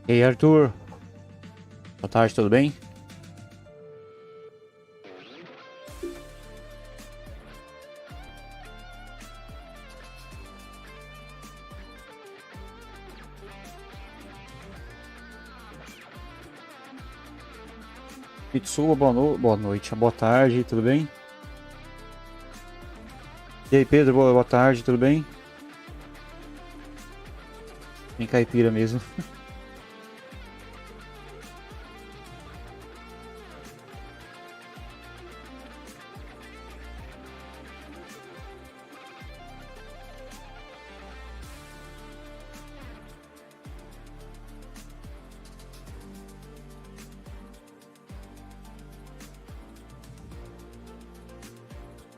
E aí, Arthur? Boa tarde, tudo bem? Mitsuba, boa noite, boa tarde, tudo bem? E aí, Pedro, boa tarde, tudo bem? Bem caipira mesmo.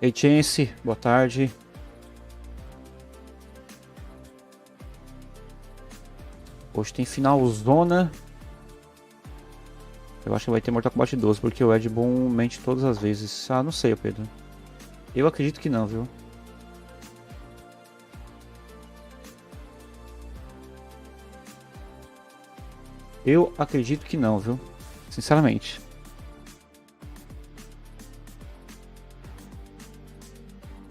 E aí, Chance, boa tarde. Hoje tem final zona. Eu acho que vai ter Mortal Kombat 12, porque o Ed Boon mente todas as vezes. Ah, não sei, Pedro. Eu acredito que não, viu? Eu acredito que não, viu? Sinceramente.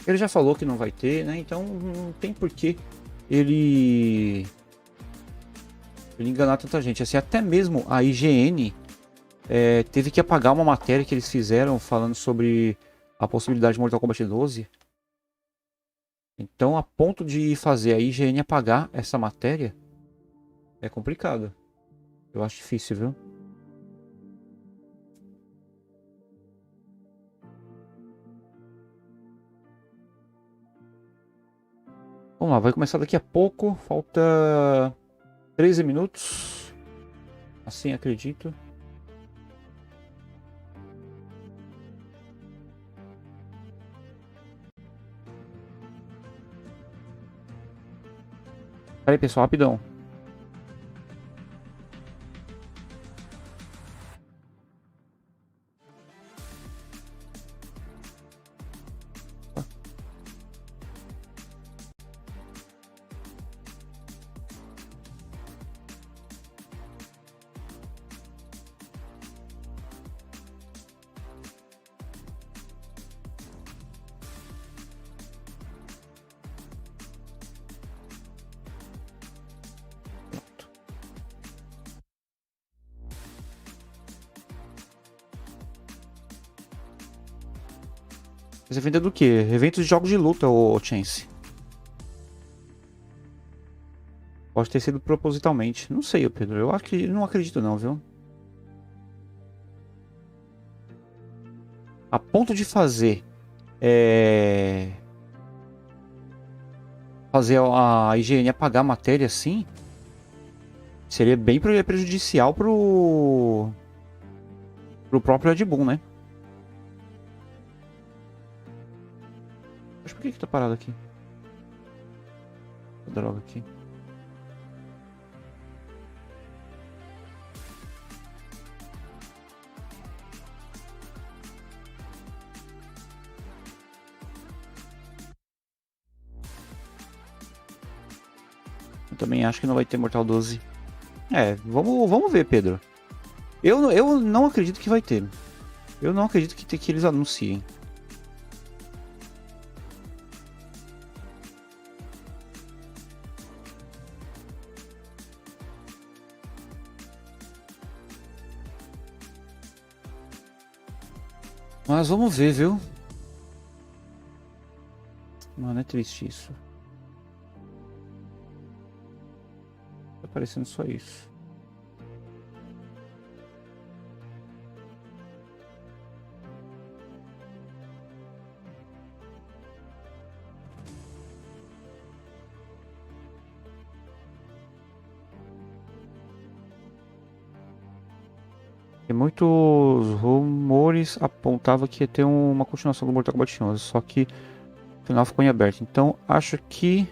Ele já falou que não vai ter, né? Então não tem porquê ele enganar tanta gente. Assim, até mesmo a IGN teve que apagar uma matéria que eles fizeram falando sobre a possibilidade de Mortal Kombat 12. Então, a ponto de fazer a IGN apagar essa matéria é complicado. Eu acho difícil, viu? Vamos lá, vai começar daqui a pouco. Falta 13 minutos. Assim acredito. Pera aí, pessoal, rapidão. Esse evento é do quê? Eventos de jogos de luta, ô Chance. Pode ter sido propositalmente. Não sei, Pedro. Eu acho que não acredito não, viu? A ponto de fazer a IGN apagar a matéria assim seria bem prejudicial pro próprio Red Bull, né? Mas por que tá parado aqui? Droga aqui. Eu também acho que não vai ter Mortal 12. Vamos ver, Pedro. Eu não acredito que vai ter. Eu não acredito que eles anunciem. Mas vamos ver, viu? Mano, é triste isso. Tá parecendo só isso. E muitos rumores apontavam que ia ter uma continuação do Mortal Kombat 11, só que o final ficou em aberto. Então acho que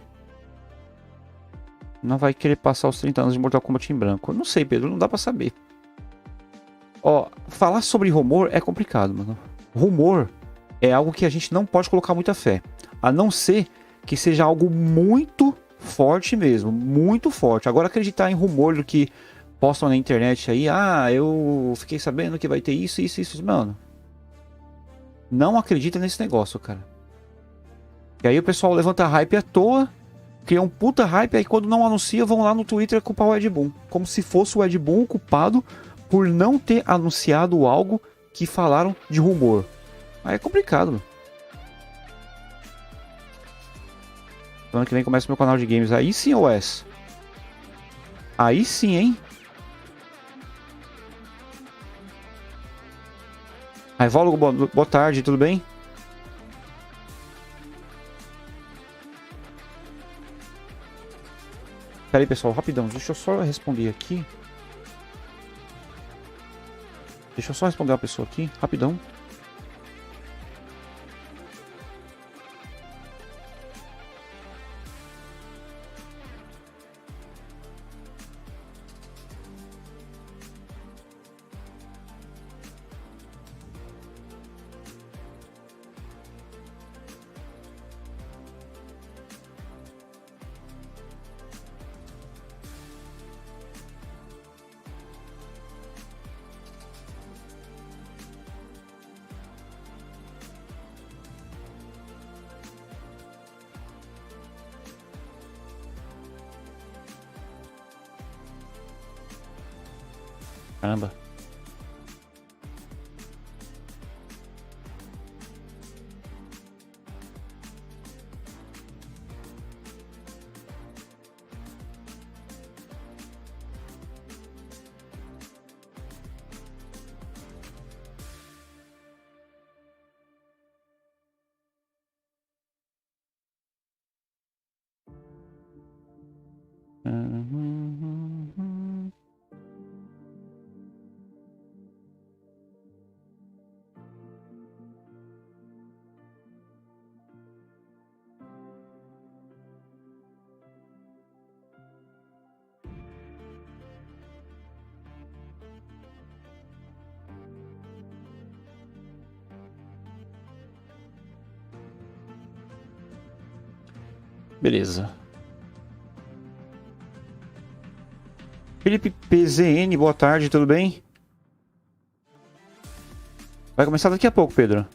não vai querer passar os 30 anos de Mortal Kombat em branco. Eu não sei, Pedro, não dá pra saber. Ó, falar sobre rumor é complicado, mano. Rumor é algo que a gente não pode colocar muita fé. A não ser que seja algo muito forte mesmo, muito forte. Agora acreditar em rumor do que postam na internet aí, ah, eu fiquei sabendo que vai ter isso, isso, isso. Mano, não acredita nesse negócio, cara. E aí o pessoal levanta hype à toa, cria um puta hype, aí quando não anuncia, vão lá no Twitter culpar o Ed Boon. Como se fosse o Ed Boon o culpado por não ter anunciado algo que falaram de rumor. Aí é complicado, mano. Ano que vem começa meu canal de games. Aí sim, OS. Aí sim, hein? Raivólogo, boa tarde, tudo bem? Pera aí, pessoal, rapidão. Deixa eu só responder aqui. Deixa eu só responder uma pessoa aqui, rapidão. Caramba. Beleza. Felipe PZN, boa tarde, tudo bem? Vai começar daqui a pouco, Pedro.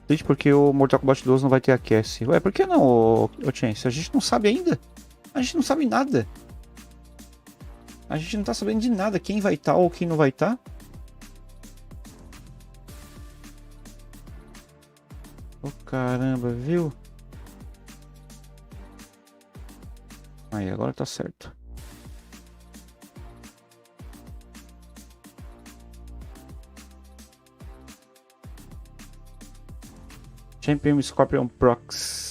Triste porque o Mortal Kombat 12 não vai ter aquece. Ué, por que não, ô Chance? A gente não sabe ainda. A gente não sabe nada. A gente não tá sabendo de nada. Quem vai estar ou quem não vai estar. Oh, caramba, viu? Aí, agora tá certo. Champion Scorpion Prox.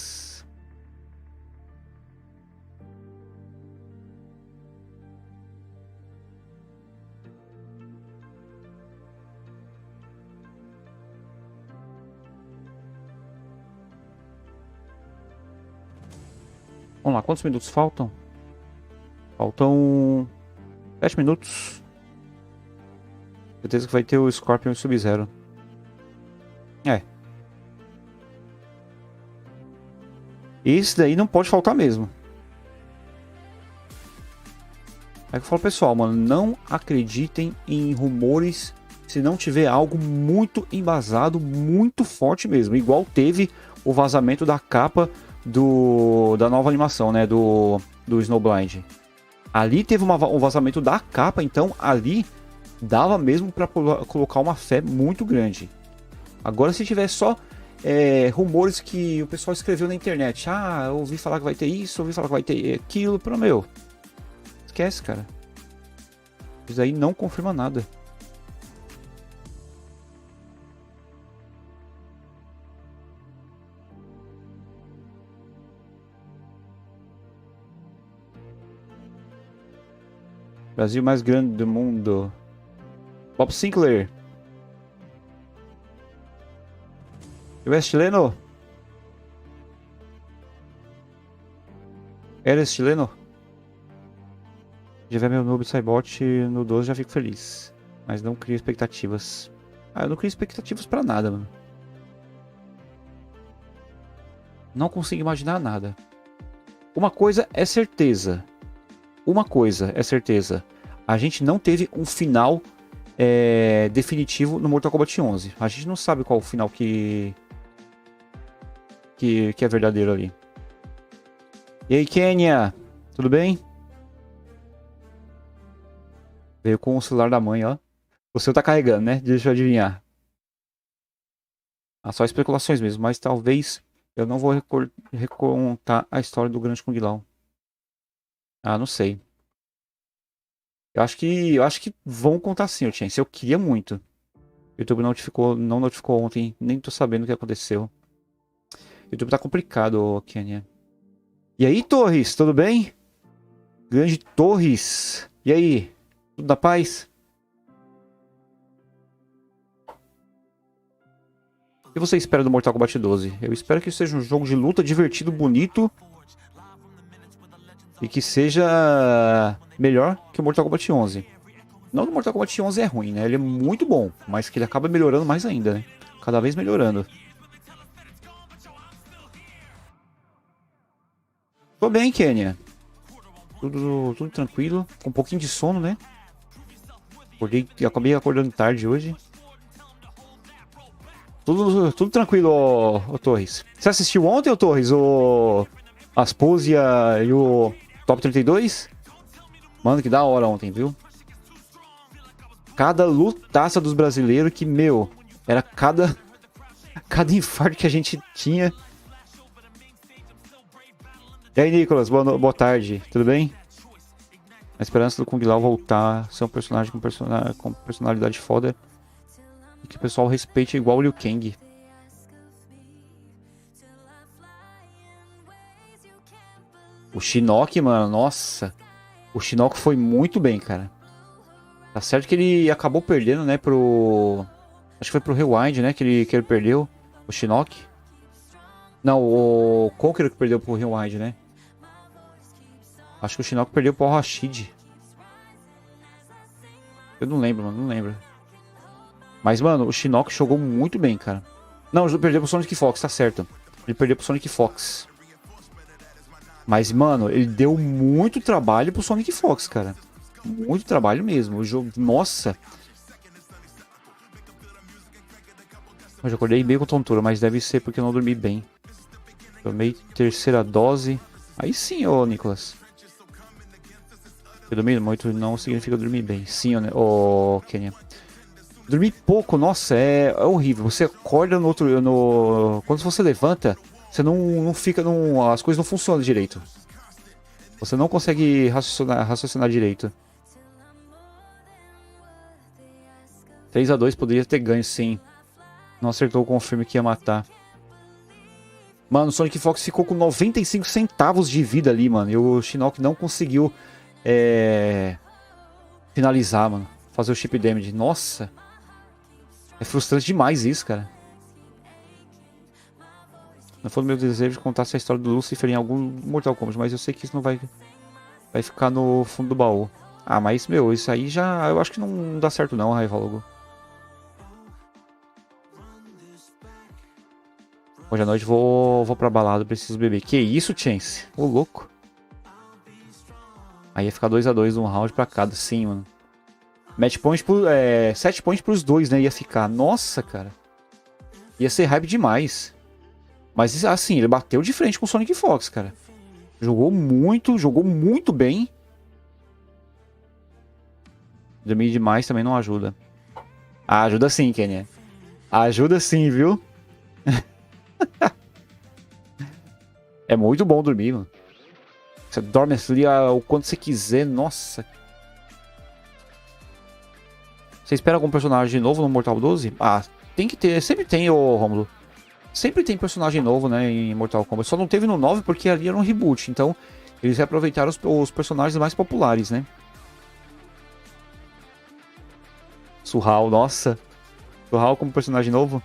Vamos lá, quantos minutos faltam? Faltam 7 minutos. Certeza que vai ter o Scorpion e o Sub-Zero. É. Esse daí não pode faltar mesmo. É que eu falo, pessoal, mano, não acreditem em rumores se não tiver algo muito embasado, muito forte mesmo. Igual teve o vazamento da capa da nova animação, né, do Snowblind. Ali teve um vazamento da capa, então ali dava mesmo para colocar uma fé muito grande. Agora, se tiver só rumores que o pessoal escreveu na internet, ah, eu ouvi falar que vai ter isso, ouvi falar que vai ter aquilo, pro meu, esquece, cara. Isso aí não confirma nada. Brasil mais grande do mundo. Bob Sinclair. Eu és chileno? Eres chileno? Já ver meu noob Saibot no 12 já fico feliz. Mas não crio expectativas. Ah, eu não crio expectativas pra nada, mano. Não consigo imaginar nada. Uma coisa é certeza. uma coisa é certeza. A gente não teve um final definitivo no Mortal Kombat 11. A gente não sabe qual o final que é verdadeiro ali. E aí, Kenya? Tudo bem? Veio com o celular da mãe, ó. O seu tá carregando, né? Deixa eu adivinhar. Só especulações mesmo, mas talvez eu não vou recontar a história do Grande Kung Lao. Não sei. Eu acho que vão contar sim, Chance. Eu queria muito. O YouTube não notificou ontem, nem tô sabendo o que aconteceu. O YouTube tá complicado, Kenya. E aí, Torres, tudo bem? Grande Torres. E aí? Tudo na paz? O que você espera do Mortal Kombat 12? Eu espero que seja um jogo de luta divertido, bonito. E que seja melhor que o Mortal Kombat 11. Não que o Mortal Kombat 11 é ruim, né? Ele é muito bom, mas que ele acaba melhorando mais ainda, né? Cada vez melhorando. Tô bem, Kenya. Tudo tranquilo. Com um pouquinho de sono, né? Acabei acordando tarde hoje. Tudo tranquilo, ô Torres. Você assistiu ontem, ô Torres? As poses e o Top 32? Mano, que da hora ontem, viu? Cada lutaça dos brasileiros que, meu, era cada infarto que a gente tinha. E aí, Nicolas, boa tarde, tudo bem? A esperança do Kung Lao voltar, ser um personagem com personalidade foda. E que o pessoal respeite igual o Liu Kang. O Shinnok, mano, nossa. O Shinnok foi muito bem, cara. Tá certo que ele acabou perdendo, né, acho que foi pro Rewind, né, que ele perdeu. O Shinnok. Não, o Conqueror que perdeu pro Rewind, né. Acho que o Shinnok perdeu pro Rashid. Eu não lembro, mano, não lembro. Mas, mano, o Shinnok jogou muito bem, cara. Não, ele perdeu pro Sonic Fox, tá certo. Ele perdeu pro Sonic Fox. Mas, mano, ele deu muito trabalho pro Sonic Fox, cara. Muito trabalho mesmo. O jogo, nossa. Eu já acordei meio com tontura, mas deve ser porque eu não dormi bem. Tomei terceira dose. Aí sim, ô Nicolas. Eu dormi muito não significa dormir bem. Sim, ô Kenya. Dormir pouco, nossa, é horrível. Você acorda quando você levanta, você não fica. As coisas não funcionam direito. Você não consegue raciocinar direito. 3-2 poderia ter ganho, sim. Não acertou o confirme que ia matar. Mano, o Sonic Fox ficou com 95 centavos de vida ali, mano. E o Shinnok não conseguiu finalizar, mano. Fazer o chip damage. Nossa. É frustrante demais isso, cara. Não foi o meu desejo de contar essa história do Lucifer em algum Mortal Kombat, mas eu sei que isso não vai ficar no fundo do baú. Mas, meu, isso aí já... Eu acho que não dá certo não, Raivólogo. Hoje à noite vou pra balada, preciso beber. Que isso, Chance? Ô, louco. Aí ia ficar 2-2 um round pra cada, sim, mano. Match point 7 points pros dois, né? Ia ficar. Nossa, cara. Ia ser hype demais. Mas, assim, ele bateu de frente com o Sonic Fox, cara. Jogou muito bem. Dormir demais também não ajuda. Ajuda sim, Kenya. Ajuda sim, viu? É muito bom dormir, mano. Você dorme ali o quanto você quiser, nossa. Você espera algum personagem novo no Mortal 12? Tem que ter, sempre tem, ô Rômulo. Sempre tem personagem novo, né, em Mortal Kombat. Só não teve no 9 porque ali era um reboot, então eles reaproveitaram os personagens mais populares, né. Surral, nossa. Surral como personagem novo.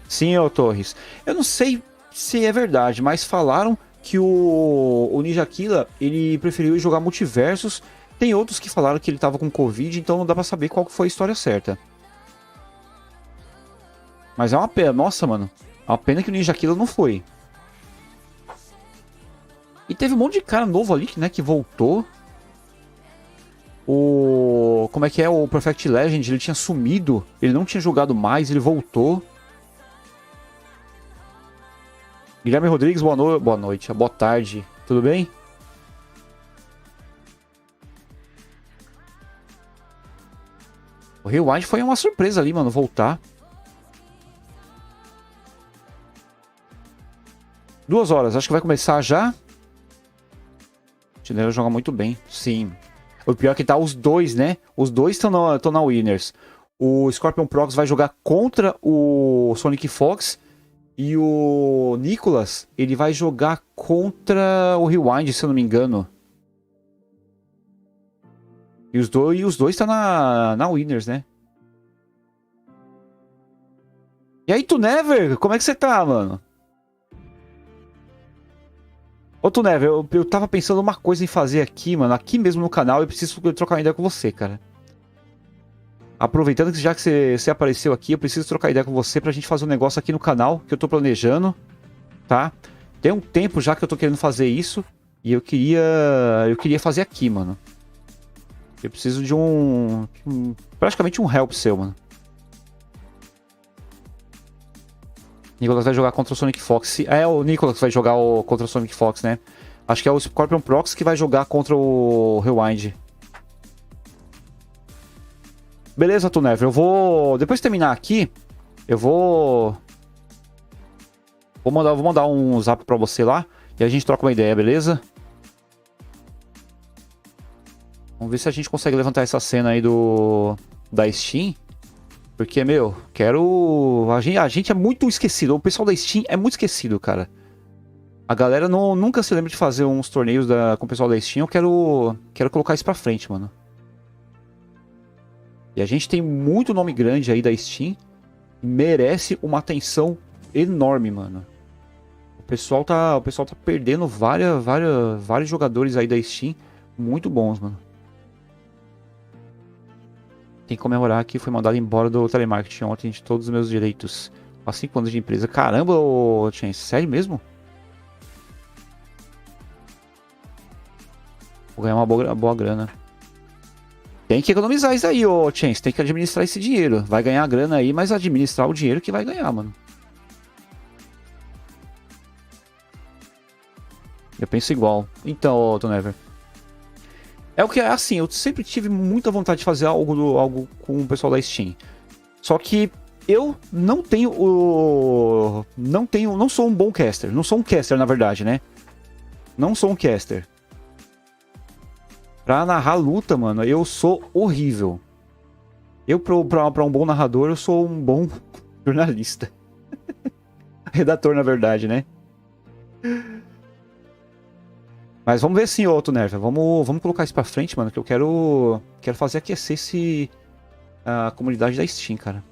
Sim, ô Torres. Eu não sei se é verdade, mas falaram que o Ninja Killa, ele preferiu jogar multiversos Tem outros que falaram que ele tava com Covid, então não dá pra saber qual que foi a história certa. Mas é uma pena. Nossa, mano. É uma pena que o Ninja Killer não foi. E teve um monte de cara novo ali, né, que voltou. Como é que é? O Perfect Legend, ele tinha sumido. Ele não tinha jogado mais, ele voltou. Guilherme Rodrigues, boa noite, boa tarde. Tudo bem? O Rewind foi uma surpresa ali, mano, voltar. 2 horas, acho que vai começar já. O Chinelo joga muito bem, sim. O pior é que tá os dois, né? Os dois estão na Winners. O Scorpion Prox vai jogar contra o Sonic Fox. E o Nicholas, ele vai jogar contra o Rewind, se eu não me engano. E os dois tá na Winners, né? E aí, Tunever, como é que você tá, mano? Ô, Tunever, eu tava pensando uma coisa em fazer aqui, mano. Aqui mesmo no canal, eu preciso trocar uma ideia com você, cara. Aproveitando que já que você apareceu aqui, eu preciso trocar ideia com você pra gente fazer um negócio aqui no canal, que eu tô planejando, tá? Tem um tempo já que eu tô querendo fazer isso, e eu queria fazer aqui, mano. Eu preciso de praticamente um help seu, mano. Nicholas vai jogar contra o Sonic Fox. É o Nicholas que vai jogar contra o Sonic Fox, né? Acho que é o Scorpion Prox que vai jogar contra o Rewind. Beleza, Tunever, eu vou... Depois de terminar aqui, eu vou mandar um zap pra você lá e a gente troca uma ideia, beleza? Vamos ver se a gente consegue levantar essa cena aí da Steam. Porque, meu, a gente é muito esquecido. O pessoal da Steam é muito esquecido, cara. A galera nunca se lembra de fazer uns torneios com o pessoal da Steam. Eu quero colocar isso pra frente, mano. E a gente tem muito nome grande aí da Steam. Merece uma atenção enorme, mano. O pessoal tá perdendo vários jogadores aí da Steam. Muito bons, mano. Tem que comemorar que fui mandado embora do telemarketing ontem de todos os meus direitos. Há 5 anos de empresa. Caramba, Chance, sério mesmo? Vou ganhar uma boa grana. Tem que economizar isso aí, Chance. Tem que administrar esse dinheiro. Vai ganhar a grana aí, mas administrar o dinheiro que vai ganhar, mano. Eu penso igual. Então, Tonever. É o que é assim, eu sempre tive muita vontade de fazer algo com o pessoal da Steam. Só que eu não sou um bom caster. Não sou um caster, na verdade, né? Não sou um caster. Pra narrar luta, mano, eu sou horrível. Pra um bom narrador, eu sou um bom jornalista. Redator, na verdade, né? Mas vamos ver sim, Tunever. Vamos colocar isso pra frente, mano, que eu quero fazer aquecer a comunidade da Steam, cara.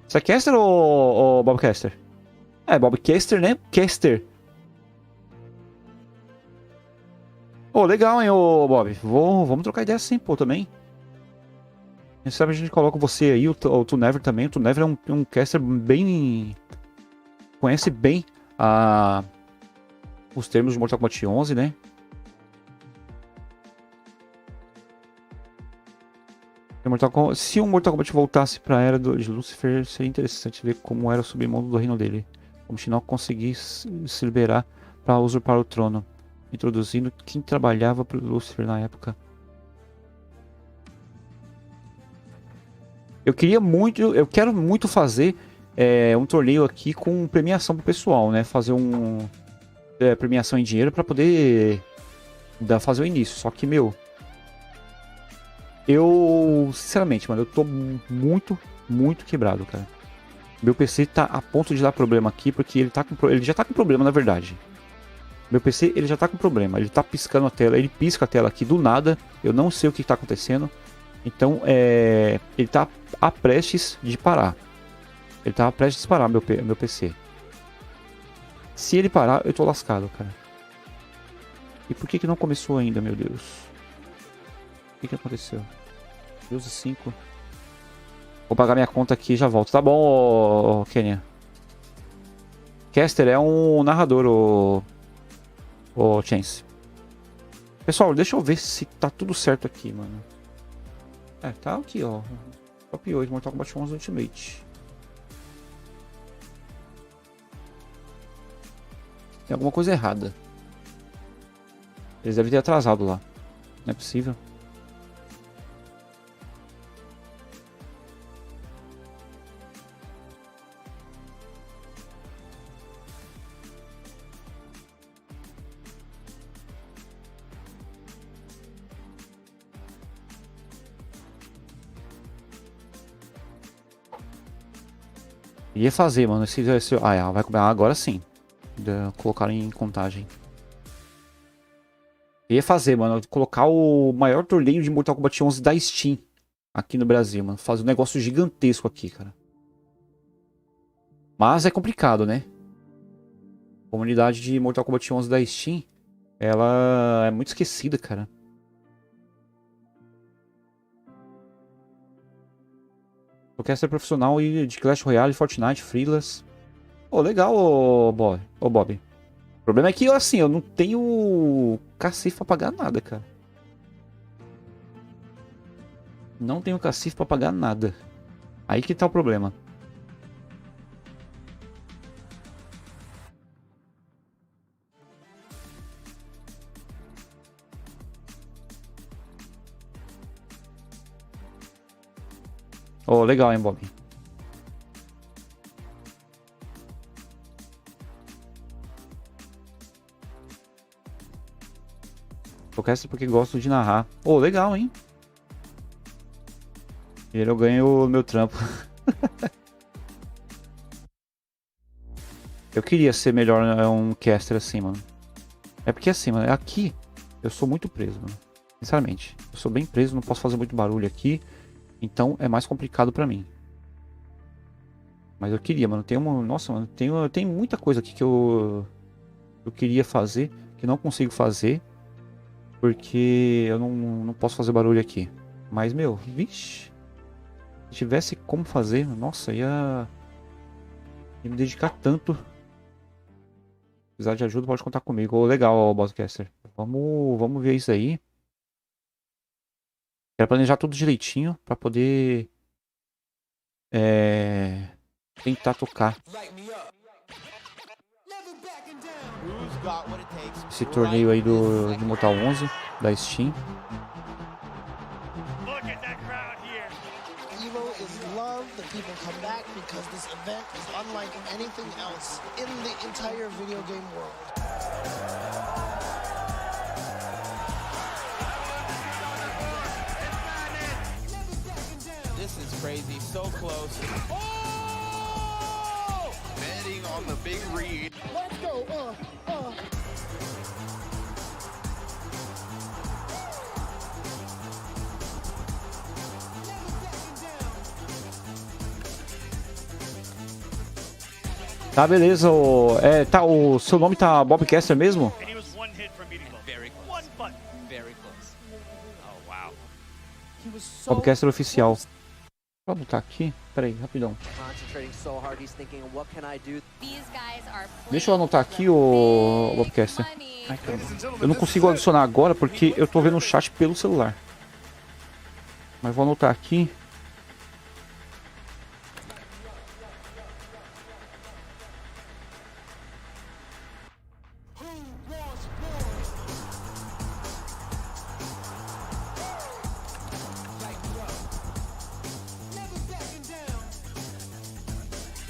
Você é caster ou Bobcaster? É, Bobcaster, né? Caster. Legal, hein, Bob. Vamos trocar ideia sim, pô, também. Quem sabe a gente coloca você aí, o Tunever também. O Tunever é um caster bem... Conhece bem os termos de Mortal Kombat 11, né? Se o Mortal Kombat voltasse pra era de Lucifer, seria interessante ver como era o submundo do reino dele. Como Shinnok conseguisse se liberar para usurpar o trono, introduzindo quem trabalhava para Lucifer na época. Eu quero muito fazer um torneio aqui com premiação pro pessoal, né? Fazer premiação em dinheiro para poder fazer o início. Só que, meu, sinceramente, mano, eu tô muito quebrado, cara. Meu PC tá a ponto de dar problema aqui, porque ele já tá com problema, na verdade. Meu PC, ele já tá com problema. Ele tá piscando a tela, ele pisca a tela aqui do nada. Eu não sei o que tá acontecendo. Então, ele tá prestes de parar. Ele tá prestes de parar, meu PC. Se ele parar, eu tô lascado, cara. E por que que não começou ainda, meu Deus? O que que aconteceu? 12:05. Vou pagar minha conta aqui e já volto. Tá bom, Kenya. Caster é um narrador, o Chance. Pessoal, deixa eu ver se tá tudo certo aqui, mano. É, tá aqui, ó. Top 8, Mortal Kombat 11 Ultimate. Tem alguma coisa errada. Eles devem ter atrasado lá. Não é possível. Ia fazer, mano. Ah, vai comer agora sim. Colocaram em contagem. Ia fazer, mano. Colocar o maior torneio de Mortal Kombat 11 da Steam aqui no Brasil, mano. Fazer um negócio gigantesco aqui, cara. Mas é complicado, né? A comunidade de Mortal Kombat 11 da Steam, ela é muito esquecida, cara. Eu quero ser profissional e de Clash Royale, Fortnite, Freelas. Pô, legal, Bob. O problema é que, assim, eu não tenho cacife pra pagar nada, cara. Não tenho cacife pra pagar nada. Aí que tá o problema. Oh, legal, hein, Bob. Podcast porque gosto de narrar. Oh, legal, hein? E eu ganho o meu trampo. Eu queria ser melhor um caster assim, mano. É porque assim, mano, aqui eu sou muito preso, mano. Sinceramente. Eu sou bem preso, não posso fazer muito barulho aqui. Então é mais complicado pra mim. Mas eu queria, mano. Nossa, mano, tem muita coisa aqui que eu queria fazer, que não consigo fazer. Porque eu não posso fazer barulho aqui. Mas, meu, vixe. Se tivesse como fazer, nossa, ia me dedicar tanto. Se precisar de ajuda, pode contar comigo. Oh, legal, Bosscaster. Vamos ver isso aí. Quero planejar tudo direitinho pra poder tentar tocar esse torneio aí do Mortal 11 da Steam. Vivo is loved. The people come back because this event is unlike anything else in the entire video game world. This is crazy, so close. Oh! Betting on the big read. Let's go. Tá, beleza. O seu nome tá Bobcaster mesmo? Bobcaster oficial. Vou botar aqui. Pera aí, rapidão. Deixa eu anotar aqui o Bobcaster. Ai, eu não consigo adicionar agora porque eu tô vendo o chat pelo celular. Mas vou anotar aqui.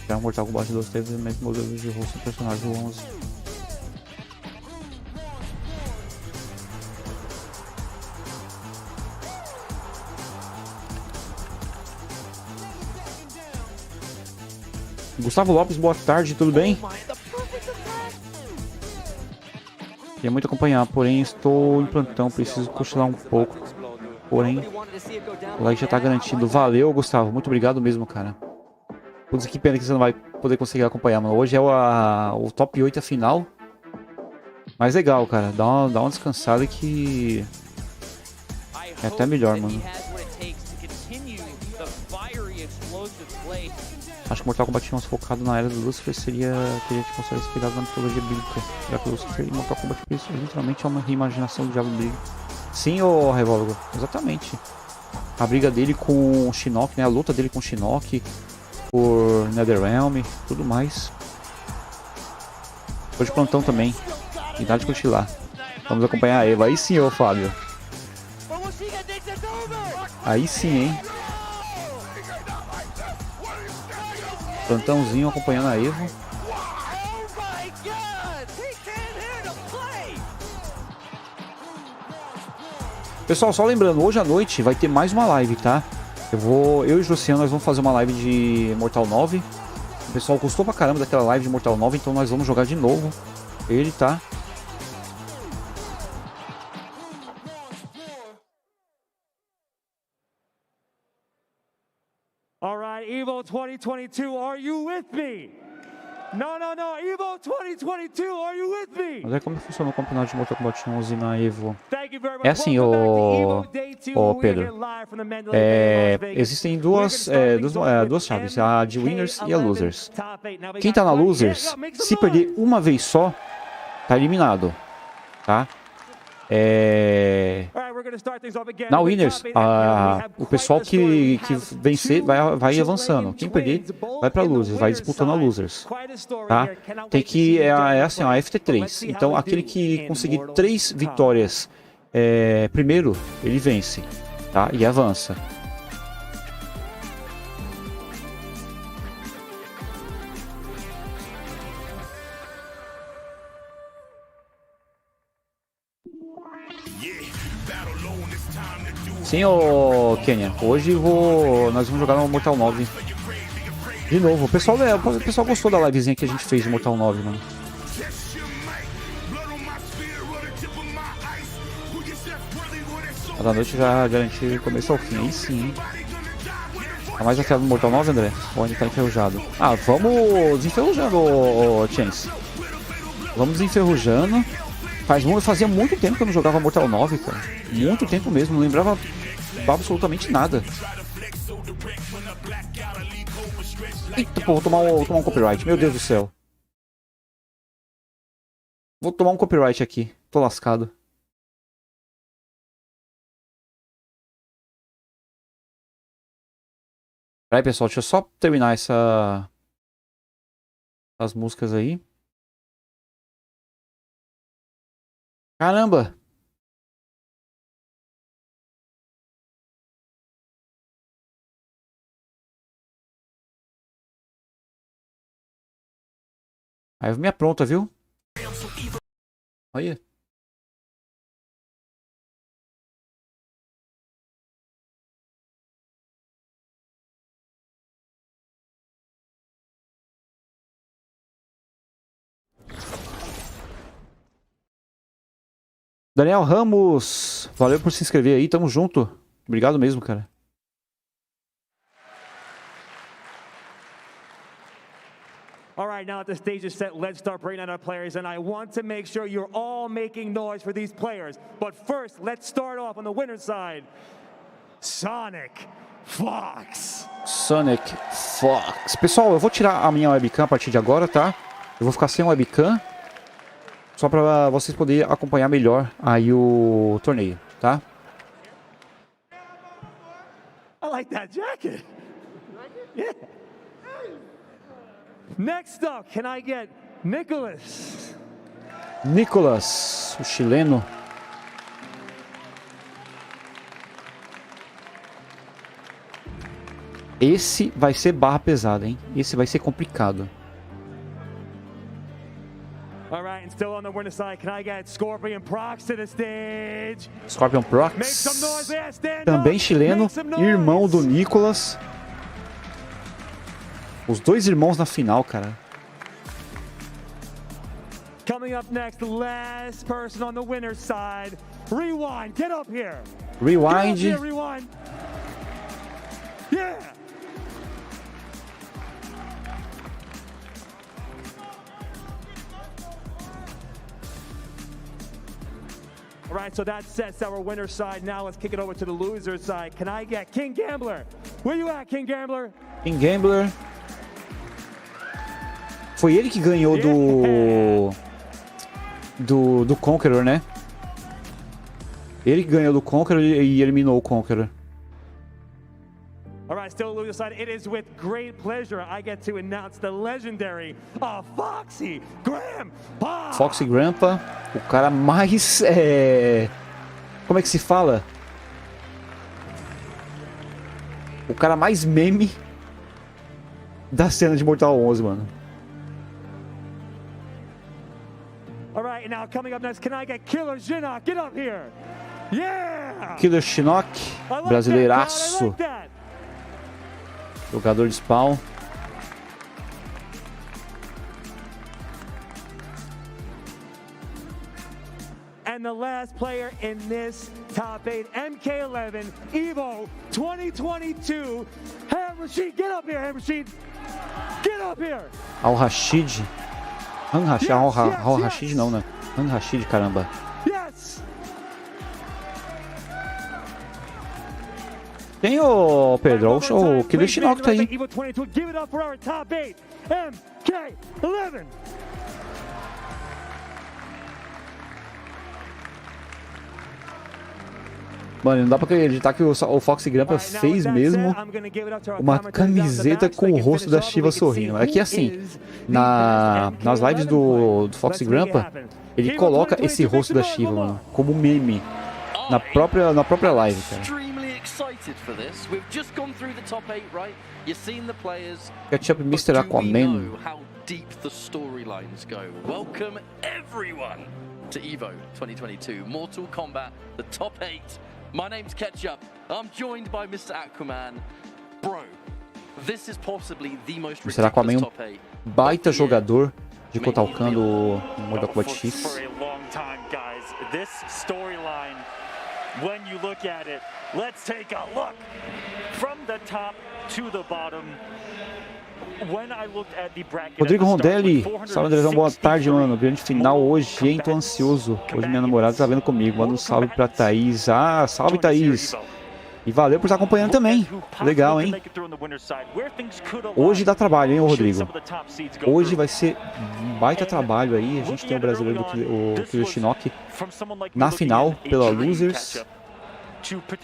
Já Mortal Kombat 2 teve o mesmo modelo de rosto do personagem do 11. Gustavo Lopes, boa tarde, tudo bem? Queria muito acompanhar, porém estou em plantão, preciso cochilar um pouco. Porém, o like já tá garantido. Valeu, Gustavo, muito obrigado mesmo, cara. Putz, que pena que você não vai poder conseguir acompanhar, mano. Hoje é o top 8 a final. Mas legal, cara. Dá uma descansada que... É até melhor, mano. Acho que Mortal Kombat 11 focado na era do Lúcifer seria que a gente consegue inspirado na mitologia bíblica. Já que o Lúcifer e Mortal Kombat literalmente é uma reimaginação do diabo bíblico. Sim, ô Revólogo, exatamente. A briga dele com o Shinnok, né? A luta dele com o Shinnok por Netherrealm, tudo mais. Tô de plantão também. Idade de cochilar. Vamos acompanhar a Eva. Aí sim, ô Fábio. Aí sim, hein? Plantãozinho acompanhando a Evo. Pessoal, só lembrando, hoje à noite vai ter mais uma live, tá? Eu e o Josiano, nós vamos fazer uma live de Mortal 9. O pessoal gostou pra caramba daquela live de Mortal 9, então nós vamos jogar de novo. Ele, tá? Alright, Evo 2022, are you with me? No, Evo 2022, are you with me? Mas é como funciona o campeonato de Mortal Kombat 11 na Evo. É assim, ô Pedro. Existem duas chaves, a de Winners e a Losers. Quem tá na Losers, se perder uma vez só, tá eliminado, tá? Na Winners, o pessoal que vencer vai avançando. Quem perder vai pra Losers, vai disputando a Losers, tá? Tem que, assim, ó, a FT3. Então, aquele que conseguir 3 vitórias primeiro, ele vence, tá? E avança. Sim, ô Kenya, hoje nós vamos jogar no Mortal 9 de novo. O pessoal gostou da livezinha que a gente fez de Mortal 9, mano. A da noite já garantiu começo ao fim, aí sim. Tá mais afiado no Mortal 9, André? Ou ainda tá enferrujado? Ah, vamos desenferrujando, ô Chance. Vamos desenferrujando. Fazia muito tempo que eu não jogava Mortal 9, cara. Muito tempo mesmo, não lembrava absolutamente nada. Eita, pô, vou tomar um copyright, meu Deus do céu. Vou tomar um copyright aqui, tô lascado. Peraí, pessoal, deixa eu só terminar essas músicas aí. Caramba! Aí me apronta, viu? Olha. Daniel Ramos, valeu por se inscrever aí, tamo junto. Obrigado mesmo, cara. All right, now that the stage is set, let's start bringing out our players, and I want to make sure you're all making noise for these players. But first, let's start off on the winner's side. Sonic Fox. Sonic Fox. Pessoal, eu vou tirar a minha webcam a partir de agora, tá? Eu vou ficar sem webcam. Só pra vocês poderem acompanhar melhor aí o torneio, tá? I like that jacket. Yeah. Next up, can I get Nicholas? Nicholas, o chileno. Esse vai ser barra pesada, hein? Esse vai ser complicado. All right, and still on the winner side, can I get Scorpion Prox to the stage? Scorpion Prox, Make some noise, yeah, stand também up. chileno, Make some noise. irmão do Nicholas. Os dois irmãos na final, cara. Coming up next, the last person on the winner's side. Rewind, get up here. Rewind. Get up here, Rewind. Yeah. All right, so that sets our winner side. Now let's kick it over to the loser side. Can I get King Gambler? Where you at, King Gambler? King Gambler. Foi ele que ganhou do Conqueror, né? Ele que ganhou do Conqueror e eliminou o Conqueror. All right, still loser side. It is with great pleasure I get to announce the legendary Foxy Grandpa. Foxy Grandpa, o cara mais... Como é que se fala? O cara mais meme da cena de Mortal 11, mano. All right, now coming up next, can I get Killer Shinnok? Get up here. Yeah! Killer Shinnok, brasileiraço. Jogador de spawn. And the last player in this top 8, MK11, EVO 2022. Hey, Rashid, get up here, hey, Rashid. Get up here. Al-Rashid. Al-Rashid não, né? Al-Rashid, caramba. Yes. Tem o Pedro, o Killer Shinnok tá aí. EVO 22, give it up for our top 8, MK11. Mano, não dá pra acreditar que o Foxy Grandpa fez mesmo uma camiseta com o rosto da Shiva sorrindo. É que assim, nas lives do Foxy Grandpa, ele coloca esse rosto da Shiva, mano, como meme na própria live, cara. Ketchup Mr. Aquaman. To EVO 2022, Mortal Kombat, the top 8. My name's Ketchup. I'm joined by Mr. Aquaman. Bro, this is possibly the most ridiculous top 8. Baita jogador de Kotalkando o Mortal Kombat X. For a long time, guys. This storyline, when you look at it, let's take a look from the top to the bottom. Rodrigo Rondelli, salve Andrezão, boa tarde, mano. Grande final hoje, hein? Tô ansioso. Hoje minha namorada tá vendo comigo. Manda um salve pra Thaís. Ah, salve Thaís. E valeu por estar acompanhando também. Legal, hein? Hoje dá trabalho, hein, Rodrigo? Hoje vai ser um baita trabalho aí. A gente tem o brasileiro do Killer Shinnok na final pela Losers.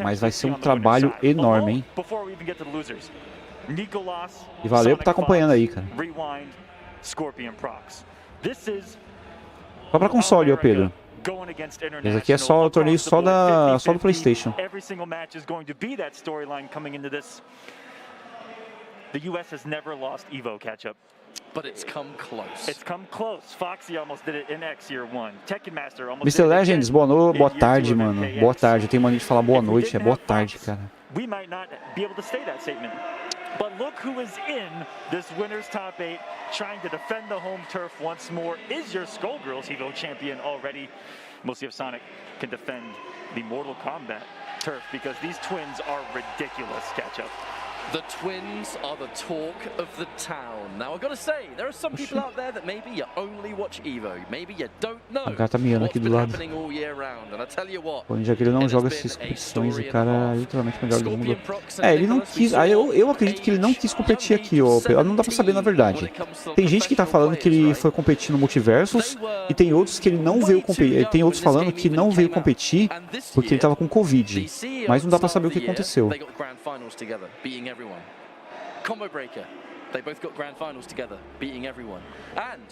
Mas vai ser um trabalho enorme, hein? E valeu por estar acompanhando aí, cara. Só pra console, ó, Pedro. Esse aqui é só o torneio só do PlayStation. The US has never lost Evo, Ketchup. But it's come close. It's come close. Foxy almost did it in X Year 1. Tekken Master almost Mr. Legends, boa tarde, mano. Boa tarde. Eu tenho mania de falar boa noite, é boa tarde, cara. We might not be able to say that statement. But look who is in this winner's top 8, trying to defend the home turf once more. Is your Skullgirls Evo champion already? We'll see if Sonic can defend the Mortal Kombat turf, because these twins are ridiculous, Ketchup. The twins are the talk of the town. Now, I've got to say, there are some people out there that maybe you only watch Evo. Maybe you don't know what's been happening all year round. And I tell you what, já que ele não joga essas competições, o cara é literalmente o melhor do mundo. Ele não quis. Eu acredito que ele não quis competir aqui, ó. Não dá pra saber na verdade. Tem gente que tá falando que ele foi competir no Multiversus e tem outros que ele não veio competir. Tem outros falando que não veio competir porque ele tava com Covid. Mas não dá pra saber o que aconteceu. Everyone. Combo Breaker, they both got grand finals together, beating everyone. And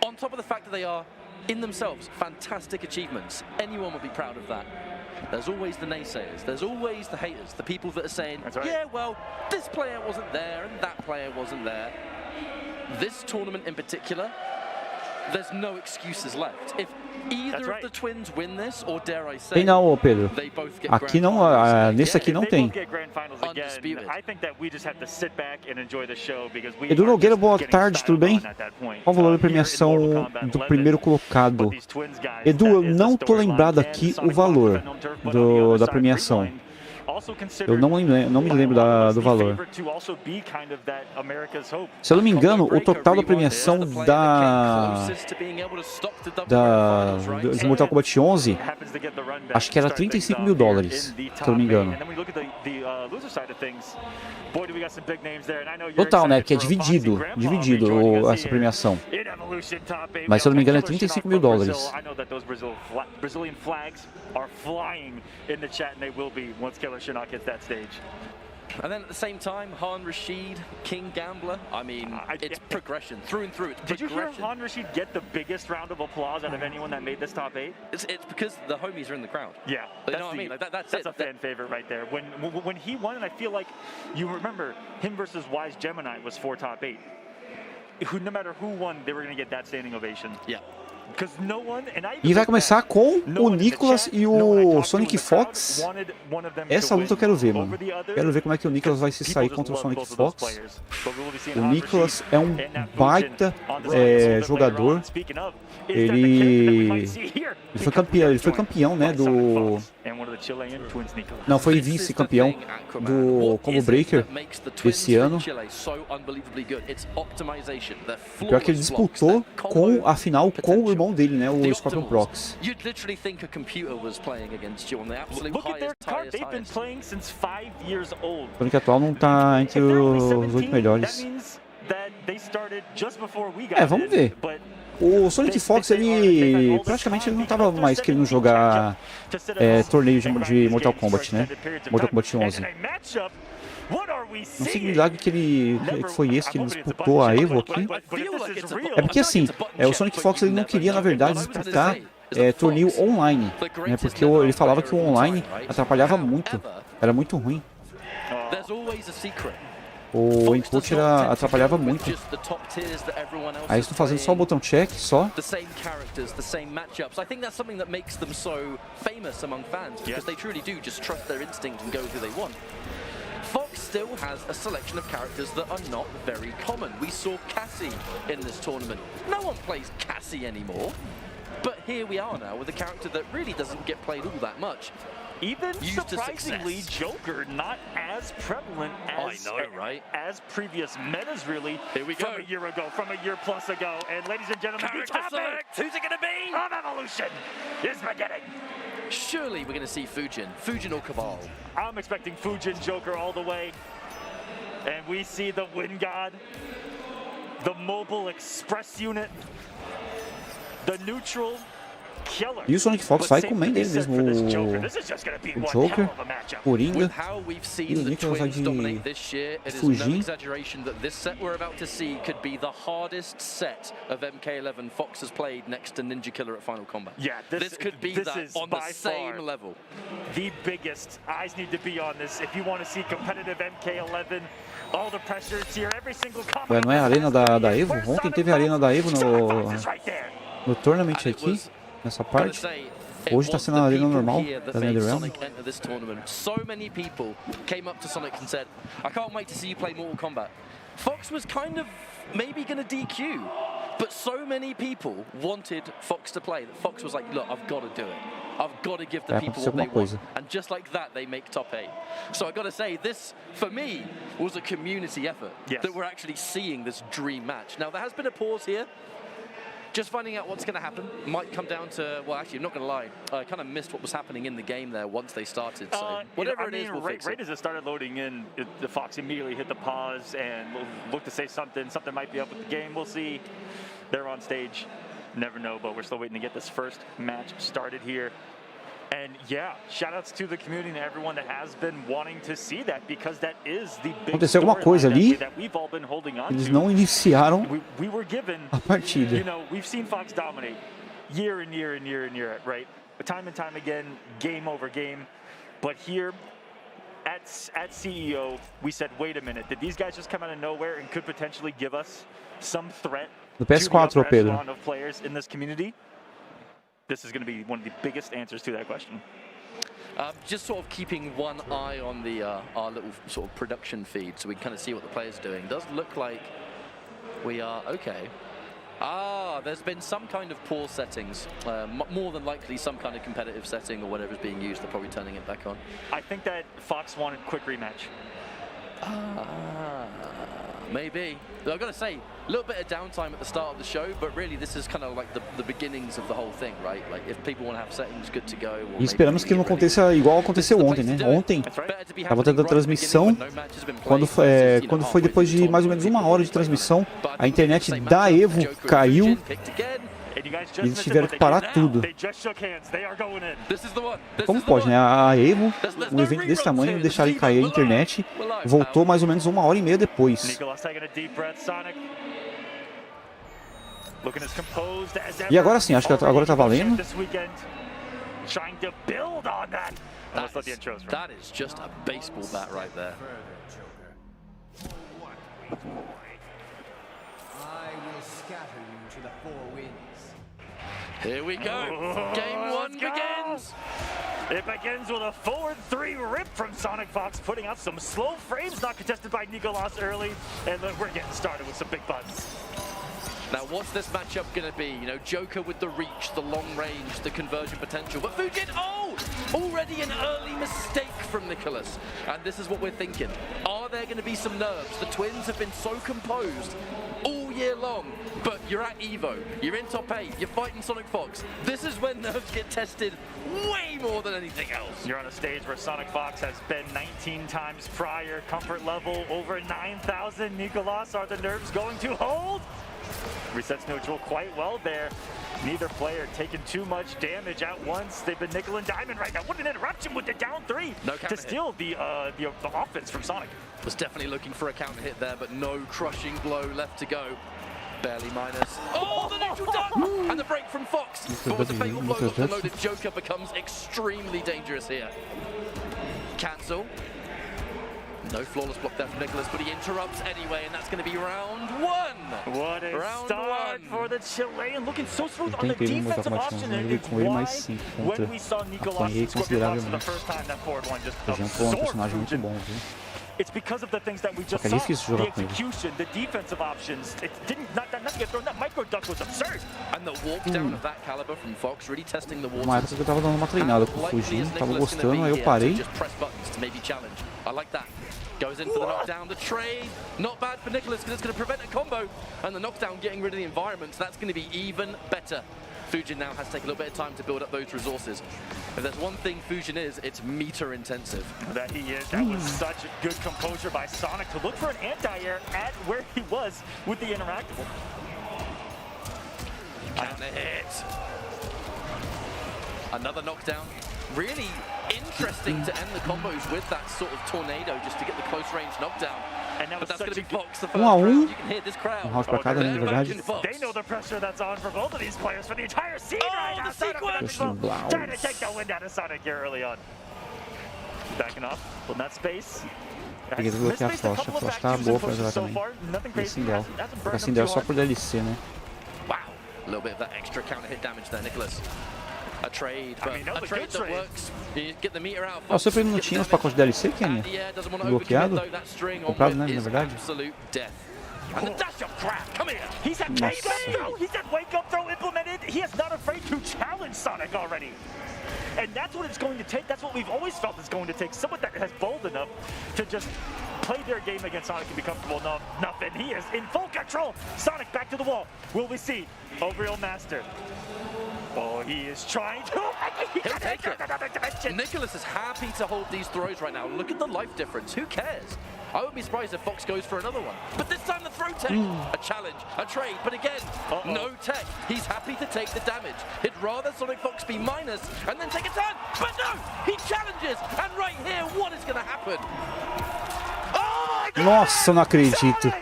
on top of the fact that they are, in themselves, fantastic achievements, anyone would be proud of that. There's always the naysayers, there's always the haters, the people that are saying, yeah, well, this player wasn't there and that player wasn't there. This tournament in particular, there's no excuses left. If either of the twins win this, or dare I say, tem não, Pedro. Aqui não, nesse aqui não tem. Edu Nogueira, boa tarde, tudo bem? Qual o valor da premiação do primeiro colocado? Edu, eu não tô lembrado aqui o valor da premiação. Eu não me lembro do valor. Se eu não me engano, o total da premiação de Mortal Kombat 11, acho que era 35 mil dólares, se eu não me engano. Total, né? Que é dividido essa premiação. Mas se eu não me engano é 35 mil dólares. And then at the same time, Han Rashid, King Gambler. I mean, it's progression through and through. It's Did you progression. hear Han Rashid get the biggest round of applause out of anyone that made this top 8? It's because the homies are in the crowd. Yeah, You know what I mean? Like that's a fan favorite right there. When he won, and I feel like you remember him versus Wise Gemini was 4 top 8. No matter who won, they were going to get that standing ovation. Yeah. E vai começar com o Nicholas e o Sonic Fox. Essa luta eu quero ver, mano. Quero ver como é que o Nicholas vai se sair contra o Sonic Fox. O Nicholas é um baita jogador. Ele foi campeão, né, do... Não, foi vice-campeão do Combo Breaker esse ano. O pior é que ele disputou a final com o irmão dele, né, o Scorpion Prox. O Sonic atual não tá entre os 8 melhores. Vamos ver. O Sonic Fox, ele praticamente não estava mais querendo jogar torneio de Mortal Kombat, né? Mortal Kombat 11. Não sei que milagre que foi esse que ele disputou a Evo aqui. É porque assim, o Sonic Fox ele não queria, na verdade, disputar torneio online, né? Porque ele falava que o online atrapalhava muito, era muito ruim. O input atrapalhava muito. Aí estão fazendo só o botão check, só. Fox still has a selection of characters that are not very common. We saw Cassie in this tournament. No one plays Cassie anymore. But here we are now with a character that really doesn't get played all that much. Even surprisingly, Joker not as prevalent as previous metas, really. Here we go. From a year ago, from a year plus ago. And ladies and gentlemen, the topic who's it going to be? Of Evolution is beginning. Surely we're going to see Fujin or Cabal. I'm expecting Fujin Joker all the way. And we see the Wind God, the Mobile Express Unit, the Neutral Killer. E o Sonic Fox vai comendo ele mesmo, o Joker, Coringa, e o Nicholas vai de fugir. This set we're about to see could be the hardest set of MK11 Fox has played next to Ninja Killer at Final Combat. Yeah, this could be that on the same level. The biggest eyes need to be on this if you want to see competitive MK11. All the pressure here, every single comment. Ué, não é a arena da Evo? Ontem teve a arena da Evo no tournament aqui. Nessa parte. Hoje está sendo a arena normal da NetherRealm. So many people came up to Sonic and said, I can't wait to see you play Mortal Kombat. Fox was kind of maybe going to DQ, but so many people wanted Fox to play that Fox was like, look, I've got to do it. I've got to give the people what they want. And just like that, they make top 8. So I've got to say, this, for me, was a community effort. Yes. That we're actually seeing this dream match. Now, there has been a pause here. Just finding out what's going to happen might come down to, well, actually, I'm not going to lie. I kind of missed what was happening in the game there once they started. So whatever it is, we'll fix it. Right as it started loading in, the Fox immediately hit the pause and looked to say something. Something might be up with the game. We'll see. They're on stage. Never know, but we're still waiting to get this first match started here. And yeah, shoutouts to the community and everyone that has been wanting to see that, because that is the big Aconteceu alguma coisa ali. that we've all been holding on Eles to. não iniciaram we were given a partida. You know, we've seen Fox dominate year and year and year and year, right? But time and time again, game over game. But here at CEO, we said, wait a minute, did these guys just come out of nowhere and could potentially give us some threat No to PS4, the upper Pedro. echelon of players in this community? This is going to be one of the biggest answers to that question. Just sort of keeping one eye on the our little sort of production feed so we can kind of see what the players are doing. It does look like we are okay. There's been some kind of poor settings. More than likely some kind of competitive setting or whatever is being used. They're probably turning it back on. I think that Fox wanted quick rematch. Maybe. I've got to say, a little bit of downtime at the start of the show, but really this is kind of like the beginnings of the whole thing, right? Like if people want to have settings good to go. E esperamos que não aconteça igual aconteceu ontem, né? Ontem, estava tendo a transmissão, quando foi depois de mais ou menos 1 hora de transmissão, a internet da Evo caiu. E eles tiveram que parar tudo. Como pode, né? A Evo, um evento desse tamanho, deixaram cair a internet, voltou mais ou menos 1 hora e meia depois. E agora sim, acho que agora tá valendo. That is just a baseball bat right there. Here we go. Game 1 begins. It begins with a forward 3 rip from Sonic Fox, putting out some slow frames, not contested by Nicolas early, and then we're getting started with some big buttons. Now, what's this matchup going to be? You know, Joker with the reach, the long range, the conversion potential. But Fujin, already an early mistake from Nicolas. And this is what we're thinking. Are there going to be some nerves? The twins have been so composed all year long. But you're at Evo, you're in top 8, you're fighting Sonic Fox. This is when nerves get tested way more than anything else. You're on a stage where Sonic Fox has been 19 times prior. Comfort level over 9,000. Nicolas, are the nerves going to hold? Resets neutral quite well there. Neither player taking too much damage at once. They've been nickel and diamond right now. What an interruption with the down 3 to steal the offense from Sonic. Was definitely looking for a counter hit there, but no crushing blow left to go. Barely minus. Oh, the neutral done! And the break from Fox. But with the fatal blow off the loaded, Joker becomes extremely dangerous here. Cancel. No flawless block there from Nicolas, but he interrupts anyway, and that's going to be round 1. What a round start 1 for the Chilean, looking so smooth on the defensive option, and it's why when we saw Nicolas Scorpion Fox for the first time, that forward one just absorbed. It's because of the things that we just saw, the execution, the defensive options. It didn't, not get thrown, that micro duck was absurd. And the walk down of that caliber from Fox, really testing the waters. Uma época que eu tava dando uma treinada com o Fujin, tava gostando, aí eu parei. Just press buttons to maybe challenge. I like that. Goes in for the knockdown, the trade. Not bad for Nicolas because it's going to prevent a combo. And the knockdown getting rid of the environment, so that's going to be even better. Fujin now has to take a little bit of time to build up those resources. If there's one thing Fujin is, it's meter intensive. That he is. That was such good composure by Sonic to look for an anti-air at where he was with the interactable. Counter hit. Another knockdown. Really interesting to end the combos with that sort of tornado just to get the close range knockdown. And But that's going to be Fox the first 1 a 1. round. You can hear this crowd. Round pra cada, na verdade. They know the pressure that's on for both of these players for the entire scene right now. Sequence! Trying to take the wind out of Sonic here early on. Backing off, well, that space. Peguei desbloquear a Frost. A Frost tá boa pra jogar também. E Sindel. Porque a Sindel é só por DLC, né? Wow. A little bit of that extra counter hit damage there, Nicolas. A trade, but a trade that works. You get the meter out. Ah, você não tinha os pacotes de DLC, Kenya? Bloqueado? Comprado, né, na verdade? And the dash up crap, come here. He's had wake up throw. He's had wake up throw implemented. He is not afraid to challenge Sonic already. And that's what it's going to take. That's what we've always felt it's going to take. Someone that has bold enough to just play their game against Sonic and be comfortable enough. And he is in full control. Sonic back to the wall. Will we see Overreal Master? Oh, he is trying to. He'll take it. Nicolas is happy to hold these throws right now. Look at the life difference. Who cares? I wouldn't be surprised if Fox goes for another one. But this time the throw tech. A challenge, a trade, but again, no tech. He's happy to take the damage. He'd rather Sonic Fox be minus and then take a turn. But no, he challenges. And right here, what is going to happen? Oh, Nossa, não acredito.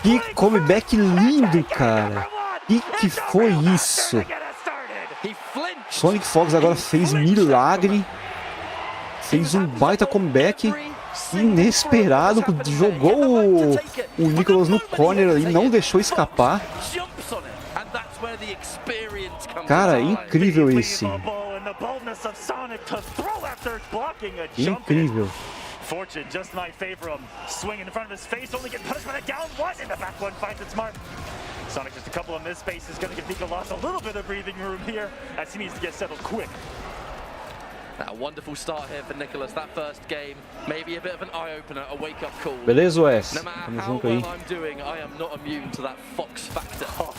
Que comeback lindo, cara. E que foi isso? Sonic Fox agora fez milagre. Fez um baita comeback inesperado. Jogou o Nicolas no corner e não deixou escapar. Cara, incrível esse. Incrível. Fortune just might favor him. Swing in front of his face, only get punished by the down one, and the back one finds it smart. Sonic just a couple of missed spaces, gonna give Nicolas a little bit of breathing room here as he needs to get settled quick. A wonderful start here for Nicolas. That first game, maybe a bit of an eye-opener, a wake-up call. Beleza, Wes? No matter Tamo how junto aí. well I'm doing, I am not immune to that Fox factor. Oh,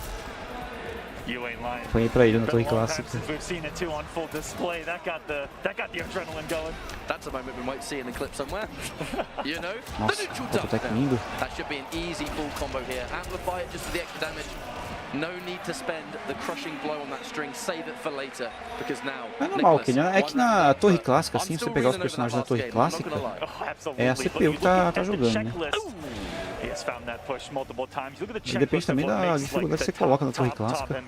you ain't lying. Põe pra ele na torre Been a long time clássica. since we've seen it too on full display. That got the adrenaline going. That's a moment we might see in the clip somewhere. You know, Nossa, the neutral auto-attack duck. lindo. That should be an easy full combo here. Amplify it just for the extra damage. No need to spend the crushing blow on that string. Save it for later, because now. É normal, Kenny. É que na torre clássica, assim, você pegar os personagens da torre clássica, é a CPU que tá jogando, né? E depende também da dificuldade que você coloca na torre clássica.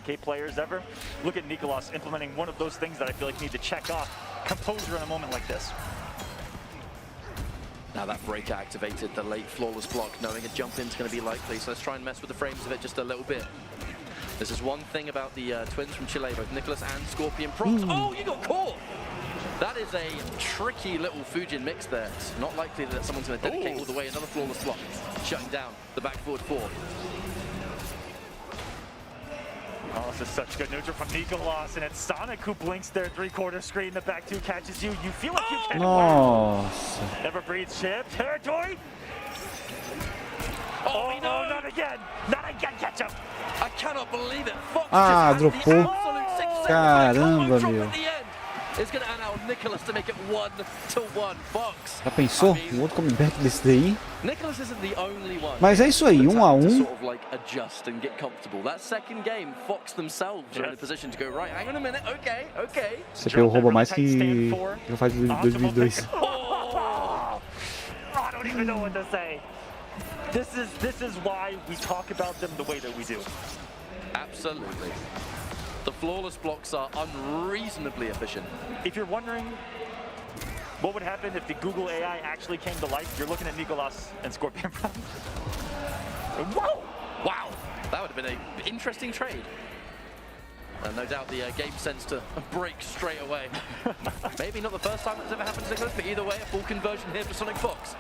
Look at Nicolas implementing one of those things that I feel like you need to check off. Composure in a moment like this. Now that breaker activated, the late flawless block, knowing a jump in's going to be likely, so let's try and mess with the frames of it just a little bit. This is one thing about the twins from Chile, both Nicolas and Scorpion procs. Oh, you got caught! That is a tricky little Fujin mix there. It's not likely that someone's going to dedicate all the way. Another flawless block, shutting down the back forward four. Oh, this is such good neutral from Nicolas, and it's Sonic who blinks their three-quarter screen. The back two catches you. You feel like you can win. Nossa. Never breathes chip. Territory. Oh, no, not again. Not again, catch up. I cannot believe it. Fox Ah, just had the dropou. absolute 6 Caramba, drop meu. at the end. It's going to allow Nicolas to make it 1-1. Fox. Já pensou? Um outro comeback desse daí? Nicolas isn't the only one. Mas é isso aí, that's 1 a having to 1. sort of like adjust and get comfortable. That second game, Fox themselves are in a position to go, right, hang on a minute, okay. CPU rouba mais que não faz de 2002. Oh, I don't even know what to say. This is why we talk about them the way that we do. Absolutely. The flawless blocks are unreasonably efficient. If you're wondering what would happen if the Google AI actually came to life, you're looking at Nicolas and Scorpion. Whoa! Wow, that would have been an interesting trade. And no doubt the game sensed a break straight away. Maybe not the first time that's ever happened to Nicolas, but either way, a full conversion here for Sonic Fox.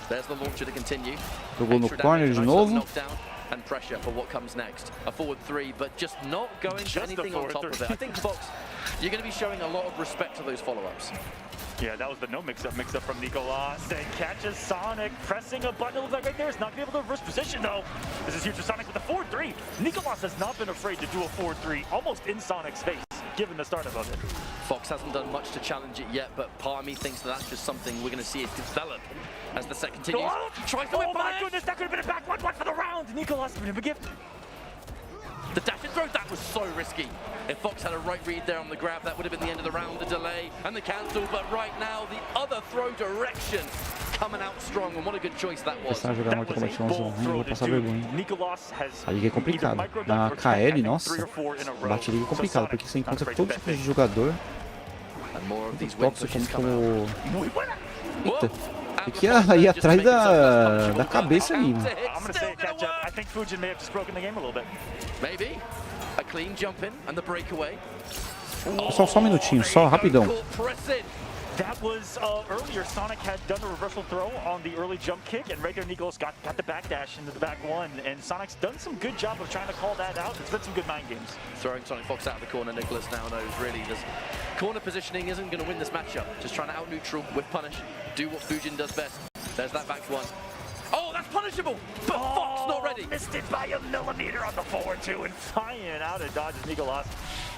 There's the launcher to continue. Jogou no Extra corner damage, de nice little novo. knockdown and pressure for what comes next. A forward three, but just not going to anything on top of it. I think Fox, you're going to be showing a lot of respect to those follow-ups. Yeah, that was the no mix-up from Nicolas. And catches Sonic, pressing a button. It looks like right there. It's not going to be able to reverse position, though. This is huge for Sonic with a 4-3. Nicolas has not been afraid to do a 4-3, almost in Sonic's face, given the startup of it. Fox hasn't done much to challenge it yet, but part of me thinks that that's just something we're going to see it develop as the set continues. Oh, Tries to oh whip my punish. goodness, that could have been a back 1-1 for the round. Nicolas with him a gift. The dash and throw, that was so risky. If Fox had a right read there on the grab, that would have been the end of the round, the delay and the cancel. But right now, the other throw direction coming out strong, and what a good choice that was. Começar a jogar Mortal Kombat 11 online, eu vou passar vergonha. A liga é complicada. Na KL, nossa, bate liga é complicado, porque você encontra todo tipo de jogador. And more of these Tóxico pushes como... come out. Eita, tem que ir atrás da cabeça ali, mano. I'm going to say catch up. I think Fujin may have just broken the game a little bit. Maybe a clean jump in and the breakaway. Só um minutinho, só rapidão. That was earlier. Sonic had done a reversal throw on the early jump kick, and regular Nicolas got the backdash into the back one. And Sonic's done some good job of trying to call that out. It's been some good mind games. Throwing Sonic Fox out of the corner, Nicolas now knows really this corner positioning isn't going to win this matchup. Just trying to out neutral with punish, do what Fujin does best. There's that back one. Oh, that's punishable, but Fox not ready. Missed it by a millimeter on the forward two, and flying out of dodges Nicolas.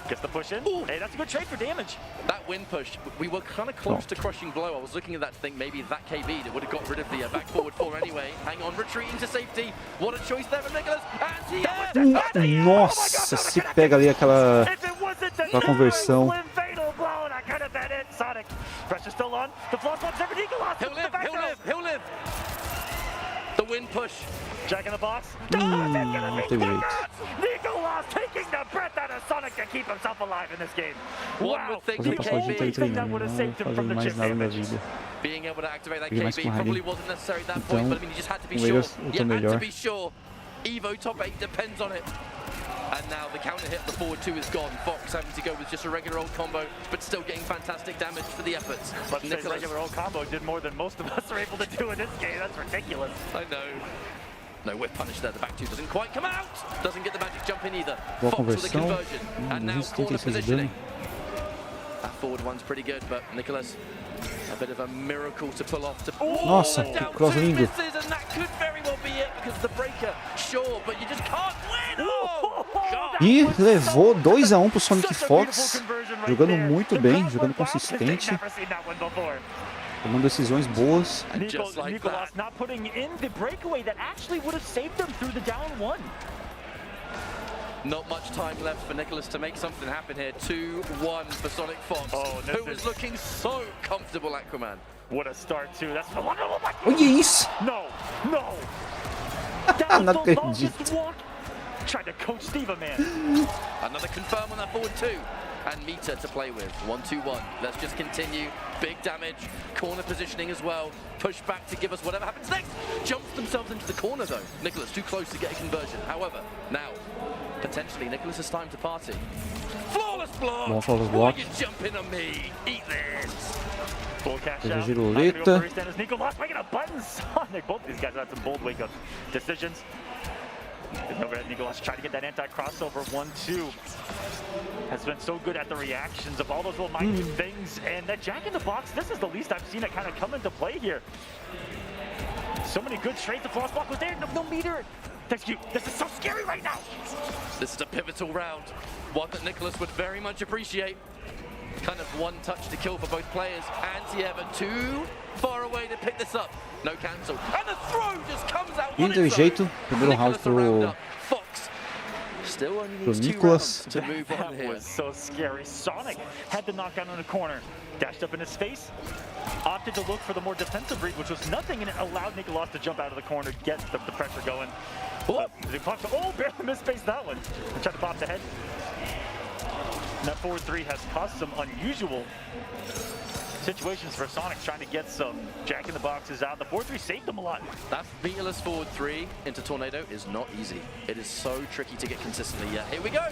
Gets the push in. Ooh. Hey, that's a good trade for damage. That win push, we were kind of close to crushing blow. I was looking at that to think maybe that KB that would have got rid of the back forward four anyway. Hang on, retreating to safety. What a choice there for Nicolas. Nossa, se pega ali aquela conversão. Sonic, pressure still on. The floss one's never Nicolas. He'll live. The win push. Jack in the box. Não teve jeito. Nicolas taking the breath out of Sonic to keep himself alive in this game. Wow. Fazer passar o dia inteiro treinando, não fazendo mais nada na vida. Being able to activate that Peguei mais KB com probably Harry. wasn't necessary at that Então, point, but I mean, you just had to be com sure. ele eu tô You had to melhor. be sure. Evo top 8 depends on it. And And now the counter hit, the forward 2 is gone. Fox having to go with just a regular old combo, but still getting fantastic damage for the efforts. But Nicholas, regular old combo did more than most of us are able to do in this game. That's ridiculous. I know. No, we're punished there. The back 2 doesn't quite come out. Doesn't get the magic jump in either. Boa Fox with the conversão. conversion. And now corner Resistência positioning. That forward one's pretty good, but Nicholas, a bit of a miracle to pull off. Nossa, que down cross 2 lindo. misses, and that could very well be it because the breaker, sure, but you just can't win. Oh, God. E levou 2 a 1 pro Sonic Fox, jogando muito bem, jogando consistente, tomando decisões boas. And just like Nicholas that, not putting in the breakaway that actually would have saved them through the down 1. not much time left for Nicholas to make something happen here. 2-1 for Sonic Fox, who was looking so comfortable, Aquaman. What a start too. That's the one. Oh my God. Olha isso! No, no. That Não was the acredito. longest walk. Tried to coach Steve, man. Another confirm on that forward 2. And meter to play with. 1-2-1. Let's just continue. Big damage. Corner positioning as well. Push back to give us whatever happens next. Jumps themselves into the corner though. Nicholas too close to get a conversion. However, now, potentially Nicholas has time to party. Flawless block! Bom, flawless block. Why you jumping on me? Eat this! Full cash There's a out. giroleta. Nicholas making a button Sonic. Both these guys had some bold wake-up decisions. Overhead, Nicholas trying to get that anti-crossover 1-2. Has been so good at the reactions of all those little minute things. And that jack in the box, this is the least I've seen it kind of come into play here. So many good trades. The floss block was there. No meter. Thank you. This is so scary right now. This is a pivotal round. One that Nicholas would very much appreciate. Kind of one touch to kill for both players. Anti-Ever too far away to pick this up. No cancel. And the throw just comes out. E deu jeito, primeiro round pro Fox still only needs 2 Nicholas. rounds to move on That here. was so scary. Sonic had the knockdown in the corner. Dashed up in his face. Opted to look for the more defensive read, which was nothing, and it allowed Nicholas to jump out of the corner, get the pressure going. Oh, Barely misspaced that one. And tried to pop the head. And that forward 3 has caused some unusual situations for Sonic, trying to get some jack in the boxes out. The 4-3 saved them a lot. that meterless forward 3 into Tornado is not easy. It is so tricky to get consistently. Yeah, here we go.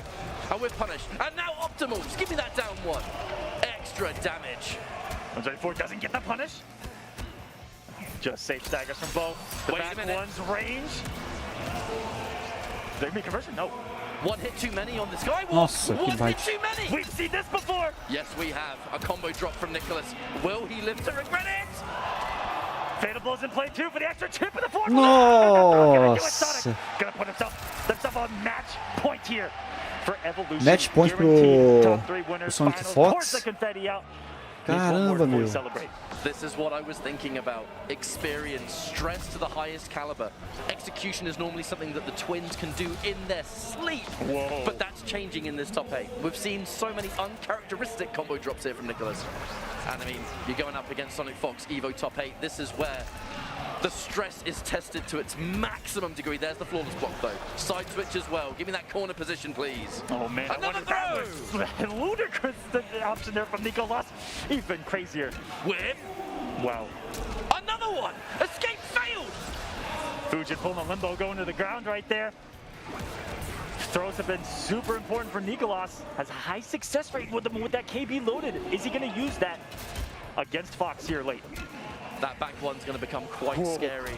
And we're punished. And now Optimals. Give me that down 1. Extra damage. 134 doesn't get the punish. Just safe staggers from both. The Wait a back minute. one's range. They make conversion? No. 1 hit too many on the Skywalk. Nossa, que 1 hit bite. too many. We've seen this before. Yes, we have. A combo drop from Nicholas. Will he live to regret it? Fatal blows in play too for the extra chip in the fourth. Nossa. Gonna put himself on match point here for Evolution. Match point pro- Guaranteed top 3 pro winners Sonic finals. Fox. Pours the confetti out. Caramba, meu. Celebrate. This is what I was thinking about. Experience, stress to the highest caliber. Execution is normally something that the twins can do in their sleep. Whoa. But that's changing in this top 8. We've seen so many uncharacteristic combo drops here from Nicholas. And I mean, you're going up against Sonic Fox, Evo top 8. This is where the stress is tested to its maximum degree. There's the flawless block though. Side switch as well. Give me that corner position, please. Oh man, Another that was ludicrous the option there from Nicholas. Even crazier. Whip. Wow. Another one. Escape failed. Fujin pulling a limbo, going to the ground right there. Throws have been super important for Nicholas. Has a high success rate with them with that KB loaded. Is he going to use that against Fox here late? That back one's going to become quite scary.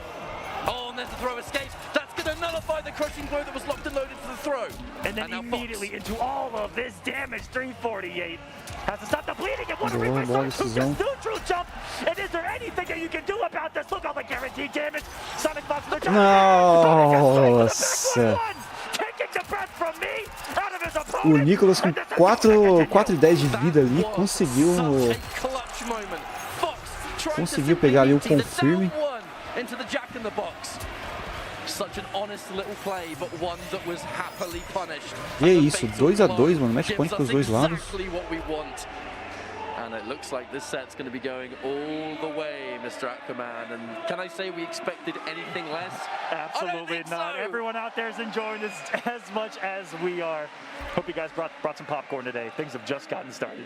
Oh, and there's the throw escape. That's going to nullify the crushing blow that was locked and loaded for the throw. And then now immediately Fox. into all of this damage, 348. Has to stop the bleeding and one Boa, replay boa Sonic decisão. neutral jump. And is there anything that you can do about this? Look all the guaranteed damage. Sonic Fox with the Nossa. Taking the breath from me out of his O opponent. Nicholas com 4 e 10 de vida ali conseguiu Such a clutch moment. Fox trying conseguiu to pegar ali o simply confirme. down one into the jack in the box. Such an honest little play, but one that was happily punished. E é And the isso, fatal 2 a blow 2, mano, match gives point us pros dois lados. exactly what we want. And it looks like this set's going to be going all the way, Mr. Aquaman. And can I say we expected anything less? I don't Absolutely think not. so. Everyone out there is enjoying this as much as we are. Hope you guys brought some popcorn today. Things have just gotten started.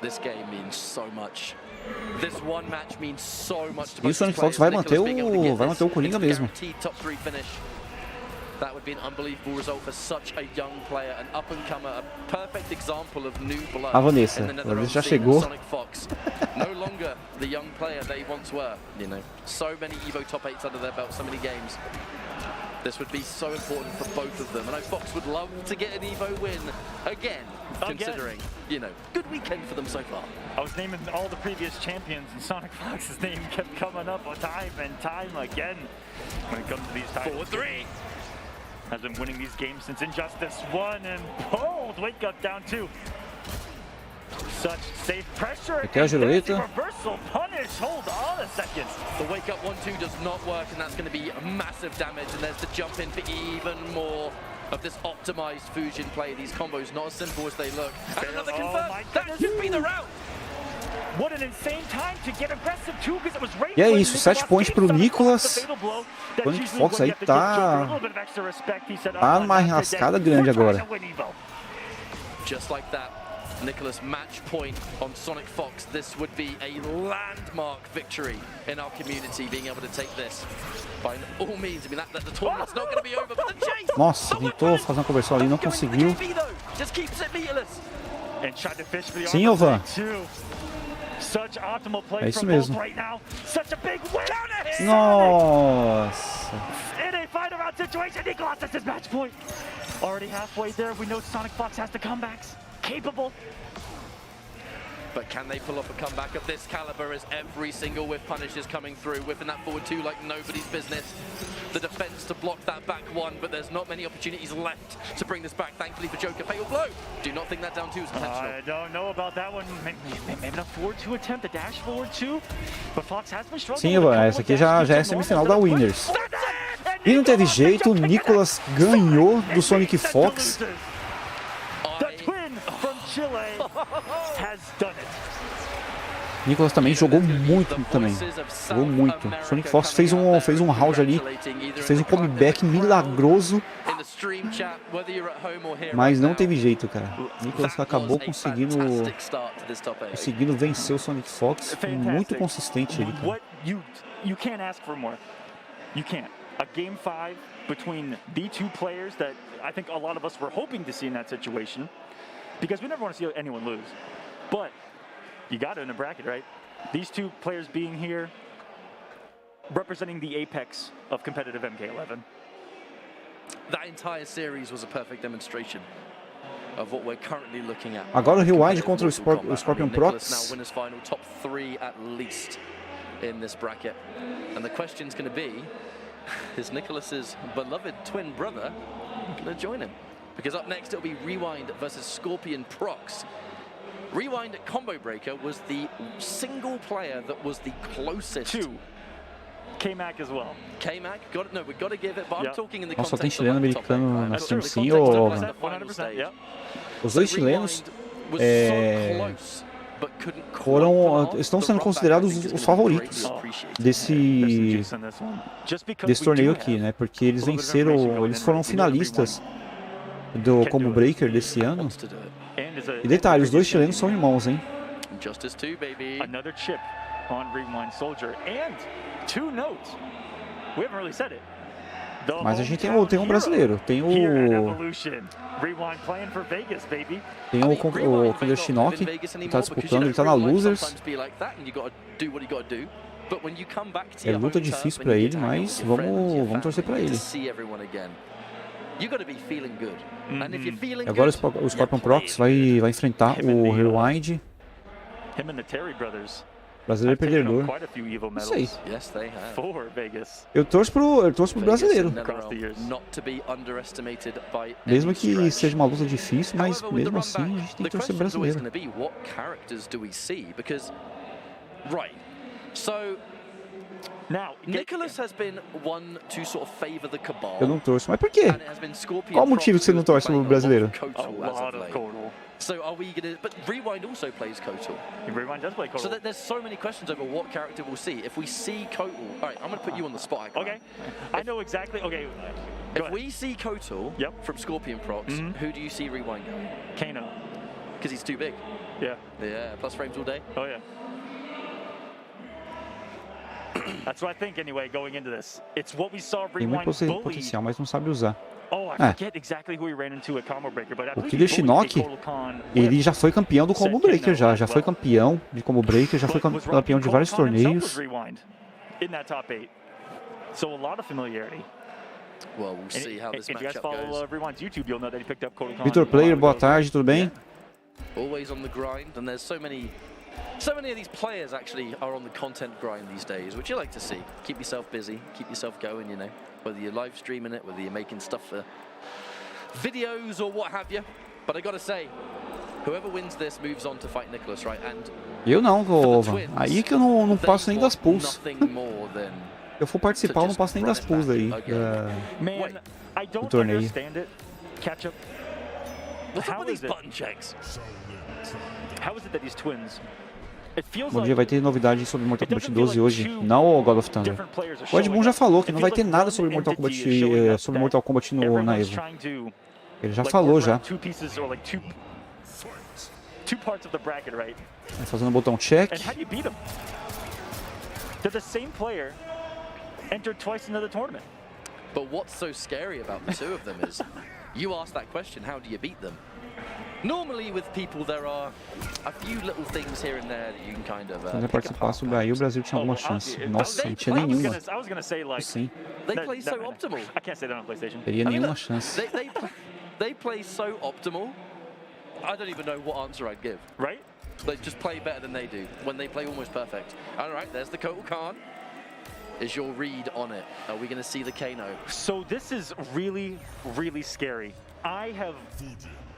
This game means so much. This one match means so much to E o both Sonic players. Fox vai Nicholas manter being able to get o this, Coringa it's mesmo. guaranteed top 3 finish. That would be an unbelievable result for such a young player, an up-and-comer, a perfect example of new blood. A Vanessa. in the A Vanessa Netherlands já scene, chegou. Sonic Fox, no longer the young player they once were. You know, so many Evo top 8s under their belt, so many games. This would be so important for both of them. And I know Fox would love to get an Evo win again, considering, you know, good weekend for them so far. I was naming all the previous champions, and Sonic Fox's name kept coming up time and time again when it comes to these titles. 4-3. Has been winning these games since Injustice 1 and bold wake up down 2. Such safe pressure. Aqui é a Julieta. Reversal punish. Hold on a second. The wake up 1-2 does not work, and that's going to be massive damage. And there's the jump in for even more of this optimized fusion play. These combos not as simple as they look. And another confirm. That should be the route. What an insane time to get aggressive too, because it was right. E é isso, 7 pontos pro Nicolas. Sonic Fox aí tá numa enrascada grande agora. Just like that, Nicolas match point on Sonic Fox. This would be a landmark victory in our community, being able to take this by all means. I mean, the tournament's not going to be over, but the chase. Nossa, tentou fazer uma conversão ali, não conseguiu. Just keeps it meatless. Sim, Ovan. Such optimal play É isso from mesmo. both right now. Such a big win. Nossa. In a fight around situation, Nicolas has his match point. Already halfway there. We know Sonic Fox has the comebacks. Capable. But can they pull off a comeback of this caliber as every single whiff punish is coming through, whiffing that forward 2 like nobody's business. The defense to block that back 1, but there's not many opportunities left to bring this back, thankfully for Joker. Fatal blow. Do not think that down 2 is intentional. I don't know about that one. Maybe not forward 2 attempt, the dash forward 2. But Fox has been struggling. Sim, Ivan, essa aqui já é a semifinal da Winners. E não teve jeito, o Nicolas ganhou do Sonic Fox. Nicolas também jogou muito também. Jogou muito. Sonic Fox fez um round ali, fez um comeback milagroso. Mas não teve jeito, cara. Nicolas acabou conseguindo vencer o Sonic Fox. Muito consistente ele, cara. You can't ask for more. You can't. A game 5 between the two players that I think a lot of us were hoping to see in that situation, because we never want to see anyone lose. But you got it in a bracket, right? These two players being here, representing the apex of competitive MK11. That entire series was a perfect demonstration of what we're currently looking at. Agora o Rewind contra o Scorpion Prox. Now winners final, top 3 at least in this bracket. And the question's going to be, is Nicolas's beloved twin brother going to join him? Because up next it'll be Rewind versus Scorpion Prox. Rewind Combo Breaker was the single player that was the closest to K-Mac as well. K-Mac, we got to give it, but I'm talking in the Nossa, só tem context chileno of americano na top Steam, eight. sim, ou... 100%, Os dois chilenos estão sendo considerados os favoritos desse torneio aqui, né? Porque eles eles foram finalistas do Combo Breaker desse ano. E detalhe, os dois chilenos são irmãos, hein? Another chip on Rewind Soldier and 2 notes. We haven't really said it. Mas a gente tem um brasileiro, tem o Killer Shinnok, que tá disputando, ele tá na Losers. É luta difícil pra ele, mas vamos torcer pra ele. Agora o Scorpion Prox vai enfrentar o Rewind. Brasileiro perdedor. Não sei. Eu torço pro brasileiro. Mesmo que seja uma luta difícil, mas mesmo assim a gente tem que torcer brasileiro. Nicolas has been one to sort of favor the cabal. Eu não torço, mas por quê? Qual o motivo que você não torce pro brasileiro? So are we gonna? But Rewind also plays Kotal. Rewind does play Kotal. So there's so many questions over what character we'll see. If we see Kotal, all right, I'm gonna put you on the spot. Okay, I know exactly. Okay, if we see Kotal from Scorpion Prox, who do you see Rewind going? Kano. Because he's too big. Yeah. Yeah. Plus frames all day. Oh yeah. That's what I think anyway going into this. It's what we saw Tem muito Rewind bully. potencial, mas não sabe usar. Oh, I forget exactly who he ran into at Combo Breaker, but I O believe Killer he bullied Shinnok, Kotal Kahn ele with já foi campeão do Combo Breaker já foi campeão de Combo Breaker, já foi campeão de vários torneios. In that top 8. So a lot of familiarity. Well, we'll see how this If you guys matchup follow goes. Rewind's YouTube, you'll know that he picked up Kotal Kahn. Vitor Player, boa tarde, tudo bem? Always on the grind, and there's so many of these players actually are on the content grind these days, which you like to see. Keep yourself busy, keep yourself going, you know, whether you're live streaming it, whether you're making stuff for videos or what have you. But I gotta say, whoever wins this moves on to fight Nicholas, right? And Eu não, Gova. Aí que eu não passo nem das pools. Se eu for participar, eu não passo nem das pools aí Man, I don't torneio. understand it. Catch up. What's up How with these is it? button checks? How is it that these twins? It feels Bom like dia, vai ter novidade sobre Mortal Kombat 12 hoje. Não, God of Thunder. different players are O Ed showing Boon já up. falou que It não feels vai ter like nada one sobre Mortal Kombat, entity is showing up sobre that Mortal Kombat na everyone's Evo. trying to, Ele já like, falou work já. around two pieces or like two parts of the bracket, right? Vai fazendo o botão check. And how do you beat them? They're the same player entered twice into the tournament. But what's so scary about the two of them is, you asked that question, how do you beat them? Normally with people there are a few little things here and there that you can kind of Quando eu participasse do Bahia, o Brasil tinha alguma chance. Nossa, não tinha nenhuma. I was gonna say like Sim, They play so optimal. I can't say that on PlayStation. teria I mean, nenhuma look, chance. they play so optimal. I don't even know what answer I'd give. Right? They just play better than they do when they play almost perfect. All right, there's the Kotal Kahn. Is your read on it? Are we going to see the Kano? So this is really, really scary. I have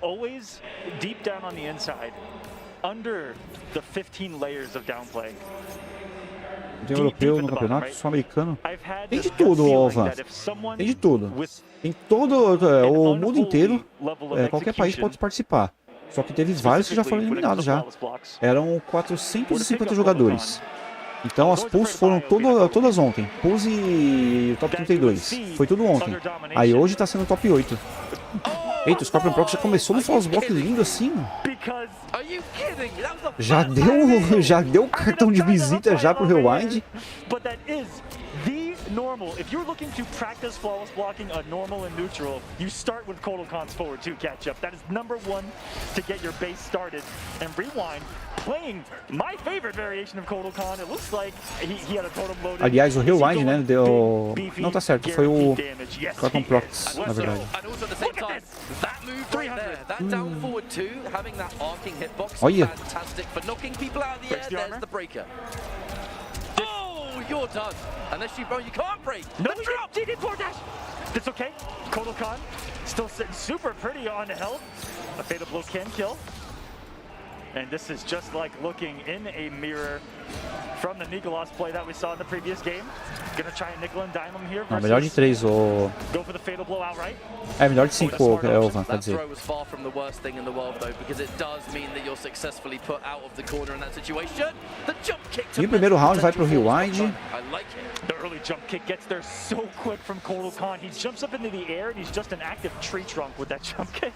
always, deep down on the inside, under the 15 layers of downplay, Tem europeu no campeonato, sul-americano. I've had Tem this de gut tudo, feeling Alvan. that if someone Tem de tudo. with Tem todo o an mundo inteiro, unholy level of qualquer país execution, pode participar. Só que teve vários que já foram specifically when it comes eliminados to já. flawless blocks, Eram 450 jogadores. Então as pools foram todas ontem. Pools e top 32. Foi tudo ontem. Aí hoje tá sendo top 8. Eita, o Scorpion Proc já começou no False Block lindo assim. because Are you kidding? That was the Já deu o cartão de visita já pro Rewind. But that is the normal. If you're looking to practice flawless blocking a normal and neutral, you start with Kotal Kahn's forward 2 catch up. That is number 1 to get your base started. And Rewind playing my favorite variation of Kotal Kahn. It looks like he had a totem loaded. Aliás, o Rewind, né, deu... Beefy, Não tá certo, foi o damage. Yes, Scorpion he Prox, is. na verdade. And also at the same Look at time, this. that move right there, that down forward 2, having that arcing hitbox, Olha. fantastic for knocking people out of the Breaks air. the There's armor. the breaker. Oh, you're done. Unless you can't break. No, The drop. he did 4 dash. That's okay. Kotal Kahn still sitting super pretty on the health. A fatal blow can kill. And this is just like looking in a mirror from the Nicolas play that we saw in the previous game. Gonna try and nickel and dime him here. Não, melhor de 3, o... Go for the fatal blow outright. É, melhor de 5, Elvan, quer That dizer. throw was far from the worst thing in the world, though, because it does mean that you're successfully put out of the corner in that situation. The jump kick to E o primeiro round vai pro Rewind. I like it. The early jump kick gets there so quick from Kotal Kahn. He jumps up into the air and he's just an active tree trunk with that jump kick.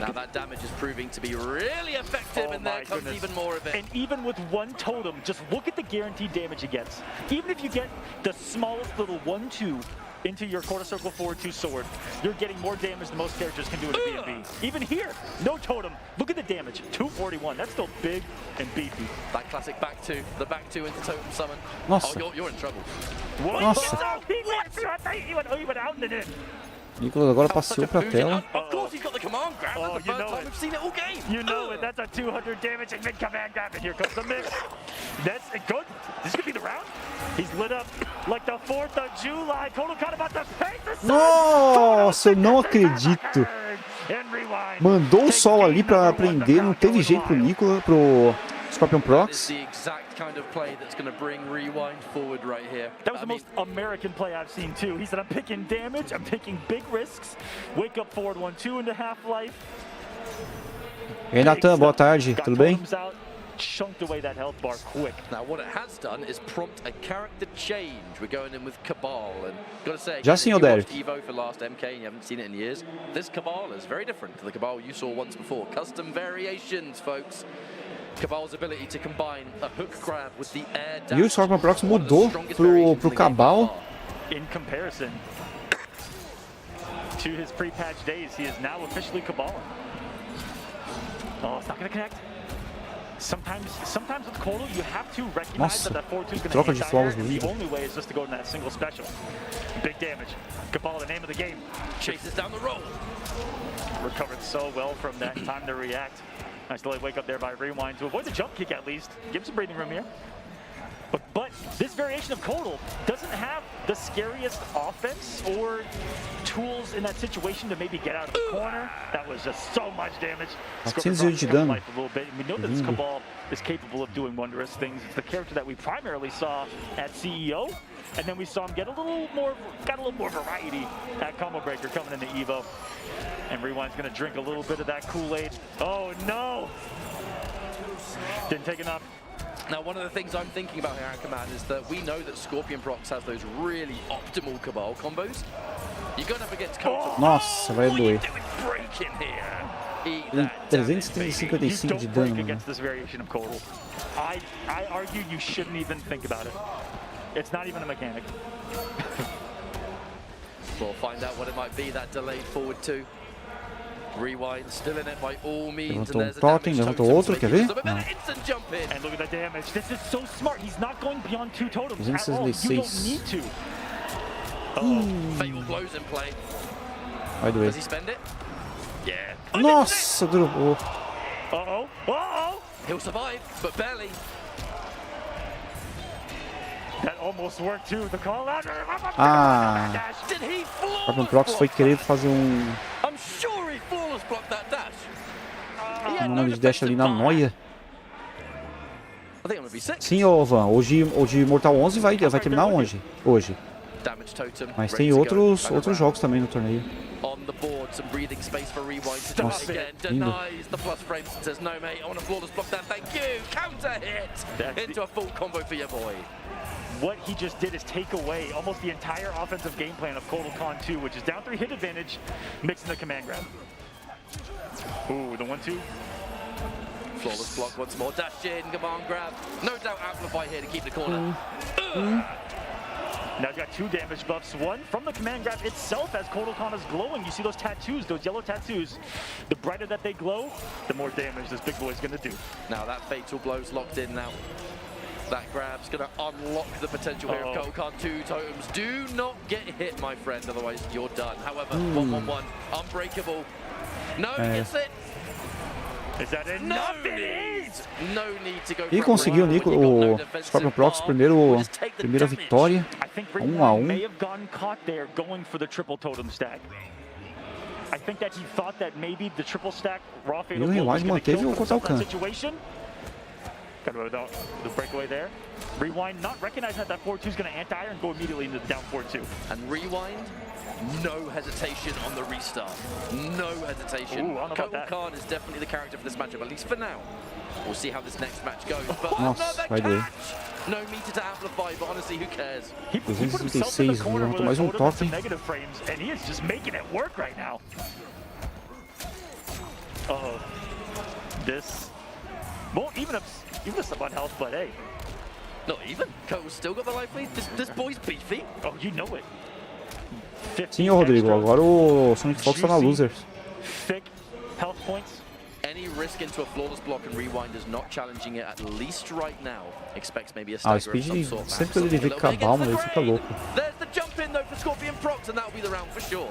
Now that damage is proving to be really effective, and there comes even more of it. And even with one totem, just look at the guaranteed damage he gets. Even if you get the smallest little 1-2 into your quarter circle forward 2 sword, you're getting more damage than most characters can do in a B&B. Even here, no totem. Look at the damage, 241. That's still big and beefy. That classic back 2, the back 2 into totem summon. Nossa. Oh, you're in trouble. What? Nossa. Oh, he went out and in. Nicolas agora That was such passeou a pra Fuji- tela. Of course he's got the command grab. Oh, That's the you first know time it. we've seen it all game. You know it. That's a 200 damage and mid command grab, and here comes the mix. That's good. This could be the round. He's lit up like the 4th of July. Kotal Kahn about to face the sun. Nossa, eu não acredito. And Rewind. Mandou o takes sol ali game pra number 1 prender, não knockout teve going jeito pro wild. Nicolas, pro Scorpion It's Prox. the exact kind of play that's going to bring Rewind forward right here. That was I the mean, most American play I've seen too. He said, I'm picking damage, I'm taking big risks. Wake up forward 1-2 into half-life. E aí, Natan, boa tarde, Got tudo bem? totems out, chunked away that health bar quick. Now what it has done is prompt a character change. We're going in with Cabal, and gotta say, Já if sim, you Derek. watched Evo for last MK and you haven't seen it in years, this Cabal is very different to the Cabal you saw once before. Custom variations, folks. Cabal's ability to combine a hook grab with the air dash. E o Scorpion Prox mudou pro Cabal. In comparison to his pre-patch days, he is now officially Cabal. Oh, it's not going to connect. Sometimes with Kotal, you have to recognize that 4-2 is going to hit higher, and the only way is just to go to that single special. Big damage. Cabal, the name of the game. Chases down the roll. Recovered so well from that time to react. Nice delayed wake up there by Rewind to avoid the jump kick at least. Give him some breathing room here. But this variation of Kotal doesn't have the scariest offense or tools in that situation to maybe get out of the corner. That was just so much damage. 400 de dano. A little bit. We know that this Cabal is capable of doing wondrous things. It's the character that we primarily saw at CEO, and then we saw him get a little more variety at Combo Breaker coming into Evo. And Rewind's gonna drink a little bit of that Kool-Aid. Oh no! Didn't take enough. Now, one of the things I'm thinking about here, Command, is that we know that Scorpion Prox has those really optimal Cabal combos. You're going up against Kotal. Nossa, vai doer. Tem 355 de dano. Against this variation of Kotal. I argue you shouldn't even think about it. It's not even a mechanic. We'll find out what it might be, that delayed forward two. Rewind, still in it by all means. Levantou totem, levantou outro, quer ver? Não. And look at the damage. This is so smart. He's not going beyond 2 totems at all. You don't 266. need to. Fatal blows in play. Vai doer. Does he spend it? Yeah. Nossa, dropou. Uh-oh. Uh-oh. He'll survive, but barely. That almost worked too. The call out. Ah. Did he O Scorpion Prox foi querer fazer I'm sure he flawless blocked that dash. nome de dash ali na noia. I think I'm gonna be sick. Sim, ô Van, hoje Mortal 11 vai terminar hoje. Damage totem. Mas tem outros jogos também no torneio. On the board, some breathing space for Rewind to Nossa, again. lindo. Denies the plus frames and says, no mate, I want a flawless block that, thank you. Counter hit into a full combo for your boy. What he just did is take away almost the entire offensive game plan of Kotal Khan 2, which is down 3 hit advantage, mixing the command grab. Ooh, the 1-2. Flawless block once more, dash in, command grab. No doubt amplify here to keep the corner. Now you've got 2 damage buffs. One from the command grab itself as Kotal Khan is glowing. You see those tattoos, those yellow tattoos. The brighter that they glow, the more damage this big boy's gonna do. Now that fatal blow's locked in now. That grab's gonna unlock the potential here of Kotal Khan 2 totems. Do not get hit, my friend, otherwise you're done. However, 1-1-1, unbreakable. No, he gets it. Is that enough? It is! No need to go. E conseguiu o Scorpion Prox primeira vitória. 1-1. May have gotten caught there going for the triple totem stack. I think that he thought that maybe the triple stack raw fatal blow was going to kill him in that situation. Got the breakaway there. Rewind not recognizing that 4-2 is going to anti-air and go immediately into the down 4-2. And Rewind, no hesitation on the restart. No hesitation. Kotal Khan is definitely the character for this matchup, at least for now. We'll see how this next match goes. But Nossa, vai doer. No meter to amplify, but honestly, who cares? He put himself in the corner with mais totem. negative frames, and he is just making it work right now. Uh-oh. This won't even sub on health, but hey. Not even. Kotal's still got the life lead. This boy's beefy. Oh, you know it. Sim, Rodrigo. Agora o Sonic Fox tá na Losers. Thick health points. Any risk into a flawless block and Rewind is not challenging it, at least right now. Expects maybe a stagger o Speed of some sort. sempre quando ele vê Cabal, mano, ele fica louco. There's the jump in though for Scorpion Prox, and that'll be the round for sure.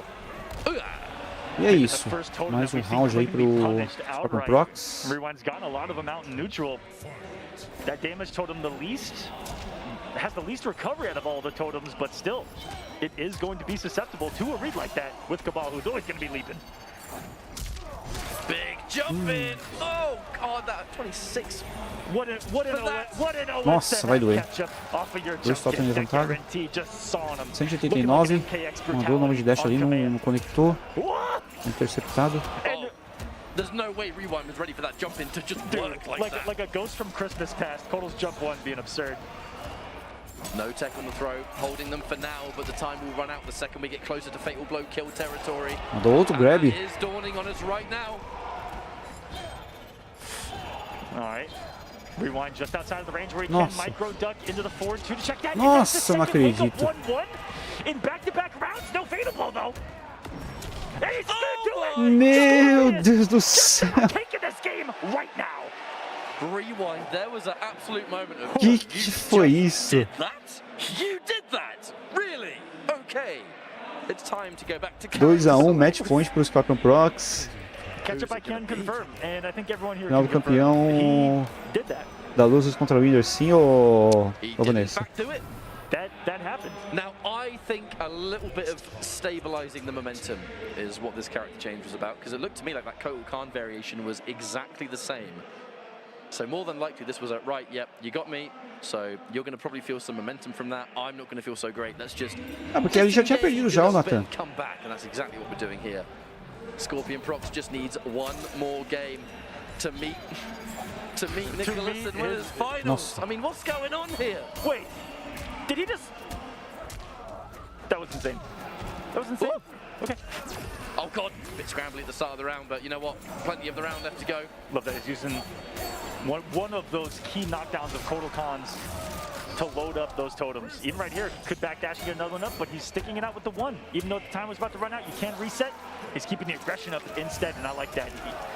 E é isso. Mais round aí pro Scorpion Prox. Rewind's gotten a lot of them out in neutral. That damage totem has the least recovery out of all the totems, but still, it is going to be susceptible to a read like that with Cabal, who's always going to be leaping. Big jump in! Oh god, that 26. What an Nossa, vai doer. 2 totens levantados. 189. Mandou o nome de dash ali, não conectou. Interceptado. There's no way Rewind was ready for that jump in to just work like that. Like a ghost from Christmas past. Kotal's jump 1 being absurd. No tech on the throw, holding them for now, but the time will run out the second we get closer to fatal blow kill territory. Mandou outro grab. It is dawning on us right now. Alright. Rewind just outside of the range where he Nossa. can micro duck into the forward two to check that. Nossa, não acredito. 1-1 in back-to-back rounds. No fadeable though. And he's gonna do it. Meu Deus do céu. Taking this game right now. Rewind. There was an absolute moment of. Que foi isso? Did that? You did that? Really? Okay. It's time to go back to 2-1, match point pro Scorpion Prox. Catch-up I can confirm, and I think everyone here Final do can confirm campeão he did that. da Losers contra Winners, sim ou He ou did in Vanessa? fact do it. That happened. Now, I think a little bit of stabilizing the momentum is what this character change was about, because it looked to me like that Kotal Khan variation was exactly the same. So more than likely, this was a, right, yep, you got me, so you're going to probably feel some momentum from that. I'm not going to feel so great. Let's just... Ah, porque ele já tinha perdido já, o Nathan. Come back, and that's exactly what we're doing here. Scorpion Prox just needs one more game to meet Nicholas and Winners Finals. Nossa. I mean, what's going on here? Wait, did he just... That was insane. That was insane. Okay. Oh god, bit scrambly at the start of the round, but you know what? Plenty of the round left to go. Love that he's using one of those key knockdowns of Kotal Khan's to load up those totems. Even right here, could backdash and get another one up, but he's sticking it out with the one. Even though the time was about to run out, you can't reset. He's keeping the aggression up instead, and I like that.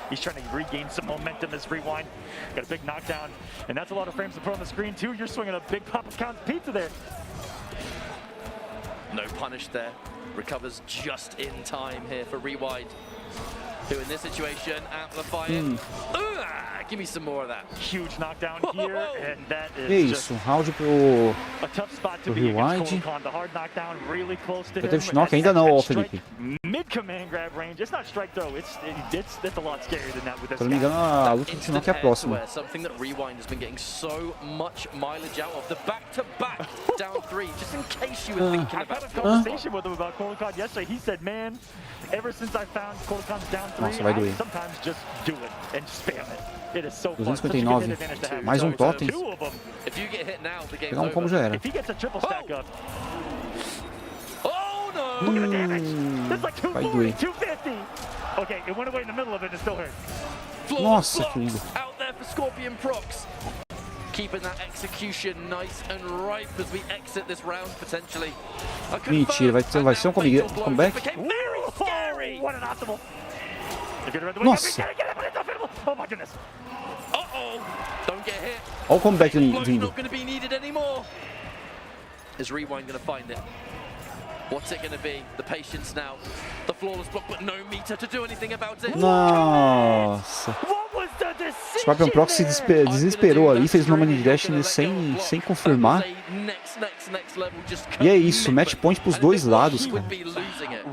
He's trying to regain some momentum as Rewind. Got a big knockdown, and that's a lot of frames to put on the screen too. You're swinging a big Papa John's pizza there. No punish there. Recovers just in time here for Rewind, who in this situation, amplifying. Give me some more of that. Huge knockdown here, and that Que is just isso, round pro a tough spot to pro be against Rewind. Kotal Khan. The hard knockdown really close to Já him. teve knock ainda não, ó, Felipe. Mid command grab range. It's not strike though. It's a lot scarier than that with this Se eu não me guy. engano, a luta de knock é a próxima. Something that Rewind has been getting so much mileage out of. The back-to-back down three, just in case you were thinking I've had about a conversation with him about Kotal Khan yesterday. He said, man, ever since I found Kotal Khan's down three, Nossa, vai I doer. sometimes just do it and spam it. It is so fun. 259. Mais um totem. Two of them. if you get hit now, the game's Pegar um combo já era. If he gets a triple stack up, Oh no! look at the damage. It's like vai 240, doer. 250. Okay, it went away in the middle of it and it still hurt. Flawless Nossa, que blocks lindo. out there for Scorpion Prox. Keeping that execution nice and ripe as we exit this round potentially. Mentira, vai ser um comeback? Became very scary. What an optimal. Nossa. Oh my goodness. Uh-oh. Don't get hit. Olha o comeback Blow's vindo. not going to be needed anymore. Is Rewind going to find it? What's it going to be? The patience now. The flawless block, but no meter to do anything about it. Nossa. What was the decision Scorpion Prox se there? desesperou ali, fez uma money dash sem confirmar. E é isso, match point pros dois lados, cara.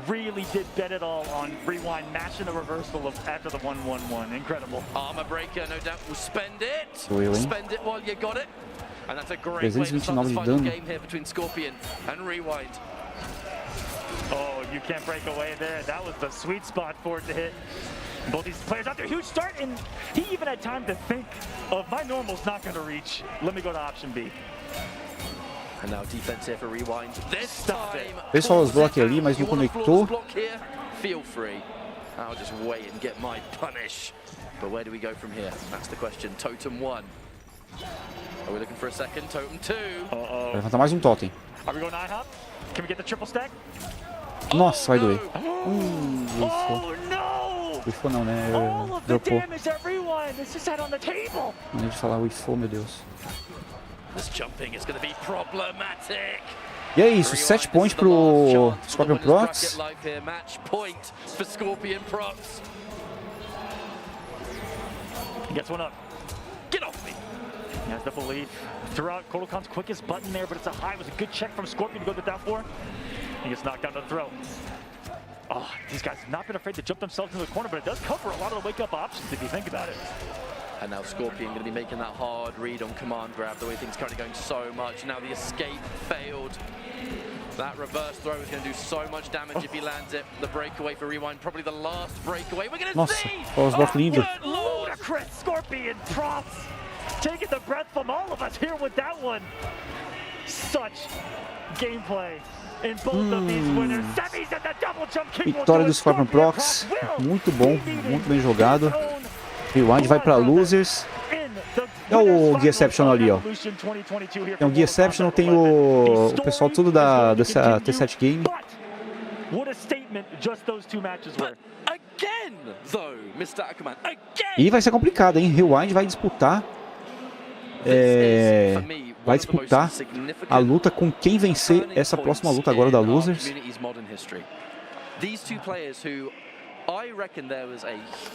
Really did bet it all on Rewind, matching the reversal of after the 1-1-1. Incredible. Armor breaker, no doubt, will spend it. Doeu, hein? Spend it while you got it. And that's a great way to start 329 this de final dano. game here between Scorpion and Rewind. Oh, you can't break away there. That was the sweet spot for it to hit. Both these players out there, huge start, and he even had time to think of my normal's not going to reach. Let me go to option B. And now defense here for Rewind. This time. Fez só os blocos ali, mas não conectou. Feel free. I'll just wait and get my punish. But where do we go from here? That's the question. Totem 1. Are we looking for a second? Totem 2. Uh-oh. Vai levantar mais um totem. Are we going IHOP? Can we get the triple stack? Nossa, vai doer. Oh no! Uifou não, né? All of the Dropou. damage that Rewind is just had on the table. Não lembro de falar uifou, meu Deus. This jumping is going to be problematic. E é isso, 7 points pro Scorpion Prox. Match point for Scorpion Prox. Gets one up. Get off me. He has the belief. Threw out Kotal Khan's quickest button there, but it's a high. It was a good check from Scorpion to go to down 4. He gets knocked down to the throw. Oh, these guys have not been afraid to jump themselves into the corner, but it does cover a lot of the wake-up options if you think about it. And now Scorpion going to be making that hard read on command grab, the way things are currently going so much. Now the escape failed. That reverse throw is going to do so much damage if he lands it. The breakaway for Rewind, probably the last breakaway. We're going to Nossa, see! olha os blocos lindos. Good Lord! Ludicrous Scorpion Prox taking the breath from all of us here with that one. Such gameplay in both of these winners. Semis and the double jump kick. Vitória do Scorpion Prox. Muito bom, muito bem jogado. Rewind vai para losers. É o Gearception ali, ó. Tem o Gearception, tem o pessoal tudo dessa T7 Game. What a statement just those two matches were. Again, though, Mr. Ackerman, again. E vai ser complicado, hein? Rewind vai disputar. Vai disputar a luta com quem vencer essa próxima luta agora da Losers.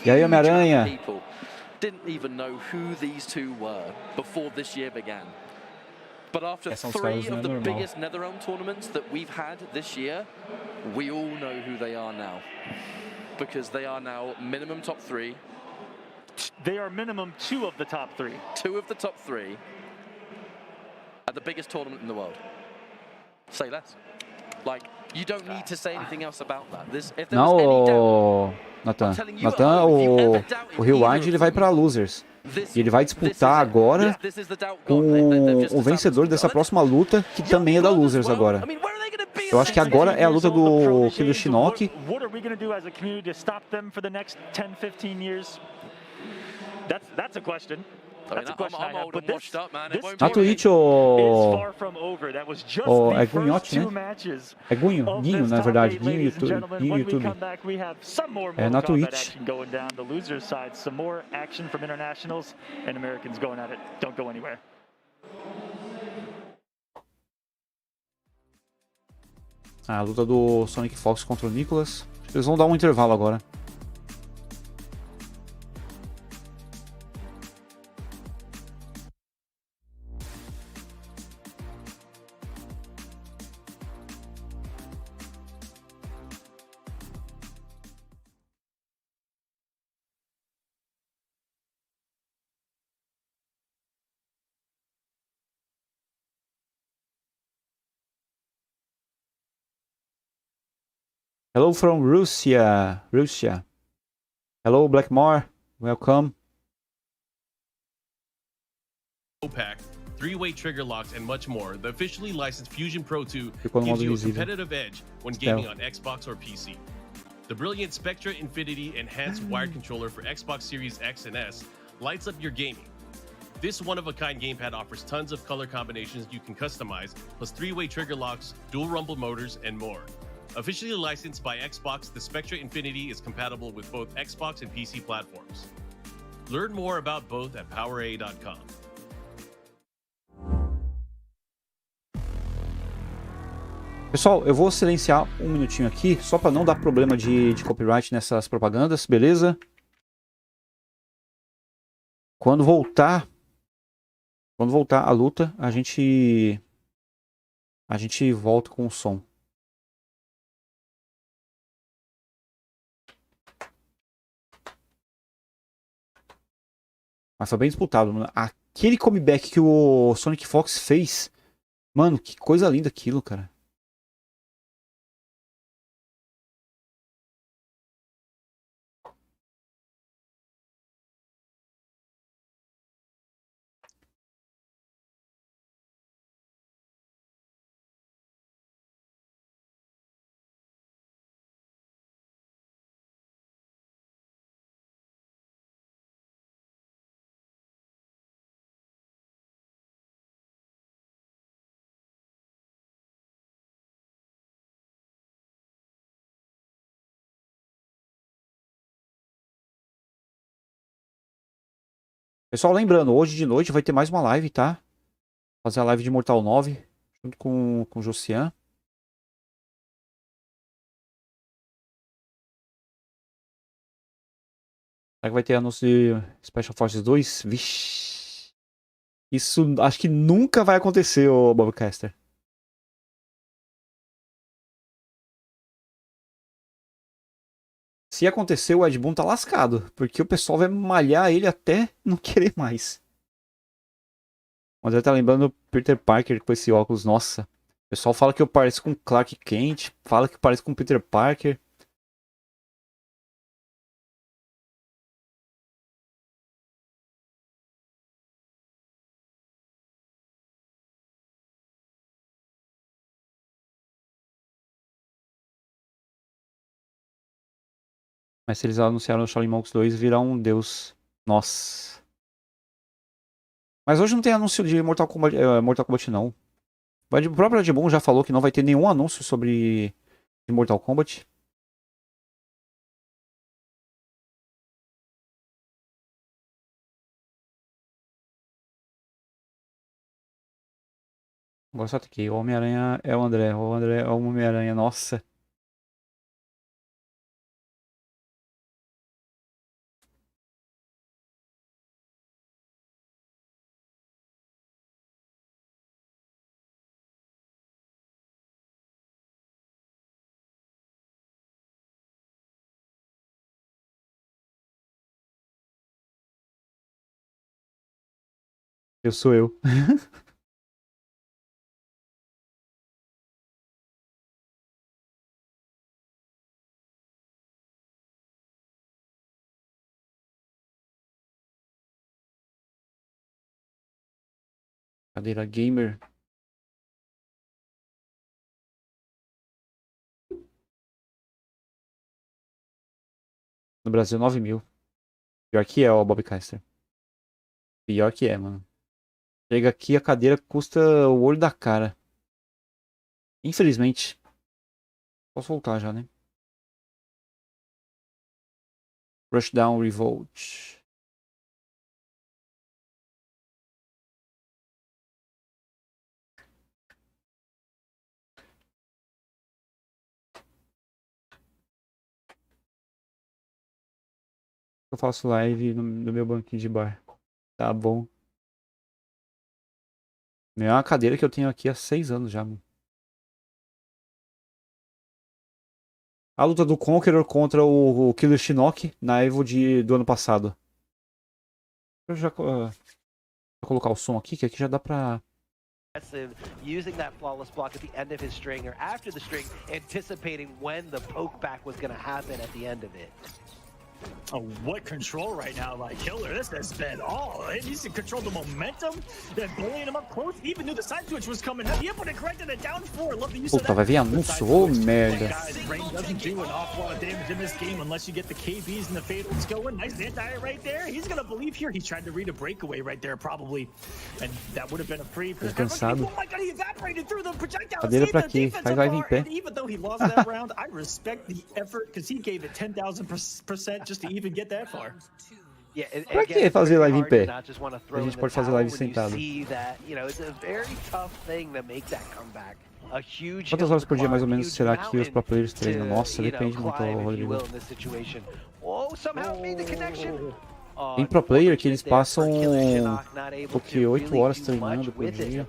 E aí, Homem-Aranha? Didn't even know who these two were before this year began. But after three of the biggest NetherRealm tournaments that we've had this year, we all know who they are now. Because they are now minimum top 3. They are minimum 2 of the top 3. 2 of the top 3 at the biggest tournament in the world. Say less. Like, you don't need to say anything else about that. If there was any doubt, Nathan, o Rewind ele vai para Losers. E ele vai disputar agora com o vencedor dessa próxima luta, que também é da Losers agora. Eu acho que agora é a luta do Shinnok. Na Twitch, é Gunhote, né? É Guinho, na verdade. Guinho YouTube. É na Twitch. A luta do Sonic Fox contra o Nicholas. Eles vão dar um intervalo agora. Hello from Russia. Hello Blackmore, welcome. Pack, 3-way trigger locks, and much more. The officially licensed Fusion Pro 2 Ficou no gives modo you a invisível. competitive edge when gaming on Xbox or PC. The brilliant Spectra Infinity Enhanced Wired Controller for Xbox Series X and S lights up your gaming. This one-of-a-kind gamepad offers tons of color combinations you can customize, plus 3-way trigger locks, dual rumble motors, and more. Officially licensed by Xbox, the Spectra Infinity is compatible with both Xbox and PC platforms. Learn more about both at powera.com. Pessoal, eu vou silenciar um minutinho aqui, só para não dar problema de copyright nessas propagandas, beleza? Quando voltar a luta, a gente volta com o som. Mas foi bem disputado, mano. Aquele comeback que o Sonic Fox fez, mano, que coisa linda aquilo, cara. Pessoal, lembrando, hoje de noite vai ter mais uma live, tá? Fazer a live de Mortal 9, junto com o Josian. Será que vai ter anúncio de Special Forces 2? Vixe. Isso acho que nunca vai acontecer, ô Bobcaster. Se acontecer, o Ed Boon tá lascado. Porque o pessoal vai malhar ele até não querer mais. O André tá lembrando o Peter Parker com esse óculos. Nossa. O pessoal fala que eu pareço com Clark Kent. Fala que parece com Peter Parker. Mas se eles anunciaram o Shaolin Monks 2, virá um deus. Nossa. Mas hoje não tem anúncio de Mortal Kombat, Mortal Kombat não. O próprio Red Bull já falou que não vai ter nenhum anúncio sobre Mortal Kombat. Agora só tá aqui. O Homem-Aranha é o André. O André é o Homem-Aranha. Nossa. Eu sou eu. Cadeira gamer. No Brasil, 9.000. Pior que é, ó, Bob Caster. Pior que é, mano. Chega aqui, a cadeira custa o olho da cara. Infelizmente. Posso voltar já, né? Rushdown Revolt. Eu faço live no meu banquinho de bar. Tá bom. É uma cadeira que eu tenho aqui há 6 anos já, mano. A luta do Conqueror contra o Killer Shinnok na Evo do ano passado. Eu já vou colocar o som aqui, que aqui já dá pra... Using that flawless block at the end of his string or after the string, anticipating when the poke back was going to happen at the end of it. Oh, what control right now by Killer. This has been all. He needs to control the momentum, then bullying him up close. He even knew the side switch was coming up. He put it correct in the down four. Love the use of Puta, that. vai vir anúncio, ô merda. Guys, Rain doesn't do an awful lot of damage in this game unless you get the KBs and the fatals going. Nice anti right there. He's gonna believe here. He tried to read a breakaway right there, probably, and that would have been a free. Tô cansado. Oh my God, he evaporated through the projectile. Cadeira pra quê? Faz live em pé. Even though he lost that round, I respect the effort because he gave it 10,000% just to even get that far. Pra que fazer live em pé? A gente pode fazer live sentado. Quantas horas por dia mais ou menos será que os pro players treinam? Nossa, depende muito, Rodrigo. Tem pro player que eles passam porque 8 horas treinando por dia.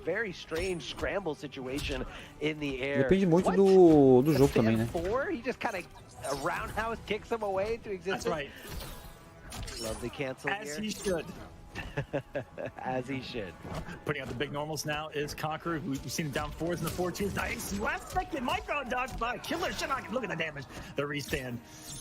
Depende muito do jogo também, né? That's right. Lovely cancel As here. he should. As he should. Putting out the big normals now is Conqueror, who you've seen him down 4s in the 4-2s. Nice last second micro dodge by Killer Shinnok. Look at the damage. The restand.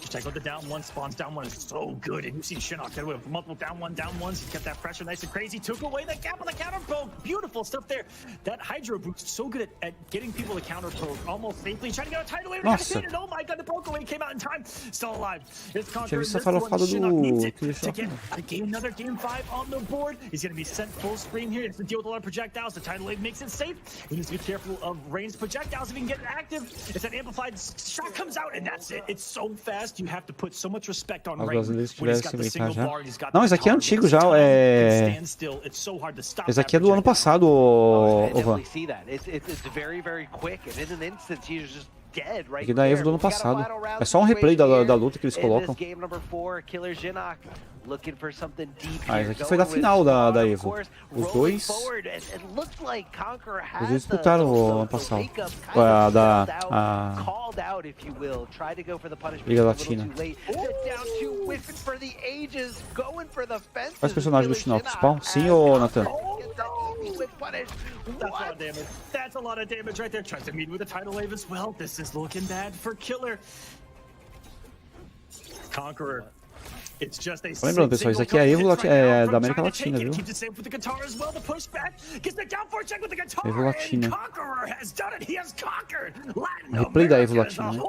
Check out the down one. Spawns down one is so good. And you've seen Shinnok get away with multiple down ones. He's kept that pressure nice and crazy. Took away the gap on the counter poke. Beautiful stuff there. That Hydro boost so good at getting people to counter poke almost safely. Trying to get a title away. Oh my God, the poke away came out in time. Still alive. It's Conqueror. Shinnok needs it to get another game 5 on the board. He's going to be sent full screen here. He has to deal with a lot of projectiles. The tidal wave makes it safe. He needs to be careful of Rain's projectiles if he can get it active. If that amplified shot comes out, and that's it. It's so fast. You have to put so much respect on Rain when he's got the single bar and he's got. Não, esse aqui é antigo já. Esse aqui é do ano passado, Van. Aqui da Evo do ano passado. É só um replay da luta que eles colocam. Ah, esse aqui foi da final da Evo. Os dois disputaram o ano passado. Liga Latina. Quais personagens do Shinnok? Spawn? Sim ou Nathan? That's a lot of damage right there. Tries to meet with a tidal wave as well. This is looking bad for Killer. Conqueror. Lembrando, pessoal, isso aqui é a Evo da América Latina, viu? Evo Latina. Replay da Evo Latina, né?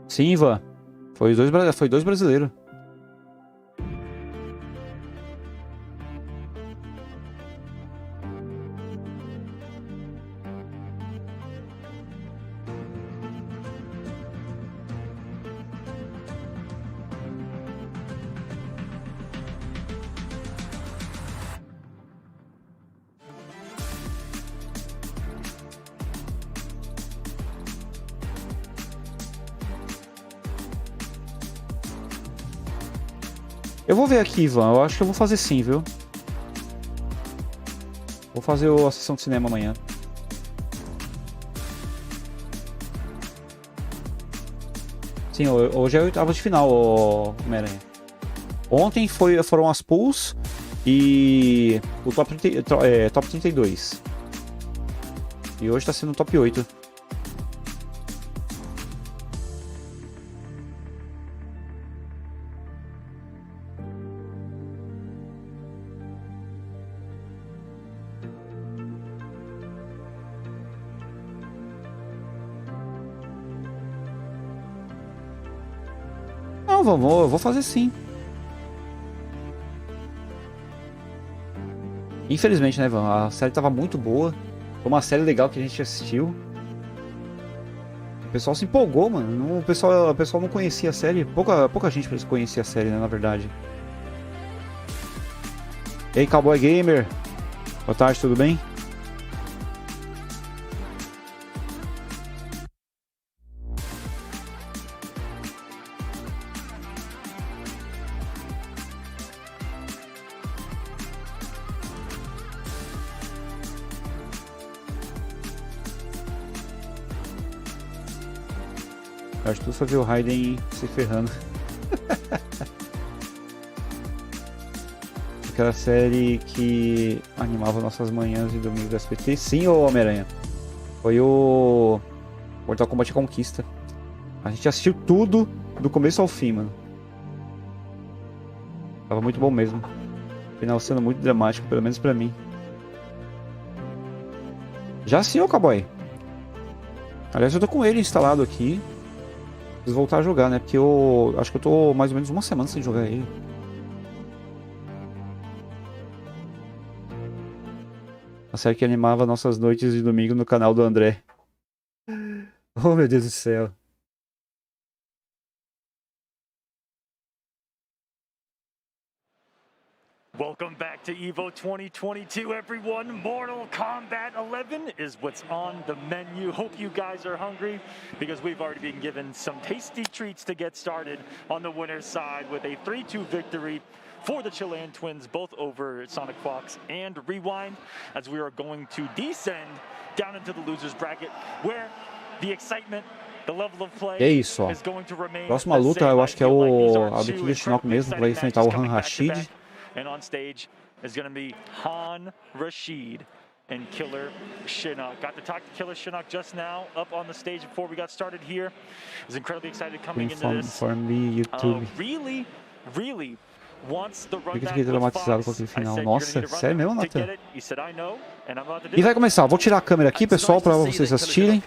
Sim, Ivan. Foi dois brasileiros. Eu vou ver aqui, Ivan. Eu acho que eu vou fazer sim, viu? Vou fazer a sessão de cinema amanhã. Sim, hoje é a oitava de final, Homem-Aranha. Ontem foram as pools e o top 32. E hoje tá sendo o top 8. Não, eu vou fazer sim. Infelizmente, né, Ivan? A série tava muito boa. Foi uma série legal que a gente assistiu. O pessoal se empolgou, mano. O pessoal não conhecia a série. Pouca gente conhecia a série, né, na verdade. E aí, Cowboy Gamer. Boa tarde, tudo bem? Acho que tu só viu o Raiden se ferrando. Aquela série que animava nossas manhãs e domingos do SBT. Sim, ô Homem-Aranha. Foi o Mortal Kombat Conquista. A gente assistiu tudo do começo ao fim, mano. Tava muito bom mesmo. Final sendo muito dramático, pelo menos pra mim. Já sim, ô Cowboy. Aliás, eu tô com ele instalado aqui. Preciso voltar a jogar, né? Porque eu acho que eu tô mais ou menos uma semana sem jogar ele. A série que animava nossas noites de domingo no canal do André. Oh, meu Deus do céu. Welcome back to EVO 2022, everyone. Mortal Kombat 11 is what's on the menu. Hope you guys are hungry because we've already been given some tasty treats to get started on the winner's side with a 3-2 victory for the Chilean twins, both over Sonic Fox and Rewind, as we are going to descend down into the loser's bracket, where the excitement, the level of play is going to remain. Próxima luta, eu acho que é a abertura de Shinnok mesmo, que vai enfrentar o Han Rashid. And on stage is going to be Han Rashid and Killer Shinnok. Got to talk to Killer Shinnok just now up on the stage before we got started here. I was incredibly excited coming into this. Really wants the run back with Fox. Nossa, sério mesmo, Nathan? E vai começar, vou tirar a câmera aqui, pessoal, para vocês assistirem.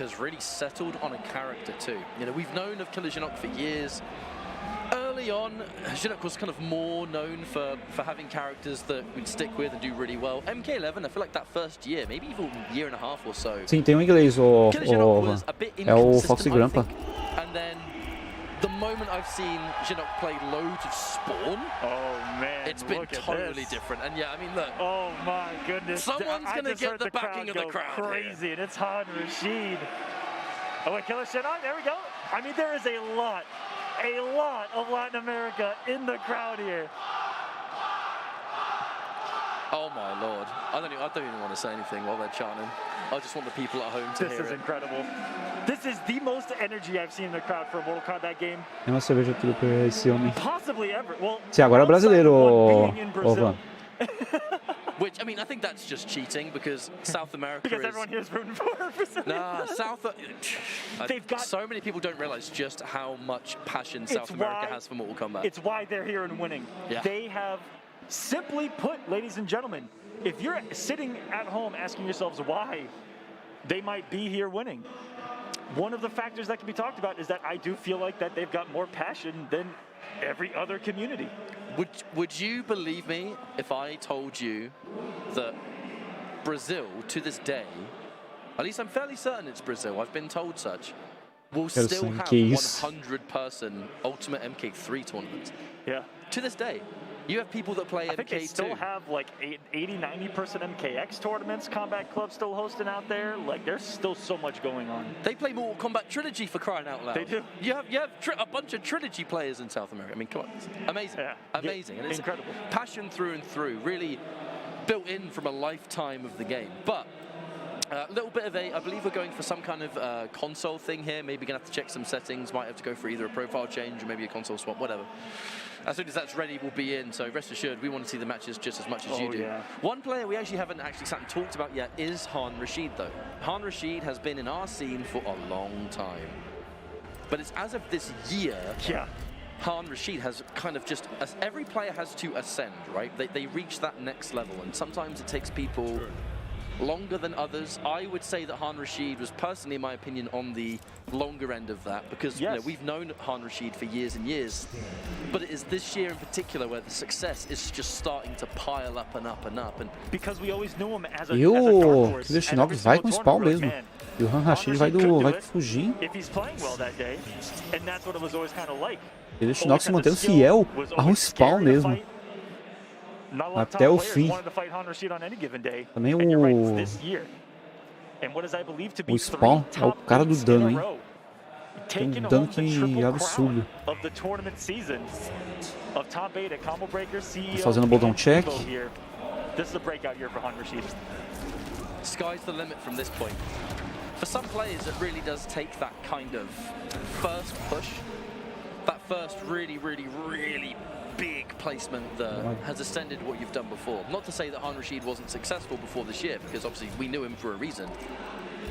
Early on, Shinnok was kind of more known for having characters that we'd stick with and do really well. MK11, I feel like that first year, maybe even a year and a half or so. Sim, tem inglês, é o Foxy Grandpa. And then the moment I've seen Shinnok play loads of Spawn, it's been totally different. And yeah, I mean, look. Oh my goodness. Someone's going to get the backing of the crowd. Crazy, and it's Han Rashid. Oh, wait, Killer Shinnok, there we go. I mean, there is a lot of Latin America in the crowd here. Oh my lord. I don't even want to say anything while they're chanting. I just want the people at home to hear it. This is incredible. This is the most energy I've seen in the crowd for a Mortal Kombat game. É uma cerveja tudo pra esse homem. Possibly ever. Well, sim, agora é brasileiro, Van. Which, I mean, I think that's just cheating because South America because everyone here is rooting for Brazil. Nah, they've got so many people don't realize just how much passion South America has for Mortal Kombat. It's why they're here and winning. Yeah. They have simply put, ladies and gentlemen, if you're sitting at home asking yourselves why, they might be here winning. one of the factors that can be talked about is that I do feel like that they've got more passion than every other community. Would you believe me if I told you that Brazil, to this day, at least I'm fairly certain it's Brazil, I've been told such, will still have 100-person Ultimate MK3 tournaments? Yeah. To this day. You have people that play MK2. I think they still have like 80, 90% MKX tournaments, Combat Club still hosting out there. Like, there's still so much going on. They play Mortal Kombat Trilogy, for crying out loud. They do. You have a bunch of Trilogy players in South America. I mean, come on. It's amazing. Yeah. Amazing. Yeah. And it's incredible. Passion through and through, really built in from a lifetime of the game. But a little bit of I believe we're going for some kind of console thing here. Maybe going to have to check some settings. Might have to go for either a profile change or maybe a console swap, whatever. As soon as that's ready, we'll be in. So rest assured, we want to see the matches just as much as you do. Yeah. One player we actually haven't sat and talked about yet is Han Rashid, though. Han Rashid has been in our scene for a long time. But it's as of this year, Han Rashid has kind of just, as every player has to ascend, right? They reach that next level, and sometimes it takes people longer than others. I would say that Han Rashid was personally, in my opinion, on the longer end of that, because you know, we've known Han Rashid for years and years, but it is this year in particular where the success is just starting to pile up and up and up. And because we always knew him as a, E o Killer vai com spawn mesmo. E o Han Rashid vai fugir. If he's playing well that day, and that's what it was always kind of like. Killer se mantendo fiel ao spawn mesmo. Até o fim. Também o spawn é o cara do dano, hein? Tem um dano que é absurdo. Fazendo o botão check. Sky's the limit from this point. For some players, it really does take that kind of first push, that first really big placement that has ascended what you've done before. Not to say that Han Rashid wasn't successful before this year, because obviously we knew him for a reason.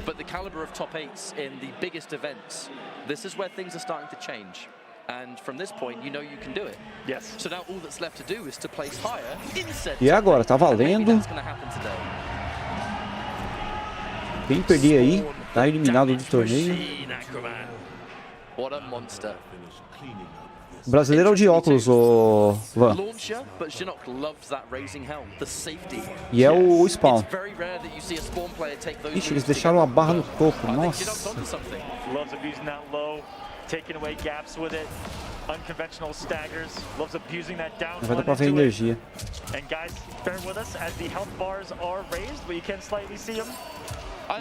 But the caliber of top 8s in the biggest events, this is where things are starting to change. And from this point, you know you can do it. Yes. So now all that's left to do is to place higher in said. E agora, tá valendo. Quem perder aí, tá eliminado do torneio. What a monster. O brasileiro é o de óculos, o Van. E é o spawn. Ixi, eles deixaram a barra no topo, nossa. Vai dar pra ver a energia. I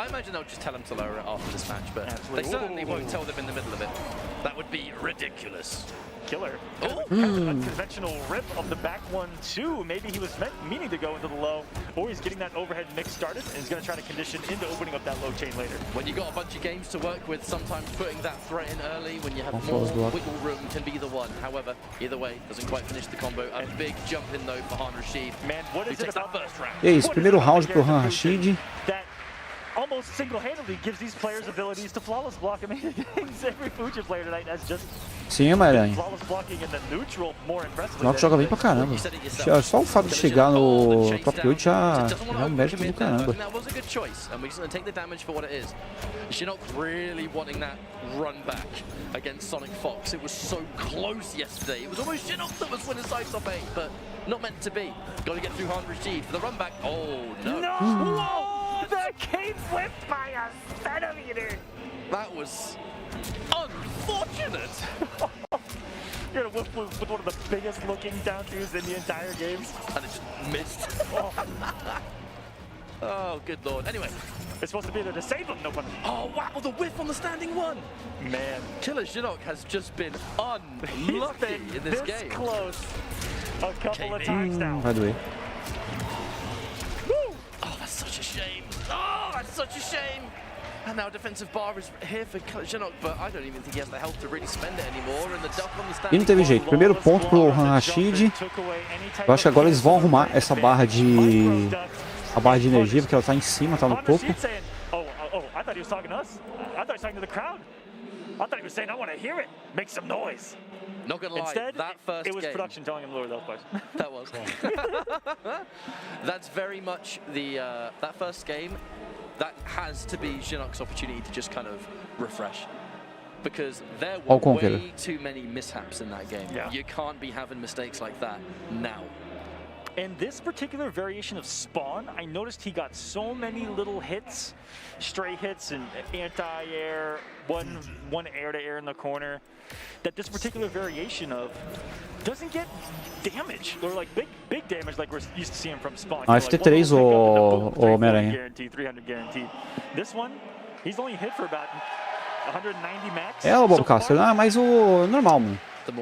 imagine they'll just tell him to lower it after this match, but they certainly won't tell them in the middle of it. That would be ridiculous. Killer. Kind of an unconventional rip of the back one too. Maybe he was meaning to go into the low, or he's getting that overhead mix started, and he's going to try to condition into opening up that low chain later. When you got a bunch of games to work with, sometimes putting that threat in early when you have more wiggle room can be the one. However, either way, doesn't quite finish the combo. A big jump in though for Han Rashid. Man, what is it about that first round? E é isso, primeiro round pro Han Rashid. Almost single-handedly gives these players abilities to flawless block. I mean, every Fuji player tonight has just Sim, Maranhão. flawless blocking in the neutral more impressively. O Nox joga bem pra caramba. Só o fato de chegar no top 8 já é um mérito do caramba. That was a good choice, and we're just going to take the damage for what it is. Shinnok really wanting that run back against Sonic Fox. It was so close yesterday. It was almost Shinnok that was winning side top 8, but not meant to be. Got to get through Han Rashid for the run back. Oh no! Whoa! That came flipped by a centimeter. That was unfortunate. You're gonna whip with one of the biggest looking down twos in the entire game. And it just missed. Oh, good lord. Anyway. It's supposed to be there to save him, no pun. Oh, wow, the whiff on the standing one. Man. Killer Shinnok has just been unlucky in this game. Close a couple of times now. Vai doer. Oh, that's such a shame. Oh, that's such a shame. And now defensive bar is here for Shinnok, but I don't even think he has the health to really spend it anymore. And the duck on the standing. E não teve jeito. Primeiro ponto pro Han Rashid. Eu acho que agora eles vão arrumar essa barra de... A barra de energia, porque ela tá em cima, tá no topo. Oh, I thought he was talking to us. I thought he was talking to the crowd. I thought he was saying, I want to hear it. Make some noise. Not gonna lie, Instead, that first it was game, production telling him lower those parts. That was. That's very much the that first game. that has to be Shinnok's opportunity to just kind of refresh. Because there Ó were o Conqueror. way too many mishaps in that game. Yeah. You can't be having mistakes like that now. And this particular variation of Spawn, I noticed he got so many little hits, stray hits and anti-air, one air-to-air in the corner, that this particular variation of doesn't get damage, or like big damage like we're used to seeing from Spawn. Ah, FT3 o Homem-Aranha. Guaranteed, 300 guaranteed. This one, he's only hit for about 190 max. É, o Bob Castro. Ah, mas o normal, mano. Top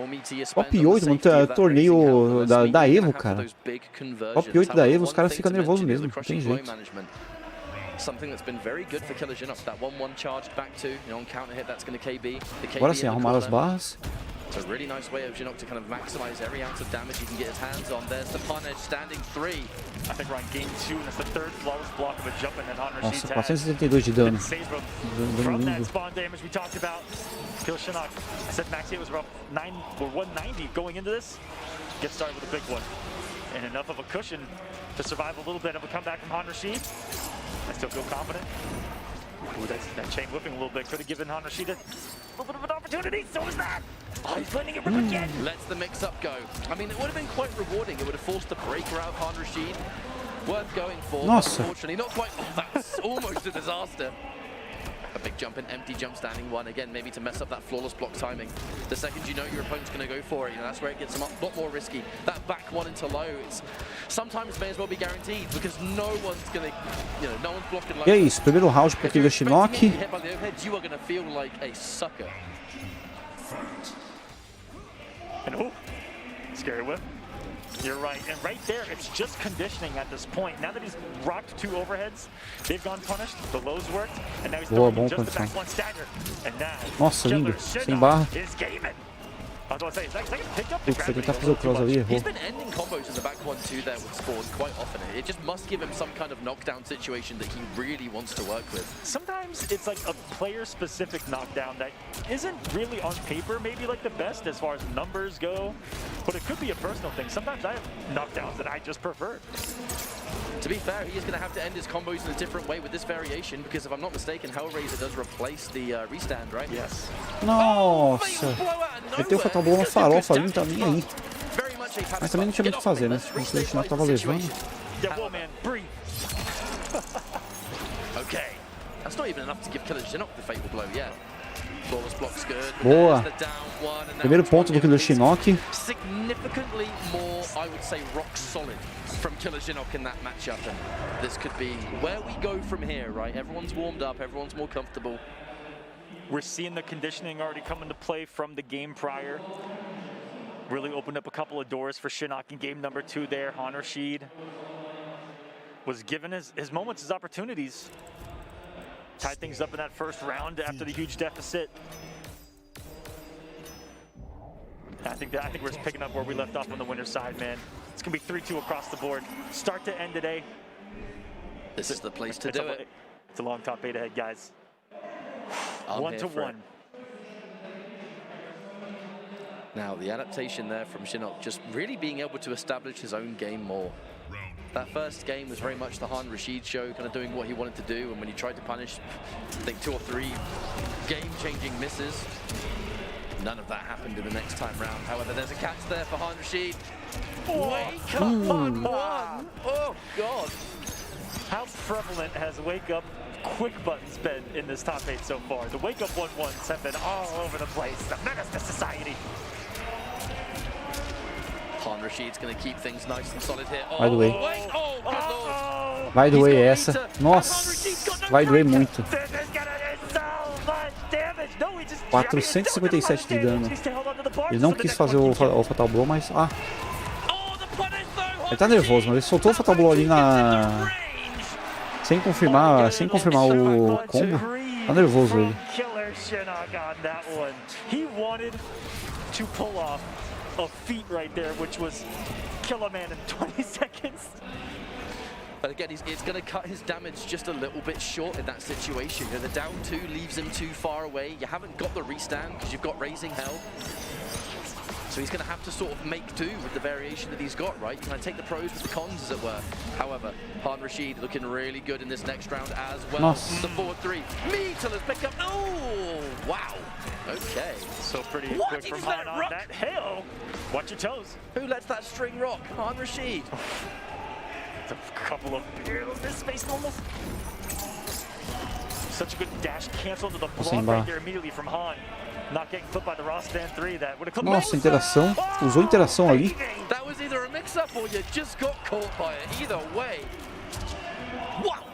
8, mano, torneio da Evo, cara. Top 8 da Evo, os caras ficam nervosos mesmo, não tem jeito. Agora sim, arrumaram as barras. It's a really nice way of Shinnok to kind of maximize every ounce of damage he can get his hands on. There's the punish, standing 3. I think we're on game 2, and it's the third flawless block of a jump, and then Honor Nossa, Sheet 472 de dano. From that spawn damage we talked about, kill Shinnok. I said max hit was about 190 going into this. Get started with a big one. And enough of a cushion to survive a little bit of a comeback from Honor Sheet. I still feel confident. Ooh, that chain whipping a little bit could have given Honor Sheet a little bit of an opportunity. So is that. Oh, he's letting it rip again. Lets the mix-up go. I mean, it would have been quite rewarding. It would have forced the breaker out of Han Rashid. Worth going for, but unfortunately not quite. Oh, that was almost a disaster. A big jump in, empty jump, standing 1 again, maybe to mess up that flawless block timing. The second you know your opponent's going to go for it, you know, that's where it gets a lot more risky. That back 1 into low, it's sometimes may as well be guaranteed because no one's going to, you know, no one's blocking low. E é isso, primeiro round para aquele Shinnok. You are going to feel like a sucker. And oh, scary whip. You're right, and right there, it's just conditioning at this point. Now that he's rocked 2 overheads, they've gone punished, the lows worked, and now he's throwing just the back 1 stagger. And now, Nossa, lindo, sem barra. is gaming. I was going to say, it's like picked up the Putz, tentar fazer o cross ali, errou. He's been ending combos in the back 1-2 there with Spawn quite often. It just must give him some kind of knockdown situation that he really wants to work with. Sometimes it's like a player-specific knockdown that isn't really on paper maybe like the best as far as numbers go, but it could be a personal thing. Sometimes I have knockdowns that I just prefer. To be fair, he is going to have to end his combos in a different way with this variation because if I'm not mistaken, Hellraiser does replace the restand, right? Yes. Nossa! Meteu o Fatal Blow na farofa ali, não tá nem aí. Mas também não tinha muito o que fazer, né? O Shinnok tava levando. Okay. That's not even enough to give Killer Shinnok the fatal blow yet. Boa. Primeiro ponto do Killer Shinnok. Significantly more, I would say, rock solid from Killer Shinnok in that matchup. And this could be where we go from here, right? Everyone's warmed up, everyone's more comfortable. We're seeing the conditioning already come into play from the game prior. Really opened up a couple of doors for Shinnok in game number 2 there. Han Rashid was given his moments, his opportunities. Tied things up in that first round after the huge deficit. I think we're just picking up where we left off on the winner's side, man. It's gonna be 3-2 across the board. Start to end today. This is the place to do it. It's a long top 8 ahead, guys. I'm 1-1. Now, the adaptation there from Shinnok, just really being able to establish his own game more. That first game was very much the Han Rashid show, kind of doing what he wanted to do, and when he tried to punish, I think 2 or 3 game-changing misses. None of that happened in the next time round. However, there's a catch there for Han Rashid. Wake up on 1! Oh, God. How prevalent has wake up quick buttons been in this top 8 so far? The wake up 1-1s have been all over the place. The menace to society. Han Rashid's going to keep things nice and solid here. Vai doer. Oh, good Lord. Vai doer essa. Nossa, vai doer muito. 457 de dano. Ele não quis fazer o Fatal Blow, mas... Ah. Ele tá nervoso, mas ele soltou o Fatal Blow ali na... Sem confirmar o combo. Tá nervoso ele. A feat right there, which was kill a man in 20 seconds. But again, it's going to cut his damage just a little bit short in that situation. You know, the down 2 leaves him too far away. You haven't got the restand because you've got Raising Hell. So he's going to have to sort of make do with the variation that he's got, right? Can I take the pros with the cons, as it were? However, Han Rashid looking really good in this next round as well. Nossa. The forward three. Metal has picked up. Oh, wow. Okay. So pretty What? quick He from just let Han it on rock? that. Hey-oh. Watch your toes. Who lets that string rock? Han Rashid. It's a couple of misspaced almost. Such a good dash cancel to the block right there immediately from Han. Not getting clipped by the Ross Stand 3 that would have clipped. Nossa, interação. Usou interação ali. That was either a mix-up or you just got caught by it. Either way. Wow.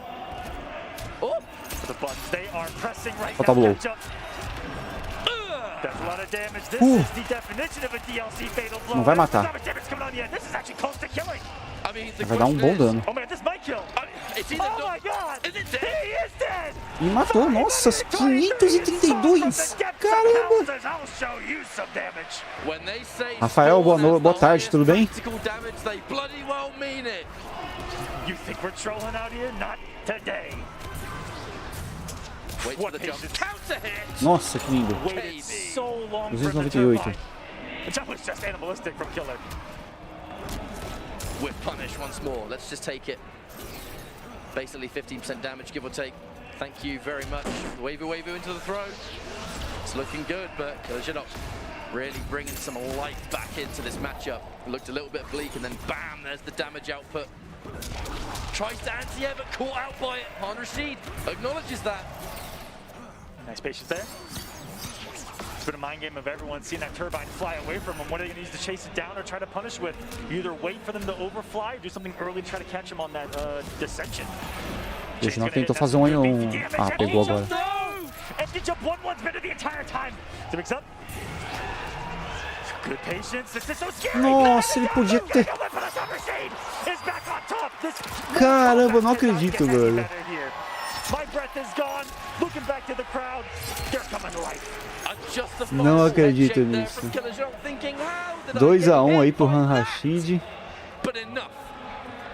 Oh. The buttons, they are pressing right Falta blow. That's a lot of damage. This is the definition of a DLC fatal blow. Não vai matar. This is actually close to killing. I mean, the Vai dar um bom dano. Oh man, this might kill. It's either Oh my god! Is it dead? He is dead! E matou. Nossa, 532. Caramba. I'll show you some damage. When they say Rafael, boa tarde, tudo bem? practical damage, they bloody well mean it. You think we're trolling out here? Not today. Wait for the jump. Counter hit. Nossa, que lindo. Waited so long for the 298. turbine. That was just animalistic from Killer. We're punished once more. Let's just take it. Basically 15% damage, give or take. Thank you very much. Wavy into the throw. It's looking good, but Killer really bringing some life back into this matchup. It looked a little bit bleak, and then bam, there's the damage output. Tries to anti-air, but caught out by it. Han Rashid acknowledges that. Nice patience there. It's been a mind game of everyone seeing that turbine fly away from him. What are they going to use to chase it down or try to punish with? You either wait for them to overfly or do something early to try to catch him on that dissension. O Shinok tentou fazer Ah, pegou agora. And the jump 1-1's been the entire time. To mix up. Good patience. This is so scary. Nossa, ele podia ter... Caramba, eu não acredito, velho. My breath is gone. Looking back to the crowd. They're coming to life. Não acredito nisso. 2-1 aí pro Han Rashid. But enough.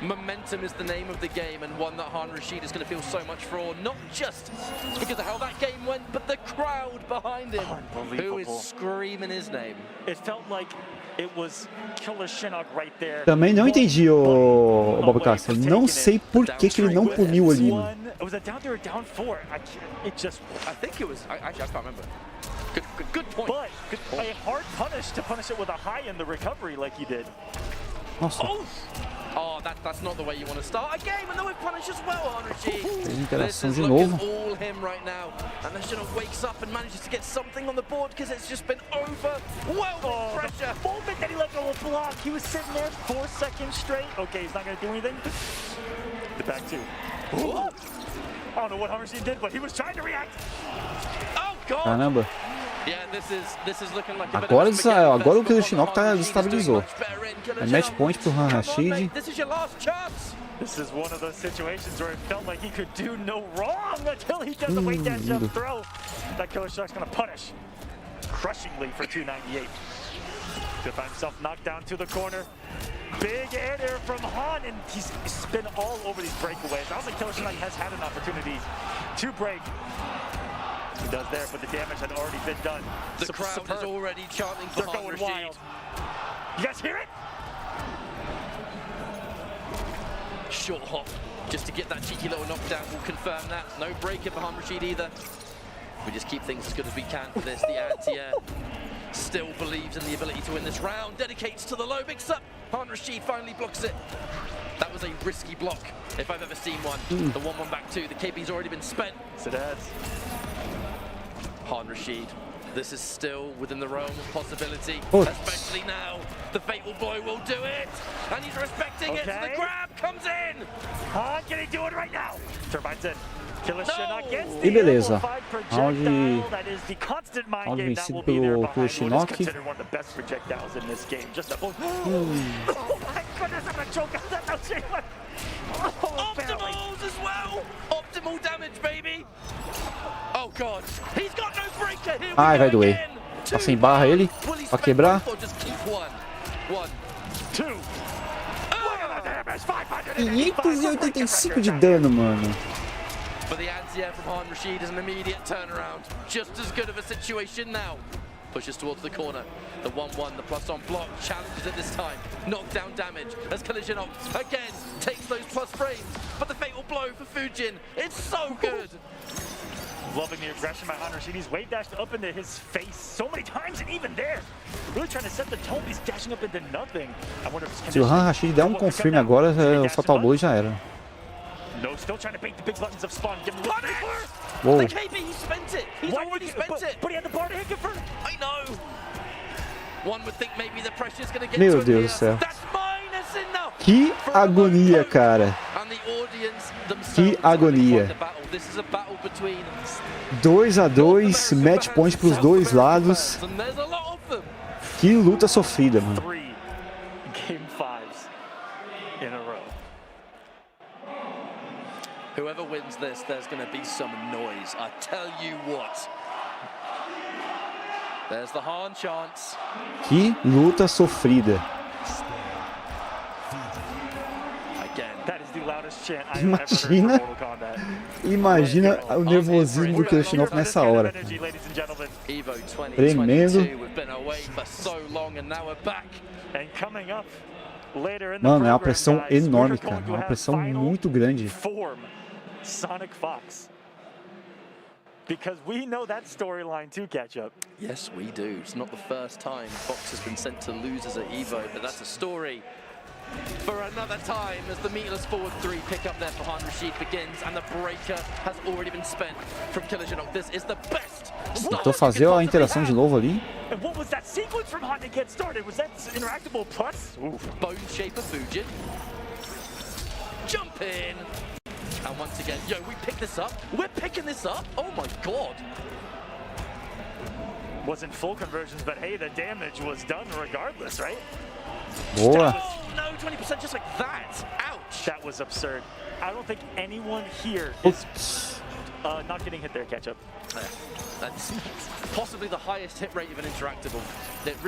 Momentum is the name of the game, and one that Han Rashid is going to feel so much for, not just because of how that game went, but the crowd behind him, who is screaming his name. It felt like it was Killer Shinnok right there. Também não entendi, o Bob Caster. Não sei por que ele não puniu ali, mano. Was it down 3 or down 4? I think it was. Actually, I can't remember. Good point. But a hard punish to punish it with a high in the recovery like he did. Nossa. Oh, that's not the way you want to start a game, and then we punish as well, Han Rashid. This is looking all him right now, and then Shinnok wakes up and manages to get something on the board because it's just been overwhelming pressure. The moment that he let go of block, he was sitting there 4 seconds straight. Okay, he's not going to do anything. The back two. I don't know what Han Rashid did, but he was trying to react. Oh God! Caramba. Yeah, this is looking like a Agora o Killer Shinnok estabilizou. É match point pro Han Rashid. This is your last chance. This is one of those situations where it felt like he could do no wrong until he does the weight dash jump throw. That Killer Shinnok's going to punish crushingly for 298. To find himself knocked down to the corner. Big air there from Han, and he's been all over these breakaways. I don't think Killer Shinnok has had an opportunity to break. He does there, but the damage had already been done. The crowd is already chanting for Han Rashid. Wild. You guys hear it? Short hop, just to get that cheeky little knockdown. We'll confirm that. No breaker for Han Rashid either. We just keep things as good as we can for this. The anti-air still believes in the ability to win this round. Dedicates to the low, mix up. Han Rashid finally blocks it. That was a risky block, if I've ever seen one. The 1-1 back two. The KB's already been spent. Yes, it has. Han Rashid, this is still within the realm of possibility, Oh. especially now. The fatal blow will do it, and he's respecting it, so the grab comes in. Han, can he do it right now? Turbine's in. Killer Shinnok gets E the beleza. amplified projectile. That is the constant mind game that will be there behind. What is considered one of the best projectiles in this game. Just a oh my goodness, I'm gonna choke out that no. Optimals as well. Optimal damage, baby. Oh God, he's got no breaker. Here Ai, vai we go doer. again. Tá sem barra ele, pra quebrar. Or just keep one. 2. 585 de dano, mano. But the anti-air from Han Rashid is an immediate turnaround. Just as good of a situation now. Pushes towards the corner. The 1-1, the plus on block, challenges it this time. Knockdown damage as Collision again takes those plus frames. But the fatal blow for Fujin, it's so good. Loving the aggression by Hanrashid. He's wave dashed up into his face so many times, and even there, really trying to set the tone. He's dashing up into nothing. I wonder if Se o Hanrashid der confirme agora, o Fatal Blow já era. No, still trying to bait the big buttons of spawn. Give him the Whoa. The KB, he spent it. He's already spent it. But he had the bar to hit confirm. I know. One would think maybe the pressure's going to get Meu to him Deus do céu. That's minus enough. Que agonia, cara. And the audience Que agonia. 2-2, match point pros dois lados. Que luta sofrida, mano. 3 game 5s in a row. Whoever wins this, there's going to be some noise. I tell you what. There's the Han chance. Que luta sofrida. Imagina o nervosismo do Kirishinoff nessa hora. Tremendo. Mano, é uma pressão enorme, cara. É uma pressão muito grande. Sonic Fox. Because we know that storyline too, Ketchup. Yes, we do. It's not the first time Fox has been sent to losers at Evo, but that's a story for another time as the meatless forward 3 pick up there for Hanrashid begins and the breaker has already been spent from Killijanok. This is the best. Tentou fazer a interação de novo ali. And what was that sequence from Han to get started? Was that interactable plus? Bone Shaper Fujin. Jump in. And once again, yo, we pick this up. We're picking this up. Oh my god. Wasn't full conversions, but hey, the damage was done regardless, right? Boa. Oh no, 20% just like that. Ouch. That was absurd. I don't think anyone here is not getting hit there, Ketchup. That's possibly the highest hit rate of an interactable.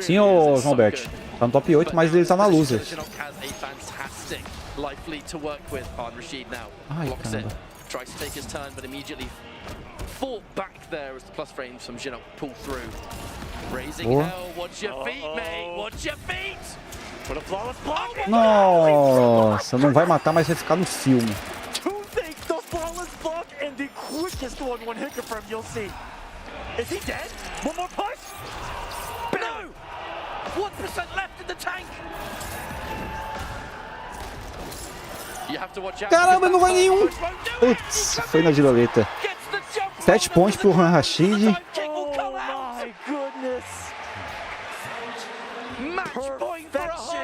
Sim, ô João Bert. Tá no top 8, mas ele tá na loser. Has a fantastic life lead to work with. Hanrashid now blocks it. Tries to take his turn, but immediately fought back there as the plus frames from Jinok pull through. Raising hell. Watch your feet, mate. Watch your feet. What a flawless block. Nossa, não vai matar, mas vai ficar no filme. Two things, the flawless block and the quickest one hit confirm, you'll see. Is he dead? One more push? No! 1% left in the tank. You have to watch out. Caramba, não vai nenhum. Putz, foi na diloleta. 7 pontos pro Hanrashid.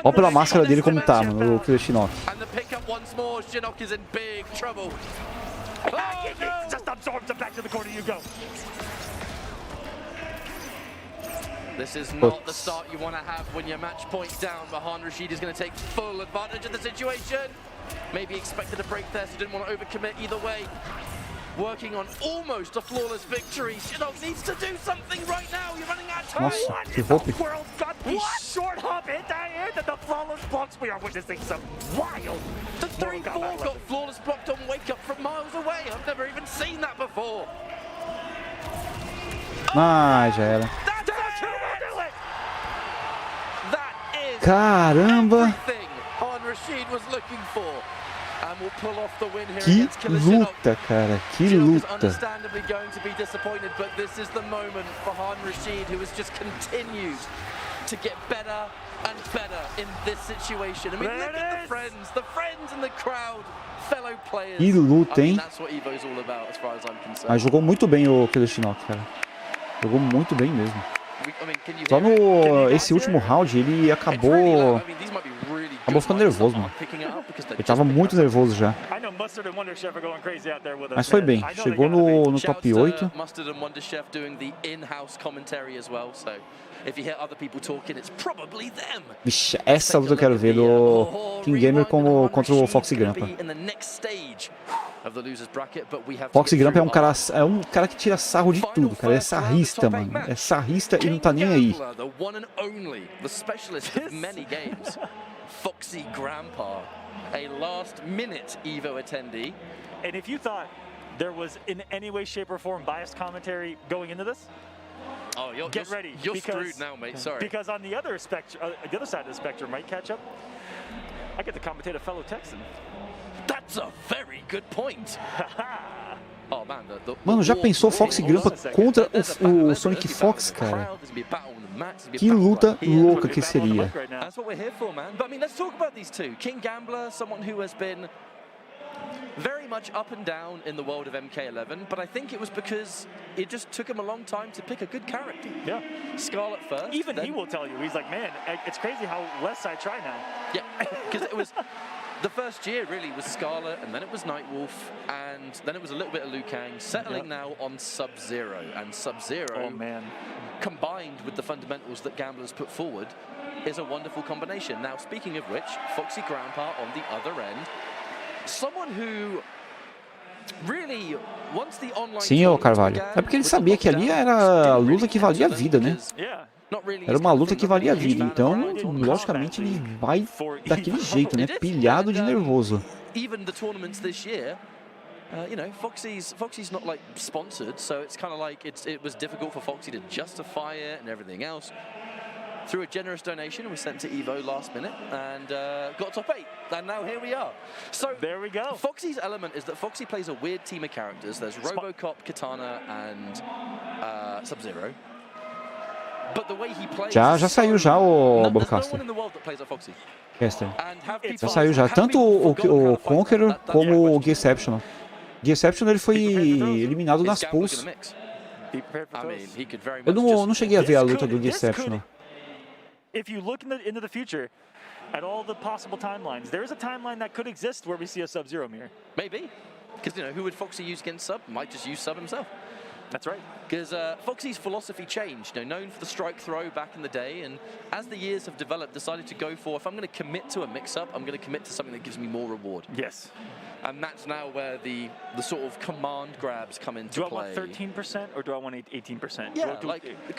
Olha pela máscara dele como tá, mano, o Kirishinoff. This is not the start you want to have when your match point down, but Hanrashid is going to take full advantage of the situation. Maybe expected a break there, so didn't want to overcommit either way. Working on almost a flawless victory. Shinnok needs to do something right now. You're running out of time. Nossa, que roupa. World got the short hop hit that and the flawless blocks. We are witnessing some wild. The 3-4 got flawless blocked on wake up from miles away. I've never even seen that before. Ah, já era. Caramba! Hanrashid was looking for. And we'll pull off the win here Que luta, cara, que luta. Understandably going to be disappointed, but this is the moment for Hanrashid, who has just continued to get better and better in this situation. I mean, look at the friends in the crowd, fellow players. Que luta, hein? That's what Evo's all about, as far as I'm concerned. Mas jogou muito bem o Kirishinoff, cara. Jogou muito bem mesmo. Só no esse último round ele acabou ficando nervoso, mano. Ele tava muito nervoso já. Mas foi bem, chegou no top 8. Vixe, essa luta eu quero ver do King Gamer contra o Foxy Grampa. Foxy Grampa é um cara que tira sarro de tudo, cara. É sarrista, mano. É sarrista e não tá nem aí. Foxy Grandpa, a last-minute Evo attendee. And if you thought there was in any way, shape, or form biased commentary going into this, Oh, get ready. You're screwed now, mate. Sorry. Because on the other spectrum, the other side of the spectrum might catch up. I get to commentate a fellow Texan. That's a very good point. Oh, man, Mano, já pensou Fox e Grampa contra o Sonic Fox, cara? Que luta louca que seria. That's what we're here for, man. But I mean, let's talk about these two. King Gambler, someone who has been very much up and down in the world of MK11, but I think it was because it just took him a long time to pick a good character. Yeah. Scarlet first. Even he will tell you, he's like, man, it's crazy how less I try now. Yeah, because it was... The first year really was Scarlet, and then it was Nightwolf, and then it was a little bit of Liu Kang, settling now on Sub-Zero. And Sub-Zero, combined with the fundamentals that Gamblers put forward, is a wonderful combination. Now, speaking of which, Foxy Grandpa on the other end, someone who really, once the online... Sim, ô Carvalho. É porque ele sabia que ali era a luta que valia a vida, né? Era uma luta que valia a vida, então, logicamente, ele vai daquele jeito, né? Pilhado de nervoso. Even the tournaments this year, you know, Foxy's not like sponsored, so it's kind of like it was difficult for Foxy to justify it and everything else. Through a generous donation, we sent to Evo last minute and got top 8. And now here we are. So there we go. Foxy's element is that Foxy plays a weird team of characters. There's Robocop, Katana, and Sub-Zero. Já saiu já o Broadcaster. Já saiu já. Tanto o Conqueror como o Deception. Deception ele foi eliminado nas pools. Eu não cheguei a ver a luta do Deception. If you look into the future at all the possible timelines, there is a timeline that could exist where we see a Sub-Zero mirror. Maybe. Because, you know, who would Foxy use against Sub? Might just use Sub himself. That's right. Because Foxy's philosophy changed, you know, known for the strike throw back in the day, and as the years have developed, decided to go for, if I'm going to commit to a mix-up, I'm going to commit to something that gives me more reward. Yes. And that's now where the sort of command grabs come into play. Do I want 13% or do I want 18%? Yeah, do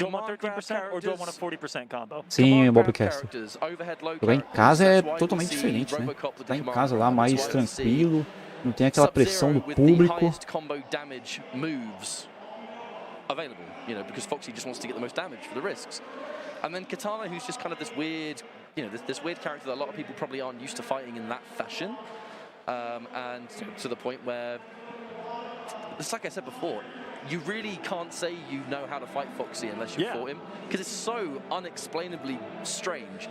I want 13% or do I want a 40% combo? Sim, Bobcaster. Jogar em casa é totalmente diferente, né? Tá em casa lá mais tranquilo, não tem aquela pressão do público. Available, you know, because Foxy just wants to get the most damage for the risks. And then Katana, who's just kind of this weird, you know, this weird character that a lot of people probably aren't used to fighting in that fashion. And to the point where, it's like I said before, you really can't say you know how to fight Foxy unless you fought him, because it's so unexplainably strange.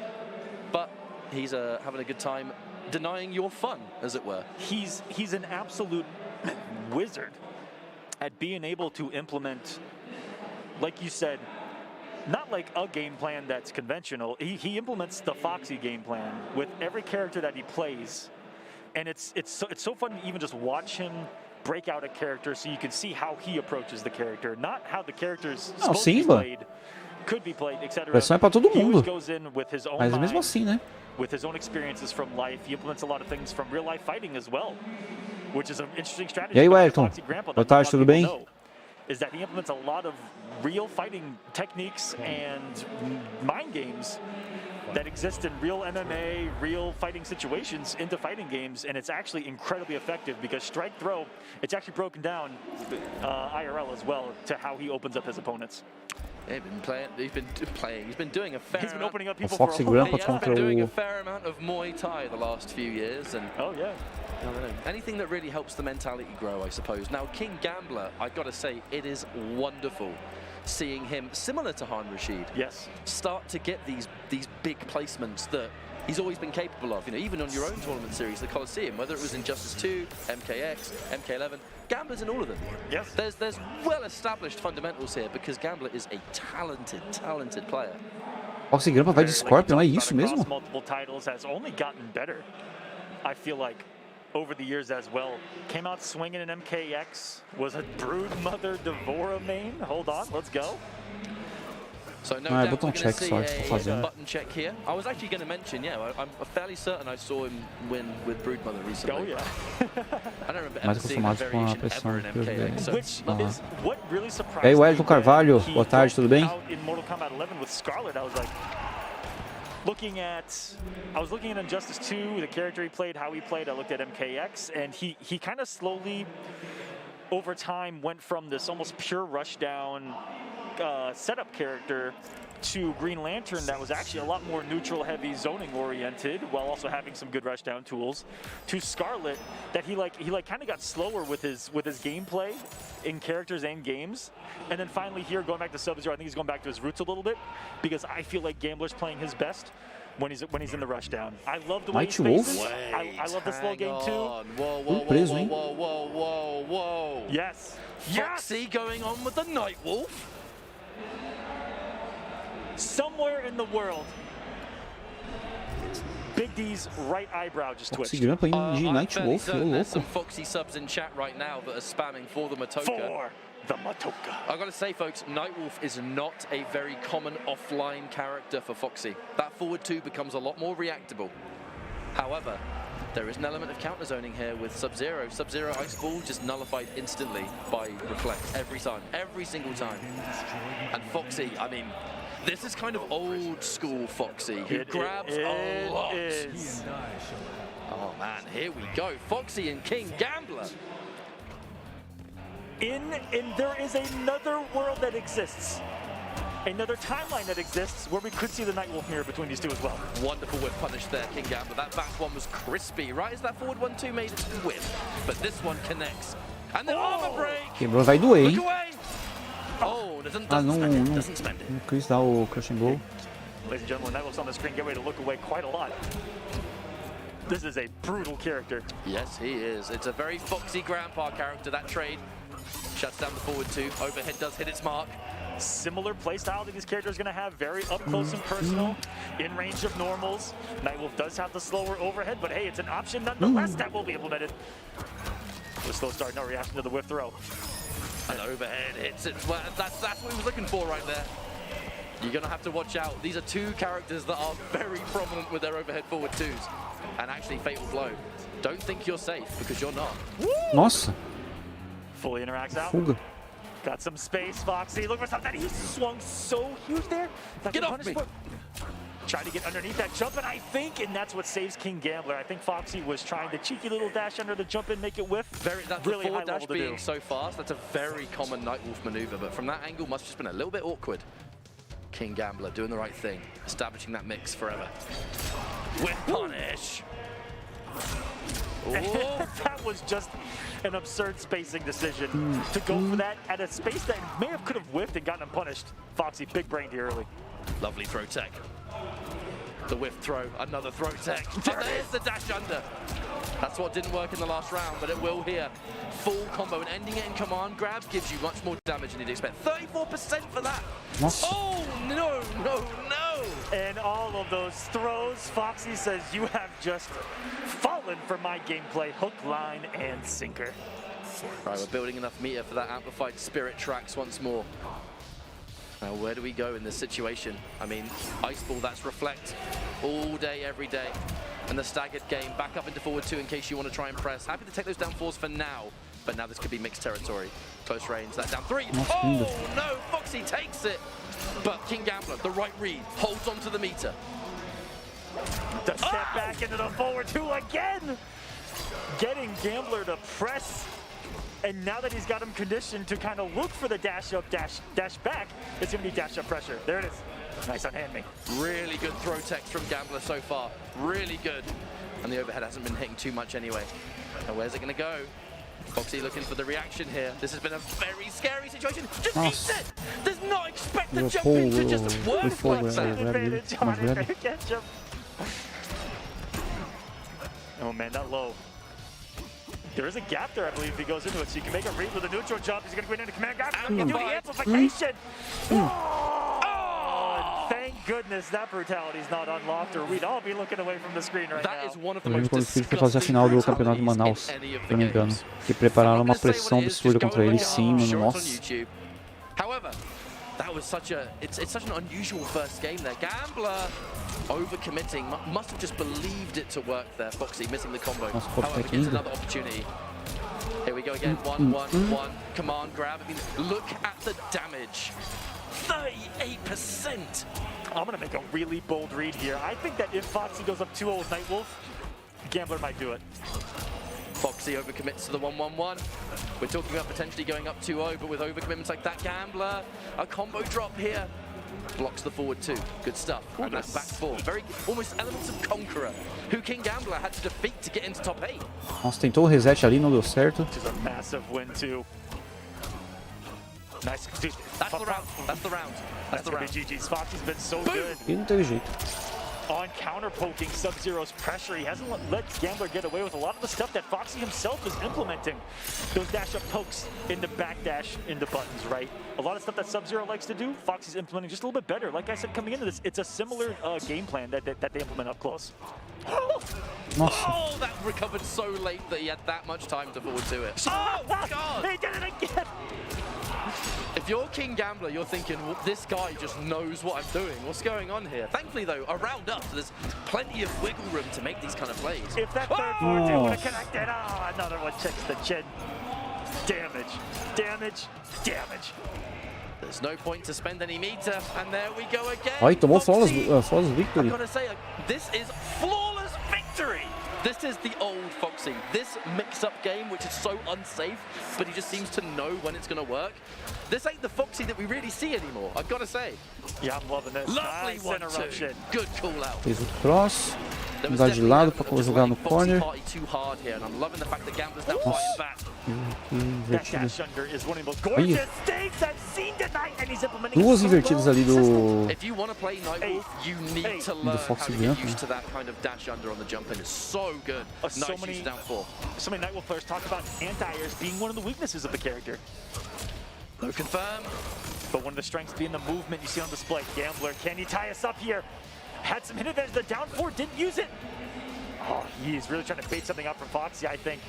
But he's having a good time denying your fun, as it were. He's an absolute wizard at being able to implement, like you said, not like a game plan that's conventional. He implements the Foxy game plan with every character that he plays, and it's so fun to even just watch him break out a character so you can see how he approaches the character, not how the character's supposed to be played, could be played, etc. Pressão é para todo mundo. Goes in with his own Mas mind, mesmo assim, né? with his own experiences from life. He implements a lot of things from real life fighting as well, which is an interesting strategy. E aí, Wellington? Boa tarde, tudo bem? Is that he implements a lot of real fighting techniques and mind games that exist in real MMA, real fighting situations into fighting games, and it's actually incredibly effective because strike throw, it's actually broken down IRL as well to how he opens up his opponents. He's been doing a fair amount. Opening up people Foxy Grandpa contra doing a fair amount of Muay Thai the last few years, and oh yeah, I don't know, anything that really helps the mentality grow, I suppose. Now, King Gambler, I gotta say, it is wonderful seeing him, similar to Han Rashid, start to get these big placements that he's always been capable of. You know, even on your own tournament series, the Coliseum, whether it was Injustice 2, MKX, MK11, Gambler's in all of them. Yes. There's well-established fundamentals here because Gambler is a talented player. Foxy Grandpa vai de Scorpion, é isso mesmo? Multiple titles has only gotten better, I feel like, over the years as well. Came out swinging in MKX, was a Broodmother Devora main. Hold on, let's go. So no doubt button we're check, see sorry, a button check here. I was actually going to mention, I'm fairly certain I saw him win with Broodmother recently. Oh yeah. I don't remember ever seeing a variation ever in MKX. So Which is what really surprised me. Ei, Wellington Carvalho, boa tarde, tudo bem? In Mortal Kombat 11 with Scarlet, I was like, I was looking at Injustice 2, the character he played, how he played. I looked at MKX, and he kind of slowly, over time, went from this almost pure rushdown setup character to Green Lantern that was actually a lot more neutral heavy zoning oriented while also having some good rushdown tools, to Scarlet that he kind of got slower with his gameplay in characters and games, and then finally here going back to Sub-Zero, I think he's going back to his roots a little bit because I feel like Gambler's playing his best when he's in the rushdown. I love the way he spaces. I love the slow game too. Whoa, whoa, whoa, whoa, whoa, whoa, whoa. Yes. Foxy going on with the Nightwolf. Somewhere in the world, Big D's right eyebrow just twitched. Foxy grampa de Nightwolf, There's some Foxy subs in chat right now that are spamming for the Matoka. For the Matoka. I gotta say, folks, Nightwolf is not a very common offline character for Foxy. That forward 2 becomes a lot more reactable. However, there is an element of counter zoning here with Sub-Zero. Sub-Zero Ice Ball just nullified instantly by Reflect every time, every single time. And Foxy, I mean, this is kind of old school Foxy, who grabs a lot. Oh man, here we go. Foxy and King Gambler. There is another world that exists, another timeline that exists where we could see the Nightwolf mirror between these two as well. Wonderful whip punish there, King Gambler. That back one was crispy, right as that forward 1-2 made its whip. But this one connects. And the armor break! Quebrou, vai doer, hein? Look away! Oh, doesn't spend it. Não quis dar o crushing blow. Ladies and gentlemen, Nightwolf's on the screen. Get ready to look away quite a lot. This is a brutal character. Yes, he is. It's a very Foxy grandpa character, that trade. Shuts down the forward 2. Overhead does hit its mark. Similar playstyle that these characters are going to have, very up close and personal, in range of normals. Nightwolf does have the slower overhead, but hey, it's an option nonetheless that will be implemented. With slow start, no reaction to the whiff throw. And overhead hits it. Well, that's what he was looking for right there. You're going to have to watch out. These are two characters that are very prominent with their overhead forward 2s. And actually, fatal blow. Don't think you're safe, because you're not. Nossa. Fully interacts out. Fuga. Got some space, Foxy. Look for something. He swung so huge there. Get off me. Trying to get underneath that jump, and and that's what saves King Gambler. I think Foxy was trying to cheeky little dash under the jump and make it whiff. That's really the forward dash being so fast. That's a very common Nightwolf maneuver, but from that angle must have just been a little bit awkward. King Gambler doing the right thing, establishing that mix forever. Whip punish. That was just an absurd spacing decision to go for that at a space that could have whiffed and gotten him punished. Foxy big brained here early. Lovely throw tech. The whiff throw, another throw tech. There's the dash under. That's what didn't work in the last round, but it will here. Full combo and ending it in command grab gives you much more damage than you'd expect. 34% for that. Oh, no, no, no. And all of those throws, Foxy says, you have just fallen for my gameplay, hook, line, and sinker. Right, we're building enough meter for that amplified spirit tracks once more. Now, where do we go in this situation? I mean, Ice Ball, that's Reflect all day, every day. And the staggered game, back up into forward 2 in case you want to try and press. Happy to take those down 4s for now, but now this could be mixed territory. Close range, that down 3. Oh, no, Foxy takes it. But King Gambler, the right read, holds onto the meter. The step back into the forward 2 again. Getting Gambler to press. And now that he's got him conditioned to kind of look for the dash up, dash back, it's going to be dash up pressure. There it is. Nice on hand me. Really good throw techs from Gambler so far. Really good. And the overhead hasn't been hitting too much anyway. Now where's it going to go? Foxy looking for the reaction here. This has been a very scary situation. Just eats it! Does not expect the jump in to just work like that. Advantage on it. Catch him. Oh man, that low. There is a gap there, I believe, if he goes into it, so you can make a read with a neutral jump. He's going to go into command grab. He's going to do the amplification. Oh, thank goodness that brutality is not unlocked, or we'd all be looking away from the screen right now. That is one of the Eu most lembro quando ele foi fazer a final do campeonato de Manaus, se não me engano. Que prepararam uma pressão absurda contra ele em cima, nossa. However, that was such an unusual first game there. Gambler overcommitting, must have just believed it to work there. Foxy missing the combo. However, gets another opportunity. Here we go again. 1-1-1. Command grab. I mean, look at the damage. 38%. I'm going to make a really bold read here. I think that if Foxy goes up 2-0 with Nightwolf, Gambler might do it. Foxy overcommits to the 1-1-1. We're talking about potentially going up 2-0, but with overcommitments like that, Gambler, a combo drop here. Blocks the forward 2. Good stuff. And that's back 4. Very almost elements of Conqueror, who King Gambler had to defeat to get into top 8. Nossa, tentou o reset ali, não deu certo. Which is a massive win too. Nice. Dude, that's the round. That's the round. That's the round. GG's. Foxy's been so Boom. good. E não teve jeito. On counter poking Sub-Zero's pressure. He hasn't let Gambler get away with a lot of the stuff that Foxy himself is implementing. Those dash up pokes into backdash into buttons, right? A lot of stuff that Sub-Zero likes to do, Foxy's implementing just a little bit better. Like I said, coming into this, it's a similar game plan that they implement up close. Oh, that recovered so late that he had that much time to forward to it. Oh, God! He did it again! If you're King Gambler, you're thinking, well, this guy just knows what I'm doing. What's going on here? Thankfully, though, a round up, so there's plenty of wiggle room to make these kind of plays. If that third forward two would have connected, another one checks the chin. Damage, damage, damage. There's no point to spend any meter, and there we go again. Ai, tomou flawless victory. I've got to say, this is flawless victory. This is the old Foxy. This mix-up game, which is so unsafe, but he just seems to know when it's going to work. This ain't the Foxy that we really see anymore, I've got to say. Yeah, I'm loving this. Lovely nice 1-2. Good call out. Fez o cross. Mudar de lado para jogar no corner. Aí. Duas invertidas ali do Foxy Bianca. So many Nightwolf players talk about anti-airs being one of the weaknesses of the character. No confirm. But one of the strengths being the movement you see on display. Gambler, can he tie us up here? Had some hit advantage, the down 4, didn't use it. Oh, he's really trying to bait something up from Foxy, I think.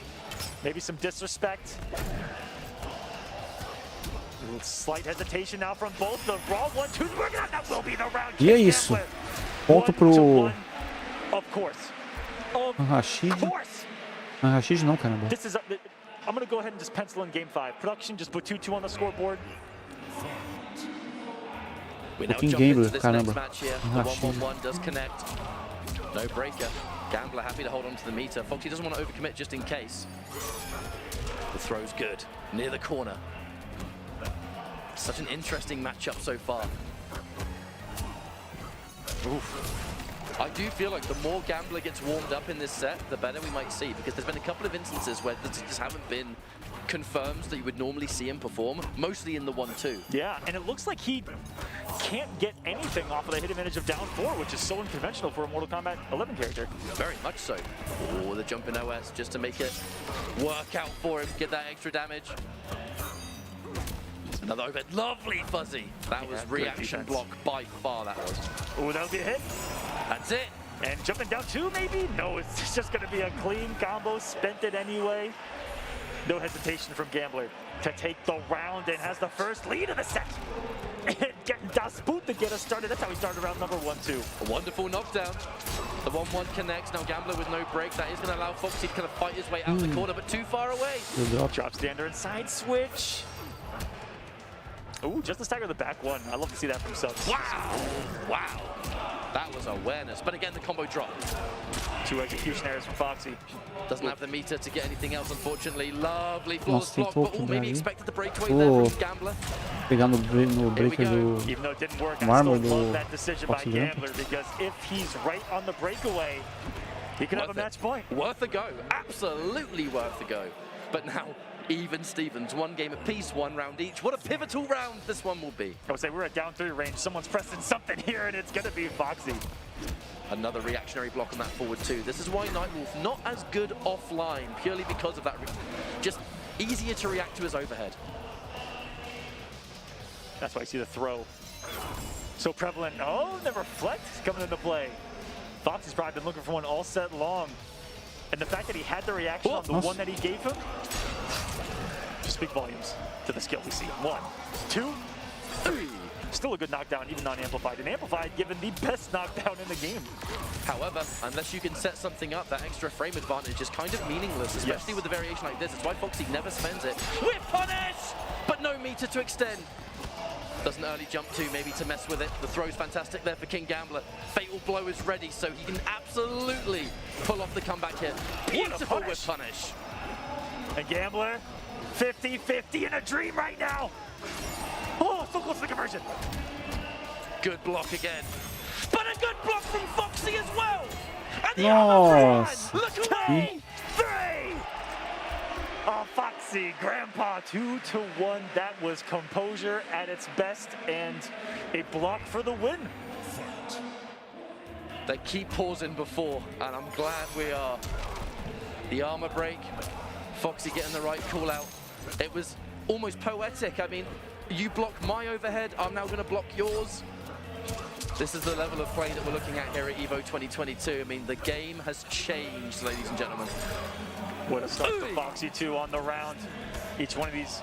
Maybe some disrespect. Slight hesitation now from both. The raw 1-2's working out. That will be the round. E é isso. Ponto pro... Of course. Rashid. Rashid não, caramba. This is... I'm going to go ahead and just pencil in game 5. Production, just put 2-2 on the scoreboard. We now jump into this next match here. The 1-1-1 does connect. No breaker. Gambler happy to hold on to the meter. Foxy doesn't want to overcommit just in case. The throw's good. Near the corner. Such an interesting matchup so far. Oof. I do feel like the more Gambler gets warmed up in this set, the better we might see, because there's been a couple of instances where there just haven't been confirms that you would normally see him perform, mostly in the 1-2. Yeah, and it looks like he can't get anything off of the hit advantage of down 4, which is so unconventional for a Mortal Kombat 11 character. Very much so. Oh, the jump in OS just to make it work out for him, get that extra damage. Another overhead, lovely Fuzzy. That was reaction block by far, that was. Oh, that'll be a hit. That's it. And jumping down 2 maybe? No, it's just gonna be a clean combo, spent it anyway. No hesitation from Gambler to take the round and has the first lead of the set. And getting Das Boot to get us started. That's how we started round number 1-2. A wonderful knockdown. The 1-1 connects. Now Gambler with no break. That is going to allow Foxy to kind of fight his way out of the corner, but too far away. Drop stander and side switch. Ooh, just the stagger of the back one. I love to see that from Subs. Wow! Wow. That was awareness. But again, the combo drop. 2 execution errors from Foxy. Doesn't have the meter to get anything else, unfortunately. Lovely flawless block, but maybe expected the breakaway there from Gambler. Pegar no breaker do... Even though it didn't work, Marmor I still love do that decision by Gambler, because if he's right on the breakaway, he could have a match point. Worth a go. Absolutely worth a go. But now, even Stevens, 1 game apiece, 1 round each. What a pivotal round this one will be. I would say we're at down 3 range. Someone's pressing something here, and it's going to be Foxy. Another reactionary block on that forward 2. This is why Nightwolf not as good offline, purely because of that. Just easier to react to his overhead. That's why I see the throw. So prevalent. Oh, the reflect coming into play. Foxy's probably been looking for one all set long. And the fact that he had the reaction on the one that he gave him, just speak volumes to the skill we see. 1, 2, 3. Still a good knockdown, even non-amplified. And amplified given the best knockdown in the game. However, unless you can set something up, that extra frame advantage is kind of meaningless, especially with a variation like this. It's why Foxy never spends it. With punish! But no meter to extend. Does an early jump too, maybe to mess with it. The throw's fantastic there for King Gambler. Fatal blow is ready, so he can absolutely pull off the comeback here. Beautiful with punish. And Gambler, 50-50 in a dream right now. Oh, so close to the conversion. Good block again. But a good block from Foxy as well. And the Nossa. Look away. 3. Oh, Foxy, Grandpa, 2-1. That was composure at its best and a block for the win. They keep pausing before, and I'm glad we are. The armor break, Foxy getting the right call out. It was almost poetic. I mean, you blocked my overhead, I'm now gonna block yours. This is the level of play that we're looking at here at EVO 2022. I mean, the game has changed, ladies and gentlemen. What a start for Foxy 2 on the round. Each one of these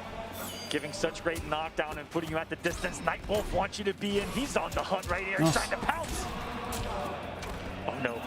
giving such great knockdown and putting you at the distance Nightwolf wants you to be in. He's on the hunt right here. He's trying to pounce. Oh no.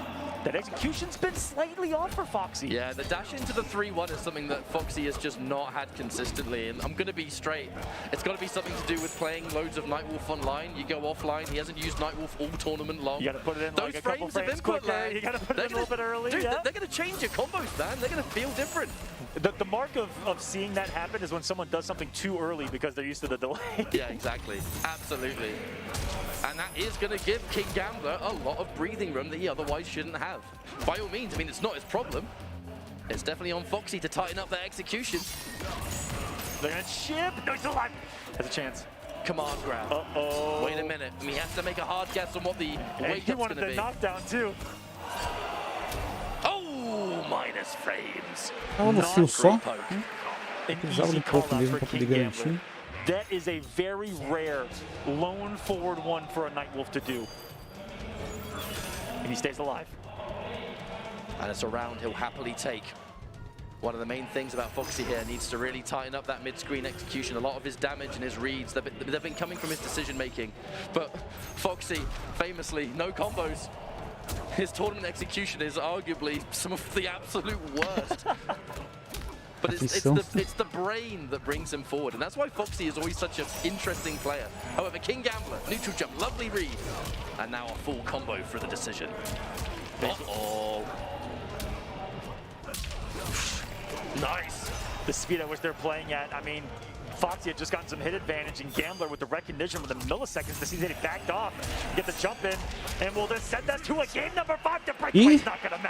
That execution's been slightly off for Foxy. Yeah, the dash into the 3-1 is something that Foxy has just not had consistently, and I'm going to be straight. It's got to be something to do with playing loads of Nightwolf online. You go offline, he hasn't used Nightwolf all tournament long. You got to put it in Those like a couple frames input quicker. lag, You got to put it in a little bit early. Dude, yeah. they're going to change your combos, man. They're going to feel different. The mark of seeing that happen is when someone does something too early because they're used to the delay. Yeah, exactly. Absolutely. And that is going to give King Gambler a lot of breathing room that he otherwise shouldn't have. By all means, I mean, it's not his problem. It's definitely on Foxy to tighten up that execution. They're going to chip. No, he's still alive. Has a chance. Command grab. Uh-oh. Wait a minute. I mean, he has to make a hard guess on what the weight he up's wanted going to the be. knockdown, too. Oh, minus frames. Tava no fio só. An Precisava de easy pouco call-out mesmo for para King poder Gambler. garantir. That is a very rare lone forward one for a Nightwolf to do. And he stays alive. And it's a round he'll happily take. One of the main things about Foxy here, needs to really tighten up that mid-screen execution. A lot of his damage and his reads, they've been coming from his decision-making. But Foxy, famously, no combos. His tournament execution is arguably some of the absolute worst. But it's the brain that brings him forward, and that's why Foxy is always such an interesting player. However, King Gambler, neutral jump, lovely read, and now a full combo for the decision. Uh-oh. Nice. The speed at which they're playing at, I mean, Foxy had just gotten some hit advantage, and Gambler with the recognition with the milliseconds to see that he backed off, get the jump in, and will then send us to a game number 5 to break. E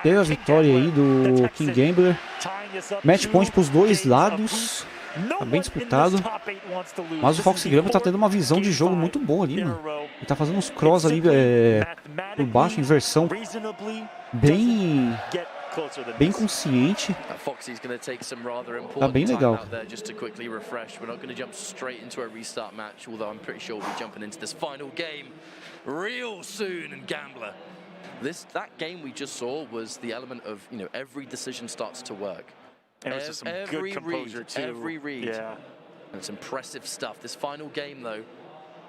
teve a vitória aí do King Gambler. Match point para os dois lados. Tá bem disputado. Mas o Foxy Gambler tá tendo uma visão de jogo muito boa ali, mano. Ele tá fazendo uns cross ali por baixo, inversão bem consciente. Tá bem legal. Just to quickly refresh, we're not going to jump straight into a restart match, although I'm pretty sure we'll be jumping into this final game real soon. And Gambler, that game we just saw was the element of, you know, every decision starts to work. And it was just some good composure too. Every read. Yeah. And it's impressive stuff. This final game, though,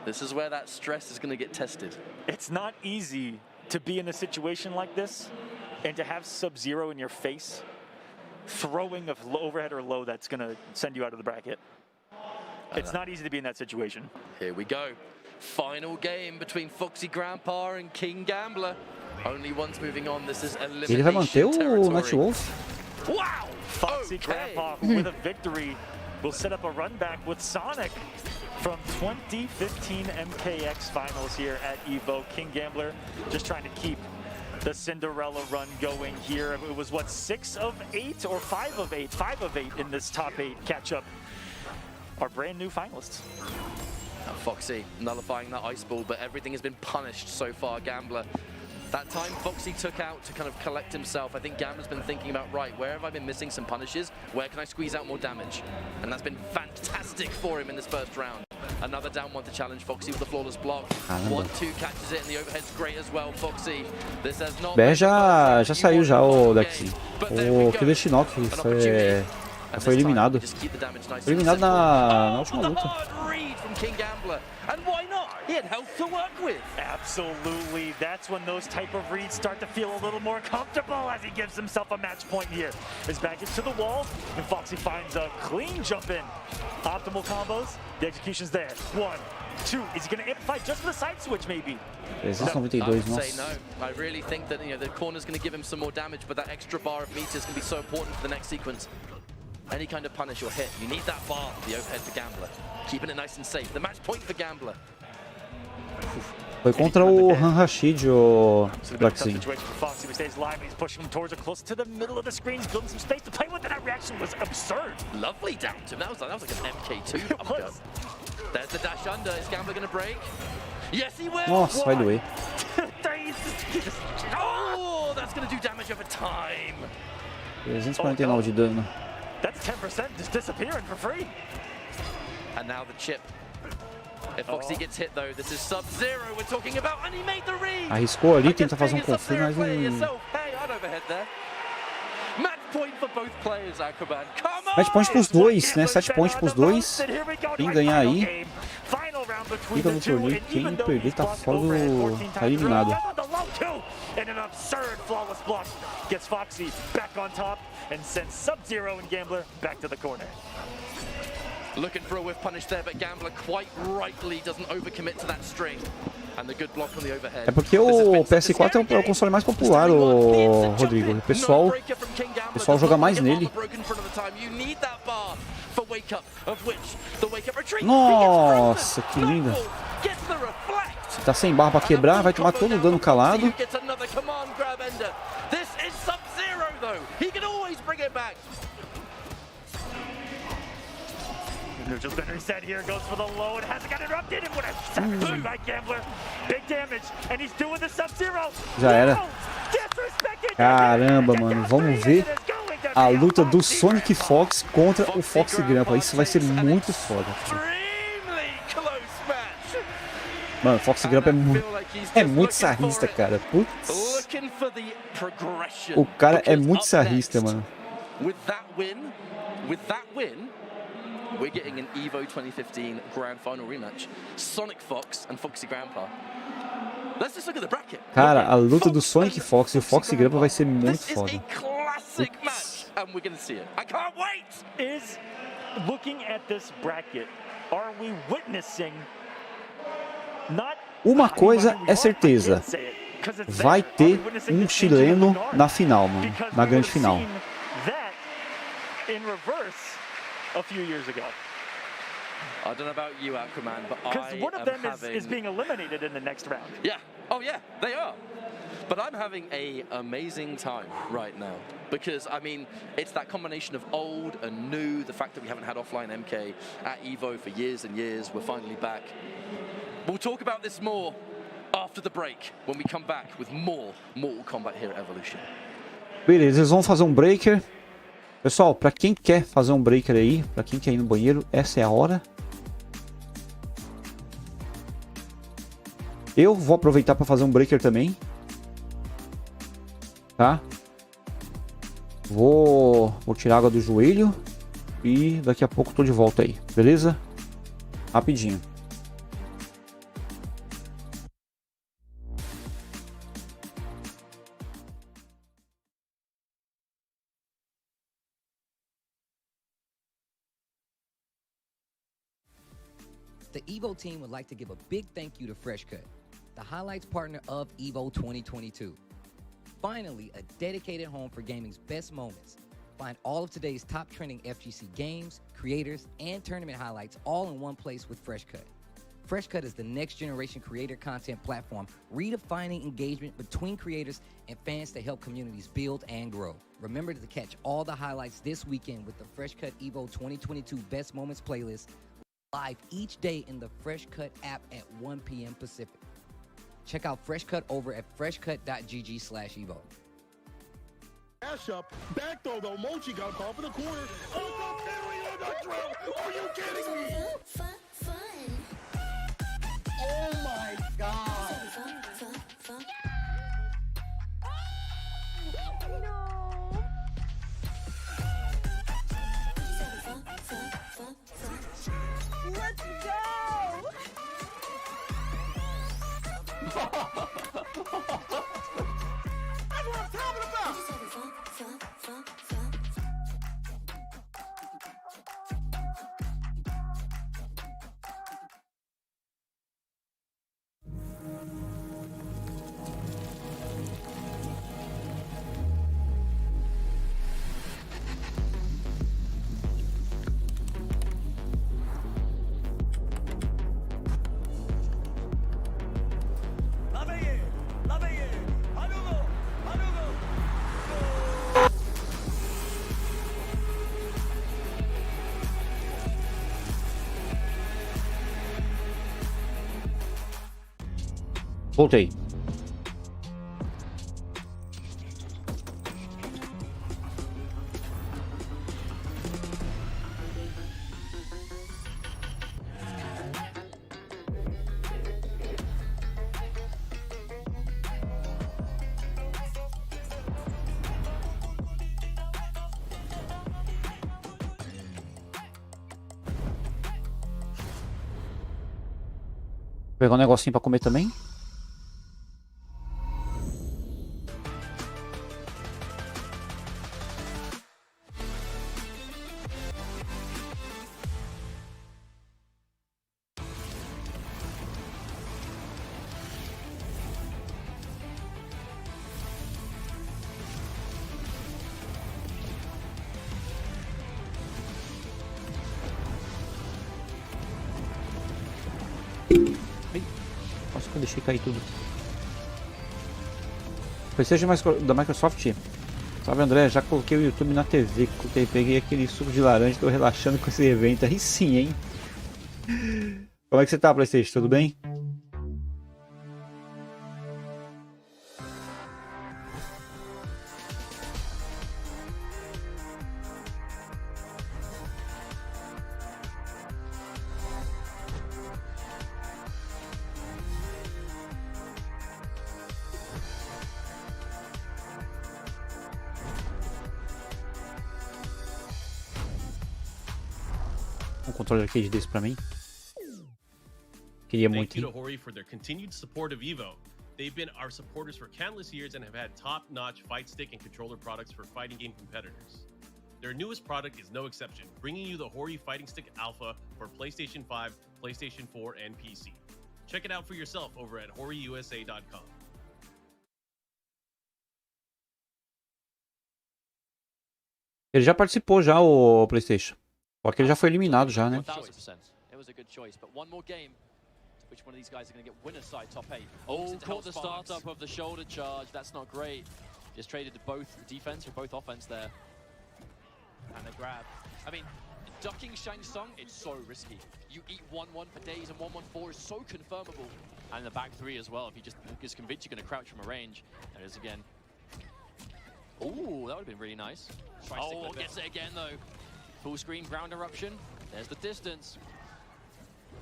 this is where that stress is going to get tested. It's not easy to be in a situation like this and to have Sub-Zero in your face, throwing a overhead or low that's going to send you out of the bracket. It's not easy to be in that situation. Here we go. Final game between Foxy Grandpa and King Gambler. Only one's moving on. This is elimination Ele vai manter o territory. Nightwolf? Wow! Foxy Grandpa with a victory will set up a run back with Sonic from 2015 MKX finals here at EVO. King Gambler just trying to keep the Cinderella run going here. It was what, 6 of 8 or 5 of 8? 5 of 8 in this top 8 catch-up. Our brand new finalists. Foxy nullifying that ice ball, but everything has been punished so far. Gambler, that time Foxy took out to kind of collect himself. I think Gambler's been thinking about, right, where have I been missing some punishes? Where can I squeeze out more damage? And that's been fantastic for him in this first round. Another down one to challenge Foxy with a flawless block. 1-2 catches it, and the overhead's great as well. Foxy, this has not... Bé já saiu já o Lexi. O Killer Shinnok foi eliminado. Foi eliminado na última luta. King Gambler, and why not? He had health to work with. Absolutely. That's when those type of reads start to feel a little more comfortable as he gives himself a match point here. His back is to the wall, and Foxy finds a clean jump in. Optimal combos. The execution's there. 1, 2. Is he going to amplify just for the side switch, maybe? No, I would say no. I really think that, you know, the corner's going to give him some more damage, but that extra bar of meters is going to be so important for the next sequence. any kind of punish or hit, you need that bar, the overhead for Gambler. Keeping it nice and safe. The match point for Gambler. Foi contra o Han Rashid, o Blackzinho. Foxy, he stays live, he's pushing him towards or close to the middle of the screen, building some space to play with, and that reaction was absurd. Lovely down to him. That was like an MK2 uppercut. There's the dash under. Is Gambler going to break? Yes, he will. Nossa, vai doer. Oh, that's going to do damage over time. 349 de dano. That's 10% just disappearing for free. And now the chip. If Foxy gets hit though, this is Sub-Zero we're talking about, and he made the read. Arriscou ali, tenta fazer um conflito, mas Hey, I'd overhead there. Match point for both players, Aquaman. Come on! 7 pontos pros dois, né? 7 pontos pros dois. Quem ganhar aí, fica no torneio. Quem perder tá fora do... tá eliminado. And an absurd flawless block gets Foxy back on top and sends Sub-Zero and Gambler back to the corner. Looking for a whiff punish there, but Gambler quite rightly doesn't overcommit to that string. And the good block on the overhead. É porque o PS4 é o console mais popular, o Rodrigo. O pessoal joga mais nele. Nossa, que linda. Tá sem barra pra quebrar, vai tomar todo o dano calado. Neutral spinner reset here, goes for the low, and hasn't got interrupted, and what a sacrifice by Gambler. Big damage, and he's doing the Sub-Zero. Já era. Caramba, mano, vamos ver a luta do Sonic Fox contra o Foxy Grandpa. Isso vai ser muito foda. Mano, o Foxy Grandpa é muito sarrista, cara. Putz. O cara é muito sarrista, mano. With that win, we're getting an Evo 2015 Grand Final rematch. Sonic Fox and Foxy Grandpa. Let's just look at the bracket. Cara, a luta do Sonic Fox e o Foxy Grandpa vai ser muito foda. This is a classic match, and we're gonna see it. I can't wait! Is looking at this bracket, are we witnessing not uma coisa é certeza, vai ter um chileno na final, mano, na grande final. In reverse a few years ago. I don't know about you, Aquaman, but because one of them is being eliminated in the next round. Yeah. Oh yeah, they are. But I'm having an amazing time right now because I mean it's that combination of old and new. The fact that we haven't had offline MK at Evo for years and years. We're finally back. We'll talk about this more after the break when we come back with more Mortal Kombat here at Evolution. Beleza, eles vão fazer um breaker. Pessoal, pra quem quer fazer um breaker aí, pra quem quer ir no banheiro, essa é a hora. Eu vou aproveitar pra fazer um breaker também. Tá? Vou tirar água do joelho. E daqui a pouco tô de volta aí, beleza? Rapidinho. The Evo team would like to give a big thank you to FreshCut, the highlights partner of Evo 2022. Finally, a dedicated home for gaming's best moments. Find all of today's top trending FGC games, creators, and tournament highlights all in one place with FreshCut. FreshCut is the next generation creator content platform, redefining engagement between creators and fans to help communities build and grow. Remember to catch all the highlights this weekend with the FreshCut Evo 2022 Best Moments playlist, live each day in the FreshCut app at 1 p.m. Pacific. Check out FreshCut over at freshcut.gg/evo. Dash up, back throw though, Mochi got called for the corner. Oh, the are you kidding me? Fun. Oh my God. Let's go! That's what I'm talking about! Voltei. Vou pegar um negocinho pra comer também. Nossa, que eu deixei cair tudo. PlayStation da Microsoft. Salve, André, já coloquei o YouTube na TV. Peguei aquele suco de laranja, tô relaxando com esse evento. Aí sim, hein? Como é que você tá, PlayStation? Tudo bem? Um controle arcade desse pra mim. Queria muito. Thank you to Hori for their continued support of Evo. They've been our supporters for countless years and have had top-notch fight stick and controller products for fighting game competitors. Their newest product is no exception, bringing you the Hori Fighting Stick Alpha for PlayStation 5, PlayStation 4, and PC. Check it out for yourself over at horiusa.com. Ele já participou já, o PlayStation. Só que ele já foi eliminado já, né? 1000%. It was a good choice, but one more game. Which one of these guys are going to get winner side top 8? Oh, caught the startup of the shoulder charge. That's not great. Just traded both defense or both offense there. And the grab. I mean, ducking Shang Tsung, it's so risky. You eat 1-1 for days and 1-1-4 is so confirmable. And the back 3 as well. If you just is convinced you're going to crouch from a range. There it is again. Ooh, that would have been really nice. Oh, gets it again though. Full screen ground eruption. There's the distance.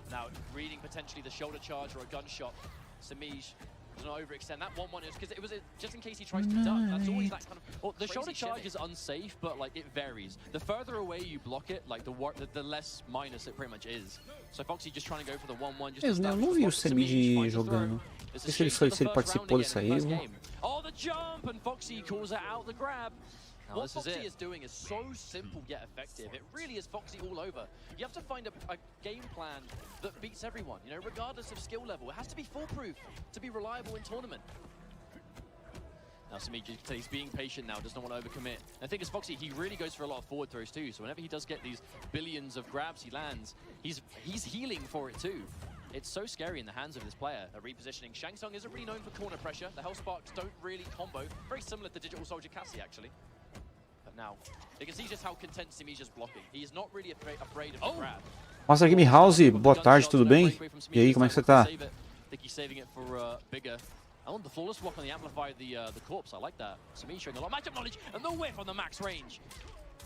Now reading potentially the shoulder charge or a gunshot. Samij does not overextend. That 1-1 is because it was just in case he tries to duck. That's always that kind of. Well, the shoulder charge is unsafe, but like it varies. The further away you block it, like the less minus it pretty much is. So Foxy just trying to go for the 1-1. Just Eu não vi o Samij jogando. Não sei se ele participou dessa erro. Oh, the jump and Foxy calls it out the grab. Now, what Foxy is doing is so simple yet effective. It really is Foxy all over. You have to find a game plan that beats everyone, you know, regardless of skill level. It has to be foolproof to be reliable in tournament. Now, Samij, he's being patient now, does not want to overcommit. And the thing is, Foxy, he really goes for a lot of forward throws too. So whenever he does get these billions of grabs he lands, he's healing for it too. It's so scary in the hands of this player. Repositioning. Shang Tsung isn't really known for corner pressure. The Hell Sparks don't really combo. Very similar to Digital Soldier Cassie, actually. Now, you can see just how content Samij is blocking. He is not really afraid of the grab. Master Game House, boa tarde, tudo bem? E aí, como é que você tá? I think he's saving it for bigger. Oh, the flawless block on the amplify the corpse. I like that. Samij showing a lot of matchup knowledge and the whiff on the max range.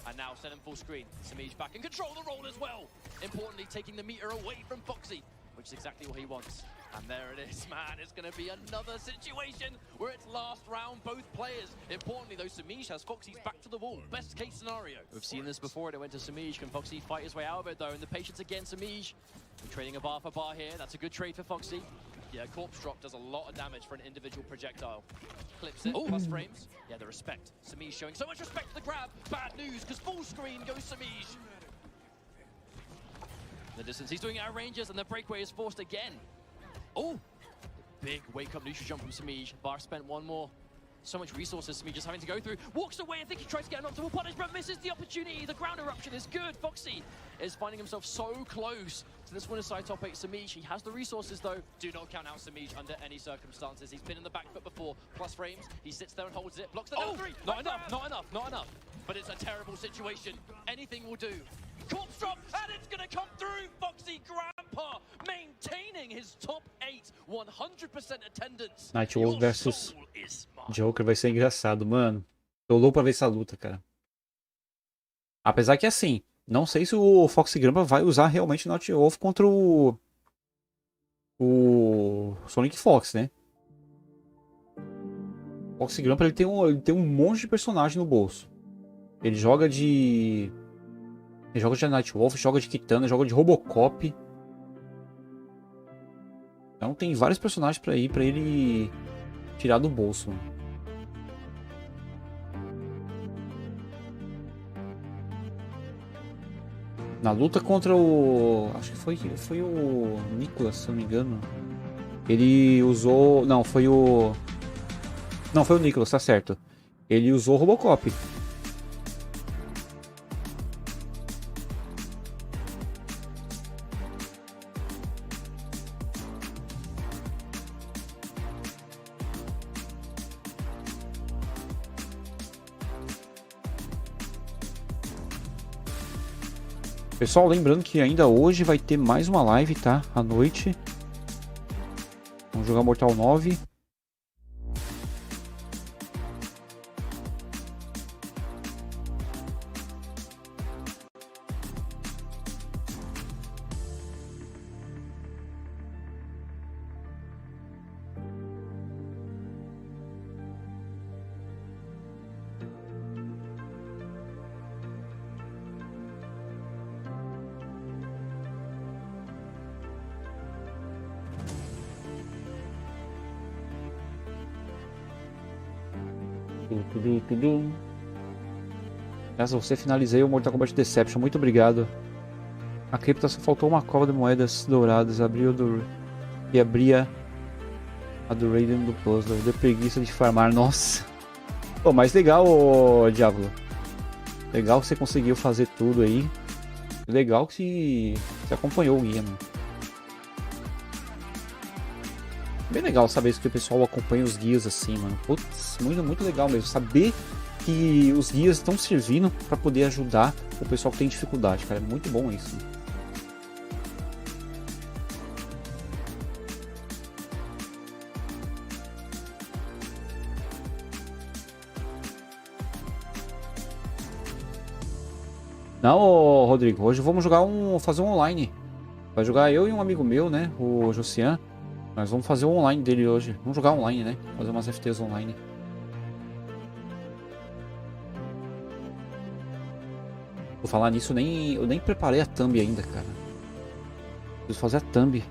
And now send him full screen. Samij back and control the roll as well. Importantly, taking the meter away from Foxy, which is exactly what he wants. And there it is, man. It's going to be another situation where it's last round, both players. Importantly, though, Samij has Foxy's back to the wall. Best case scenario. We've seen this before. It went to Samij. Can Foxy fight his way out of it, though? And the patience again, Samij. Trading a bar for bar here. That's a good trade for Foxy. Yeah, corpse drop does a lot of damage for an individual projectile. Clips it, plus frames. Yeah, the respect. Samij showing so much respect for the grab. Bad news, because full screen goes Samij. The distance, he's doing it at ranges, and the breakaway is forced again. Oh, big wake-up neutral jump from Samij. Bar spent one more. So much resources Samij just having to go through. Walks away, I think he tries to get an optimal punish, but misses the opportunity. The ground eruption is good. Foxy is finding himself so close to this winner's side top 8 Samij. He has the resources, though. Do not count out Samij under any circumstances. He's been in the back foot before. Plus frames. He sits there and holds it. Blocks the down 3. Not enough. but it's a terrible situation. Anything will do. Corpse drop, and it's gonna come through. Foxy Grandpa maintaining his top 8, 100% attendance. Nightwolf versus Joker vai ser engraçado, mano. Tô louco pra ver essa luta, cara. Apesar que assim, não sei se o Foxy Grandpa vai usar realmente o Nightwolf contra o Sonic Fox, né? O Foxy Grandpa ele tem um monte de personagem no bolso. Ele joga de Nightwolf, joga de Kitana, joga de Robocop. Então tem vários personagens pra ele tirar do bolso. Na luta contra o... acho que foi o Nicholas, se eu não me engano. Ele usou... Não, foi o Nicholas, tá certo. Ele usou o Robocop. Pessoal, lembrando que ainda hoje vai ter mais uma live, tá? À noite. Vamos jogar Mortal 9. Graças a você finalizei o Mortal Kombat Deception, muito obrigado. A cripta só faltou uma cova de moedas douradas, abria a do Raiden do puzzle, deu preguiça de farmar, nossa. Pô, mas legal, Diablo. Legal que você conseguiu fazer tudo aí. Legal que você acompanhou o guia, mano. Bem legal saber isso, que o pessoal acompanha os guias assim, mano. Putz, muito legal mesmo. Saber que os guias estão servindo para poder ajudar o pessoal que tem dificuldade, cara. É muito bom isso. Não, Rodrigo, hoje vamos jogar fazer um online. Vai jogar eu e um amigo meu, né? O Josian. Nós vamos fazer o online dele hoje. Vamos jogar online, né? Fazer umas FTs online. Vou falar nisso, eu nem preparei a thumb ainda, cara. Preciso fazer a thumb.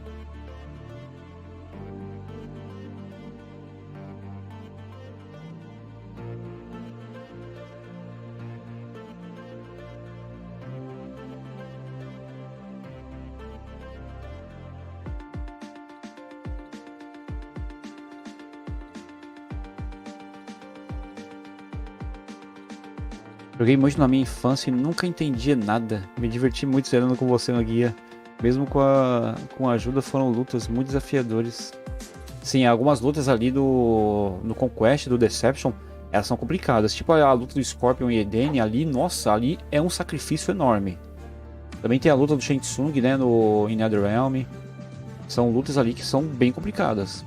Joguei muito na minha infância e nunca entendia nada. Me diverti muito zerando com você no guia. Mesmo com a ajuda, foram lutas muito desafiadoras. Sim, algumas lutas ali no Conquest, do Deception, elas são complicadas. Tipo a luta do Scorpion e Eden, ali, nossa, ali é um sacrifício enorme. Também tem a luta do Shang Tsung, né, em Netherrealm. São lutas ali que são bem complicadas.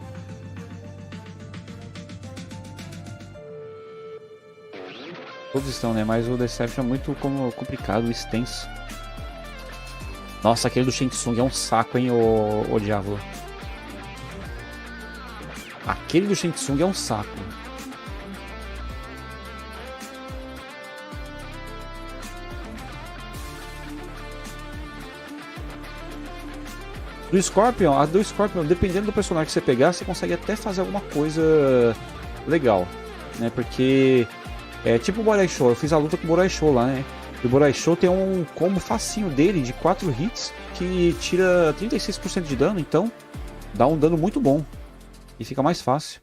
Todos estão, né? Mas o Deception é muito complicado, extenso. Nossa, aquele do Shang Tsung é um saco, hein, o Diablo. Aquele do Shang Tsung é um saco. A do Scorpion, dependendo do personagem que você pegar, você consegue até fazer alguma coisa legal, né? Porque é tipo o Borai Show, eu fiz a luta com o Borai Show lá, né? E o Borai Show tem um combo facinho dele de 4 hits que tira 36% de dano, então dá um dano muito bom e fica mais fácil.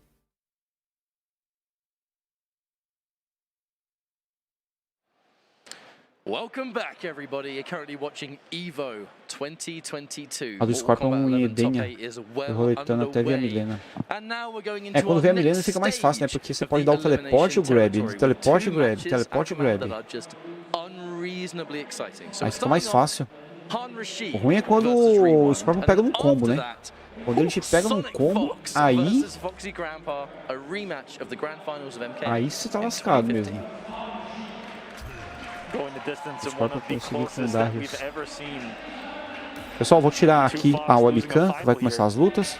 Welcome back, everybody. You're currently watching Evo 2022. A do Scorpion em Edenia, roletando até ver a Milena. Quando vê a Milena fica mais fácil, né? Porque você pode dar o teleporte e o grab. Teleporte e grab, teleporte e grab. Aí fica mais fácil. O ruim é quando o Scorpion pega num combo, né? Quando ele te pega num combo, aí você tá lascado mesmo. O Scorpion conseguiu fundar isso. Pessoal, vou tirar aqui a webcam, que vai começar as lutas.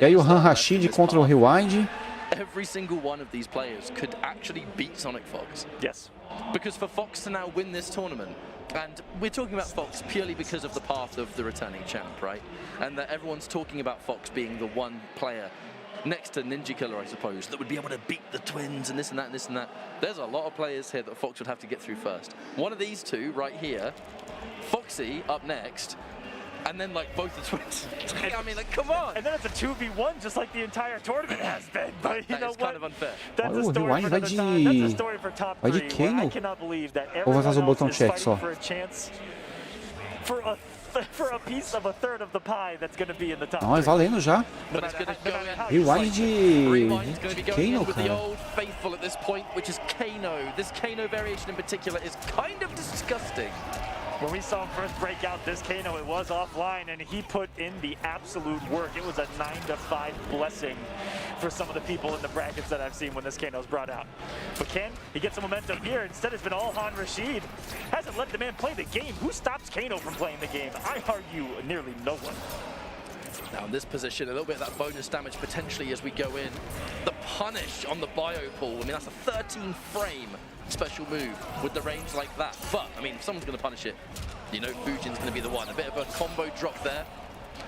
E aí o Han Rashid contra o Rewind. Every single one of these players could actually beat Sonic Fox. Yes. Because for Fox to now win this tournament, and we're talking about Fox purely because of the path of the returning champ, right? And that everyone's talking about Fox being the one player next to Ninja Killer, I suppose, that would be able to beat the twins and this and that and this and that. There's a lot of players here that Fox would have to get through first. One of these two right here, Foxy up next, and then like both the twins. I mean, like, come on. And then it's a 2v1 just like the entire tournament has been. But you know what? Kind of unfair. That's a story for another time. That's a story for top 3. I cannot believe that everyone else is fighting for a chance for a piece of a third of the pie that's going to be in the top. Não, é valendo já. Rewind de Kano, cara. The old faithful at this point, which is Kano. This Kano variation in particular is kind of disgusting. When we saw him first break out this Kano, it was offline, and he put in the absolute work. It was a 9-5 blessing for some of the people in the brackets that I've seen when this Kano's brought out. But can he get some momentum here? Instead, it's been all Han Rashid. Hasn't let the man play the game. Who stops Kano from playing the game? I argue nearly no one. Now in this position, a little bit of that bonus damage potentially as we go in. The punish on the bio pool, I mean, that's a 13 frame special move with the range like that. But, I mean, if someone's going to punish it, you know Fujin's going to be the one. A bit of a combo drop there.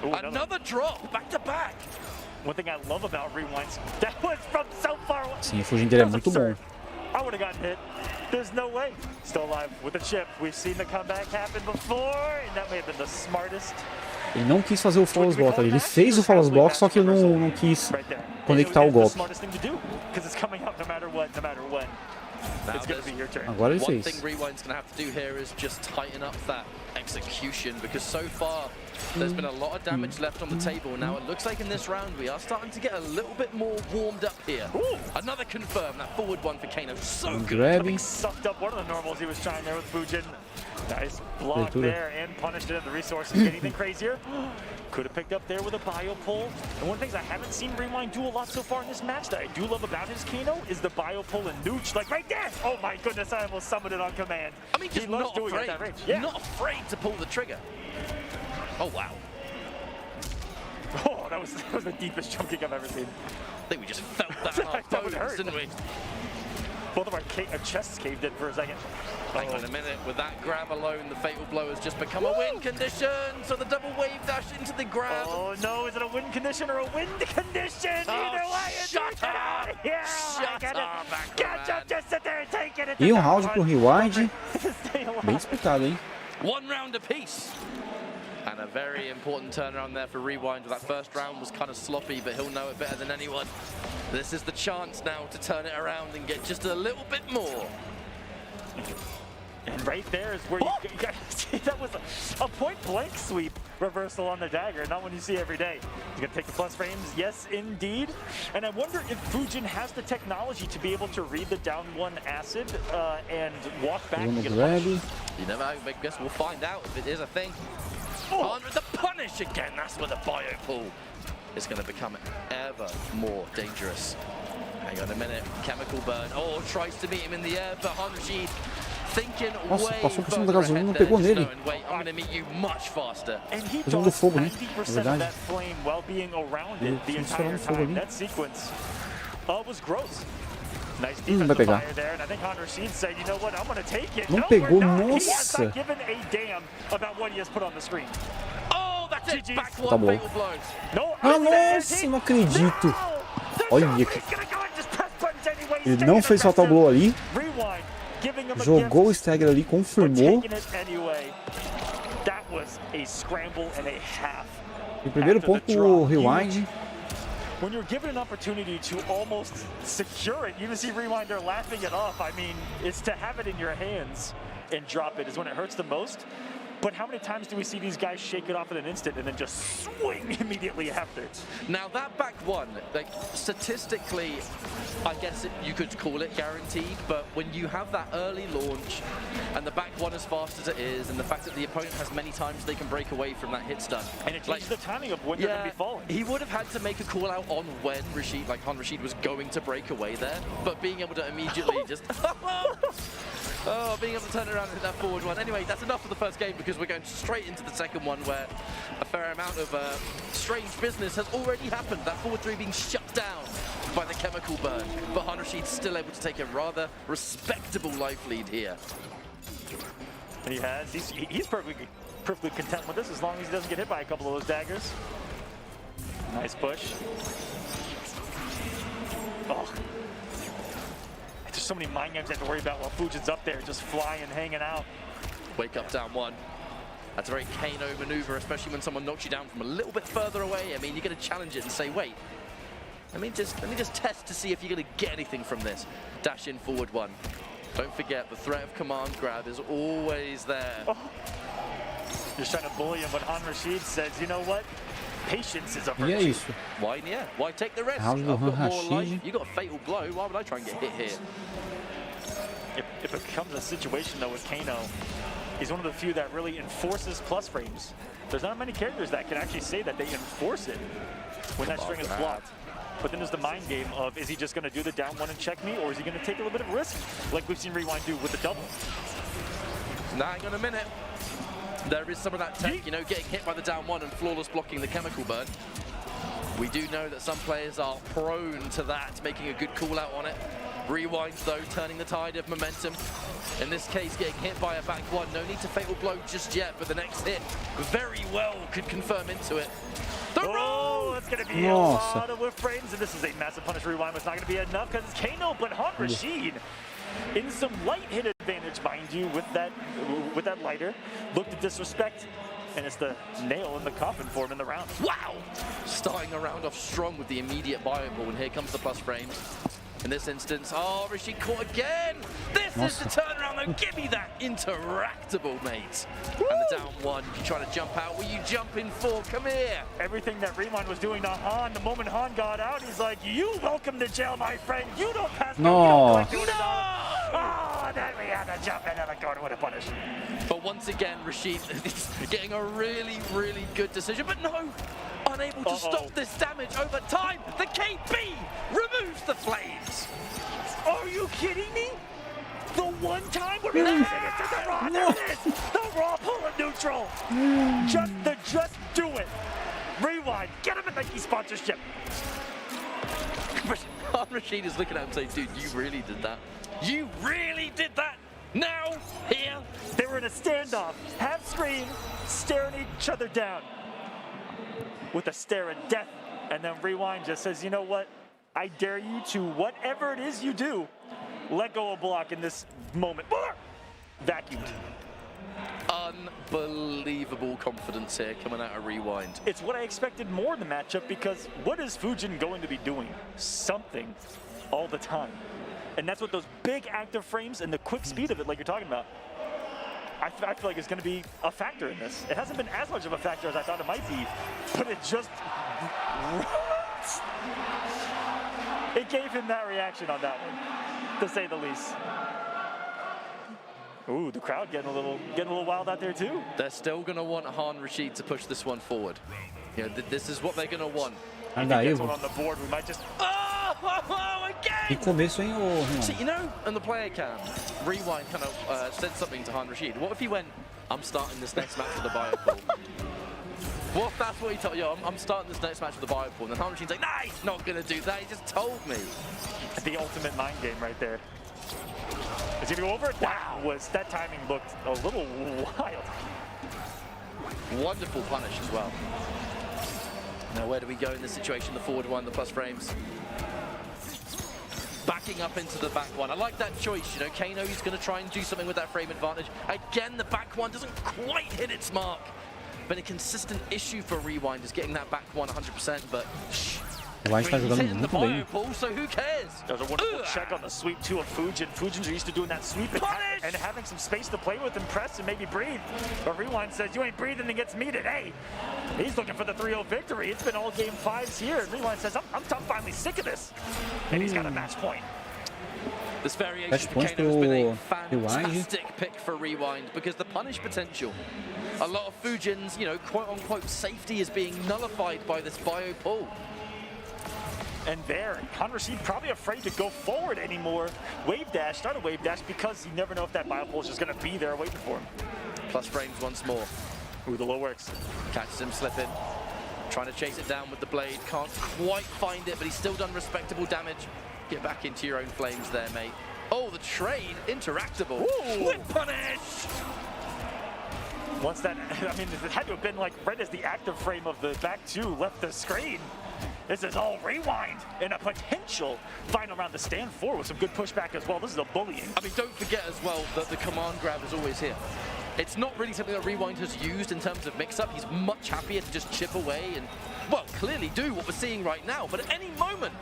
Ooh, another drop, back to back. One thing I love about Rewinds, that was from so far away. Sim, o Fujin dele é muito bom. I would have gotten hit. There's no way. Still alive with a chip. We've seen the comeback happen before, and that may have been the smartest. Ele não quis fazer o Flawless Block, ele fez o Flawless Block, só que ele não quis conectar o golpe. Agora ele fez. One thing Rewind's going to have to do here is just tighten up that execution, because so far there's been a lot of damage left on the table. Now it looks like in this round we are starting to get a little bit more warmed up here. Ooh, another confirm, that forward one for Kano, so good. Sucked up one of the normals he was trying there with Fujin. Nice block there and punished it. The resources get even crazier. Could have picked up there with a bio pull. And one of the things I haven't seen Rewind do a lot so far in this match that I do love about his Kano is the bio pull and nooch. Like right there! Oh my goodness, I almost summoned it on command. I mean, just not afraid. Yeah. Not afraid to pull the trigger. Oh wow. Oh, that was the deepest jump kick I've ever seen. I think we just felt that in our bones, didn't we? Both of our chests caved in for a second. Hang on a minute, with that grab alone, the fatal blow has just become a win condition. So the double wave dash into the grab. Oh no, is it a win condition or a win condition? Either way, shut up! Yeah, shut up! Gotcha, just sit there and take it. E round pro Rewind. Bem disputado, hein? One round apiece. And a very important turnaround there for Rewind. That first round was kind of sloppy, but he'll know it better than anyone. This is the chance now to turn it around and get just a little bit more. And right there is where you guys see that was a point-blank sweep reversal on the dagger, not one you see every day. He's going to take the plus frames, yes indeed. And I wonder if Fujin has the technology to be able to read the down one acid and walk back and get a punish. You never know, I guess we'll find out if it is a thing. Oh, the punish again, that's where the bio pull is going to become ever more dangerous. Hang on a minute, chemical burn. Oh, tries to meet him in the air, but Hanji thinking Nossa, way passou por cima da further gasolina, ahead não there. pegou nele. Wait, I'm going to meet you much faster. And he Fez do fogo, né? 90% of that flame while being around it the entire time. That sequence was gross. Nice defensive fire there, and I think Han Rashid said, you know what, I'm going to take it. Não No, pegou, we're not. He has nossa. not given a damn about what he has put on the screen. Oh, that's it. GG's. Back Tá one bom. fatal blow. No, Ah, nossa, não acredito. Olha, ele não fez fatal blow ali. Jogou o stagger ali, confirmou. E primeiro ponto pro Rewind. when you're given an opportunity to almost secure it, you even see Rewind there laughing it off. I mean, it's to have it in your hands and drop it is when it hurts the most. But how many times do we see these guys shake it off in an instant and then just swing immediately after? Now that back one, like statistically, I guess you could call it guaranteed, but when you have that early launch and the back one as fast as it is, and the fact that the opponent has many times they can break away from that hit stun. And it changes the timing of when you're going to be falling. He would have had to make a call out on when Rashid, like Han Rashid, was going to break away there, but being able to immediately just... Oh, being able to turn around and hit that forward one. Anyway, that's enough for the first game because we're going straight into the second one where a fair amount of strange business has already happened. That forward three being shut down by the chemical burn. But Han Rashid's still able to take a rather respectable life lead here. And he has. He's perfectly content with this as long as he doesn't get hit by a couple of those daggers. Nice push. Oh. There's so many mind games I have to worry about while Fujin's up there, just flying, hanging out. Wake up down one. That's a very Kano maneuver, especially when someone knocks you down from a little bit further away. I mean, you're going to challenge it and say, wait, let me just test to see if you're going to get anything from this. Dash in forward one. Don't forget, the threat of command grab is always there. Oh. Just trying to bully him, but Han Rashid says, you know what? Patience is a virtue. E é isso. Why take the risk? How's I've got more Rashid? life. You got a fatal blow. Why would I try and get hit here? It becomes a situation though with Kano. He's one of the few that really enforces plus frames. There's not many characters that can actually say that they enforce it when that string is blocked. But then there's the mind game of, is he just going to do the down one and check me, or is he going to take a little bit of risk, like we've seen Rewind do with the double? Now, hang on a minute. There is some of that tech, you know, getting hit by the down one and flawless blocking the chemical burn. We do know that some players are prone to that, making a good call out on it. Rewind though, turning the tide of momentum. In this case, getting hit by a back one. No need to fatal blow just yet, but the next hit very well could confirm into it. Oh, that's going to be a lot of whiff frames, and this is a massive punish. Rewind, but it's not going to be enough because it's Kano, but Han Rashid in some light hit advantage, mind you, with that lighter. Look to disrespect, and it's the nail in the coffin for him in the round. Wow! Starting the round off strong with the immediate bio ball, and here comes the plus frames. In this instance, oh, Rashid caught again! This is the turnaround though, give me that interactable, mate. Woo! And the down one, you trying to jump out, will you jump in for? Come here! Everything that Rewind was doing to Han, the moment Han got out, he's like, you welcome to jail, my friend, you don't pass No! Oh, then we had to jump into the corner with a punish. But once again, Rashid is getting a really, really good decision, but no! Unable to stop this damage over time. The KB removes the flames. Are you kidding me? The one time we're in the raw, there it is. The raw pull of neutral. Just do it. Rewind. Get him a Nike sponsorship. Rashid is looking at him saying, dude, you really did that. You really did that. Now, here. They were in a standoff. Half screen, staring each other down with a stare of death, and then Rewind just says, you know what? I dare you to, whatever it is you do, let go of block in this moment. Vacuumed. Unbelievable confidence here coming out of Rewind. It's what I expected more in the matchup, because what is Fujin going to be doing? Something all the time. And that's what those big active frames and the quick speed of it, like you're talking about, I feel like it's going to be a factor in this. It hasn't been as much of a factor as I thought it might be, but it just it gave him that reaction on that one, to say the least. Ooh, the crowd getting a little wild out there too. They're still going to want Han Rashid to push this one forward. You know, this is what they're going to want. I think this one on the board, we might just. Que começo, hein, Renan? See, you know, on the player cam, Rewind kind of said something to Han Rashid. What if he went, I'm starting this next match with the bio pool? What if that's what he told you? I'm starting this next match with the bio pool. And then Han Rashid's like, nah, he's not going to do that. He just told me. The ultimate mind game right there. Is he going to go over it? Wow, that timing looked a little wild. Wonderful punish as well. Now, where do we go in this situation? The forward one, the plus frames. Backing up into the back one. I like that choice, you know. Kano is going to try and do something with that frame advantage. Again, the back one doesn't quite hit its mark. Been a consistent issue for Rewind is getting that back one 100%, but O White tá jogando Hitting the muito bem. bio pool, so who cares? There's a wonderful check on the sweep too of Fujin. Fujin's used to doing that sweep and having some space to play with and press and maybe breathe. But Rewind says, you ain't breathing against me today. He's looking for the 3-0 victory. It's been all game 5s here. And Rewind says, I'm finally sick of this. And he's got a match point. This variation for Kano has been a fantastic Rewind. pick for Rewind because the punish potential. A lot of Fujin's, you know, quote-unquote safety is being nullified by this bio pull. And there, Conrashid probably afraid to go forward anymore. Wave dash, start a wave dash because you never know if that bio pull is just going to be there waiting for him. Plus frames once more. Ooh, the low works. Catches him slipping. Trying to chase it down with the blade. Can't quite find it, but he's still done respectable damage. Get back into your own flames there, mate. Oh, the trade. Interactable. Ooh. With punish. Once that, I mean, it had to have been like right as the active frame of the back two left the screen. This is all Rewind in a potential final round to stand for with some good pushback as well. This is a bullying. I mean, don't forget as well that the command grab is always here. It's not really something that Rewind has used in terms of mix-up. He's much happier to just chip away and, well, clearly do what we're seeing right now. But at any moment,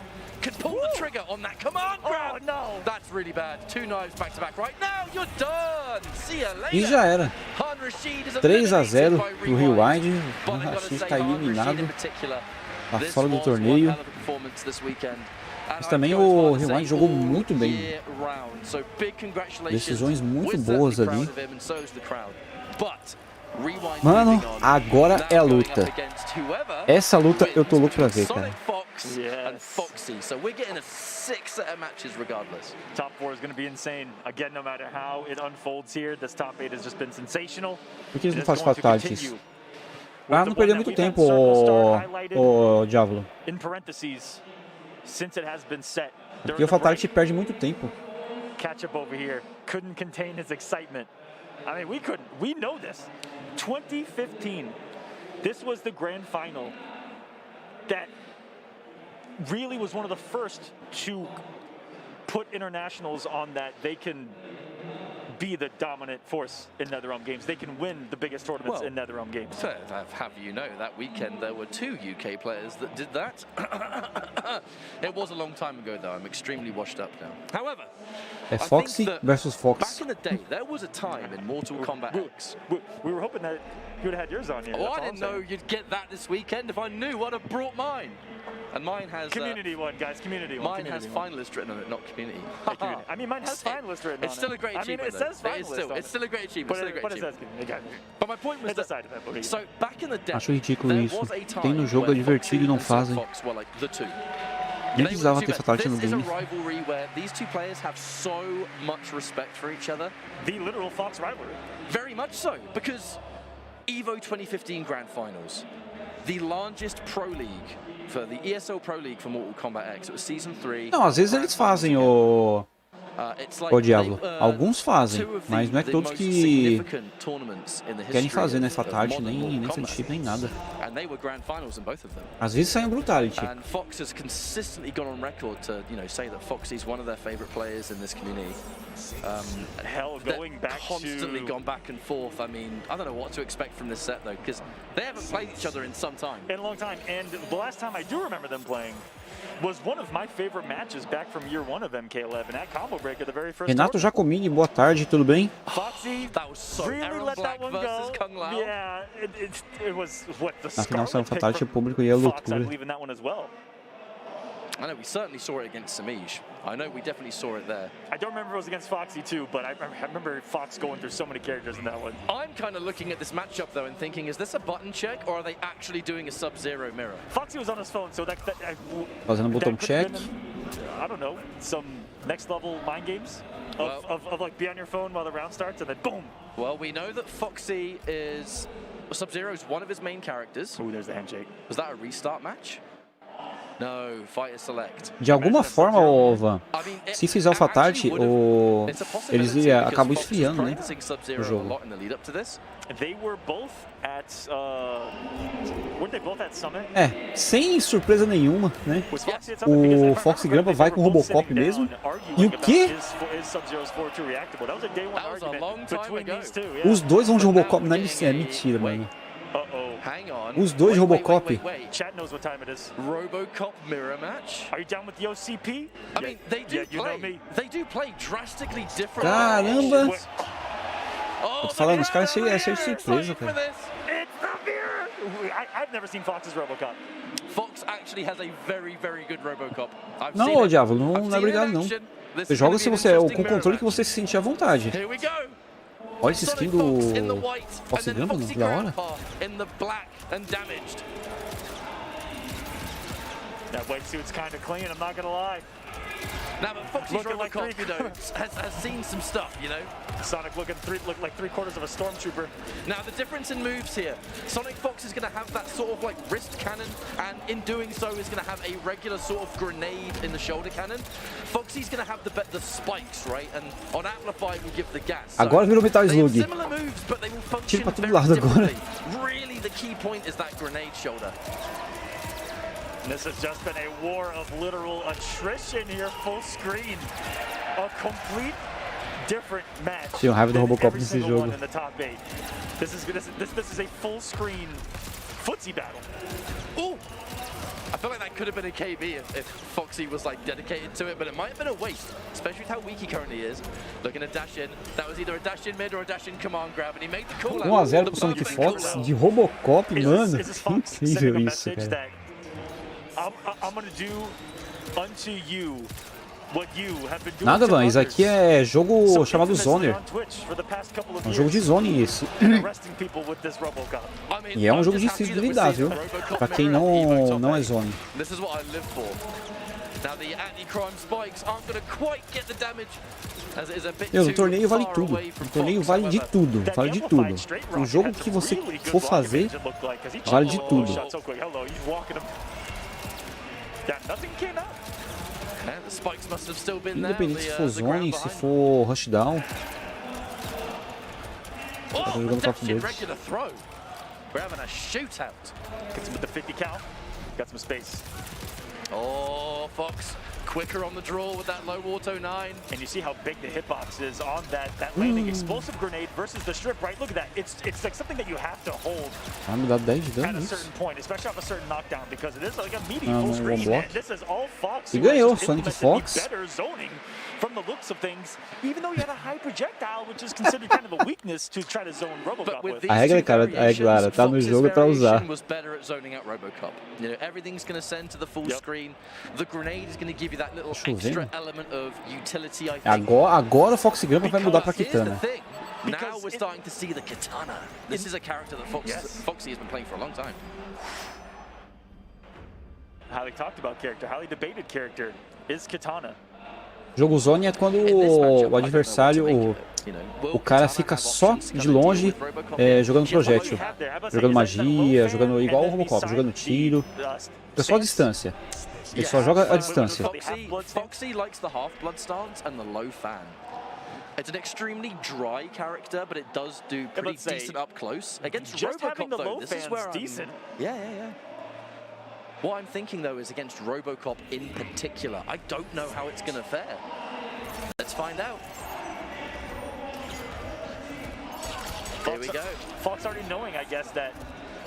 could pull the trigger on that command grab. Oh, no. That's really bad. 2 knives back-to-back right now. You're done. See you later. E já era. 3-0 pro Rewind. O Rashid está eliminado. Tá fora do torneio. Mas também o Rewind jogou muito bem. Decisões muito boas ali. Mano, agora é a luta. Essa luta eu tô louco pra ver, cara. Top 4 is going to be insane. Again, no matter how it unfolds here, this top 8 has just been sensational. Por que eles não fazem fatalities? Pra não perder muito tempo, o Diávolo. In parentheses, since it has been set. Porque o fatality perde muito tempo. Catch up over here. Couldn't contain his excitement. I mean, we couldn't. We know this. 2015. This was the grand final that really was one of the first to put internationals on that they can be the dominant force in NetherRealm games. They can win the biggest tournaments in NetherRealm games. Have you know, that weekend there were 2 UK players that did that. It was a long time ago though. I'm extremely washed up now. However, É Foxy versus Fox. back in the day, there was a time in Mortal Kombat X. We were hoping that you would have had yours on here. Oh, I didn't know you'd get that this weekend. If I knew, I'd have brought mine. And mine has community one, guys. Community one. Mine has finalist written on it, not community. I mean, mine has finalist written on it. It's still a great achievement. I mean, it says finalist. It's still a great achievement. But my point was that, so back in the day, Acho ridículo isso. Tem no jogo, é divertido e não fazem. Nem precisava ter fatality no game. This is a rivalry where these two players have so much respect for each other. The literal Fox rivalry. Very much so, because Evo 2015 Grand Finals, the largest pro league for the ESL Pro League for Mortal Kombat X. It was Season 3. Não, às vezes eles fazem o Diablo. Alguns fazem, mas não é todos que querem fazer, né? Fatality, nem sentir, nem nada. Às vezes sai um Brutality. And Fox has consistently gone on record to, you know, say that Foxy's one of their favorite players in this community. Hell, going back constantly gone back and forth. I mean, I don't know what to expect from this set though, because they haven't played each other in some time. In a long time, and the last time I do remember them playing was one of my favorite matches back from year 1 of MK11 at Combo Breaker, the very first. Renato Jacomini, boa tarde, tudo bem? Foxy, that was so really let that one go. Kung Lao. Yeah, it was what the Na final saiu Fatality, o público ia Fox, I loucura. believe in that one as well. I know we certainly saw it against Samij. I know we definitely saw it there. I don't remember it was against Foxy too, but I remember Fox going through so many characters in that one. I'm kind of looking at this matchup though and thinking, is this a button check or are they actually doing a Sub-Zero mirror? Foxy was on his phone, so that Fazendo botão check. I don't know, some next level mind games of like be on your phone while the round starts and then boom. Well, we know that Foxy is Sub-Zero is one of his main characters. Oh, there's the handshake. Was that a restart match? No, fighter select. De alguma forma, Van, se fizer o Fatality, eles acabam esfriando, né? O jogo. They were both at, weren't they both at Summit? É, sem surpresa nenhuma, né? O Fox Grampa vai com o Robocop mesmo. E o quê? Os dois vão de Robocop na licença. É mentira, mano. Hang on. Os dois de Robocop. Chat knows what time it is. Robocop mirror match. Are you down with the OCP? I mean, they do play. They do play drastically different. Caramba! Oh, Tô te falando, os caras chegam a ser surpresa, cara. It's the mirror. I've never seen Fox's Robocop. Fox actually has a very, very good Robocop. Não, ô Diabo, não é obrigado não. Você joga se você com o controle que você se sentir à vontade. Here we go. Olha esse skin do Fox Gamba, que da hora. That white suit's kind of clean, I'm not gonna lie. Now, but Foxy's Robocop, you know, has seen some stuff, you know. Sonic looked like 3/4 of a stormtrooper. Now, the difference in moves here, Sonic Fox is going to have that sort of like wrist cannon, and in doing so is going to have a regular sort of grenade in the shoulder cannon. Foxy's going to have the spikes, right? And on Amplify will give the gas. So agora virou Metal Slug. Similar moves, but they will function Tira pra todo very lado agora. Really, the key point is that grenade shoulder. This has just been a war of literal attrition here, full screen. A complete different match. Tinha raiva do Robocop nesse jogo. In the top 8. This is a full screen footsie battle. Ooh! I feel like that could have been a KB if Foxy was like dedicated to it, but it might have been a waste, especially with how weak he currently is. Looking to dash in. That was either a dash in mid or a dash in command grab, and he made the call out. 1-0 pro Sonic Fox de Robocop, mano. Incrível isso, cara. I'm gonna do unto you what you have been doing. Nada, Van, isso aqui é jogo chamado Zoner. É um jogo de Zone isso. E é um jogo difícil de lidar, viu? Pra quem não é Zone. O torneio vale tudo. O torneio vale de tudo. Vale de tudo. O jogo que você for fazer vale de tudo. Independente se for zone, se for rushdown. Tá jogando top deles. We're having a shootout. Gets him with the 50 cal. Got some space. Oh, Fox. Quicker on the draw with that low auto 9. And you see how big the hitbox is on that landing explosive grenade versus the strip, right? Look at that. It's like something that you have to hold Me dá 10 de at dano a isso. certain point, especially off a certain knockdown, because it is like a medium full screen. block. This is all Fox. E ganhou, Sonic Fox. Better zoning from the looks of things, even though you had a high projectile, which is considered kind of a weakness to try to zone Robocop with. A regra, cara, é clara, tá no jogo pra usar. Was better at zoning out Robocop. You know, everything's going to send to the full screen. The grenade is going to give you that little extra element of utility, I think. Agora o Fox Grampa vai mudar pra Kitana. Now we're starting to see the Kitana. This is a character that Foxy has been playing for a long time. Highly talked about character, highly debated character is Kitana. Jogo Zone é quando o adversário, o cara fica só de longe jogando projétil, jogando magia, jogando igual o Robocop, jogando tiro. É só a distância. Ele só joga a distância. Foxy likes the half-blood stance and the low fan. It's an extremely dry character, but it does do pretty decent up close. Against Robocop, though, this is where decent. Yeah. What I'm thinking, though, is against Robocop in particular. I don't know how it's going to fare. Let's find out. Here we go. Fox already knowing, I guess, that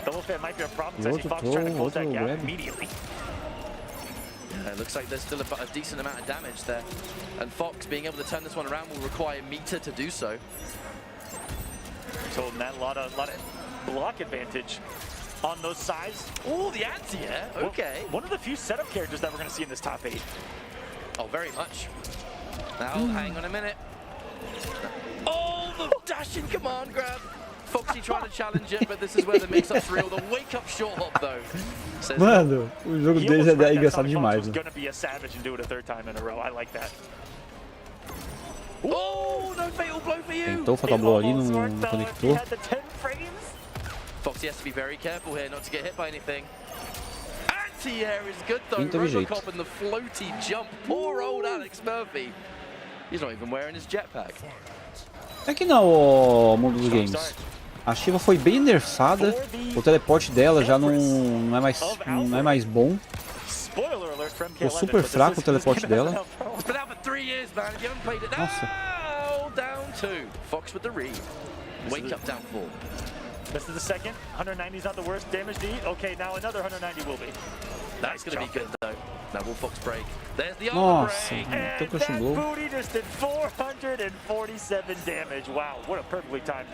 the low fan might be a problem. So I see Fox trying to close that gap immediately. It looks like there's still a decent amount of damage there. And Fox being able to turn this one around will require Meter to do so. He's holding that a lot of block advantage on those sides. Oh, the anti-air, okay. One of the few setup characters that we're going to see in this top 8. Oh, very much. Now, hang on a minute. Oh, the dashing command grab. Foxy trying to challenge it, but this is where the mix-up's real. The wake-up short hop, though. Mano, o jogo deles é engraçado demais. Gonna be a savage and do it a third time in a row. I like that. Oh, no fatal blow for you. Tentou fatal blow ali, não conectou. Foxy has to be very careful here not to get hit by anything. Anti-air is good though. Não teve jeito. Robocop and the floaty jump. Poor old Alex Murphy. He's not even wearing his jetpack. É que não, o mundo dos games. A Shiva foi bem nerfada, o teleporte dela já não é mais bom. Ficou super fraco o teleporte dela. Nossa. This is the second. 190 is not the worst damage to eat. Okay, now another 190 will be. That's going to be good though. Now will Fox break. There's the armor break. And that booty just did 447 damage. Wow, what a perfectly timed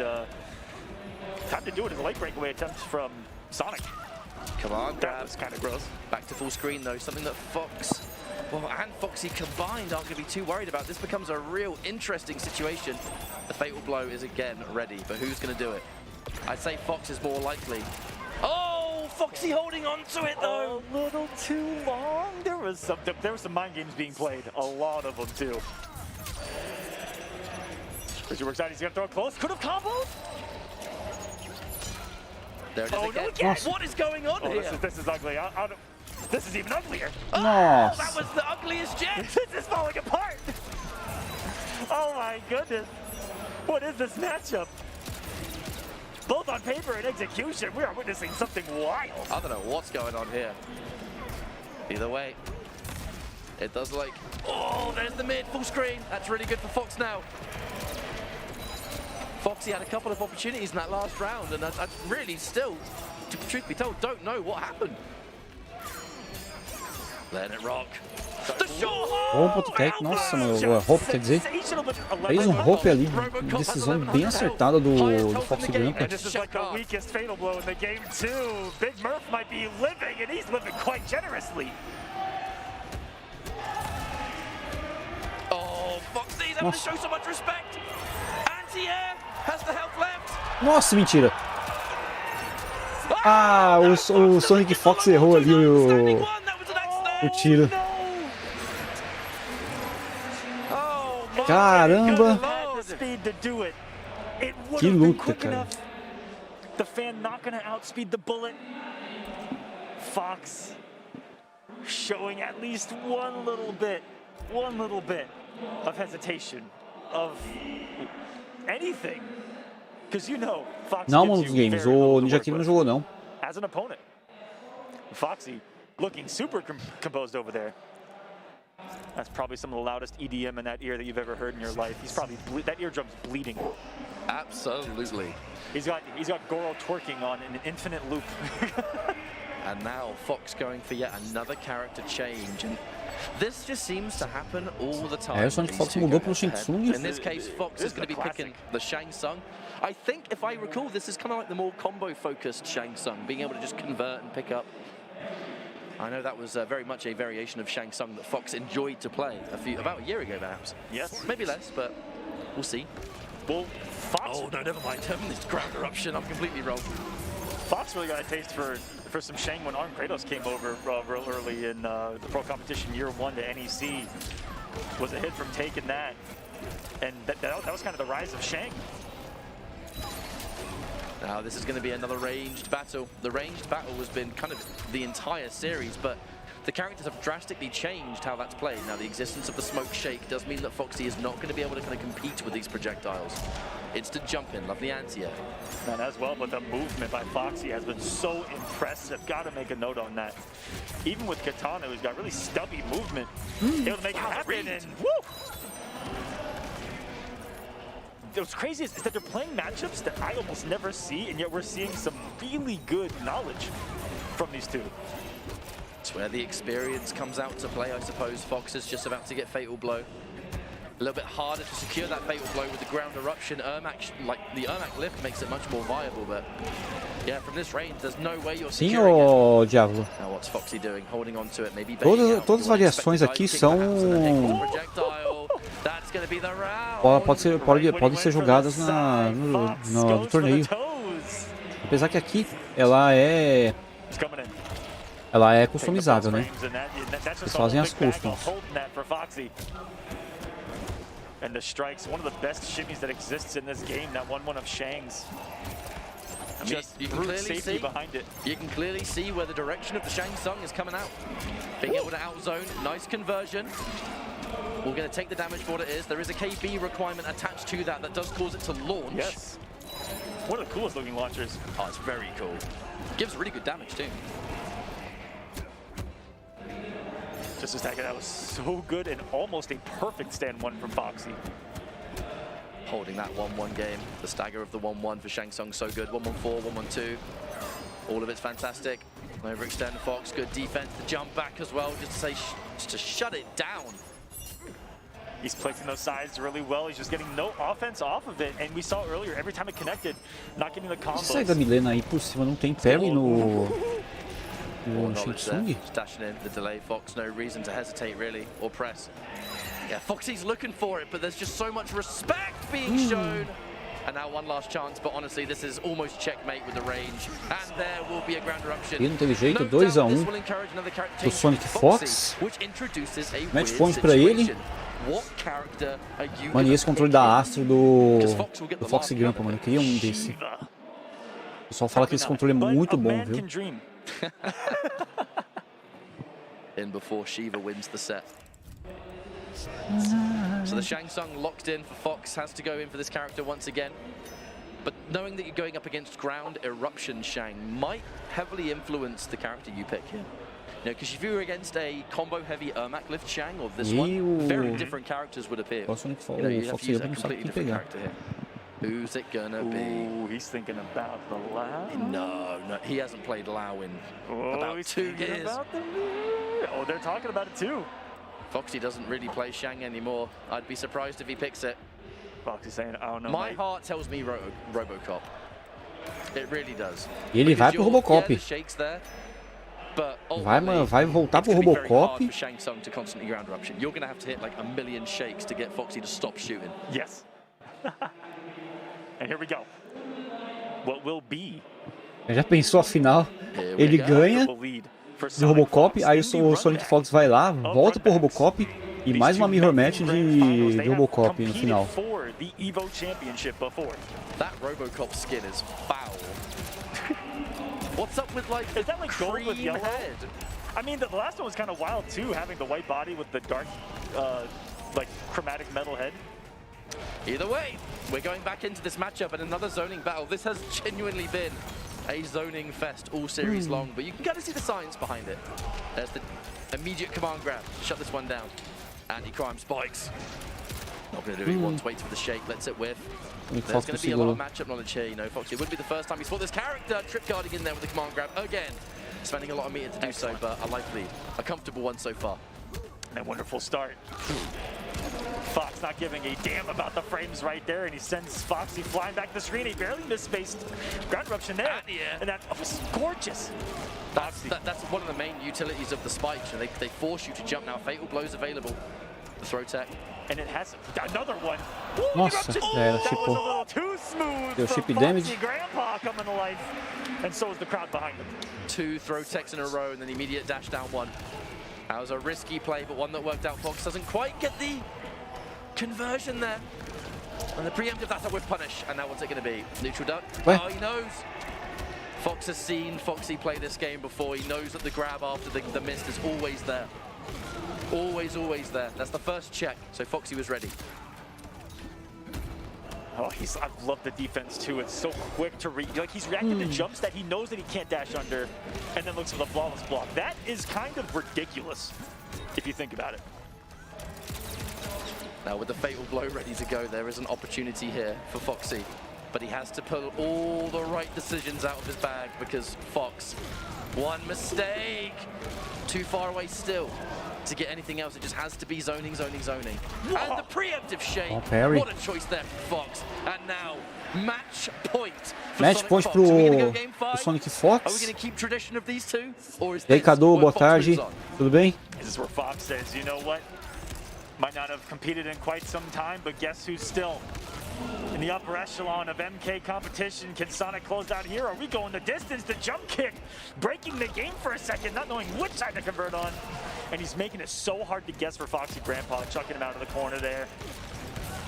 time to do it as a late breakaway attempt from Sonic. Come on, that was kind of gross. Back to full screen though, something that Fox, well, and Foxy combined aren't going to be too worried about. This becomes a real interesting situation. The fatal blow is again ready, but who's going to do it? I'd say Fox is more likely. Oh, Foxy holding on to it though. A little too long. There was some mind games being played. A lot of them too. Richard works out. He's gonna throw it close. Could have comboed. There it is again. No, what is going on here? This is ugly. This is even uglier. Oh, that was the ugliest jet. This is falling apart. Oh my goodness. What is this matchup? Both on paper and execution, we are witnessing something wild. I don't know what's going on here. Either way, it does like, oh, there's the mid full screen. That's really good for Fox now. Foxy had a couple of opportunities in that last round, and I really still, truth be told, don't know what happened. Let it rock. Roupa do Tech, nossa, meu, Roupa quer dizer, fez Roupa ali, decisão bem acertada do Fox Branca. This is like the weakest fatal blow in the game too. Big Murph might be living, and he's living quite generously. Oh, Foxy's having to show so much respect. Anti-air has the health left. Nossa, mentira. Ah, o Sonic Fox errou ali o tiro. Caramba! Que luta, cara. The fan not gonna outspeed the bullet. Fox showing at least one little bit of hesitation, of anything. Because you know, Fox não, mano, dos games. O Ninja Kid não jogou, não. As an opponent. Foxy looking super composed over there. That's probably some of the loudest EDM in that ear that you've ever heard in your life. He's probably that eardrum's bleeding. Absolutely. He's got Goro twerking on an infinite loop. And now Fox going for yet another character change. And this just seems to happen all the time. É, o Sonic Fox mudou pro Shang Tsung. In this case, Fox is going to be picking the Shang Tsung. I think, if I recall, this is kind of like the more combo-focused Shang Tsung, being able to just convert and pick up. I know that was very much a variation of Shang Tsung that Fox enjoyed to play about a year ago, perhaps. Yes. Maybe less, but we'll see. Well, Fox. Oh no, never mind. This ground eruption. I'm completely wrong. Fox really got a taste for some Shang when Arm Kratos came over real early in the pro competition year 1 to NEC. Was a hit from taking that, and that was kind of the rise of Shang. Now this is going to be another ranged battle. The ranged battle has been kind of the entire series, but the characters have drastically changed how that's played. Now the existence of the smoke shake does mean that Foxy is not going to be able to kind of compete with these projectiles. Instant jump in, lovely anti-air. And as well, but the movement by Foxy has been so impressive. Got to make a note on that. Even with Katana, who's got really stubby movement, able to make it happen, and woo! What's crazy is that they're playing matchups that I almost never see, and yet we're seeing some really good knowledge from these two. It's where the experience comes out to play, I suppose. Fox is just about to get Fatal Blow. A little bit harder to secure that Fatal Blow with the ground eruption. Like the Ermac lift makes it much more viable, but yeah, from this range, there's no way you're securing it. Diablo. Now what's Foxy doing? Holding on to it, maybe todas as variações aqui são podem ser jogadas no torneio. Apesar que aqui ela é customizável, né? Eles fazem as customs. And the strikes, one of the best shimmies that exists in this game, that one of Shang's. I mean, you can clearly see where the direction of the Shang Tsung is coming out. Being able to outzone, nice conversion. We're going to take the damage for what it is. There is a KB requirement attached to that does cause it to launch. Yes. One of the coolest looking launchers. Oh, it's very cool. Gives really good damage too. Just a second, that was so good and almost a perfect stand one from Foxy. holding that 1-1 game. The stagger of the 1-1 for Shang Tsung so good. 1-1-4, 1-1-2. All of it's fantastic. Overextend Fox, good defense. The jump back as well, just to say, just to shut it down. He's placing those sides really well. He's just getting no offense off of it. And we saw earlier, every time it connected, not getting the combos. Sai da Milena aí por cima, não tem parry no Shang Tsung. Dashing in the delay, Fox, no reason to hesitate really, or press. Yeah, Foxy's looking for it, but there's just so much respect being shown. And now one last chance, but honestly, this is almost checkmate with the range. And there will be a ground eruption. E não teve jeito, 2-1 pro Sonic Fox. Match point pra ele. Mano, e esse controle da Astro do Fox Grampa, mano, eu queria um desse. O pessoal fala que esse controle é muito bom, viu? In before Shiva wins the set. So the Shang Tsung locked in for Fox has to go in for this character once again. But knowing that you're going up against ground eruption Shang might heavily influence the character you pick here. You know, because if you were against a combo-heavy Ermac lift Shang or this one, very different characters would appear. You know, you have to use a completely different character here. Who's it gonna be? Ooh, he's thinking about the Lao. No, he hasn't played Lao in about 2 years. Oh, they're talking about it too. Foxy doesn't really play Shang anymore. I'd be surprised if he picks it. Foxy's saying, I don't know. My heart tells me Robocop. It really does. E ele vai pro Robocop. Vai voltar pro Robocop. Shang Tsung to constantly ground eruption. You're going to have to hit like a million shakes to get Foxy to stop shooting. Yes. And here we go. What will be? Já pensou a final? Ele ganha de Robocop, aí o Sonic Fox vai lá, volta pro Robocop e mais uma mirror match de Robocop no final. That Robocop skin is foul. What's up with like is that like gold with yellow head? I mean, the last one was kind of wild too, having the white body with the dark, like chromatic metal head. Either way, we're going back into this matchup and another zoning battle. This has genuinely been a zoning fest all series long, but you can kind of see the science behind it. There's the immediate command grab to shut this one down. Anti-crime spikes. Not going to do it, he wants, waits for the shake, lets it whiff. There's going to be a lot of matchup knowledge here, you know, Foxy. It wouldn't be the first time he saw this character trip guarding in there with the command grab again. Spending a lot of meter to do so, but a comfortable one so far. And a wonderful start. Fox not giving a damn about the frames right there, and he sends Foxy flying back the screen. He barely misspaced ground eruption there, and that was gorgeous. That's one of the main utilities of the spikes. They force you to jump now. Fatal blows available. The throw tech. And it has another one. Nossa, that was a little too smooth. Deu chip damage. Grandpa coming to life, and so is the crowd behind him. 2 throw techs in a row, and then immediate dash down 1. That was a risky play, but one that worked out. Fox doesn't quite get the conversion there. And the preemptive, that's a whiff punish. And now what's it going to be? Neutral duck? Oh, he knows. Fox has seen Foxy play this game before. He knows that the grab after the mist is always there. Always, always there. That's the first check. So Foxy was ready. Oh, I love the defense too. It's so quick to read. Like he's reacting to jumps that he knows that he can't dash under, and then looks for the flawless block. That is kind of ridiculous, if you think about it. Now with the fatal blow ready to go, there is an opportunity here for Foxy, but he has to pull all the right decisions out of his bag because Fox, one mistake, too far away still. To get anything else, it just has to be zoning, zoning, zoning. And the preemptive shake. What a choice there for Fox. And now, match point for Match Sonic point Fox. pro Sonic Fox. Are we going to keep tradition of these two? Or is E aí, this Cadu, where boa Fox tarde. moves on? Tudo bem? This is where Fox says, you know what? Might not have competed in quite some time, but guess who's still in the upper echelon of MK competition? Can Sonic close out here? Are we going the distance? The jump kick, breaking the game for a second, not knowing which side to convert on. And he's making it so hard to guess for Foxy Grandpa, chucking him out of the corner there.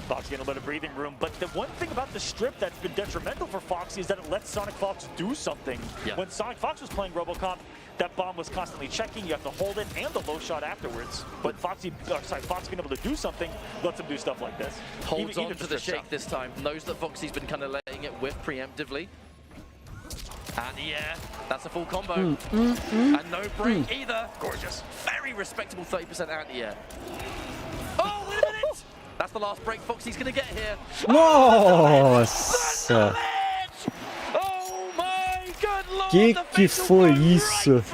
Foxy getting a little bit of breathing room, but the one thing about the strip that's been detrimental for Foxy is that it lets Sonic Fox do something. Yeah. When Sonic Fox was playing RoboCop, that bomb was constantly checking, you have to hold it, and the low shot afterwards. But Fox being able to do something lets him do stuff like this. Holds on to the shake this time, knows that Foxy's been kind of letting it whiff preemptively. And yeah, that's a full combo. And no break either. Gorgeous. Very respectable 30% anti-air. Oh, wait a minute! That's the last break Foxy's gonna get here. Nossa! Oh my good lord! Que foi isso?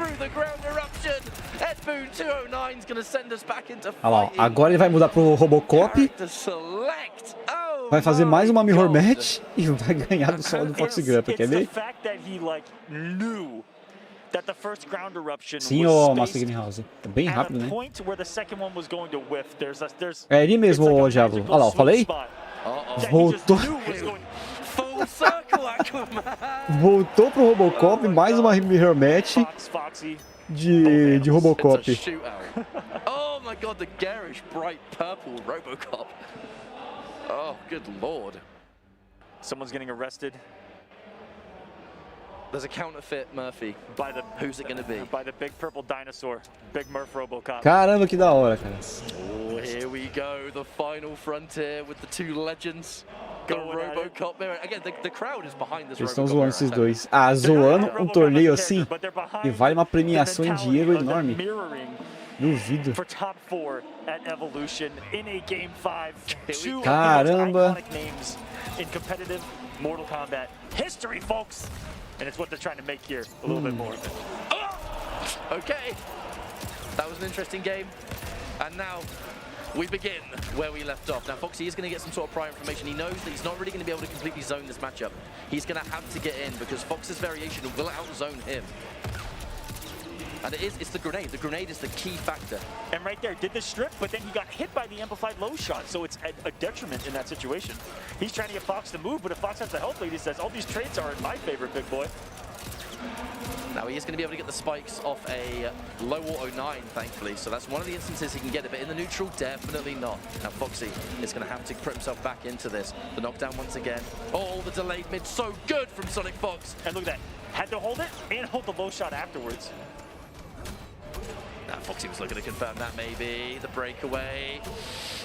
Olha lá, agora ele vai mudar pro Robocop. Vai fazer mais uma mirror match e vai ganhar do solo do Foxy Grump, quer ver? Sim, ô Master Greenhouse. É bem rápido, né? É ele mesmo, ô Diablo. Olha lá, eu falei? Voltou. Voltou pro Robocop, mais uma mirror match de Robocop. Oh my god, the garish bright purple Robocop. Oh, good lord. Someone's getting arrested. There's a counterfeit Murphy. Who's it gonna be? By the big purple dinosaur. Big Murph Robocop. Caramba, que da hora, cara. Oh, here we go. The final frontier with the two legends. The Robocop mirror. Again, the crowd is behind this. Eles estão zoando esses dois. Ah, zoando um torneio assim? E vale uma premiação em dinheiro enorme. Duvido. Caramba. Mortal Kombat history, folks, and it's what they're trying to make here a little bit more. Okay, that was an interesting game, and now we begin where we left off. Now Foxy is going to get some sort of prior information. He knows that he's not really going to be able to completely zone this matchup. He's going to have to get in because Fox's variation will outzone him. And it's the grenade. The grenade is the key factor. And right there, did the strip, but then he got hit by the amplified low shot, so it's a detriment in that situation. He's trying to get Fox to move, but if Fox has the health lead, he says, all these traits are in my favor, big boy. Now he is going to be able to get the spikes off a low auto 9, thankfully, so that's one of the instances he can get it, but in the neutral, definitely not. Now Foxy is going to have to put himself back into this. The knockdown once again. Oh, the delayed mid, so good from Sonic Fox. And look at that, had to hold it and hold the low shot afterwards. Now Foxy was looking to confirm that maybe. The breakaway.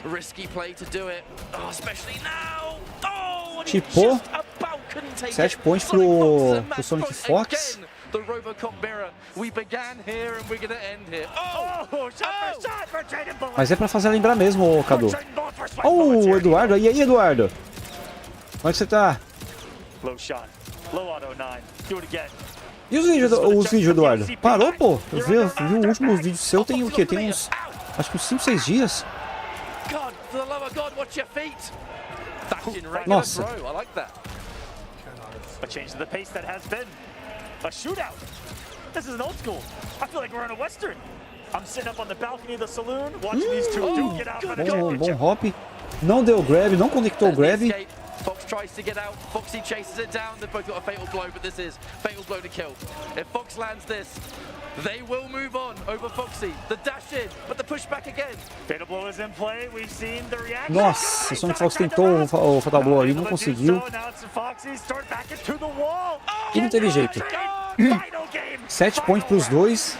Risky play to do it. Oh, especially now. Oh, and he just about couldn't take 7 pontos pro Sonic Fox. Again, the Robocop mirror. We began here and we're going to end here. Mas é pra fazer lembrar mesmo, Cadu. Oh, o Eduardo. E aí, Eduardo? Como é que você tá? Low shot. Low auto 9. Do it again. E os vídeos, Eduardo? Parou, pô? Eu vi o último vídeo seu, tem o quê? Tem uns, acho que uns 5, 6 dias. Nossa. A change to the pace that has been a shootout. This is an old school. I feel like we're in a western. I'm sitting up on the balcony of the saloon, watching these two duke it out for the championship. Bom hop. Não deu grab, não conectou o grab. Fox tries to get out, Foxy chases it down, they've both got a fatal blow, but this is fatal blow to kill. If Fox lands this, they will move on over Foxy. The dash in, but the pushback again. Fatal blow is in play, we've seen the reaction. Nossa, o Sonic Fox tentou o fatal blow ali, não conseguiu. E não teve jeito. 7 pontos pros dois.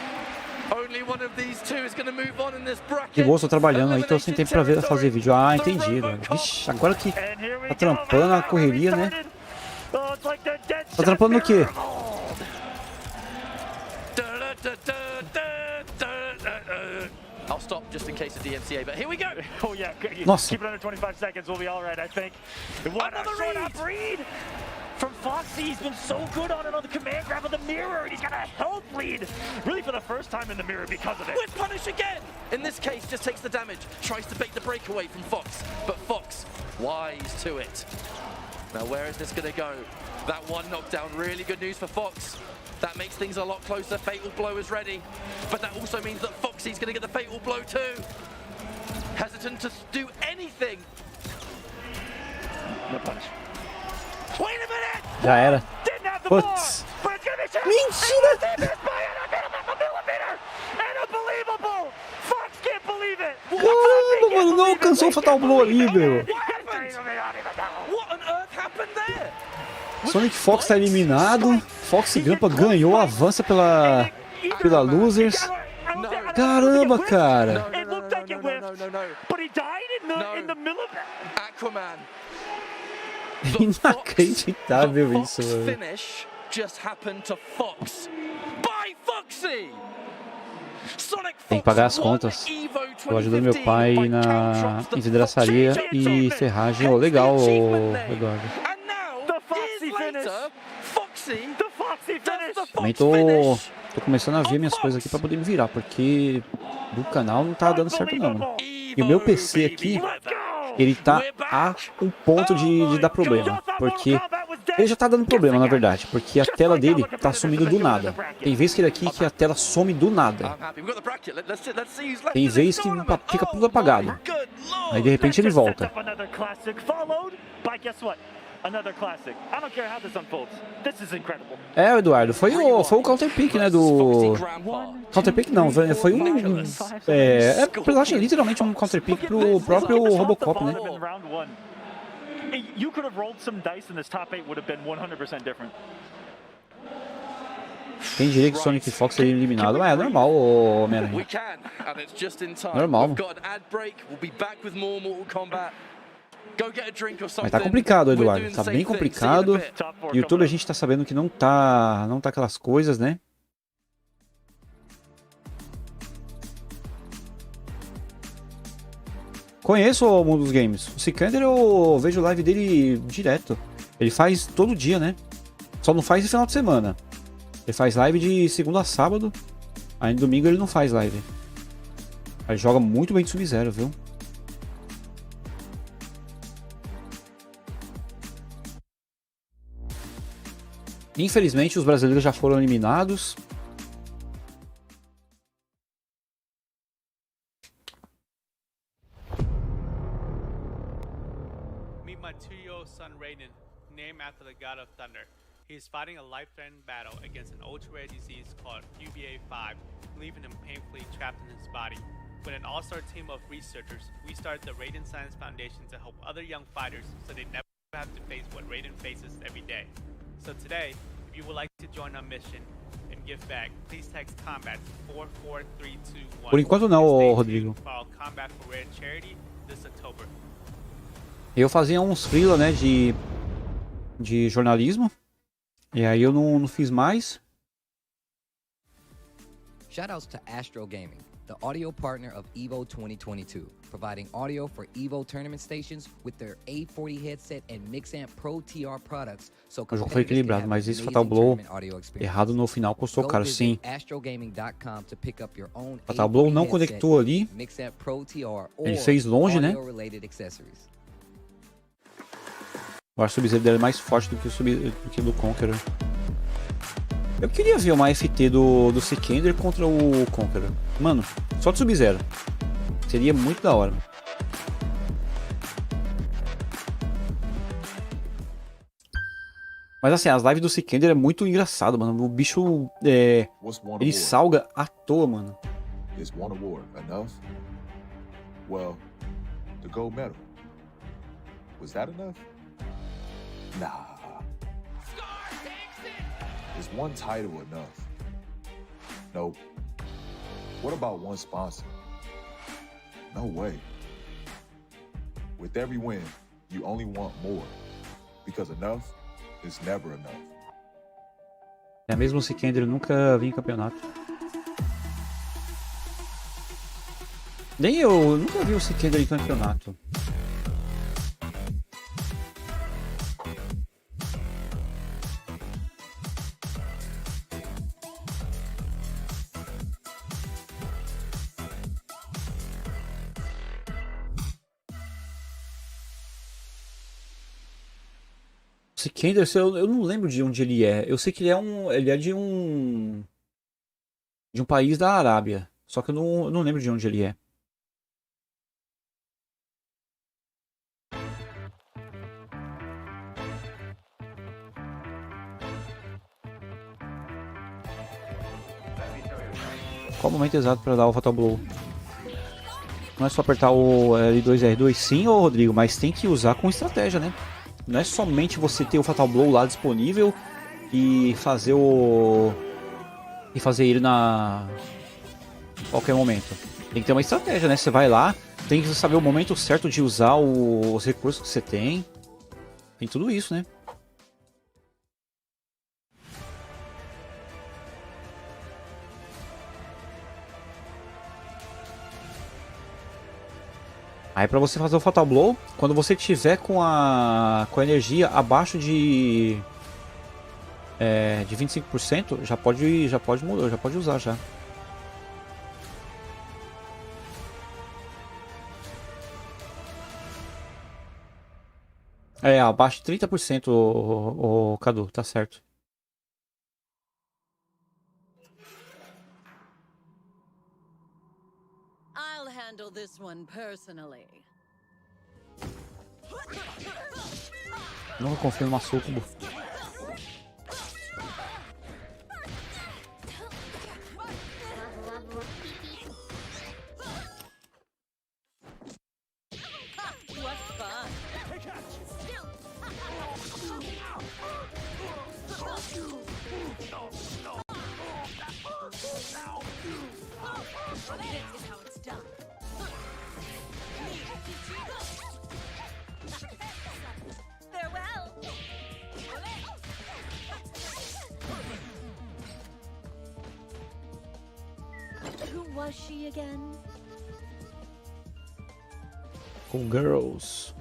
De boa, tô trabalhando aí, tô sem tempo pra fazer vídeo. Ah, entendi. Vixe, agora que tá trampando a correria, né? Tá trampando no quê? I'll stop just in case of DMCA, but here we go. Oh yeah, Nossa. Keep it under 25 seconds, we'll be all right, I think. Another read from Foxy. He's been so good on the command grab of the mirror, and he's got a health lead, really for the first time in the mirror because of it. With punish again. In this case, just takes the damage, tries to bait the breakaway from Fox, but Fox wise to it. Now where is this going to go? That one knockdown, really good news for Fox. That makes things a lot closer. Fatal blow is ready, but that also means that Foxy's going to get the fatal blow too. Hesitant to do anything. No punish. Wait a minute! Já era. Didn't have the ball, Putz. but it's going to be shot. Mentira! Unbelievable! Fox can't believe it. Caramba, mano, não alcançou o fatal blow ali, meu. What on earth happened there? Sonic Fox tá eliminado. Fox Grumpa ganhou, avança pela Losers. Caramba, cara. It looked like it whiffed, but he died in the middle of it. Aquaman. Inacreditável isso, mano. Finish just happened to Fox by Foxy. Tem que pagar as contas. Tô ajudando meu pai na envidraçaria e ferragem. Oh, legal, Eduardo. Também tô começando a ver minhas coisas aqui pra poder me virar, porque do canal não tá dando certo não, mano. E o meu PC aqui, ele tá a um ponto de dar problema, porque ele já tá dando problema, na verdade, porque a tela dele tá sumindo do nada. Tem vez que ele aqui que a tela some do nada. Tem vez que fica tudo apagado. Aí de repente ele volta. É, Eduardo, foi o counter pick, né, do... Counter pick não, foi um... literalmente um counter pick pro próprio Robocop, né? Quem diria que Sonic Fox seria eliminado? É normal, Homem-Aranha. Normal. Mas tá complicado, Eduardo. Tá bem complicado. YouTube a gente tá sabendo que não tá aquelas coisas, né? Conheço o mundo dos games. O Sikander eu vejo live dele direto. Ele faz todo dia, né? Só não faz no final de semana. Ele faz live de segunda a sábado. Aí no domingo ele não faz live. Ele joga muito bem de Sub-Zero, viu? Infelizmente os brasileiros já foram eliminados. Meet my 2-year-old son Raiden, named after the god of thunder. He is fighting a life-threatening battle against an ultra-rare disease called UBA5, leaving him painfully trapped in his body. With an all-star team of researchers, we started the Raiden Science Foundation to help other young fighters so they never have to face what Raiden faces every day. So today, if you would like to join our mission and give back, please text combat 44321. Por enquanto não, Rodrigo. Combat for Rare Charity this October. Eu fazia uns freela, né, de jornalismo. E aí eu não fiz mais. Shoutouts to Astro Gaming, the audio partner of EVO 2022, providing audio for EVO tournament stations with their A40 headset and Mixamp Pro TR products. So O jogo foi equilibrado, mas esse Fatal Blow errado no final custou caro, sim. Fatal Blow não conectou ali. Ele fez longe, né? Eu acho que o Sub-Zero dele é mais forte do que o do Conqueror. Eu queria ver uma FT do Sikander contra o Conqueror. Mano, só de Sub-Zero. Seria muito da hora. Mas assim, as lives do Sikander é muito engraçado, mano. O bicho, ele salga à toa, mano. Is one award enough? Well, the gold medal. Was that enough? Nah. Is one title enough? Nope. What about one sponsor? No way. With every win, you only want more. Because enough is never enough. É mesmo o Sikander, eu nunca vi em campeonato. Nem eu nunca vi o Sikander em campeonato. Sikander, eu não lembro de onde ele é. Eu sei que ele é de um país da Arábia. Só que eu não lembro de onde ele é. Qual o momento exato para dar o Fatal Blow? Não é só apertar o L2 e R2, sim, ô Rodrigo, mas tem que usar com estratégia, né? Não é somente você ter o Fatal Blow lá disponível e fazer ele na qualquer momento. Tem que ter uma estratégia, né? Você vai lá, tem que saber o momento certo de usar os recursos que você tem. Tem tudo isso, né? Aí pra você fazer o Fatal Blow, quando você tiver com a energia abaixo de 25%, já pode mudar, já pode usar já. Abaixo de 30%, o Cadu, tá certo. I'll handle this one personally. Nunca confio numa sucubo. What fun! This is how it's done. Farewell. Who was she again? Com Girls.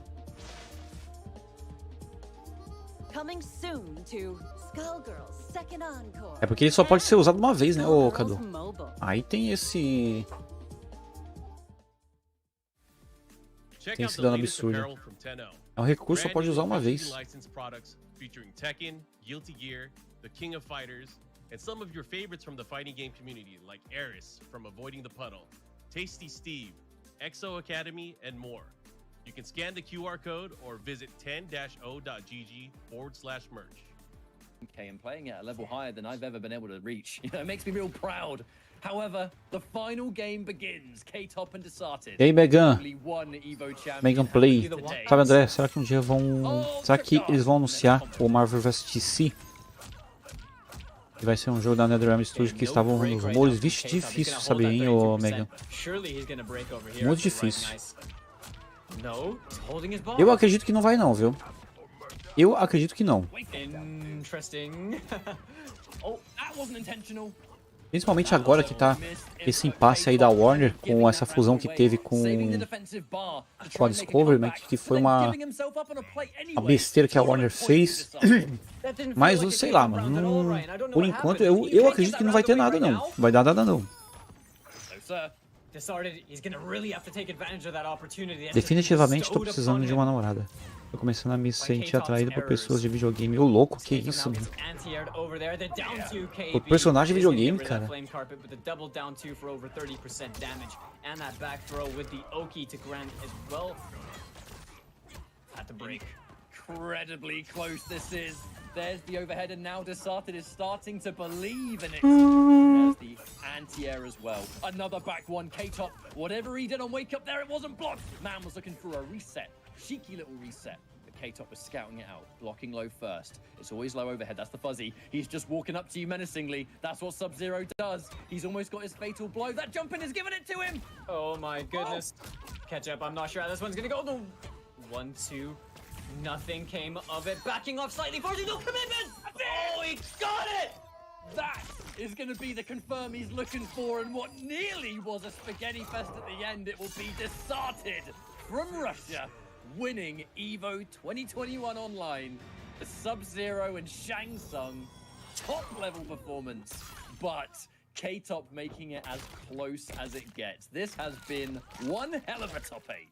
Coming soon to Skullgirls Second Encore. É porque ele só pode ser usado uma vez, né, ô Cadu? Aí tem esse... Tem esse dano absurdo. É um recurso que só pode usar uma vez. And some of your favorites from the fighting game community, like Eris from Avoiding the Puddle, Tasty Steve, Exo Academy, and more. You can scan the QR code or visit 10-o.gg/merch. Okay, and playing at a level higher than I've ever been able to reach. You know, it makes me real proud. However, the final game begins. K-Top and Desarted. E aí, Megan? Megan Play. Today. Sabe, André, será que um dia vão... Será que eles vão anunciar o Marvel vs TC? Que vai ser um jogo da NetherRealm Studios que estavam nos rumores. Vixe, difícil saber, hein, ô Megan. Muito difícil. Eu acredito que não vai não, viu? Eu acredito que não. Principalmente agora que tá esse impasse aí da Warner com essa fusão que teve com a Discovery, né, que foi uma besteira que a Warner fez. Mas sei lá, mano, por enquanto eu acredito que não vai ter nada não, não vai dar nada não. Definitivamente tô precisando de uma namorada. Tô começando a me sentir atraído por pessoas de videogame. Ô louco, que isso, mano? Por personagem de videogame, cara. Incredibly close this is. There's the overhead, and now Desarted is starting to believe in it. There's the anti-air as well. Another back one, K-Top. Whatever he did on Wake Up there, it wasn't blocked. Man was looking for a reset. Cheeky little reset. But K-Top was scouting it out, blocking low first. It's always low overhead, that's the fuzzy. He's just walking up to you menacingly. That's what Sub-Zero does. He's almost got his fatal blow. That jump in is giving it to him. Oh my goodness. Catch up, I'm not sure how this one's gonna go. No. 1, 2. Nothing came of it. Backing off slightly, forcing no commitment! Oh, he got it! That is going to be the confirm he's looking for, and what nearly was a spaghetti fest at the end, it will be Desarted from Russia, winning EVO 2021 Online. The Sub-Zero and Shang Tsung, top-level performance, but K-Top making it as close as it gets. This has been one hell of a top 8.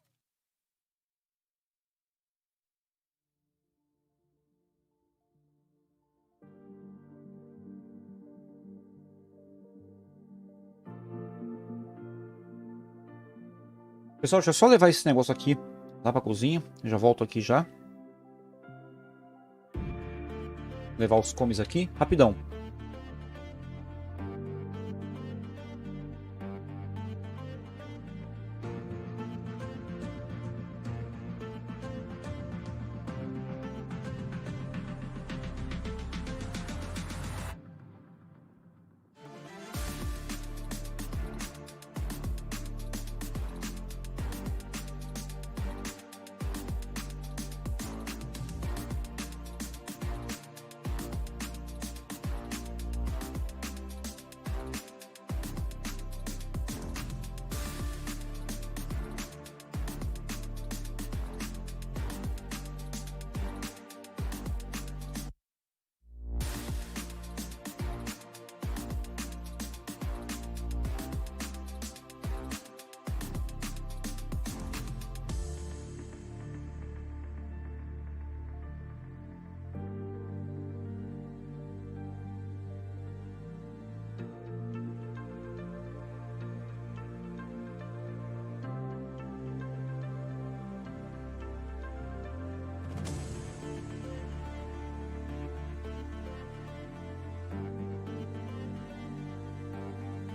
Pessoal, deixa eu só levar esse negócio aqui lá pra cozinha. Já volto aqui já. Levar os comes aqui, rapidão.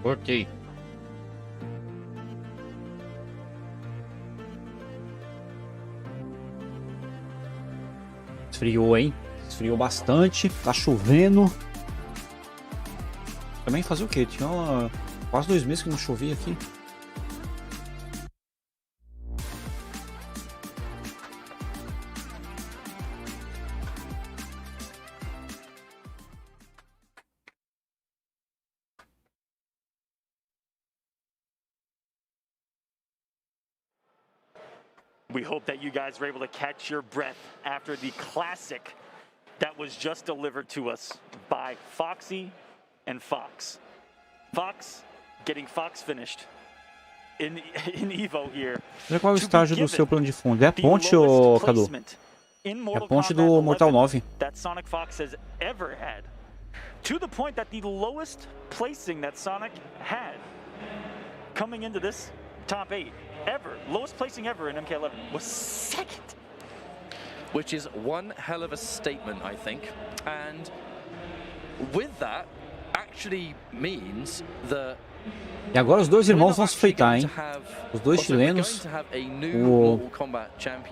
Cortei. Esfriou, hein? Esfriou bastante. Tá chovendo. Também fazer o quê? Tinha quase 2 meses que não chovia aqui. We hope that you guys were able to catch your breath after the classic that was just delivered to us by Foxy and Fox. Fox getting Fox finished in Evo here. Olha qual é o estágio do seu plano de fundo. É a ponte, ô Cadu? É a ponte do Mortal 9. That Sonic Fox has ever had. To the point that the lowest placing that Sonic had coming into this top 8 ever, lowest placing ever in MK11 was 2nd. Which is one hell of a statement, I think. And with that, actually means that E agora os dois irmãos vão se enfrentar, hein? Os dois chilenos,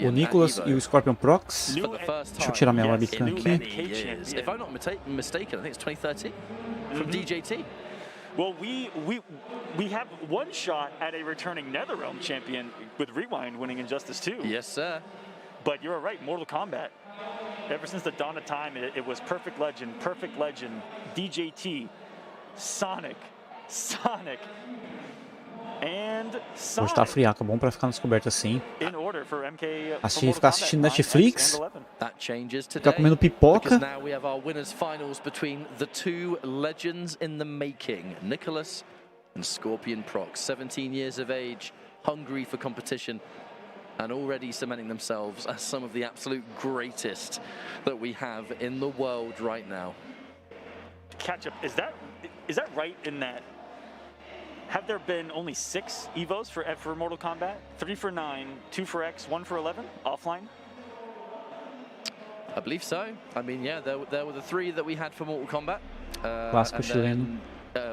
o Nicholas e o Scorpion Prox. Deixa eu tirar minha webcam aqui. If I'm not mistaken, I think it's 2013 from DJT. Well, we have one shot at a returning NetherRealm champion with Rewind winning Injustice 2. Yes, sir. But you're right, Mortal Kombat. Ever since the dawn of time, it was Perfect Legend, DJT, Sonic, and Hoje tá friaca, bom pra ficar nas cobertas assim. In order for MK, Ficar assistindo Netflix, ficar comendo pipoca. Because now we have our winners finals between the two legends in the making, Nicholas and Scorpion Prox, 17 years of age, hungry for competition, and already cementing themselves as some of the absolute greatest that we have in the world right now. Catch up, is that right in that? Have there been only 6 Evos for Mortal Kombat? 3 for 9, 2 for X, 1 for 11 offline? I believe so. I mean, yeah, there were the 3 that we had for Mortal Kombat. Clássico chileno.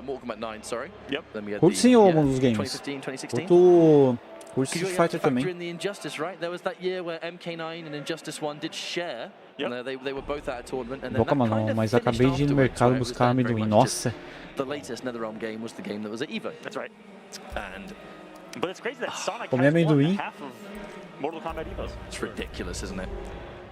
Mortal Kombat 9, sorry. Yep. Then we had Curto sim alguns dos games. 2015, 2016. Curto Street Fighter também. In the Injustice, right? There was that year where MK9 and Injustice 1 did share. Yep. And they were both at a tournament. And Boca não, mas acabei de ir no mercado buscar amendoim. Nossa. The latest NetherRealm game was the game that was at Evo. That's right. But it's crazy that Sonic Comer has won amendoim. half of Mortal Kombat Evos. It's ridiculous, isn't it?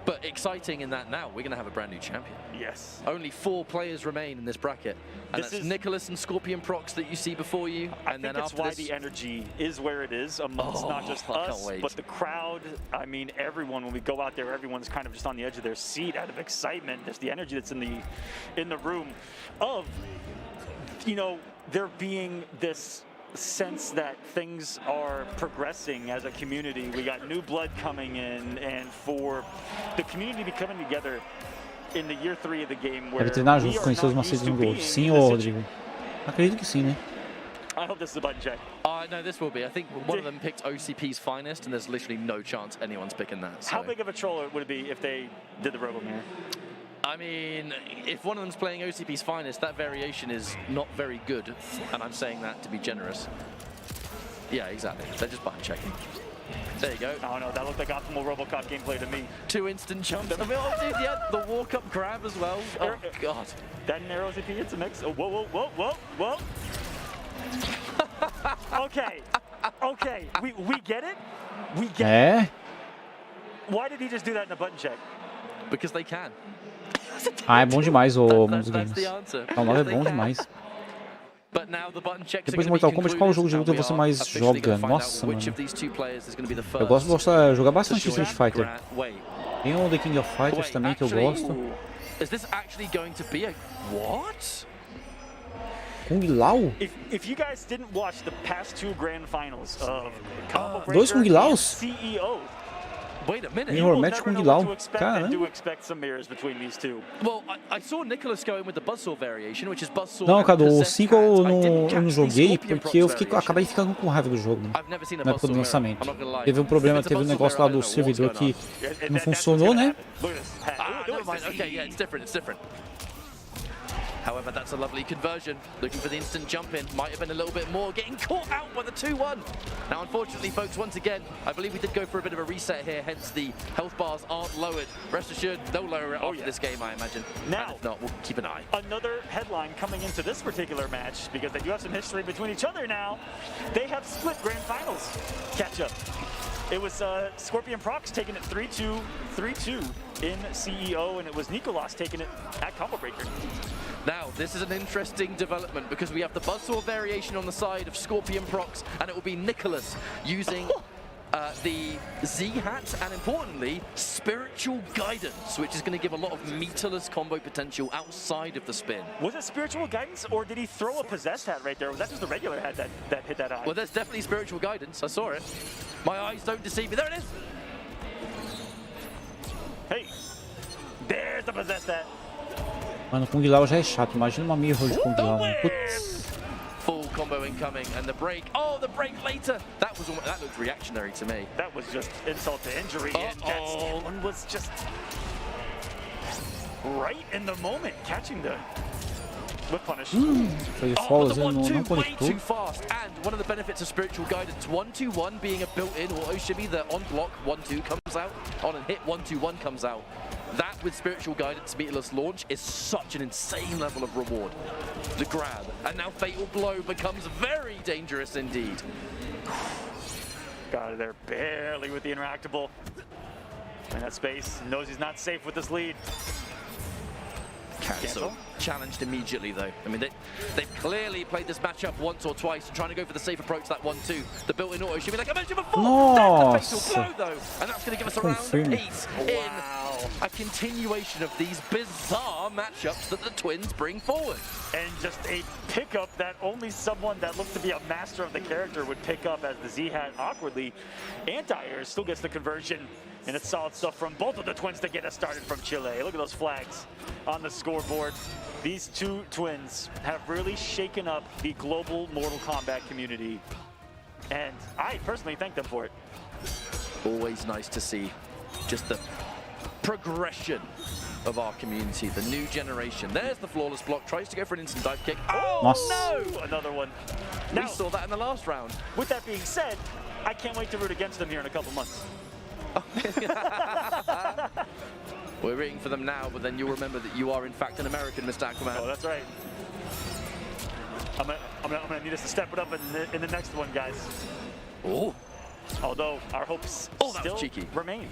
But exciting in that now we're going to have a brand new champion. Yes. Only 4 players remain in this bracket, and that's Nicholas and Scorpion Prox that you see before you. I think that's why the energy is where it is amongst not just us, but the crowd. I mean, everyone. When we go out there, everyone's kind of just on the edge of their seat out of excitement. There's the energy that's in the room of, you know, there being this sense that things are progressing as a community. We got new blood coming in, and for the community to be coming together in the year 3 of the game where Deve treinar junto, conhecer os macetes do Gold. Sim, ô Rodrigo? Acredito que sim, né? I hope this is a button check. No, this will be. I think one of them picked OCP's finest, and there's literally no chance anyone's picking that. So. How big of a troll would it be if they did the Robo Mirror? I mean, if one of them's playing OCP's finest, that variation is not very good, and I'm saying that to be generous. Yeah, exactly. They're just button checking. There you go. Oh no, that looked like optimal RoboCop gameplay to me. 2 instant jumps. I mean, oh, dude, yeah, the walk-up grab as well. Oh, God. That narrows OCP, it's a mix. Oh, whoa. Okay, we get it. We get it. Why did he just do that in a button check? Because they can. É bom demais o Mundo dos Games. O 9 é bom demais. Depois de Mortal Kombat, qual jogo de luta você mais joga? Nossa, mano. Eu gosto de jogar bastante Street Fighter. Tem o The King of Fighters também que eu gosto. Kung Lao? If you guys didn't watch the past 2 grand finals of Combo Breaker 2 Kung Laos? CEO. Wait a minute. Mirror match com Guilau. Caramba. Well, I saw Nicholas going with the buzzsaw variation, which is buzzsaw. Não, Cadu, o 5 eu não joguei porque eu acabei ficando com raiva do jogo, né? Na época do lançamento. Teve um problema, teve um negócio lá do servidor que não funcionou, né? Okay, yeah, it's different. However, that's a lovely conversion. Looking for the instant jump in. Might have been a little bit more. Getting caught out by the 2-1. Now, unfortunately, folks, once again, I believe we did go for a bit of a reset here, hence the health bars aren't lowered. Rest assured, they'll lower it after this game, I imagine. Now, and if not, we'll keep an eye. Another headline coming into this particular match, because they do have some history between each other now. They have split grand finals catch-up. It was Scorpion Prox taking it 3-2 in CEO, and it was Nicolas taking it at Combo Breaker. Now, this is an interesting development because we have the Buzzsaw variation on the side of Scorpion Prox, and it will be Nicholas using the Z-Hat, and importantly, Spiritual Guidance, which is going to give a lot of meterless combo potential outside of the spin. Was it Spiritual Guidance, or did he throw a Possessed Hat right there? Was that just the regular hat that hit that eye? Well, there's definitely Spiritual Guidance. I saw it. My eyes don't deceive me. There it is! Hey, there's the Possessed Hat. Mano, Kung Lao já é chato. Imagina uma mirror de Kung Lao. Putz. Full combo incoming, and the break. Oh, the break later. That looked reactionary to me. That was just insult to injury, and that one was just right in the moment, catching the whip punish. Foi but the não 1-2 way conectou. too fast, and one of the benefits of Spiritual Guidance, 1-2-1 being a built-in auto shimmy, the on block 1-2 comes out, on and hit 1-2-1 comes out. That with Spiritual Guidance meterless launch is such an insane level of reward. The grab, and now Fatal Blow becomes very dangerous indeed. Got out of there barely with the interactable. In that space, knows he's not safe with this lead. Cancel. Challenged immediately though. I mean, they've clearly played this matchup once or twice and trying to go for the safe approach, that 1-2. The built-in auto shimmy, like I mentioned before. There's the Fatal Blow though, and that's going to give us a round apiece in a continuation of these bizarre matchups that the Twins bring forward. And just a pickup that only someone that looks to be a master of the character would pick up, as the Z-Hat awkwardly. Anti-Air still gets the conversion, and it's solid stuff from both of the Twins to get us started from Chile. Look at those flags on the scoreboard. These two Twins have really shaken up the global Mortal Kombat community, and I personally thank them for it. Always nice to see just the progression of our community, the new generation. There's the flawless block, tries to go for an instant dive kick. Oh no! Another one. We saw that in the last round. With that being said, I can't wait to root against them here in a couple months. We're rooting for them now, but then you'll remember that you are in fact an American, Mr. Aquaman. Oh, that's right. I'm gonna need us to step it up in the next one, guys. Oh. Although our hopes still remain,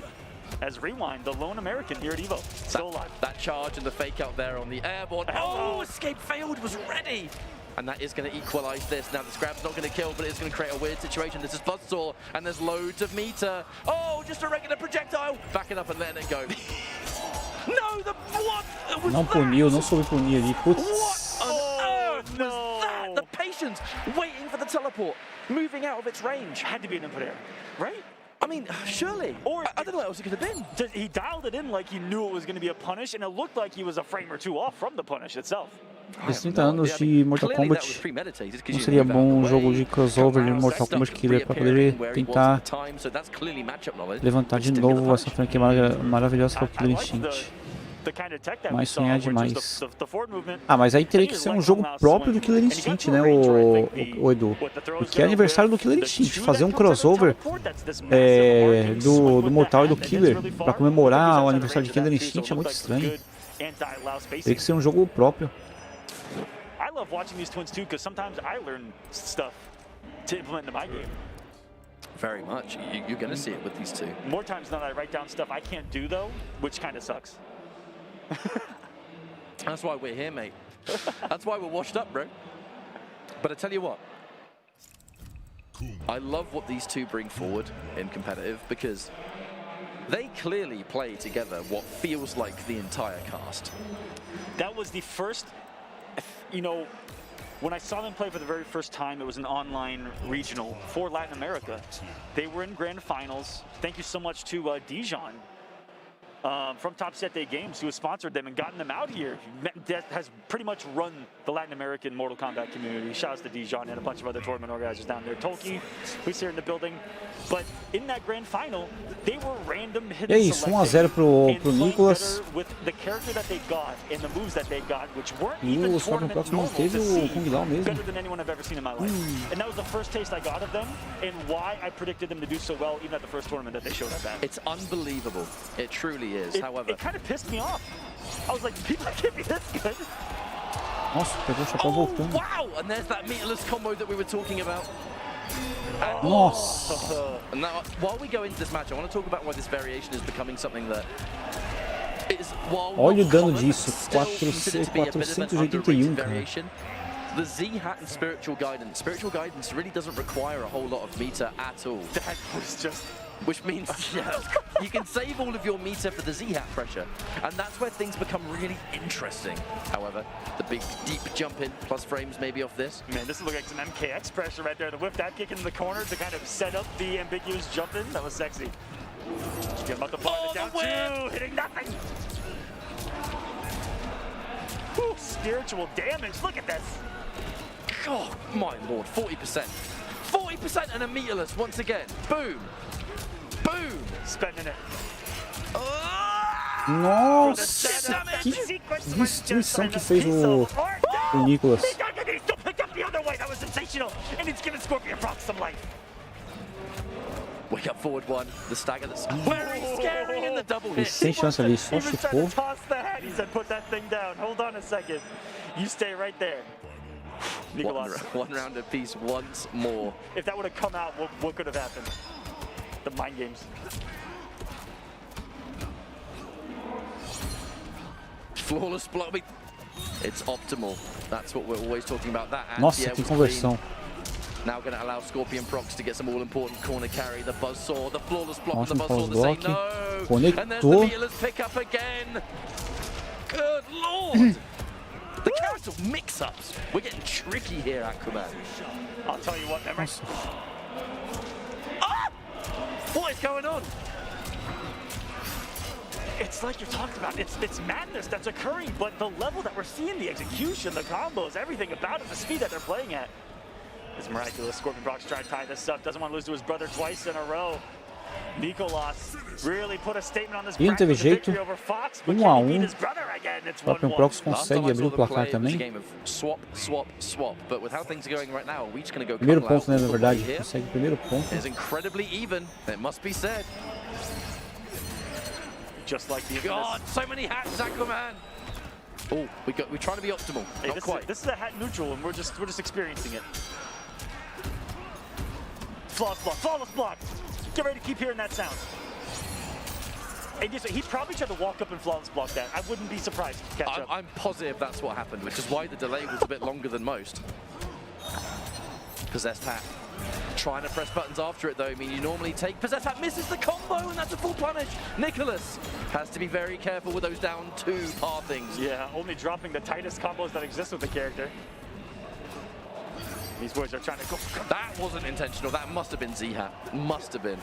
as Rewind, the lone American here at Evo, still alive. That charge and the fake out there on the airborne. Oh, escape failed, was ready. And that is going to equalize this. Now the scrap's not going to kill, but it's going to create a weird situation. This is Buzzsaw, and there's loads of meter. Oh, just a regular projectile. Backing up and letting it go. No, the what? Não puniu, não soube punir ali. Putz. What on earth was that? The patience waiting for the teleport, moving out of its range. Had to be an input error, right? I mean, surely. Or I don't know what else it could have been. He dialed it in like he knew it was going to be a punish, and it looked like he was a frame or two off from the punish itself. 30 anos de Mortal Kombat, não seria bom um jogo de crossover de Mortal Kombat Killer para poder tentar levantar de novo essa franquia maravilhosa que é o Killer Instinct? Mas sonhar demais. Ah, mas aí teria que ser um jogo próprio do Killer Instinct, né, o Edu? Porque é aniversário do Killer Instinct. Fazer um crossover do Mortal e do Killer para comemorar o aniversário de Killer Instinct é muito estranho. Teria que ser um jogo próprio. I love watching these Twins too, because sometimes I learn stuff to implement into my game. Very much. You're going to see it with these two. More times than I write down stuff I can't do though, which kind of sucks. That's why we're here, mate. That's why we're washed up, bro. But I tell you what, I love what these two bring forward in competitive, because they clearly play together what feels like the entire cast. That was the first, you know, when I saw them play for the very first time, it was an online regional for Latin America. They were in grand finals. Thank you so much to Dijon from Top Set Day Games, who has sponsored them and gotten them out here. That has pretty much run the Latin American Mortal Kombat community. Shouts to Dijon and a bunch of other tournament organizers down there. Tolki, who's here in the building. But in that grand final, they were random hidden É isso, 1-0 pro Nicolas. with the character that they got and the moves that they got, which weren't E even o Scorpion Prox tournament normal manteve to o see, Kung Lao mesmo. better than anyone I've ever seen in my life. And that was the first taste I got of them, and why I predicted them to do so well even at the first tournament that they showed up at. It's unbelievable. It truly is. However, it kind of pissed me off. I was like, people can't be this good. Nossa, pegou o chapéu voltando. Wow! And there's that meterless combo that we were talking about. Nossa. And now, while we go into this match, I want to talk about why this variation is becoming something that is, while Olha o not dano common, disso, still considered to be a bit of an 481, underrated cara. variation. The Z-Hat and Spiritual Guidance. Spiritual Guidance really doesn't require a whole lot of meter at all. That was just... Which means, yeah, you can save all of your meter for the Z-Hat pressure. And that's where things become really interesting. However, the big, deep jump in, plus frames maybe off this. Man, this looks like some MKX pressure right there. To whip that kick into the corner to kind of set up the ambiguous jump in. That was sexy. Get him up the bar, down two, hitting nothing. Whew, spiritual damage, look at this. Oh, my lord, 40%. 40% and a meterless once again. Boom. Boom. Spending it. Nossa, que destruição que fez o Nicolas. He still picked up the other way. That was sensational. And it's giving Scorpion Prox some life. Wake up forward one. The stagger that's very scary in the double hit. Sem chance ali, só He was trying chupou. to toss the hat. He said, put that thing down. Hold on a second. You stay right there. Nicolas. One round apiece once more. If that would have come out, what could have happened? The mind games. Flawless block. It's optimal. That's what we're always talking about. That Nossa, que conversão. Now going to allow Scorpion Prox to get some all-important corner carry. The buzzsaw, the flawless block, Nossa, and the buzzsaw to say no. And there's the Conectou. meterless pick up again. Good lord. The character mix-ups. We're getting tricky here, Aquaman. I'll tell you what, Memory. Ah! What is going on? It's like you're talking about. It's madness that's occurring, but the level that we're seeing, the execution, the combos, everything about it, the speed that they're playing at. It's miraculous. Scorpion Prox trying to tie this up. Doesn't want to lose to his brother twice in a row. Nicolas really put a statement on this E não teve jeito. 1-1. Scorpion Prox consegue abrir o placar também. Swap, swap, swap. But with how things are going right now, are we just going to go Primeiro ponto, né, na verdade. Consegue o primeiro ponto. It's incredibly even. It must be said. Just like the God, so many hats, Aquaman. Oh, we're trying to be optimal. Hey, Not quite. This is a hat neutral, and we're just experiencing it. Flawless block, flawless block. Get ready to keep hearing that sound. And he probably tried to walk up and flawless block that. I wouldn't be surprised to catch up. I'm positive that's what happened, which is why the delay was a bit longer than most. Possessed hat. Trying to press buttons after it though. I mean, you normally take Possessed hat, misses the combo, and that's a full punish. Nicolas has to be very careful with those down two pathings. Yeah, only dropping the tightest combos that exist with the character. These boys are trying to go. That wasn't intentional. That must have been Z-Hat. Must have been.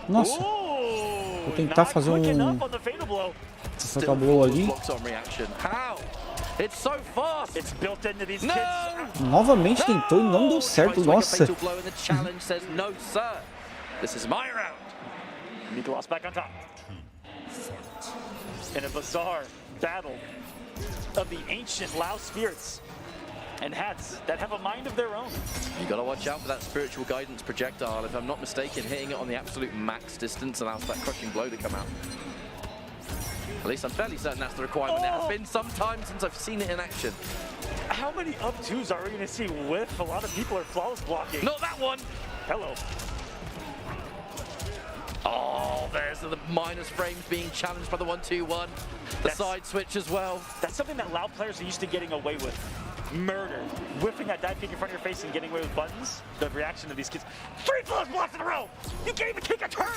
Nossa. Vou tentar fazer fatal blow ali. How? It's so fast. It's built into these no! kids. Novamente tentou e não deu certo. Nossa. The challenge says no, sir. This is my round. Nicolas back on top. In a bizarre battle of the ancient Lao spirits and hats that have a mind of their own. You gotta watch out for that spiritual guidance projectile. If I'm not mistaken, hitting it on the absolute max distance allows that crushing blow to come out. At least I'm fairly certain that's the requirement. It has been some time since I've seen it in action. How many up twos are we gonna see with? A lot of people are flawless blocking. Not that one. Hello. Oh, there's the minus frames being challenged by the 1-2-1. The side switch as well. That's something that Lao players are used to getting away with. Murder. Whiffing that dive kick in front of your face and getting away with buttons. The reaction of these kids. 3 flawless blocks in a row! You can't even kick a turn!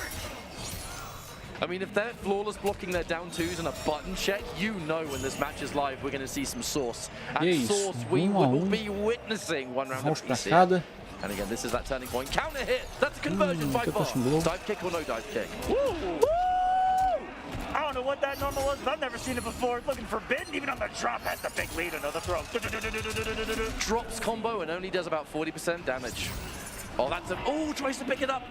I mean, if they're flawless blocking their down twos and a button check, you know when this match is live, we're going to see some sauce. And sauce we will be witnessing one round of PC. And again, this is that turning point. Counter hit! That's a conversion by far. Dive kick or no dive kick? Woo! I don't know what that normal was, but I've never seen it before. It's looking forbidden, even on the drop has the big lead. Another throw. Drops combo and only does about 40% damage. Oh, that's a... Oh, tries to pick it up.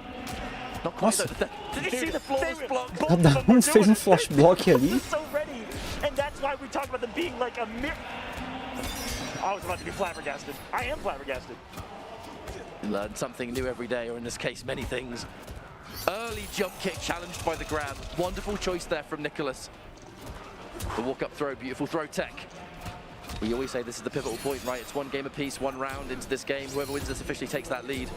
Not quite though. Did you see the flawless block? Cada fez flash block ali. So ready, and that's why we talk about them being like a mirror. I was about to be flabbergasted. I am flabbergasted. Learn something new every day, or in this case, many things. Early jump kick challenged by the grab. Wonderful choice there from Nicholas. The walk up throw, beautiful throw tech. We always say this is the pivotal point, right? It's one game apiece, one round into this game. Whoever wins this officially takes that lead.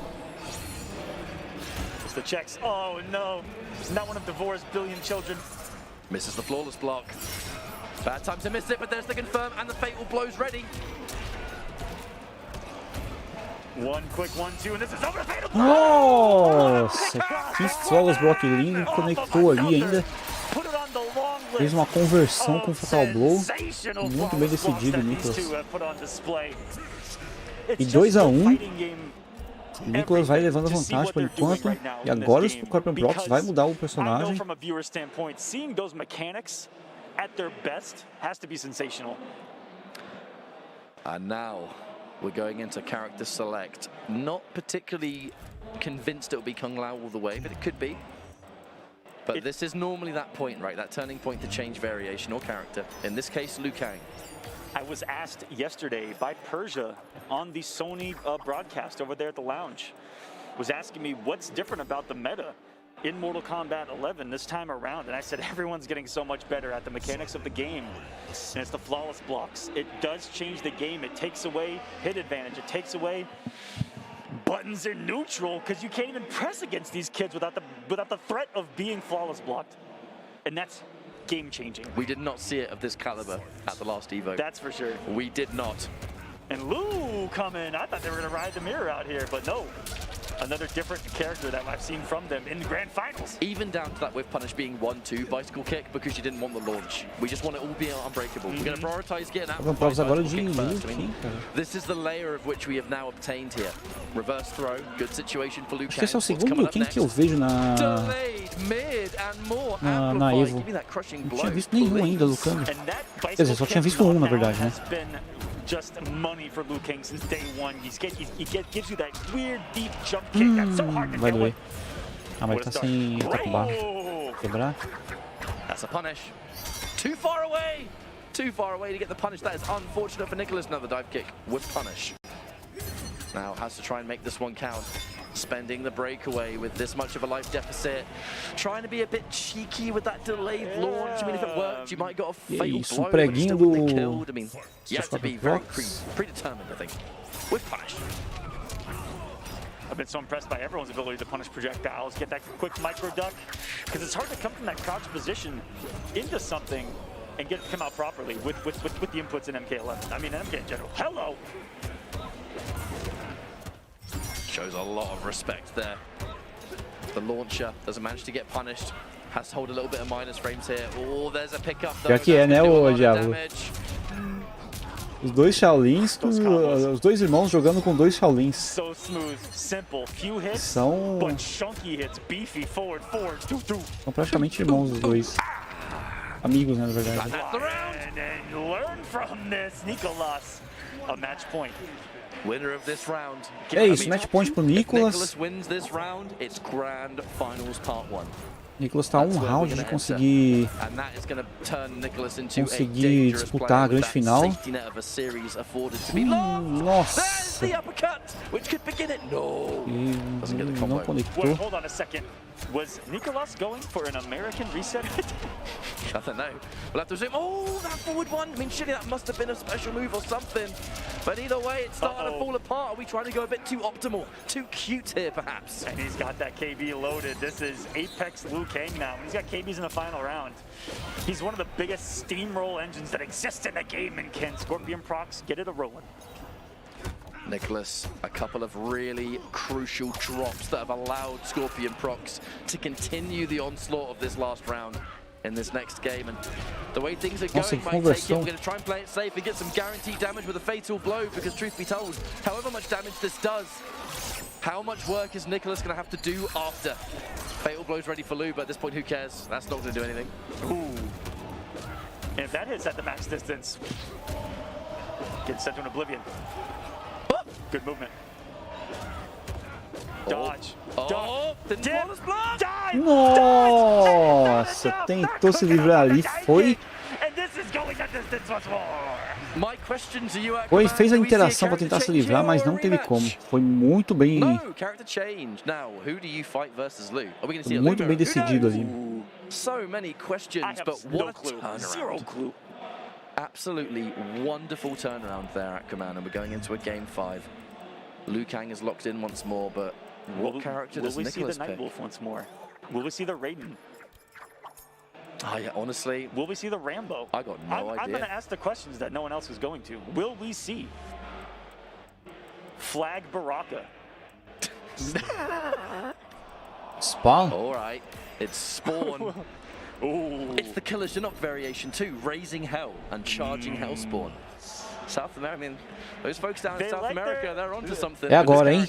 It's the checks. Oh no, not one of Devore's billion children. Misses the flawless block. Bad time to miss it, but there's the confirm and the fatal blows ready. One quick 1-2, and this is over the fatal. Nossa, que flawless block lindo, conectou ali ainda. Fez uma conversão com o fatal blow. Muito bem decidido, Nicholas. E 2 a 1. O Nicholas vai levando a vantagem por enquanto. E agora o Scorpion Prox vai mudar o personagem. And now we're going into character select. Not particularly convinced it'll be Kung Lao all the way, but it could be. But this is normally that point, right? That turning point to change variation or character. In this case, Liu Kang. I was asked yesterday by Persia on the Sony broadcast over there at the lounge, was asking me what's different about the meta in Mortal Kombat 11 this time around, and I said everyone's getting so much better at the mechanics of the game, and it's the flawless blocks. It does change the game. It takes away hit advantage. It takes away buttons in neutral, because you can't even press against these kids without the threat of being flawless blocked, and that's game changing. We did not see it of this caliber at the last Evo. That's for sure. We did not. And Liu coming. I thought they were going to ride the mirror out here, but no. Another different character that I've seen from them in the grand finals. Even down to that with punish being 1-2 bicycle kick, because you didn't want the launch. We just want it all to be unbreakable. We're going to prioritize getting out of the bicycle kick first. I mean, this is the layer of which we have now obtained here. Reverse throw, good situation for Liu Kang. Esse é o segundo Liu Kang que eu vejo na Evo. Não tinha visto nenhum ainda do Kang. Quer dizer, só tinha visto um, na verdade, né? Just money for Liu Kang since day one. He gives you that weird deep jump kick that's so hard to vai deal doer. with. Ah, mas ele tá sem ataque baixo. Quebrar. That's a punish. Too far away. Too far away to get the punish. That is unfortunate for Nicholas. Another dive kick with punish. Now has to try and make this one count. Spending the breakaway with this much of a life deficit. Trying to be a bit cheeky with that delayed launch. I mean, if it worked, you might got a fatal blow, but still get killed. I mean, you have to be very predetermined, I think, with punish. I've been so impressed by everyone's ability to punish projectiles, get that quick micro duck, because it's hard to come from that crouch position into something and come out properly with the inputs in MK11. I mean, MK in general. Hello. Shows a lot of respect there. The launcher doesn't manage to get punished. Has to hold a little bit of minus frames here. Oh, there's a pickup though. Já que é, né, ô Diablo? Os dois Shaolins, os dois irmãos jogando com dois Shaolins. So smooth, simple, few hits, são but chunky hits, beefy, forward, são praticamente irmãos os dois. Amigos, né, na verdade. And learn from this, Nicholas. A match point. Winner of this round. É isso, match point pro Nicholas. Nicholas wins this round, it's grand finals part 1. Nicholas tá a um round de conseguir disputar a grande final. Nossa! E não conectou. Hold on a second. Was Nicholas going for an American reset? I don't know. We'll have to zoom. Oh, that forward one. I mean, surely that must have been a special move or something. But either way, it's starting to fall apart. Are we trying to go a bit too optimal? Too cute here, perhaps? And he's got that KB loaded. This is Apex Liu Kang now. He's got KBs in the final round. He's one of the biggest steamroll engines that exist in the game, and can Scorpion Prox get it a-rolling? Nicholas, a couple of really crucial drops that have allowed Scorpion Prox to continue the onslaught of this last round in this next game. And the way things are going might take it. We're going to try and play it safe and get some guaranteed damage with a fatal blow, because truth be told, however much damage this does, How much work is Nicholas going to have to do after? Fatal blow's ready for Lu, but at this point, who cares? That's not going to do anything. Ooh. And if that hits at the max distance, gets sent to an oblivion. Good movement. Dodge. Oh, didn't pull his block. Dive. Nossa, tentou se livrar ali, foi. And this is going the distance once more. My question to you, Foi, Aquaman, fez a do we see interação para tentar se character livrar, change mas here não or teve rematch? como. Foi muito bem, No, character change. Now, who do you fight versus Lu? Are we going to see a muito Lu bem mirror? Who decidido knows? ali. So many questions, but no what clue. a turnaround. Zero clue. Absolutely wonderful turnaround there, Aquaman, and we're going into a game 5. Liu Kang is locked in once more, but what character does Will we Nicholas see the pick? Nightwolf once more? Will we see the Raiden? Honestly, will we see the Rambo? I got no idea. I'm going to ask the questions that no one else is going to. Will we see Flag Baraka? Spawn? All right, it's Spawn. Ooh. It's the Killer Shinnok variation too, raising hell and charging Hellspawn. South America, I mean, those folks down in South America, they're onto something. É agora, hein?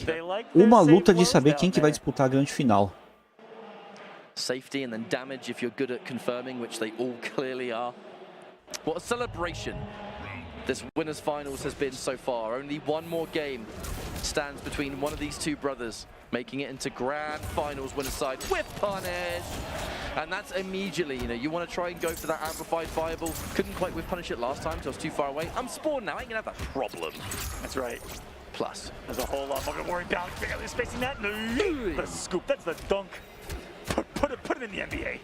Uma luta de saber down quem que vai disputar a grande final. Safety and then damage if you're good at confirming, which they all clearly are. What a celebration this winners finals has been so far. Only one more game stands between one of these two brothers, making it into grand finals winner side with punish. And that's immediately, you know, you want to try and go for that amplified fireball. Couldn't quite whip punish it last time, so I was too far away. I'm Spawn now, I ain't gonna have that problem. That's right. Plus, there's a whole lot more worrying about barely spacing that. The scoop, that's the dunk. Put him in the NBA.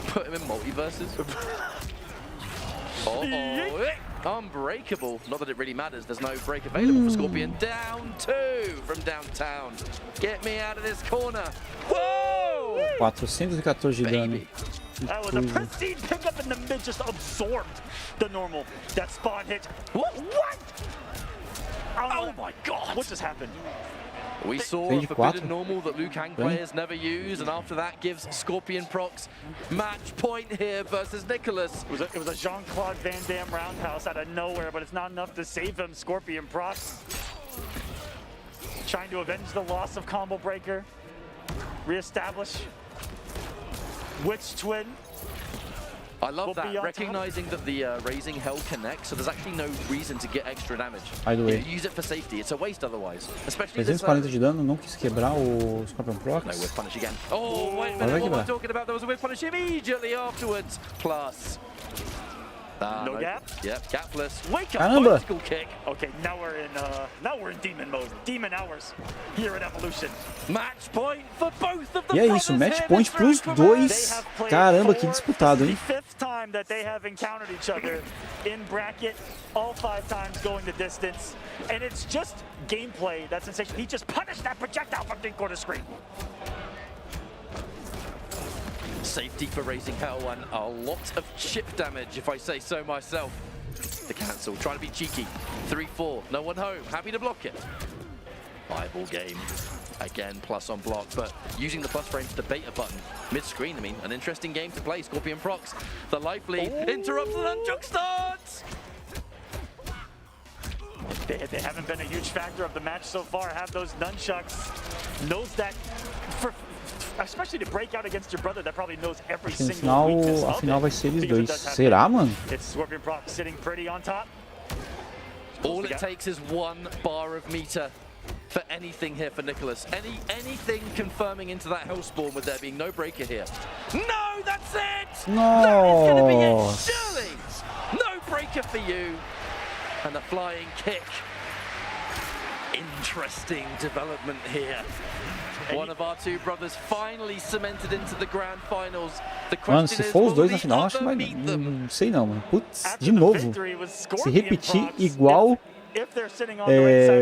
Put him in multiverses. Unbreakable. Not that it really matters. There's no break available for Scorpion. Down 2 from downtown. Get me out of this corner. Whoa! 414 de dano. That was a pristine pickup in the mid, just absorbed the normal. That spawn hit. What? Oh my god! What just happened? We saw a forbidden normal that Liu Kang players never use, and after that gives Scorpion procs match point here versus Nicholas. It was a Jean-Claude Van Damme roundhouse out of nowhere, but it's not enough to save him. Scorpion procs trying to avenge the loss of Combo Breaker, reestablish Witch Twin. I love that, recognizing that the raising hell connects, so there's actually no reason to get extra damage. By the way. You use it for safety, it's a waste otherwise. Especially 340 de dano, não quis quebrar o Scorpion Procs. No whip punish again. Oh, wait a minute, what am I talking about? There was a whip punish immediately afterwards. Plus. No gap? Yep, gapless. Wake up, Caramba. bicycle kick. Okay, now we're in demon mode. Demon hours here at Evolution. Match point for both of the E é isso, match point pros dois. Caramba, que disputado, hein? The 5th time that they have encountered each other in bracket, all 5 times going the distance. And it's just gameplay that's sensational. He just punished that projectile from the corner screen. Safety for raising hell and a lot of chip damage, if I say so myself. The cancel, trying to be cheeky. 3-4, no one home, happy to block it. Eyeball game. Again, plus on block, but using the plus frame to the beta button. Mid-screen, I mean, an interesting game to play. Scorpion procs, the life lead, interrupts the nunchuck starts! They haven't been a huge factor of the match so far. Have those nunchucks. Knows that, especially to break out against your brother, that probably knows every single weakness A of final it, vai ser eles because it dois. does have Será, mano? It's Scorpion Proc sitting pretty on top. All it takes is 1 bar of meter for anything here for Nicholas. Anything confirming into that Hellspawn with there being no breaker here. No, that's it! That is going to be it, surely! No breaker for you. And the flying kick. Interesting development here. One of our two brothers finally cemented into the grand finals. The Mano, question se is, for os will dois na the final, acho que other vai. meet them? Não sei não, mano. Putz, de novo. Se repetir igual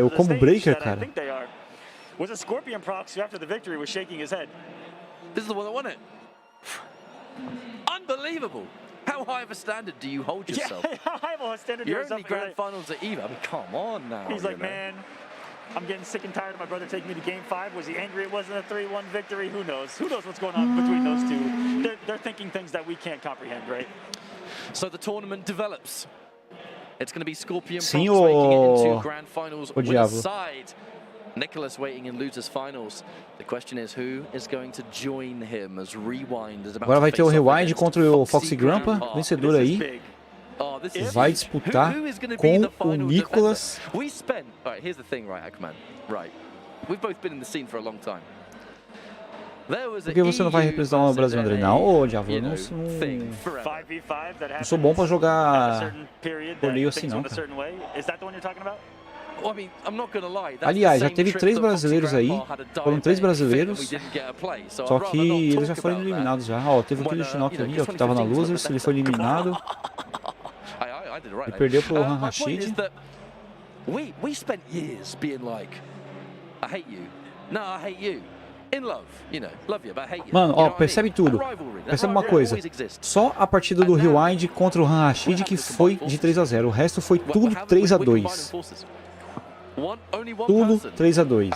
o combo breaker, cara. Was a Scorpion Prox who after the victory was shaking his head. This is the one that won it. Unbelievable. How high of a standard do you hold yourself? Yeah, how high of a standard You're yourself? only grand finals at EVA. I mean, come on now. He's like, man, I'm getting sick and tired of my brother taking me to game 5. Was he angry it wasn't a 3-1 victory? Who knows? Who knows what's going on between those two? They're thinking things that we can't comprehend, right? So the tournament develops. It's going to be Scorpion Prox Sim, making it into grand finals with a Diablo. side Nicholas waiting in losers finals. The question is who is going to join him as Rewind is about Agora vai to ter o face off Rewind against contra o Foxy Grandpa, Oh, vencedor aí. Oh, this is Vai huge. disputar Who is gonna be the com o final Nicholas. defender? We spent. All right, here's the thing, right, Aquaman. Right, we've both been in the scene for a long time. Por que você não vai representar o Brasil, André? Não, ô Diabo, eu não sou bom pra jogar torneio assim, não, cara. Aliás, já teve 3 brasileiros aí, foram 3 brasileiros, só que eles já foram eliminados já. Ó, teve aquele Shinnok ali, ó, que tava na Losers, ele foi eliminado. Ele perdeu pro Han Rashid. We spent years being like, I hate you. No, I hate you. In love, you know, love you, but I hate you. Mano, ó, percebe tudo. Percebe uma coisa. Só a partida do Rewind contra o Han Rashid que foi de 3-0. O resto foi tudo 3-2. Tudo 3-2.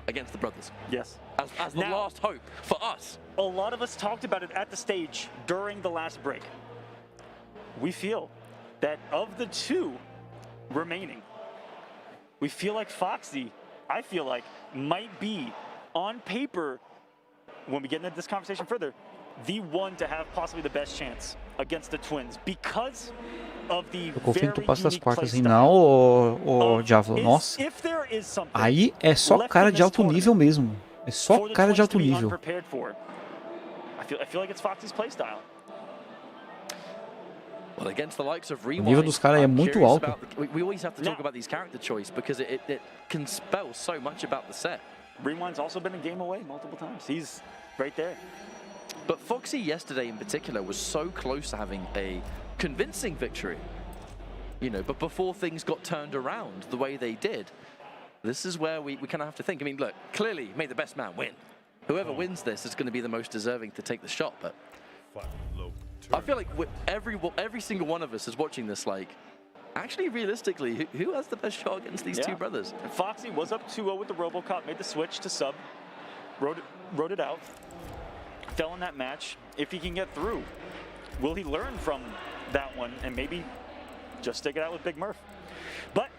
Against the brothers. Yes. As the last hope for us. A lot of us talked about it at the stage during the last break. We feel that of the 2 remaining, we feel like Foxy, I feel like, might be, on paper, when we get into this conversation further, the one to have possibly the best chance against the Twins because of the Eu confio que tu very passa das unique quartas play e style. não, ô Diavolo. Nossa. If there is something Aí é só cara de alto nível mesmo. É só cara de alto nível. I feel like it's Foxy's play style. Well, against the likes of O nível dos caras é muito alto. We always have to talk about these character choice because it can spell so much about the set. Rewind's also been a game away multiple times. He's right there. But Foxy yesterday in particular was so close to having a convincing victory. You know, but before things got turned around the way they did, this is where we kind of have to think. I mean, look, clearly may the best man win. Whoever wins this is going to be the most deserving to take the shot, but I feel like every single one of us is watching this like, actually, realistically, who has the best shot against these 2 brothers? Foxy was up 2-0 with the RoboCop, made the switch to sub, wrote it out, fell in that match. If he can get through, will he learn from that one and maybe just stick it out with Big Murph? But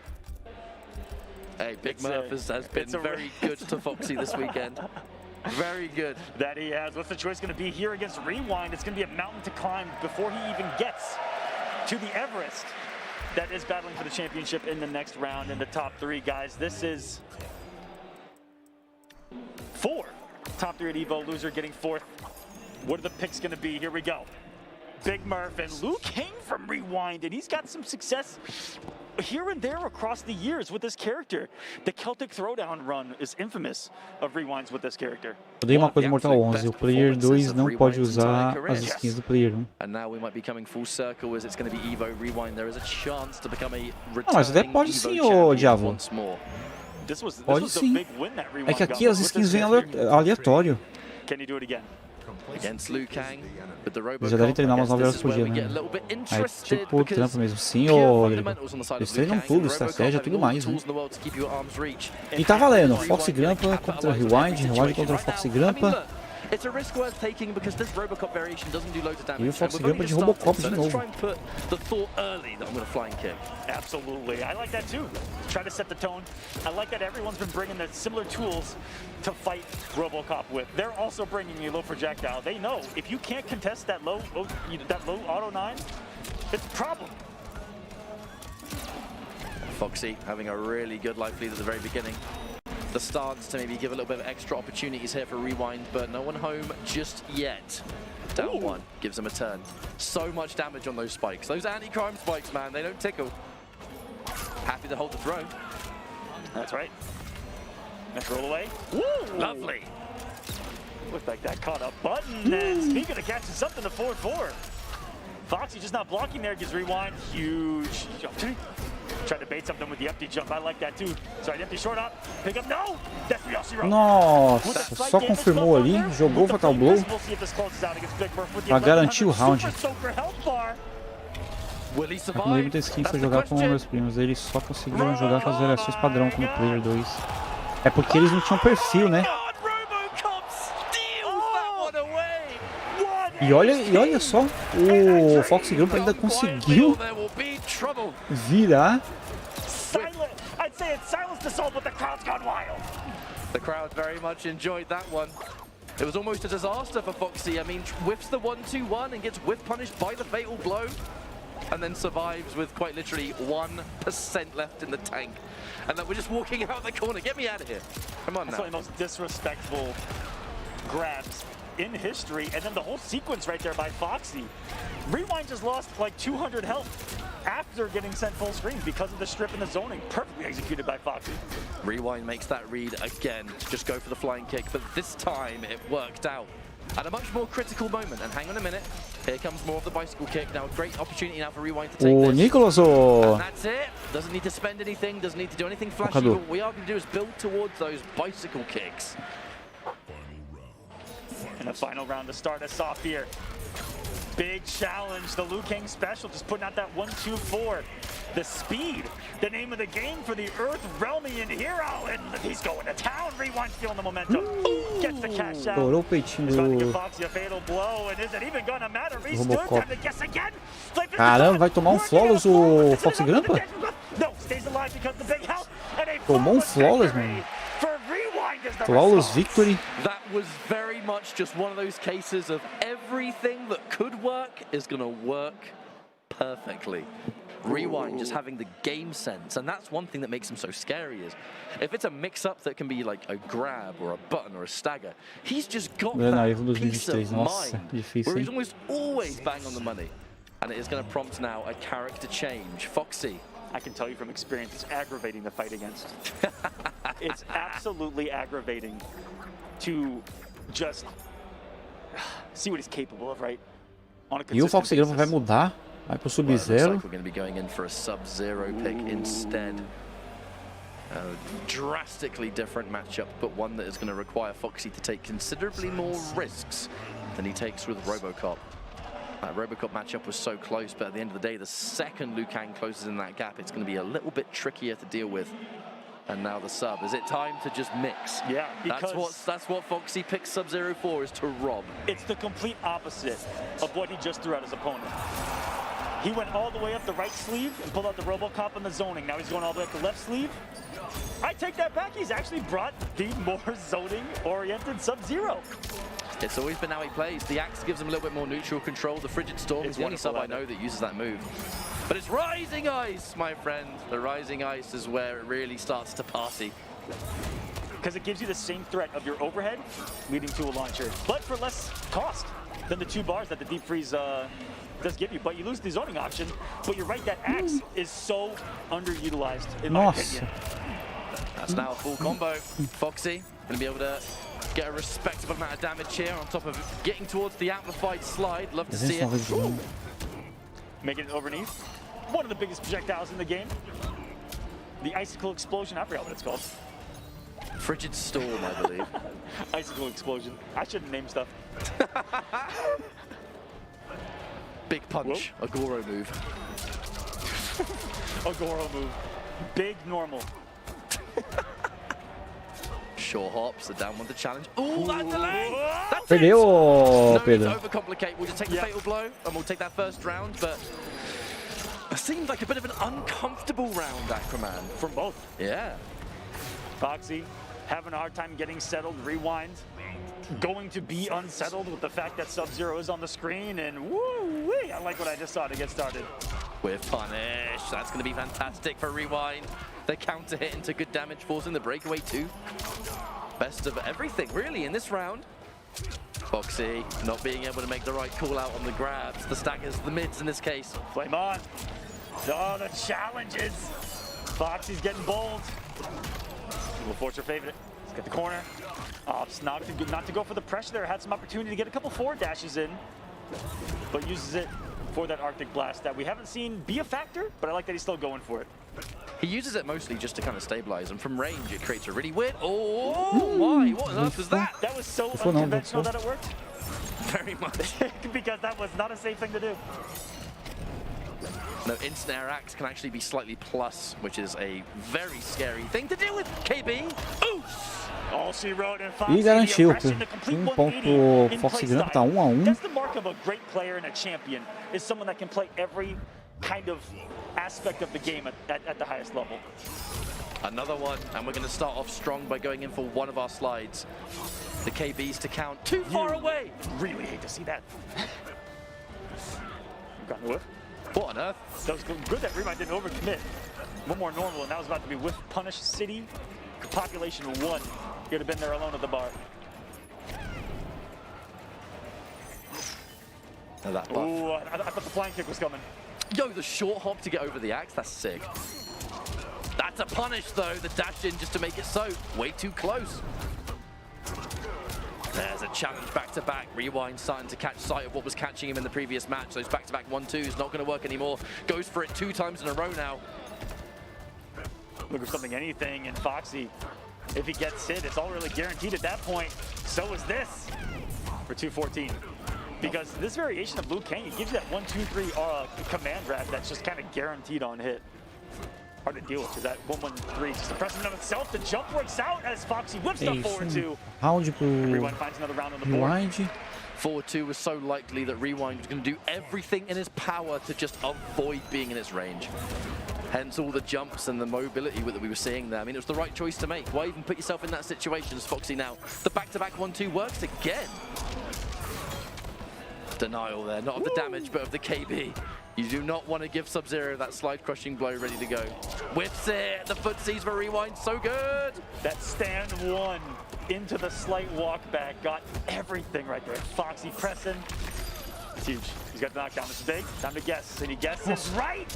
hey, Big Murph has been very good to Foxy this weekend. Very good. That he has. What's the choice going to be here against Rewind? It's going to be a mountain to climb before he even gets to the Everest that is battling for the championship in the next round in the top 3, guys. This is 4 top 3 at Evo. Loser getting 4th. What are the picks going to be? Here we go. Big Murph and Luke came from Rewind, and he's got some success here and there across the years with this character. The Celtic Throwdown run is infamous of Rewinds with this character. Odeio uma coisa no Mortal 11, o Player 2 não pode usar as skins do Player 1. And now we might be coming full circle as it's going to be Evo Rewind. There is a chance to become a Não, mas até pode sim, ô Diavolo. Pode sim. É que aqui as skins vêm aleatório. Can you do it again? Against Liu Kang, with the Eles já devem treinar umas 9 horas por dia, né? Aí, tipo, trampo mesmo. Sim, ô eles treinam tudo, estratégia, tudo mais, né? E tá valendo. Foxy Grandpa contra Rewind, Rewind contra Foxy Grandpa. It's a risk worth taking because this Robocop variation doesn't do loads of damage. E o Foxy Grandpa de Robocop de novo. Let's try and put the thought early that I'm going to flying kick. Absolutely. I like that too. Try to set the tone. I like that everyone's been bringing the similar tools to fight Robocop with. They're also bringing a low projectile. They know if you can't contest that low auto 9, it's a problem. Foxy having a really good life lead at the very beginning. The stance to maybe give a little bit of extra opportunities here for Rewind, but no one home just yet. Down 1, gives him a turn. So much damage on those spikes. Those anti-crime spikes, man, they don't tickle. Happy to hold the throw. That's right. Let's roll away. Woo! Lovely. Looked like that caught a button, and speaking of catching something to 4-4. Foxy just not blocking there, gives Rewind. Huge jump. Tried to bait something with the empty jump. I like that too. Sorry, empty short up. Pick up. No! That's Yoshiro. Nossa, só confirmou ali, jogou o Fatal Blow pra garantir o round. Como ele muita skin pra jogar com meus primos, eles só conseguiram jogar com as variações padrão como Player 2. É porque eles não tinham perfil, né? E olha só, o Foxy Grandpa ainda conseguiu virar say it silenced us all, but the crowd's gone wild. The crowd very much enjoyed that one. It was almost a disaster for Foxy. I mean, whiffs the 1-2-1 and gets whiff punished by the fatal blow, and then survives with quite literally 1% left in the tank. And then we're just walking out the corner. Get me out of here. Come on now. That's one of the most disrespectful grabs in history, and then the whole sequence right there by Foxy. Rewind just lost like 200 health after getting sent full screen because of the strip and the zoning. Perfectly executed by Foxy. Rewind makes that read again to just go for the flying kick, but this time it worked out at a much more critical moment. And hang on a minute, here comes more of the bicycle kick. Now a great opportunity now for Rewind to take O this. Nicolas, And that's it. Doesn't need to spend anything, doesn't need to do anything flashy. Cadu. What we are going to do is build towards those bicycle kicks. And the final round to start us off here. Big challenge, the Liu Kang special, just putting out that 1-2-4. The speed, the name of the game for the Earth Realmian hero, and he's going to town. Rewind feeling the momentum, gets the cash out. Estourou o peitinho He's about to give do Foxy a fatal blow, and is it even gonna matter? Restood, time to guess again. Caramba, vai tomar um flawless o Foxy Grampa? No, stays alive because of the big health, and a Tomou um flawless, mano. for Rewind is the Flawless result. victory. That was very much just one of those cases of everything that could work is going to work perfectly. Rewind just having the game sense, and that's one thing that makes him so scary. Is if it's a mix-up that can be like a grab or a button or a stagger, he's just got that peace of Nossa, mind difícil, where he's hein? almost always bang on the money, and it is going to prompt now a character change. Foxy, I can tell you from experience, it's aggravating to fight against. It's absolutely aggravating to just see what he's capable of, right? On a E o Foxy Grampa vai mudar? Vai pro well, it looks Sub-Zero. like we're going to be going in for a Sub-Zero pick instead. A drastically different matchup, but one that is going to require Foxy to take considerably more risks than he takes with Robocop. That Robocop matchup was so close, but at the end of the day, the second Liu Kang closes in that gap, it's going to be a little bit trickier to deal with. And now the sub. Is it time to just mix? Yeah, because that's what Foxy picks Sub-Zero for, is to rob. it's the complete opposite of what he just threw at his opponent. He went all the way up the right sleeve and pulled out the Robocop in the zoning. Now he's going all the way up the left sleeve. I take that back. He's actually brought the more zoning-oriented Sub-Zero. It's always been how he plays. The Axe gives him a little bit more neutral control. The Frigid Storm is the only sub I know that uses that move. But it's Rising Ice, my friend. The Rising Ice is where it really starts to party. Because it gives you the same threat of your overhead leading to a launcher, but for less cost than the 2 bars that the deep freeze does give you. But you lose the zoning option. But you're right, that Axe is so underutilized in my opinion. That's now a full combo. Foxy going to be able to get a respectable amount of damage here on top of getting towards the amplified slide. Love to see it. Ooh. Making it overneath. One of the biggest projectiles in the game. The Icicle Explosion. I forgot what it's called. Frigid Storm, I believe. Icicle Explosion. I shouldn't name stuff. Big punch. Whoa. A Goro move. A Goro move. Big normal. Sure hops, the down one to challenge. Ooh, that delay! That's Perdeu, no Pedro. need to overcomplicate. We'll just take the fatal blow and we'll take that first round, but it seemed like a bit of an uncomfortable round, Aquaman. From both. Yeah. Foxy having a hard time getting settled. Rewind. Going to be unsettled with the fact that Sub-Zero is on the screen, and woo-wee, I like what I just saw to get started. With punish, that's going to be fantastic for Rewind. The counter hit into good damage, forcing the breakaway too. Best of everything, really, in this round. Foxy not being able to make the right call out on the grabs, the staggers, the mids in this case. Flame on. Oh, the challenges. Foxy's getting bold. Will Forcer favorite. Let's get the corner. Oh, it's not to go for the pressure there. Had some opportunity to get a couple forward dashes in, but uses it for that Arctic Blast that we haven't seen be a factor, but I like that he's still going for it. He uses it mostly just to kind of stabilize, and from range it creates a really weird... Oh my, what on earth was that? That was so unconventional that it worked. Very much. Because that was not a safe thing to do. No, instant air axe can actually be slightly plus, which is a very scary thing to deal with. KB, oof! All she wrote in E garantiu. Ponto pro Foxy Grampa, tá 1 a 1. That's the mark of a great player and a champion, is someone that can play every kind of aspect of the game at the highest level. Another one, and we're going to start off strong by going in for one of our slides. The KBs to count too far away. Really hate to see that. Got a whiff. What on earth? That was good that Rewind didn't overcommit. One more normal, and that was about to be whiff punish city. Population 1. You'd have been there alone at the bar. Now that buff. Ooh, I thought the flying kick was coming. Yo, the short hop to get over the axe, that's sick. That's a punish though, the dash in just to make it so. Way too close. There's a challenge back-to-back. Rewind starting to catch sight of what was catching him in the previous match. Those back-to-back 1-2s not going to work anymore. Goes for it 2 times in a row now. Look for something, anything, and Foxy, if he gets hit, it's all really guaranteed at that point. So is this for 214. Because this variation of Liu Kang, it gives you that 1-2-3 command grab that's just kind of guaranteed on hit. Hard to deal with, because that 1-1-3 just suppressing them itself. The jump works out as Foxy whips up forward 2. Round pro Rewind finds another round on the board. Rewind. Forward 2 was so likely that Rewind was going to do everything in his power to just avoid being in its range. Hence all the jumps and the mobility that we were seeing there. I mean, it was the right choice to make. Why even put yourself in that situation as Foxy now? The back-to-back 1-2 works again. Denial there, not of the damage, but of the KB. You do not want to give Sub-Zero that slide-crushing blow ready to go. Whips it, the footsies for Rewind, so good! That stand 1 into the slight walk back, got everything right there. Foxy pressing, it's huge. He's got the knockdown, it's big, time to guess, and he guesses right!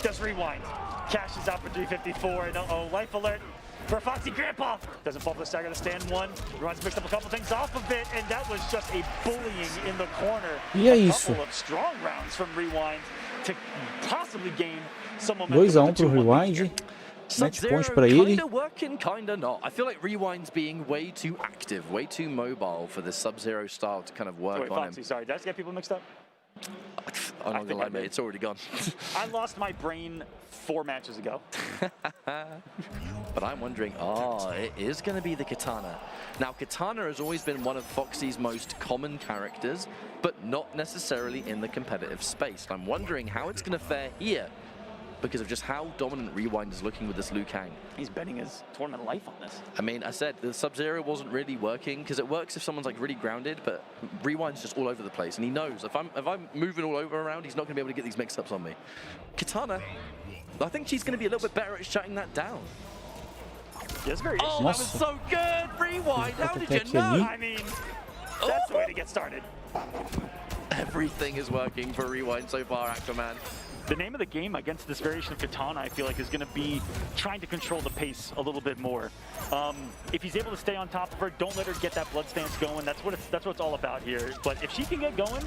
Does Rewind, cashes out for 354, and uh-oh, life alert for Foxy Grandpa. Doesn't fall for the stagger to stand 1. Rewind's mixed up a couple things off of it, and that was just a bullying in the corner. A couple of strong rounds from Rewind to possibly gain some momentum. 2-1 pro Rewind. Match point para ele. Kinda working, kinda not. I feel like Rewind's being way too active, way too mobile for this Sub-Zero style to kind of work on Foxy, him. sorry, did I just get people mixed up? I'm not gonna lie, mate, it's already gone. I lost my brain 4 matches ago. But I'm wondering, it is going to be the Katana. Now, Katana has always been one of Foxy's most common characters, but not necessarily in the competitive space. I'm wondering how it's going to fare here because of just how dominant Rewind is looking with this Liu Kang. He's betting his tournament life on this. I mean, I said the Sub-Zero wasn't really working because it works if someone's like really grounded, but Rewind's just all over the place, and he knows if I'm moving all over around, he's not going to be able to get these mix-ups on me. Katana, I think she's going to be a little bit better at shutting that down. Yes, very that was so good, Rewind. How did you know? I mean, that's the way to get started. Everything is working for Rewind so far, Aquaman. The name of the game against this variation of Katana, I feel like, is going to be trying to control the pace a little bit more. If he's able to stay on top of her, don't let her get that blood stance going. That's what it's all about here. But if she can get going,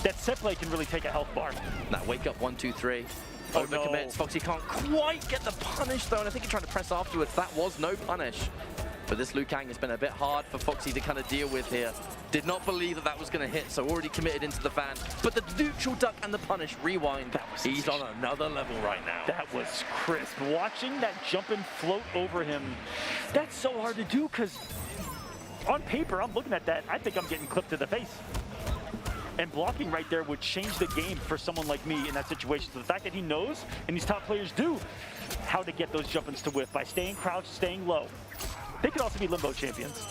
that set play can really take a health bar. That wake up 1-2-3. Oh, Overcommits. no. Foxy can't quite get the punish though, and I think he tried to press afterwards. That was no punish. But this Liu Kang has been a bit hard for Foxy to kind of deal with here. Did not believe that that was going to hit, so already committed into the fan. But the neutral duck and the punish, Rewind, he's on another level right now. That was crisp. Watching that jump and float over him, that's so hard to do because on paper, I'm looking at that, I think I'm getting clipped to the face. And blocking right there would change the game for someone like me in that situation. So the fact that he knows, and these top players do, how to get those jump-ins to whiff by staying crouched, staying low. They could also be limbo champions.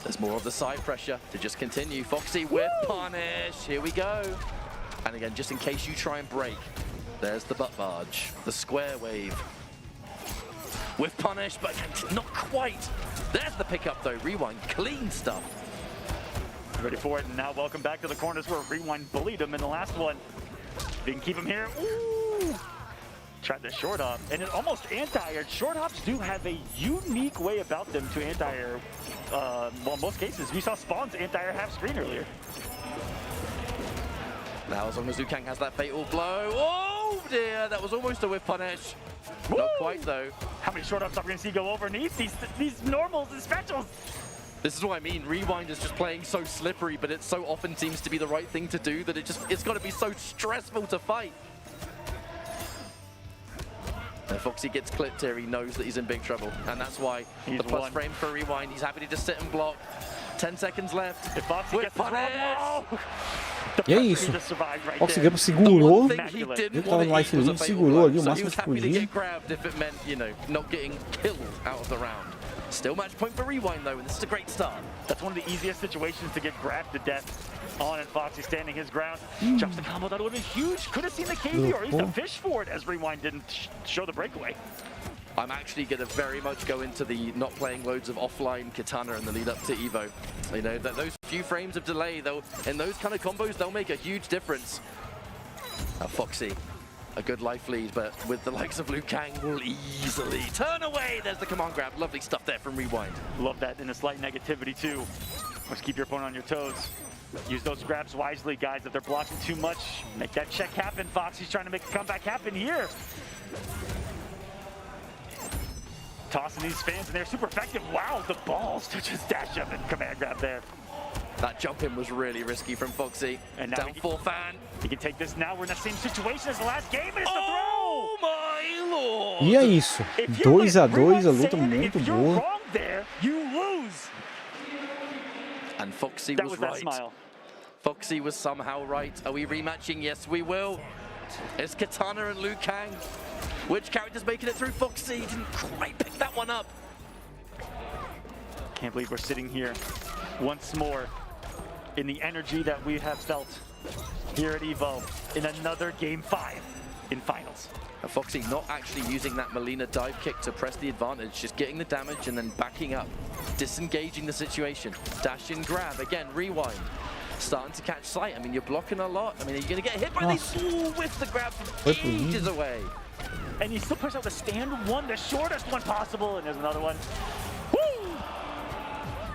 There's more of the side pressure to just continue. Foxy with punish. Here we go. And again, just in case you try and break, there's the butt barge, the square wave. With punish, but not quite. There's the pickup though. Rewind, clean stuff. Ready for it, and now welcome back to the corners where Rewind bullied him in the last one. They can keep him here. Ooh! Tried the short hop, and it almost anti-aired. Short hops do have a unique way about them to anti-air. Well, in most cases, we saw Spawn's anti-air half screen earlier. Now, as long as Liu Kang has that fatal blow. Oh dear, that was almost a whip punish. Woo! Not quite though. How many short hops are we going to see go overneath these normals and specials? This is what I mean. Rewind is just playing so slippery, but it so often seems to be the right thing to do that it's got to be so stressful to fight. If Foxy gets clipped here, he knows that he's in big trouble, and that's why the plus frame for Rewind. He's happy to just sit and block. 10 seconds left. If Foxy gets this wrong, E é isso. Foxy Gamble segurou. Ele tava no life limit, segurou ali o máximo que podia. Still match point for Rewind though, and this is a great start. That's one of the easiest situations to get grabbed to death on, and Foxy standing his ground. Jumps the combo, that would have been huge. Could have seen the KD or at least a fish for it as Rewind didn't show the breakaway. I'm actually going to very much go into the not playing loads of offline Katana in the lead up to Evo. You know, that those few frames of delay, though, in those kind of combos, they'll make a huge difference. Foxy, a good life lead, but with the likes of Liu Kang will easily turn away. There's the command grab. Lovely stuff there from Rewind. Love that in a slight negativity, too. Let's keep your opponent on your toes. Use those grabs wisely, guys. If they're blocking too much, make that check happen. Foxy's trying to make a comeback happen here. Tossing these fans, and they're super effective. Wow, the balls to just dash up and command grab there. That jump in was really risky from Foxy. And now down 4 fan. He can take this now. We're in the same situation as the last game. It's the oh throw! My lord! E é isso. 2-2, a luta muito boa. Wrong there, you lose. And Foxy that was that right. Smile. Foxy was somehow right. Are we rematching? Yes, we will. It's Katana and Liu Kang. Which character's making it through? Foxy didn't quite pick that one up. Can't believe we're sitting here once more in the energy that we have felt here at Evo in another Game 5 in finals. Foxy not actually using that Melina dive kick to press the advantage, just getting the damage and then backing up, disengaging the situation. Dash in grab, again, Rewind. Starting to catch sight. I mean, you're blocking a lot. I mean, are you going to get hit by these? Ooh, with the grab from ages away. And he still pushes out the stand one, the shortest one possible, and there's another one. Woo!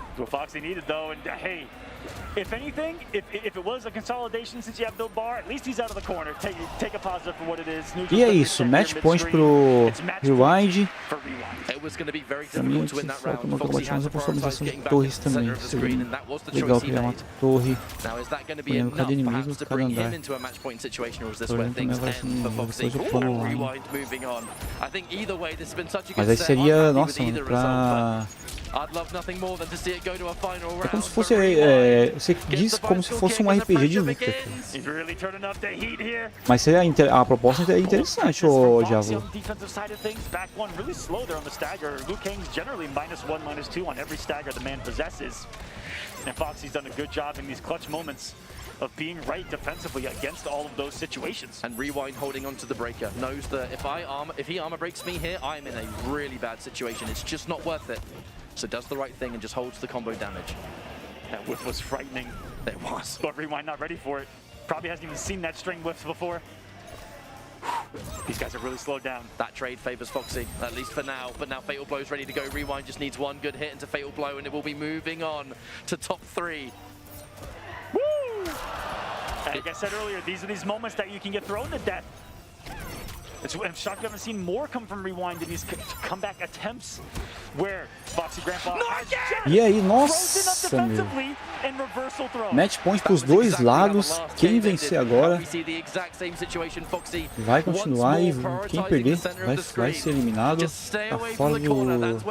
That's what Foxy needed, though, and hey, if anything, if it was a consolidation since you have no bar, at least he's out of the corner. Take a positive for what it is. E é isso, match point pro Rewind. It was going to be very difficult to win that round. Foxy had to prioritize getting back torres to the center também. of the screen, and that was the Legal choice he criar uma made. torre. Now, is that going to be enough perhaps to bring him into a match point situation, or is this where things end for Foxy? Rewind moving on. I think either way, this has been such a good set. I'm happy with either result, but I'd love nothing more than to see it go to a final round. É como se fosse, você diz como se fosse um RPG de luta. Mas a proposta é interessante, ô Diabo. Liu Kang's generally -1, -2 on every stagger the man possesses. And Foxy's done a good job in these clutch moments of being right defensively against all of those situations. And Rewind holding onto the breaker, knows that if he armor breaks me here, I'm in a really bad situation. It's just not worth it. So does the right thing and just holds the combo damage. That whiff was frightening. It was. But Rewind not ready for it. Probably hasn't even seen that string whiffs before. These guys are really slowed down. That trade favors Foxy, at least for now. But now Fatal Blow's ready to go. Rewind just needs one good hit into Fatal Blow, and it will be moving on to top 3. Woo! Like I said earlier, these are these moments that you can get thrown to death. I'm shocked we haven't seen more come from Rewind in these comeback attempts where Foxy Grandpa E aí, nossa, meu. Match point pros dois lados. Quem vencer agora vai continuar e quem perder vai ser eliminado. Tá fora do torneio.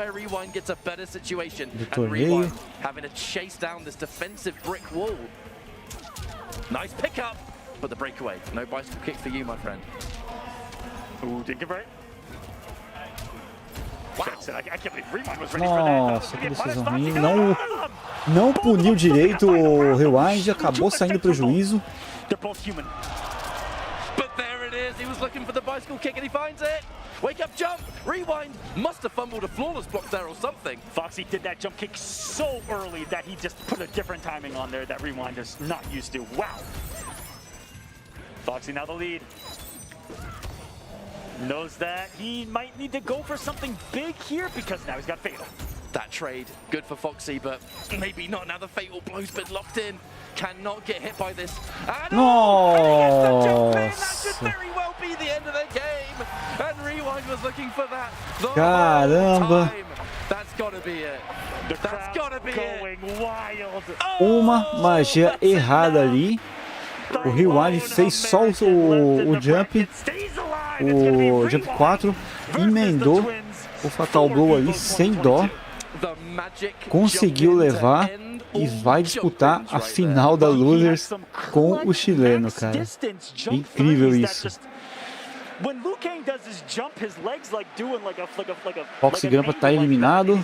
Nice pickup, but the breakaway. No bicycle kick for you, my friend. Ooh, did get right. Nossa, que decisão ruim. Não puniu direito o Rewind, acabou saindo do prejuízo. But there it is. He was looking for the bicycle kick and he finds it. Wake up jump. Rewind must have fumbled a flawless block there or something. Foxy did that jump kick so early that he just put a different timing on there that Rewind is not used to. Wow. Foxy now the lead. Knows that he might need to go for something big here because now he's got Fatal. That trade, good for Foxy, but maybe not now. The Fatal Blow's been locked in. Cannot get hit by this. And that should very well be the end of the game. And Rewind was looking for that. Caramba. That's gotta be it. That's gotta be going wild. Uma magia errada ali. O Rewind fez só o jump. O jump 4 emendou o Fatal Blow ali sem dó. conseguiu levar e vai disputar a final da Losers com o chileno, cara. Incrível isso. Fox Grampa tá eliminado.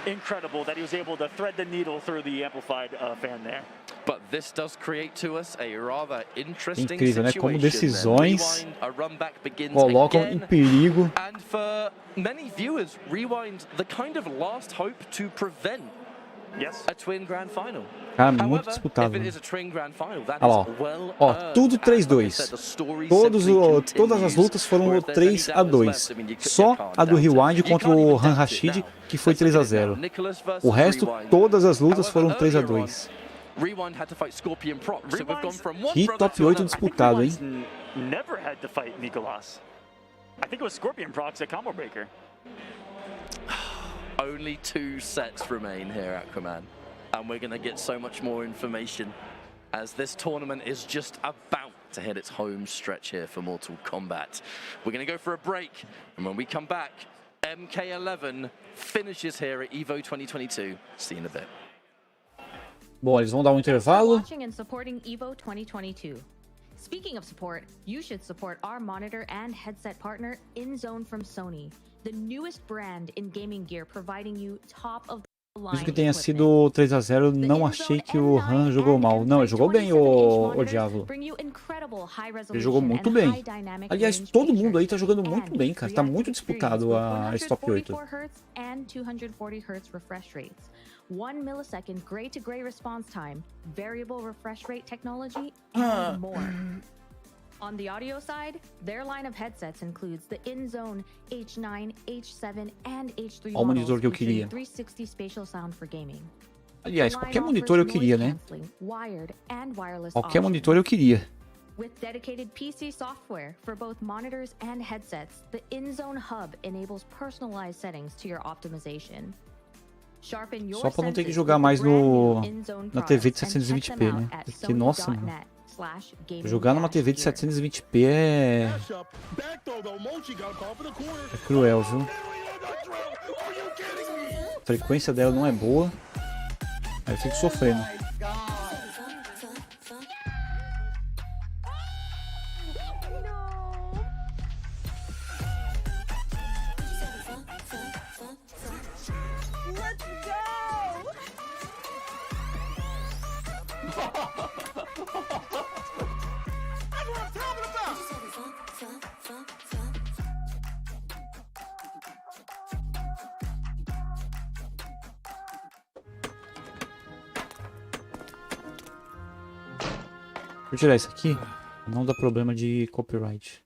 Incredible that he was able to thread the needle through the amplified fan there. But this does create to us a rather interesting Incrível, né? Como situation. decisões A run back begins colocam em again. perigo. And for many viewers, Rewind the kind of last hope to prevent a twin grand final. Cara, muito disputado. If it is a twin grand final, that Olha lá, is well ó, earned. tudo 3-2. Todas as lutas foram 3-2. Só a do Rewind contra o Han Rashid, que foi 3-0. O resto, todas as lutas foram 3-2. Que top 8 disputado, hein? Never had to fight Nicolas. I think it was Scorpion Procs at Combo Breaker. Only 2 sets remain here, Aquaman. And we're going to get so much more information as this tournament is just about to hit its home stretch here for Mortal Kombat. We're going to go for a break, and when we come back, MK11 finishes here at EVO 2022. See you in a bit. Bom, eles vão dar um intervalo. Watching and supporting EVO 2022. Speaking of support, you should support our monitor and headset partner, InZone from Sony, the newest brand in gaming gear, providing you top of the line. Mesmo que tenha sido 3-0, não achei que o Han jogou mal. Não, ele jogou bem, o Diablo. Ele jogou muito bem. Aliás, todo mundo aí tá jogando muito bem, cara. Tá muito disputado esse top 8. 1 millisecond gray-to-gray response time, variable refresh rate technology, and more. On the audio side, their line of headsets includes the InZone H9, H7, and H3 Olha o monitor que eu featuring queria. 360 spatial sound for gaming. Aliás, qualquer monitor eu queria, né? Qualquer monitor eu queria. With dedicated PC software for both monitors and headsets, the InZone Hub enables personalized settings to your optimization. Só pra não ter que jogar mais na TV de 720p, né? Porque, nossa, mano. Jogar numa TV de 720p é cruel, viu? A frequência dela não é boa. Aí eu fico sofrendo. Deixa eu tirar isso aqui, não dá problema de copyright.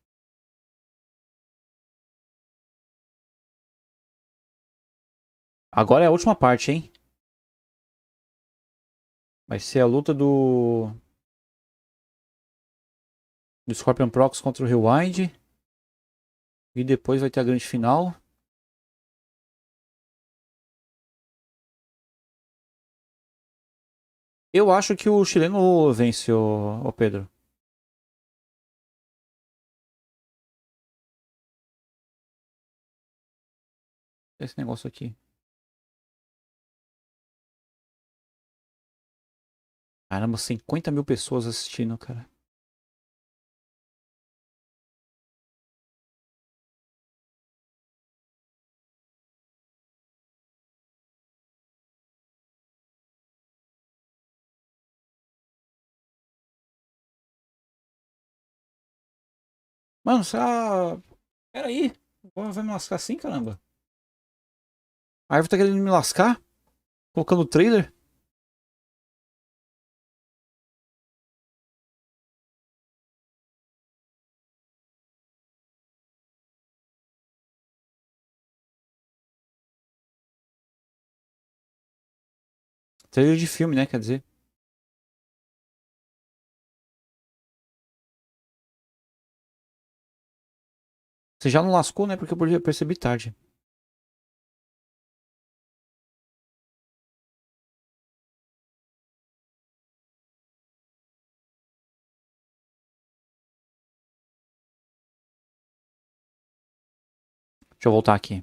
Agora é a última parte, hein? Vai ser a luta do Scorpion Prox contra o Rewind. E depois vai ter a grande final. Eu acho que o chileno vence, o Pedro. Esse negócio aqui. Caramba, 50 mil pessoas assistindo, cara. Mano, pera aí. Vai me lascar assim, caramba? A Árvore tá querendo me lascar? Colocando o trailer? Trailer de filme, né? Quer dizer. Você já não lascou, né? Porque eu percebi tarde. Deixa eu voltar aqui.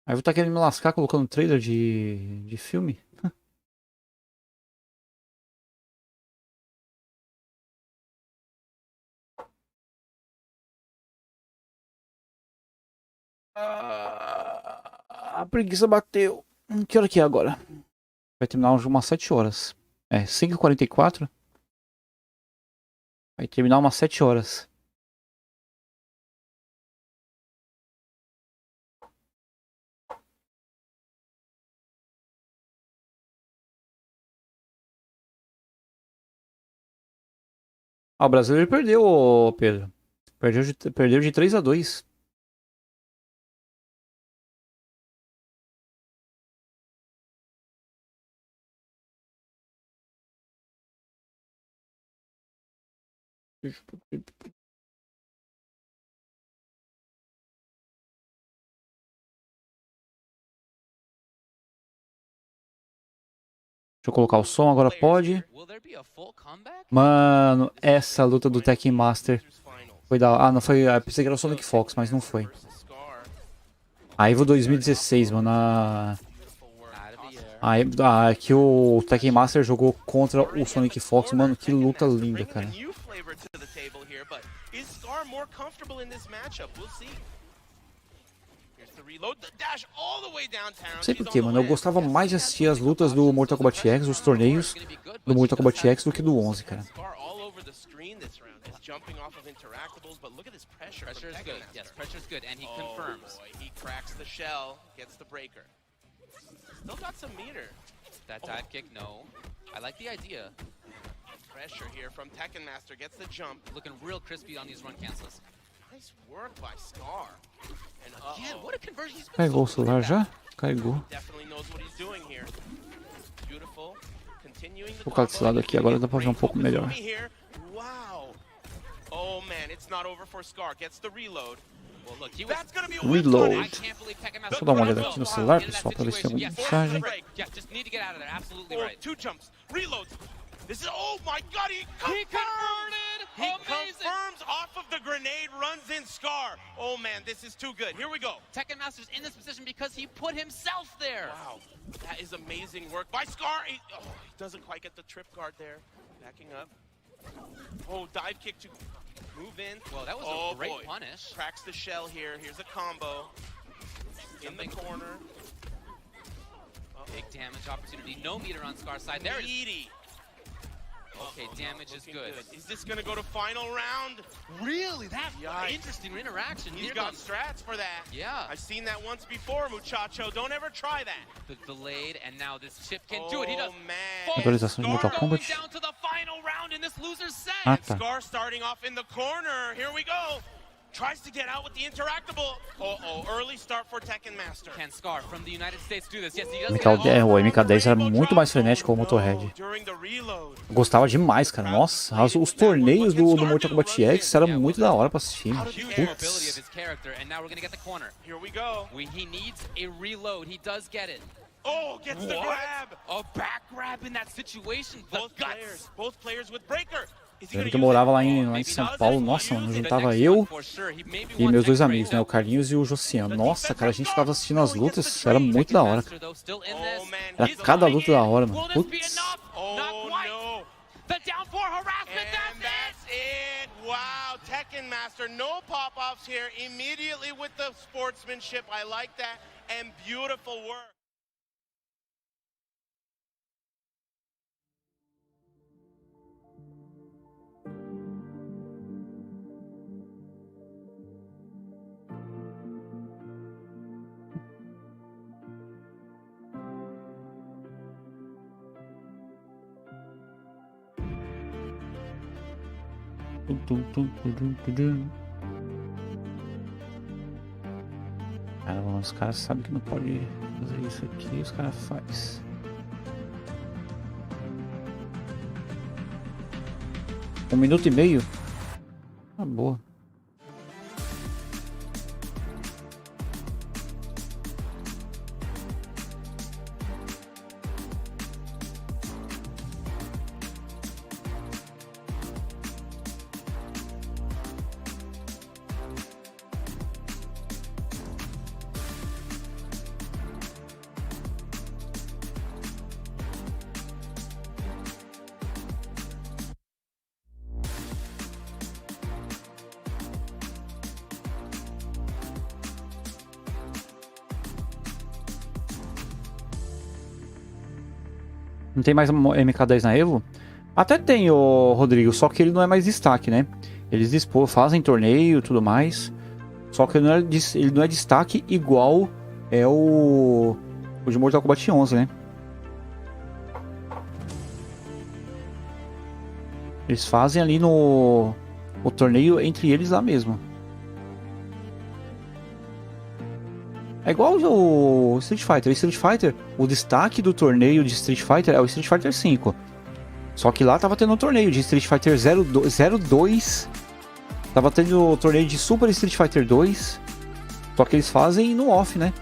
Aí vou estar querendo me lascar colocando trailer de filme. A preguiça bateu. Que hora que é agora? Vai terminar umas 7 horas. É, 5h44. Vai terminar umas 7 horas. Ah, o brasileiro perdeu, ô Pedro. Perdeu de 3-2. Deixa eu colocar o som, agora pode. Mano, essa luta do Tekken Master foi da... Ah, não foi... Eu pensei que era o Sonic Fox, mas não foi. A Evo 2016, mano. Que o Tekken Master jogou contra o Sonic Fox. Mano, que luta linda, cara. Não sei porquê, mano. Eu gostava mais de assistir as lutas do Mortal Kombat X, os torneios do Mortal Kombat X do que do 11, cara. Jumping off of interactables, but look at this pressure. Pressure is good. Yes, pressure is good, and he confirms. Boy, he cracks the shell, gets the breaker. Still got some meter. That dive kick, no. I like the idea. Pressure here from Tekken Master, gets the jump. Looking real crispy on these run cancels. Nice work by Scar. And again, what a conversion he's been. Carregou o celular já? Carregou. Definitely knows what he's doing here. Beautiful. Continuing the Vou colocar desse lado aqui, agora dá pra ver um pouco melhor. Wow. Oh man, it's not over for Scar. Gets the reload. Well, look, that's gonna be a Reload. Deixa eu dar uma olhada aqui no celular, pessoal, pra ver se tem alguma mensagem. Just need to get out of there. Absolutely right. Two jumps. Reloads. This is, oh my god, he converted! He confirms off of the grenade, runs in Scar. Oh man, this is too good. Here we go. Tekken Master's in this position because he put himself there. Wow, that is amazing work by Scar. He doesn't quite get the trip guard there. Backing up. Oh, dive kick to move in. Well, that was a great punish. Cracks the shell here. Here's a combo. In the corner. Big damage opportunity. No meter on Scar's side. There it is. Okay, damage is good. Is this gonna go to final round? Really? That interesting interaction. He's got strats for that. Yeah. I've seen that once before, muchacho. Don't ever try that. The delayed, and now this chip can do it. He does. Atualização de Mortal Kombat. Down to the final round in this loser's set. Ah, tá. Scar starting off in the corner. Here we go. Tries to get out with the interactable. Early start for Tekken Master. Can Scar from the United States do this? Yes, he does. O MK10 era muito mais frenético que o Motorhead. Eu gostava demais, cara. Nossa, os torneios do Mortal Kombat X eram muito da hora pra assistir. Putz. Oh, gets the grab. A back grab in that situation. Both players with breaker. Eu lembro que eu morava lá em São Paulo, nossa, mano, juntava eu e meus dois amigos, né, o Carlinhos e o Josiano. Nossa, cara, a gente tava assistindo as lutas, era muito da hora, cara. Era cada luta da hora, mano. Putz. Wow, Tekken Master, no pop-offs here, immediately with the sportsmanship. I like that, and beautiful work. Cara, os caras sabem que não pode fazer isso aqui, os caras fazem. 1 minuto e meio? Ah, boa. Não tem mais MK10 na Evo? Até tem, o Rodrigo, só que ele não é mais destaque, né? Eles fazem torneio e tudo mais. Só que ele não é destaque igual é o de Mortal Kombat 11, né? Eles fazem ali o torneio entre eles lá mesmo. É igual o Street Fighter. O Street Fighter, o destaque do torneio de Street Fighter é o Street Fighter 5. Só que lá tava tendo um torneio de Street Fighter 02. Tava tendo o torneio de Super Street Fighter 2. Só que eles fazem no off, né?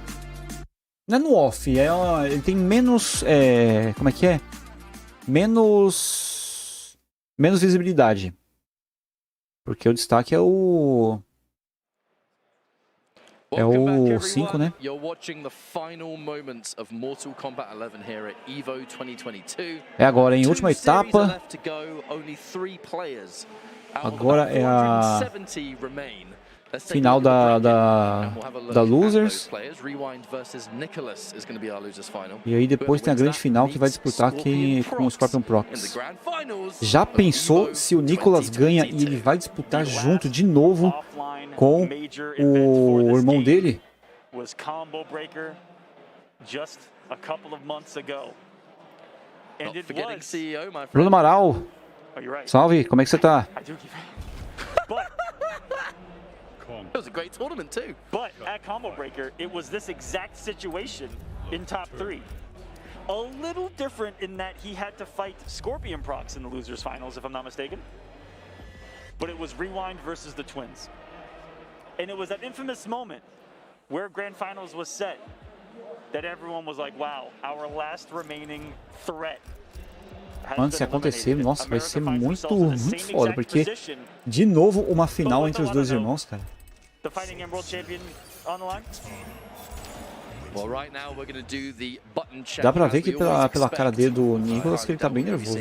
Não é no off, ele tem menos... como é que é? Menos visibilidade. Porque o destaque é o... É o 5, né? You're watching the final moments of Mortal Kombat 11 here at Evo 2022. É agora, em última etapa. Agora é a final da Losers. E aí depois tem a grande final que vai disputar aqui com o Scorpion Prox. Já pensou se o Nicholas ganha e ele vai disputar junto de novo com o irmão dele? Bruno Amaral, salve, como é que você tá? It was a great tournament too. But at Combo Breaker, it was this exact situation in top 3. A little different in that he had to fight Scorpion Prox in the losers finals, if I'm not mistaken. But it was Rewind versus the Twins. And it was that infamous moment where Grand Finals was set that everyone was like, wow, our last remaining threat. Mano, se acontecer, nossa, vai ser muito foda, porque de novo uma final entre os dois irmãos, cara. Dá pra ver que pela cara dele do Nicholas que ele tá bem nervoso.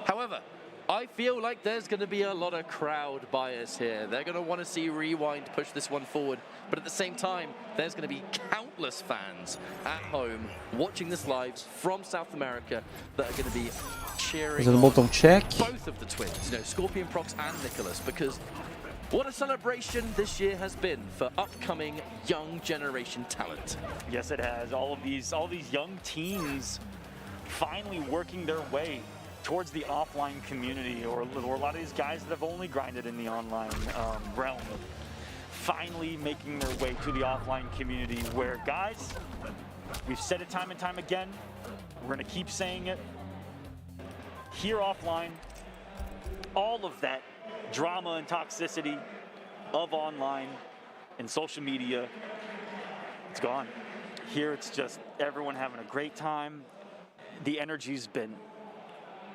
However, I feel like there's going to be a lot of crowd bias here. They're going to want to see Rewind push this one forward. But at the same time, there's going to be countless fans at home watching this live from South America that are going to be cheering on both of the twins, you know, Scorpion Prox and Nicholas, because what a celebration this year has been for upcoming young generation talent. Yes, it has. All these young teens finally working their way towards the offline community, or a lot of these guys that have only grinded in the online realm, finally making their way to the offline community where, guys, we've said it time and time again, we're going to keep saying it, here offline, all of that drama and toxicity of online and social media, it's gone. Here it's just everyone having a great time. The energy's been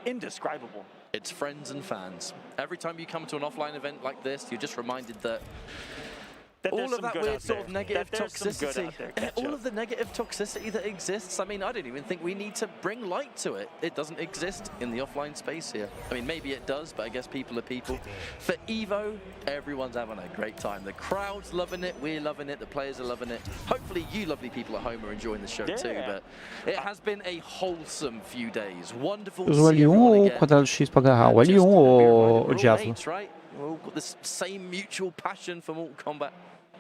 indescribable. It's friends and fans. Every time you come to an offline event like this, you're just reminded that all of that weird sort of negative toxicity, all of the negative toxicity that exists, I mean, I don't even think we need to bring light to it. It doesn't exist in the offline space here. I mean, maybe it does, but I guess people are people. For Evo, everyone's having a great time. The crowd's loving it, we're loving it, the players are loving it. Hopefully you lovely people at home are enjoying the show too, but it has been a wholesome few days. Wonderful to see everyone again. Quadrado X pra agarrar? O L1 ou o Diablo? Right? We've all got this same mutual passion for Mortal Kombat.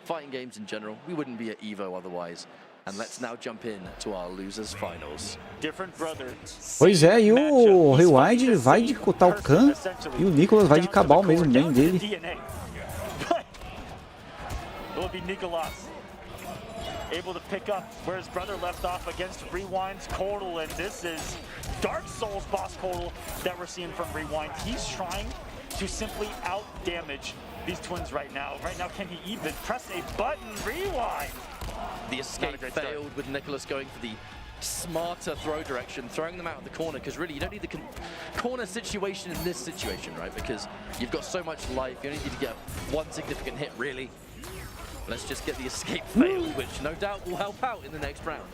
Fighting games in general, we wouldn't be at Evo otherwise. And let's now jump in to our losers finals. Pois é, e o Rewind vai de cotar o Khan e o Nicholas vai de cabal mesmo bem dele. Able to pick up where his brother left off against Rewind's Cordal, and this is Dark Souls boss Cordal that we're seeing from Rewind. He's trying to simply out-damage these twins right now. Right now, can he even press a button? Rewind! The escape failed with Nicholas going for the smarter throw direction, throwing them out of the corner, because really you don't need the corner situation in this situation, right? Because you've got so much life, you only need to get one significant hit, really. Let's just get the escape failed, which no doubt will help out in the next round.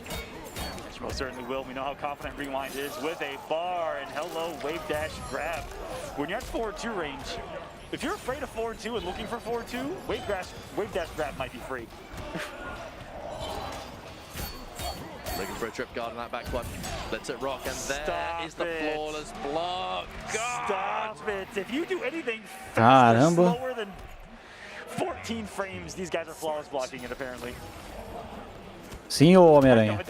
It most certainly will. We know how confident Rewind is with a bar, and hello, wave dash grab. When you're at 4-2 range, if you're afraid of 4-2 and looking for 4-2, wave dash grab might be free. Looking for a trip guard on that back one. Lets it rock, and there is the flawless block. Stop it. If you do anything Caramba. slower than 14 frames, these guys are flawless blocking it, apparently. Sim, ô Homem-Aranha.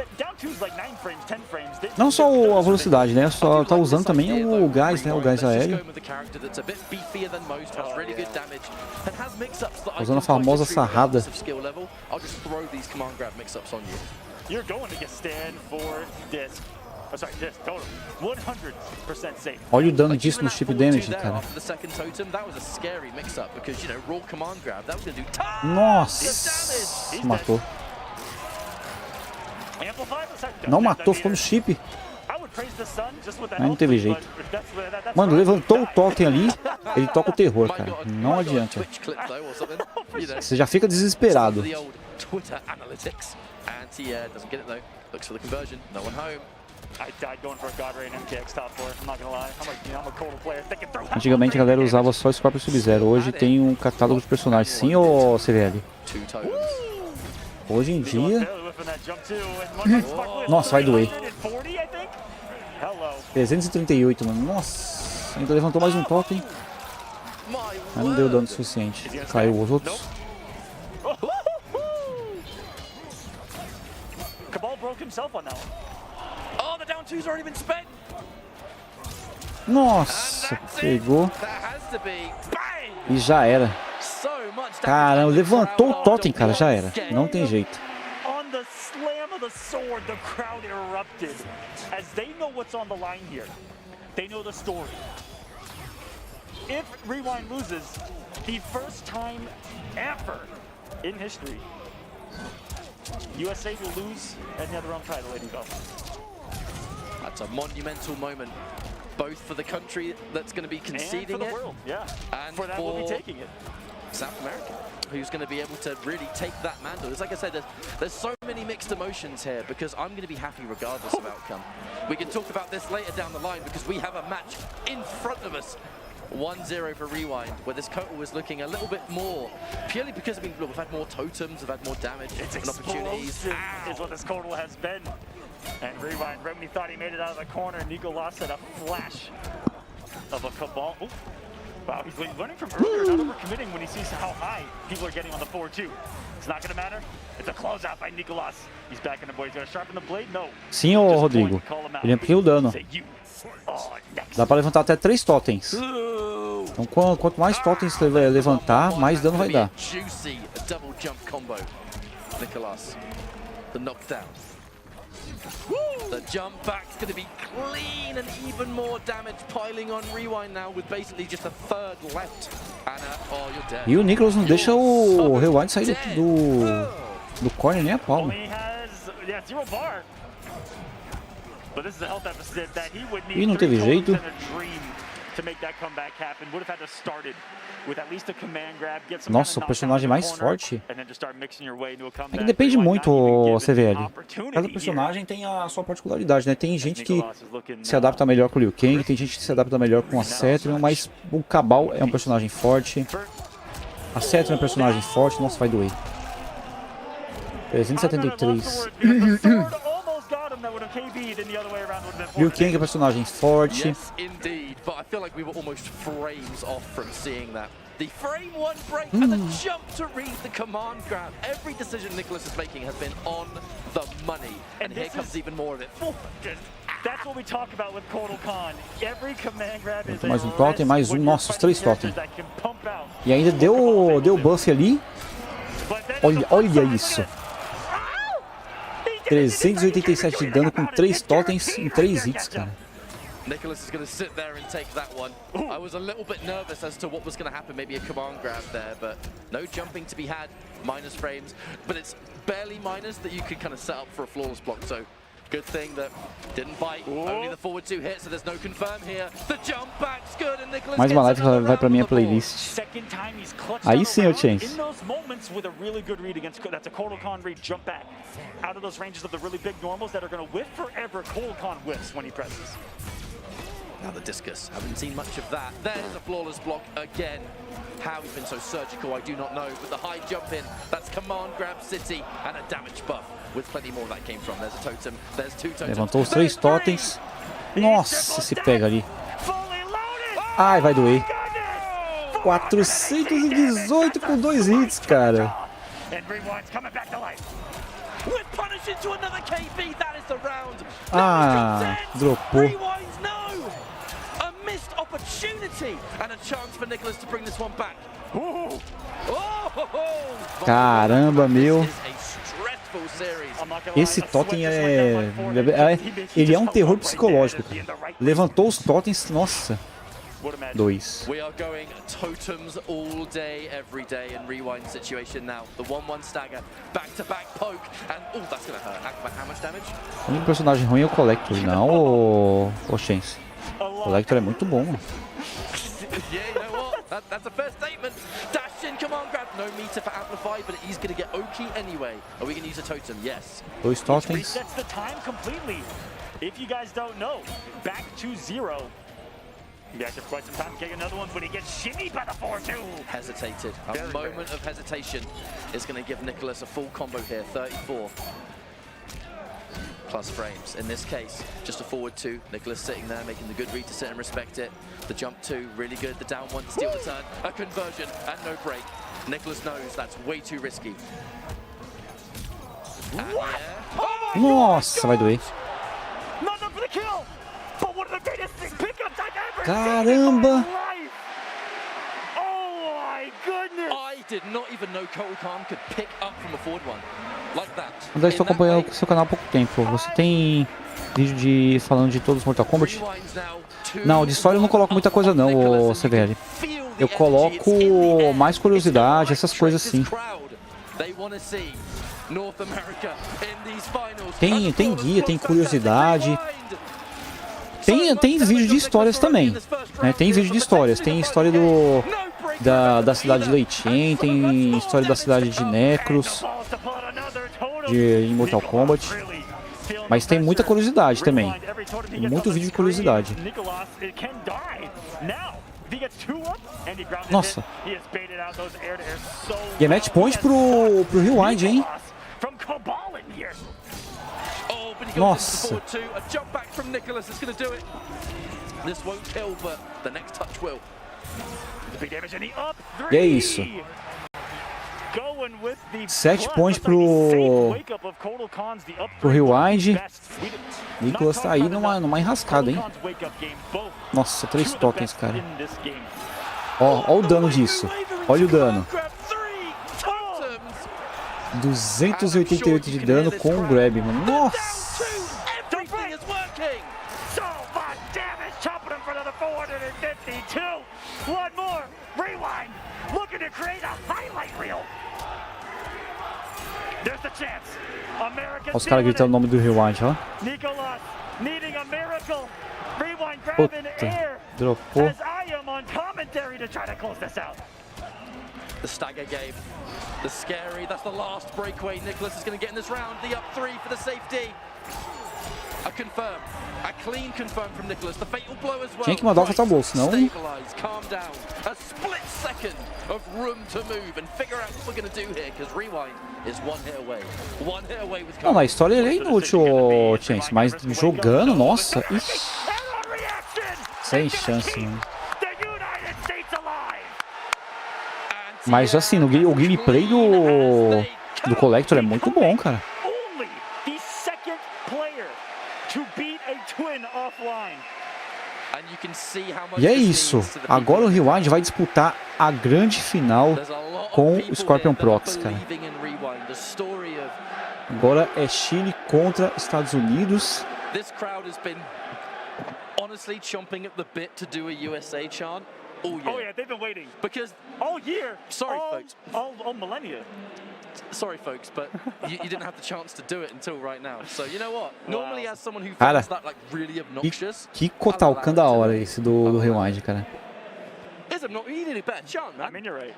Não só a velocidade, né? Só tá usando também o gás, né? O gás aéreo. Usando a famosa sarrada. Olha o dano disso no chip damage, cara. Nossa, matou. Não matou, ficou no chip. Mas não teve jeito. Mano, levantou o totem ali, ele toca o terror, cara. Não adianta. Você já fica desesperado. Antigamente a galera usava só Scorpion Sub-Zero. Hoje tem um catálogo de personagens. Sim, ô CVL? Hoje em dia... Nossa, vai doer. 338, mano. Nossa, ainda levantou mais um totem. Mas não deu dano suficiente. Caiu os outros. Nossa, pegou. E já era. Caramba, levantou o totem, cara, já era. Não tem jeito. The sword, the crowd erupted as they know what's on the line here. They know the story. If Rewind loses, the first time ever in history, USA will lose another realm title, ladies and gentlemen. That's a monumental moment, both for the country that's going to be conceding and for the world, and for that will be taking it. South America, who's going to be able to really take that mantle. It's like I said, there's so many mixed emotions here because I'm going to be happy regardless of outcome. We can talk about this later down the line because we have a match in front of us. 1-0 for Rewind, where this total is looking a little bit more, purely because we've had more totems, we've had more damage and opportunities. Is what this total has been. And Rewind, Remedy thought he made it out of the corner. Nico lost at a flash of a Cabal. Ooh. Wow, he's learning from earlier, not overcommitting when he sees how high people are getting on the 4-2. It's not going to matter. It's a closeout by Nicolas. He's back in the board. He's going to sharpen the blade? No. Sim, ô Rodrigo. Ele ampliou o dano. Dá pra levantar até 3 totens. Então, quanto mais totens você levantar, mais dano vai dar. Juicy double jump combo. Nicolas, the knockdown. The jump back's going to be clean and even more damage piling on Rewind now with basically just a third left. Anna, oh, you're dead. E o Nicolas não deixa o Rewind sair do corner nem a pau. E não teve jeito. Nossa, o personagem mais forte. É que depende muito, CVL. Cada personagem tem a sua particularidade, né? Tem gente que se adapta melhor com o Liu Kang, tem gente que se adapta melhor com a Cetrion, mas o Cabal é um personagem forte. A Cetrion é um personagem forte, nossa, vai doer. 373. Liu Kang é personagem forte. Yes, indeed, but I feel like we were almost frames off from seeing that. The frame one break and the jump to read the command grab. Every decision Nicolas is making has been on the money, and here comes even more of it. That's what we talk about with Kotal Khan. Every command grab is mais um totem, mais um. Nossa, os 3 totens. E ainda deu buff ali. Olha isso. 387 de dano com 3 totens em 3 hits, cara. Nicolas is going to sit there and take that one. I was a little bit nervous as to what was going to happen, maybe a command grab there, but no jumping to be had, minus frames, but it's barely minus that you could kind of set up for a flawless block, so good thing that didn't bite, only the forward 2 hits, so there's no confirm here. The jump back's good and Nicolas mais uma live vai pra minha playlist. Aí sim, eu chance. In those moments with a really good read against, that's a Kotal Khan read, jump back. Out of those ranges of the really big normals that are going to whiff forever, Kotal Khan whiffs when he presses. Now the discus, haven't seen much of that. There's a flawless block again. How he's been so surgical, I do not know. But the high jump in, that's command grab city and a damage buff. With plenty more that came from. There's a totem, there's two totems. Levantou os 3 totens. Nossa, se pega ali. Ai, vai doer. 418 com 2 hits, cara. Ah, dropou. Caramba, meu. Esse totem ele é um terror psicológico, cara. Levantou os totens, nossa. 2. We are going totems all day, every day in rewind situation now. The 1-1 stagger, back-to-back poke, and oh, that's gonna hurt. How much damage? O único personagem ruim é o Collector, não o Chance. O Collector é muito bom. Yeah, you know what? That's a fair statement. Dash in, come on, grab. No meter for Amplify, but he's gonna get Oki anyway. Are we gonna use a totem? Yes. 2 totens. Resets the time completely. If you guys don't know, back to 0. You guys have quite some time to get another one, but he gets shimmied by the 4-2. Hesitated. A moment of hesitation is going to give Nicholas a full combo here. 34 plus frames. In this case, just a forward 2. Nicholas sitting there, making the good read to sit and respect it. The jump 2, really good. The down 1 to steal the turn. A conversion and no break. Nicholas knows that's way too risky. What? Nossa, vai doer. Not enough for the kill. But one of the greatest pickups I've ever Caramba! seen. Oh my goodness! I did not even know Khan could pick up from a forward one like that. André, estou acompanhando o seu canal há pouco tempo. Você tem vídeo falando de todos os Mortal Kombat? Não, de história eu não coloco muita coisa não, ô CVL. Eu coloco mais curiosidade, essas coisas assim. Tem guia, tem curiosidade. Tem vídeo de histórias também, né? Tem vídeo de histórias, tem história da cidade de Leichen, tem história da cidade de Necros, em Mortal Kombat, mas tem muita curiosidade também, tem muito vídeo de curiosidade. Nossa, e é match point pro Rewind, hein? Nossa. E é isso. 7 pontos pro Rewind. Nicholas tá aí numa enrascada, hein? Nossa, 3 tokens, cara. Ó o dano disso. Olha o dano. 288 de dano com o grab, mano. Nossa! Olha os caras gritando o nome do Rewind, ó. Puta, dropou. The stagger game, the scary, that's the last breakaway Nicholas is going to get in this round. The up 3 for the safety. A confirm, a clean confirm from Nicholas. The fatal blow as well. Tinha que mandar o bolso, senão. Stabilize, calm down. A split second of room to move and figure out what we're going to do here, because Rewind is one hit away. One hit away with. Não, na história ele é inútil, Chance, mas jogando, nossa. Ixi. Sem chance, mano. Mas assim, o gameplay do Collector é muito bom, cara. E é isso. Agora o Rewind vai disputar a grande final com o Scorpion Prox, cara. Agora é Chile contra Estados Unidos. Honestly, chomping at the bit to do a USA chant. Oh yeah, they've been waiting. Because all year. Sorry, folks. All millennia. Sorry, folks, but you didn't have the chance to do it until right now. So you know what? Wow. Normally, as someone who Cara, finds that like really obnoxious. Que cotalcão da hora esse do Rewind, cara. It's not. You need a better chant, man. I mean, you're right.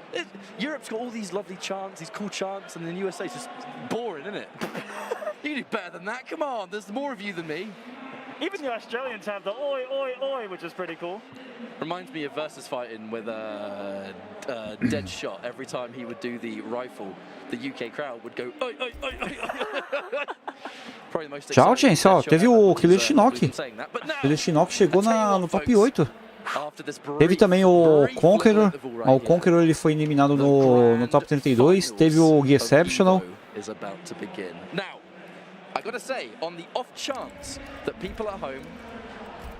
Europe's got all these lovely chants, these cool chants, and then USA's just boring, isn't it? You do better than that. Come on, there's more of you than me. Even the Australians have the oi, oi, oi, which is pretty cool. Reminds me of versus fighting with dead shot. Every time he would do the rifle, the UK crowd would go oi, oi, oi, oi. Probably the most Tchau, exciting gente. Ó, shot teve ever. o Killer We've Shinnok. been saying that. But now, Killer Shinnok chegou no top 8. after this brief, Teve também o brief Conqueror. interval Ó, o right here, Conqueror ele foi eliminado no top 32. Teve o The Exceptional. is about to begin. Now, I gotta say, on the off chance that people at home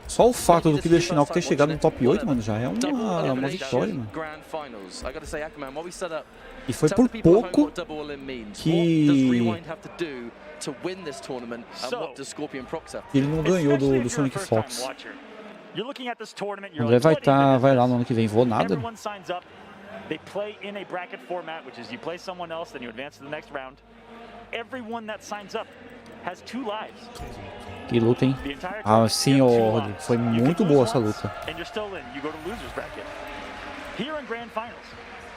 Só o fato do Killer Shinnok ter chegado no top 8, mano, já é uma vitória, mano. Grand finals. I gotta say, Aquaman, while we set up, E foi tell por the people at home pouco what double all in means. What does que Rewind have to do to win this tournament, and what does Scorpion Prox have? ele não ganhou do Sonic Fox. You're looking at this tournament, O you're André like, vai lá no ano que vem, vou nada. everyone signs up. They play in a bracket format, which is you play someone else, then you advance to the next round. Everyone that signs up has 2 lives. Que luta, hein? Ah, sim, ô Rodrigo, foi muito boa essa luta. And you're still in. You go to losers bracket. Here in grand finals,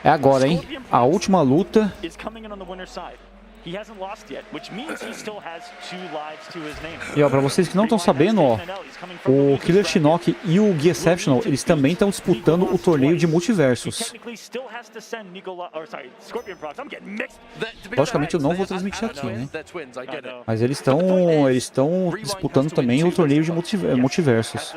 É agora, hein? A última luta. is coming in on the winner's side. He hasn't lost yet, which means he still has 2 lives to his name. E ó, pra vocês que não estão sabendo, ó, o Killer Shinnok e o The Exceptional, eles também estão disputando o torneio de multiversos. Technically still has to send Scorpion Prox. I'm getting mixed. Logicamente eu não vou transmitir aqui, né? They're twins, I get it. Mas eles estão disputando também o torneio de multiversos.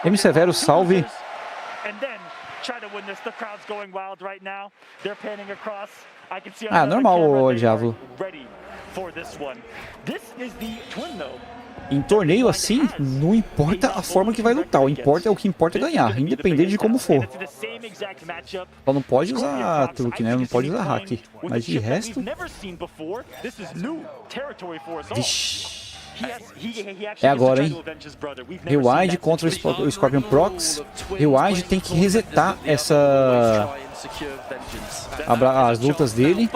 M Severo, salve. And then try to win this. The crowd's going wild right now. They're panning across. I can see Ah, on the normal, camera ô they Diablo. are ready for this one. This is the twin though. Em torneio assim, não importa a forma que vai lutar, o que importa é ganhar, independente de como for. It's the same exact matchup. Só não pode usar truque, né? Não pode usar hack. Mas de resto... We've never seen before. This is new territory for us all. Vixe. He É agora, hein? Rewind contra o Scorpion Prox. Rewind tem que resetar as lutas dele.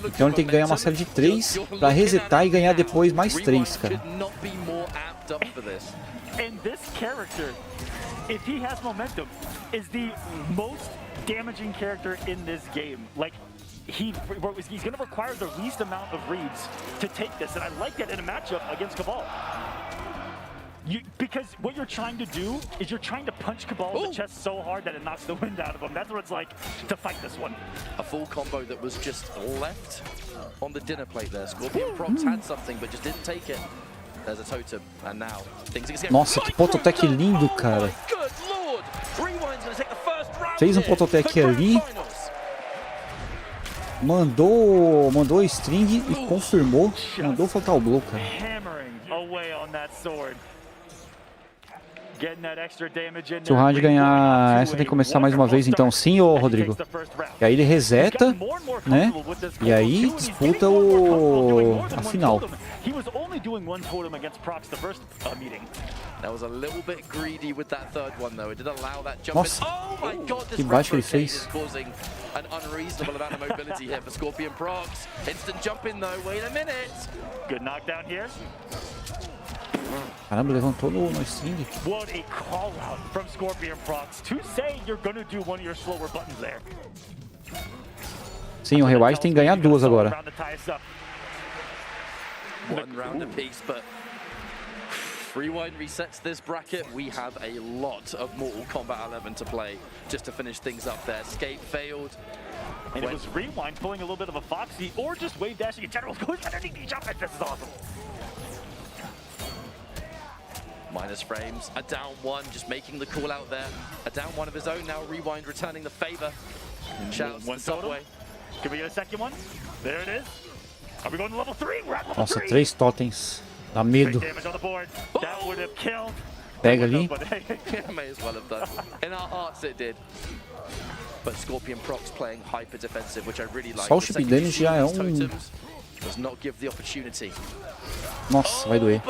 Então ele tem que ganhar uma série de 3 pra resetar e ganhar depois mais 3, cara. And this character, if he has momentum, is the most damaging character in this game. Like, he's going to require the least amount of reads to take this, and I like that in a matchup against Cabal. Because what you're trying to do is you're trying to punch Cabal in the chest so hard that it knocks the wind out of him. That's what it's like to fight this one. A full combo that was just left on the dinner plate there. Scorpion Prox had something, but just didn't take it. There's a totem, and now things are getting... Nossa, que prototech lindo, cara. Fez um prototech ali. Mandou string e confirmou. Mandou Fatal Blow, cara. Se o round ganhar essa, tem que começar mais uma vez, então sim, ô Rodrigo. E aí ele reseta, né? E aí disputa a final. Nossa, que baixo que ele fez. Caramba, levantou no string. What a call out from Scorpion Prox to say you're gonna do one of your slower buttons there. Sim, o Rewind tem que ganhar 2 agora. One round apiece, but Rewind resets this bracket. We have a lot of Mortal Kombat 11 to play just to finish things up there. Escape failed. And it was Rewind pulling a little bit of a foxy or just wave dashing in general. Goes underneath the jump, and this is awesome. Minus frames, a down 1, just making the call out there. A down 1 of his own now, Rewind returning the favor. Shouts to Subway. Can we get a second one? There it is. Are we going to level 3? We're at level 3. Nossa, 3 totens. Dá medo. That would have killed. Pega ali. May as well have done. In our hearts it did. But Scorpion Prox playing hyper defensive, which I really like. Só o chip damage já é Does not give the opportunity. Nossa, vai doer.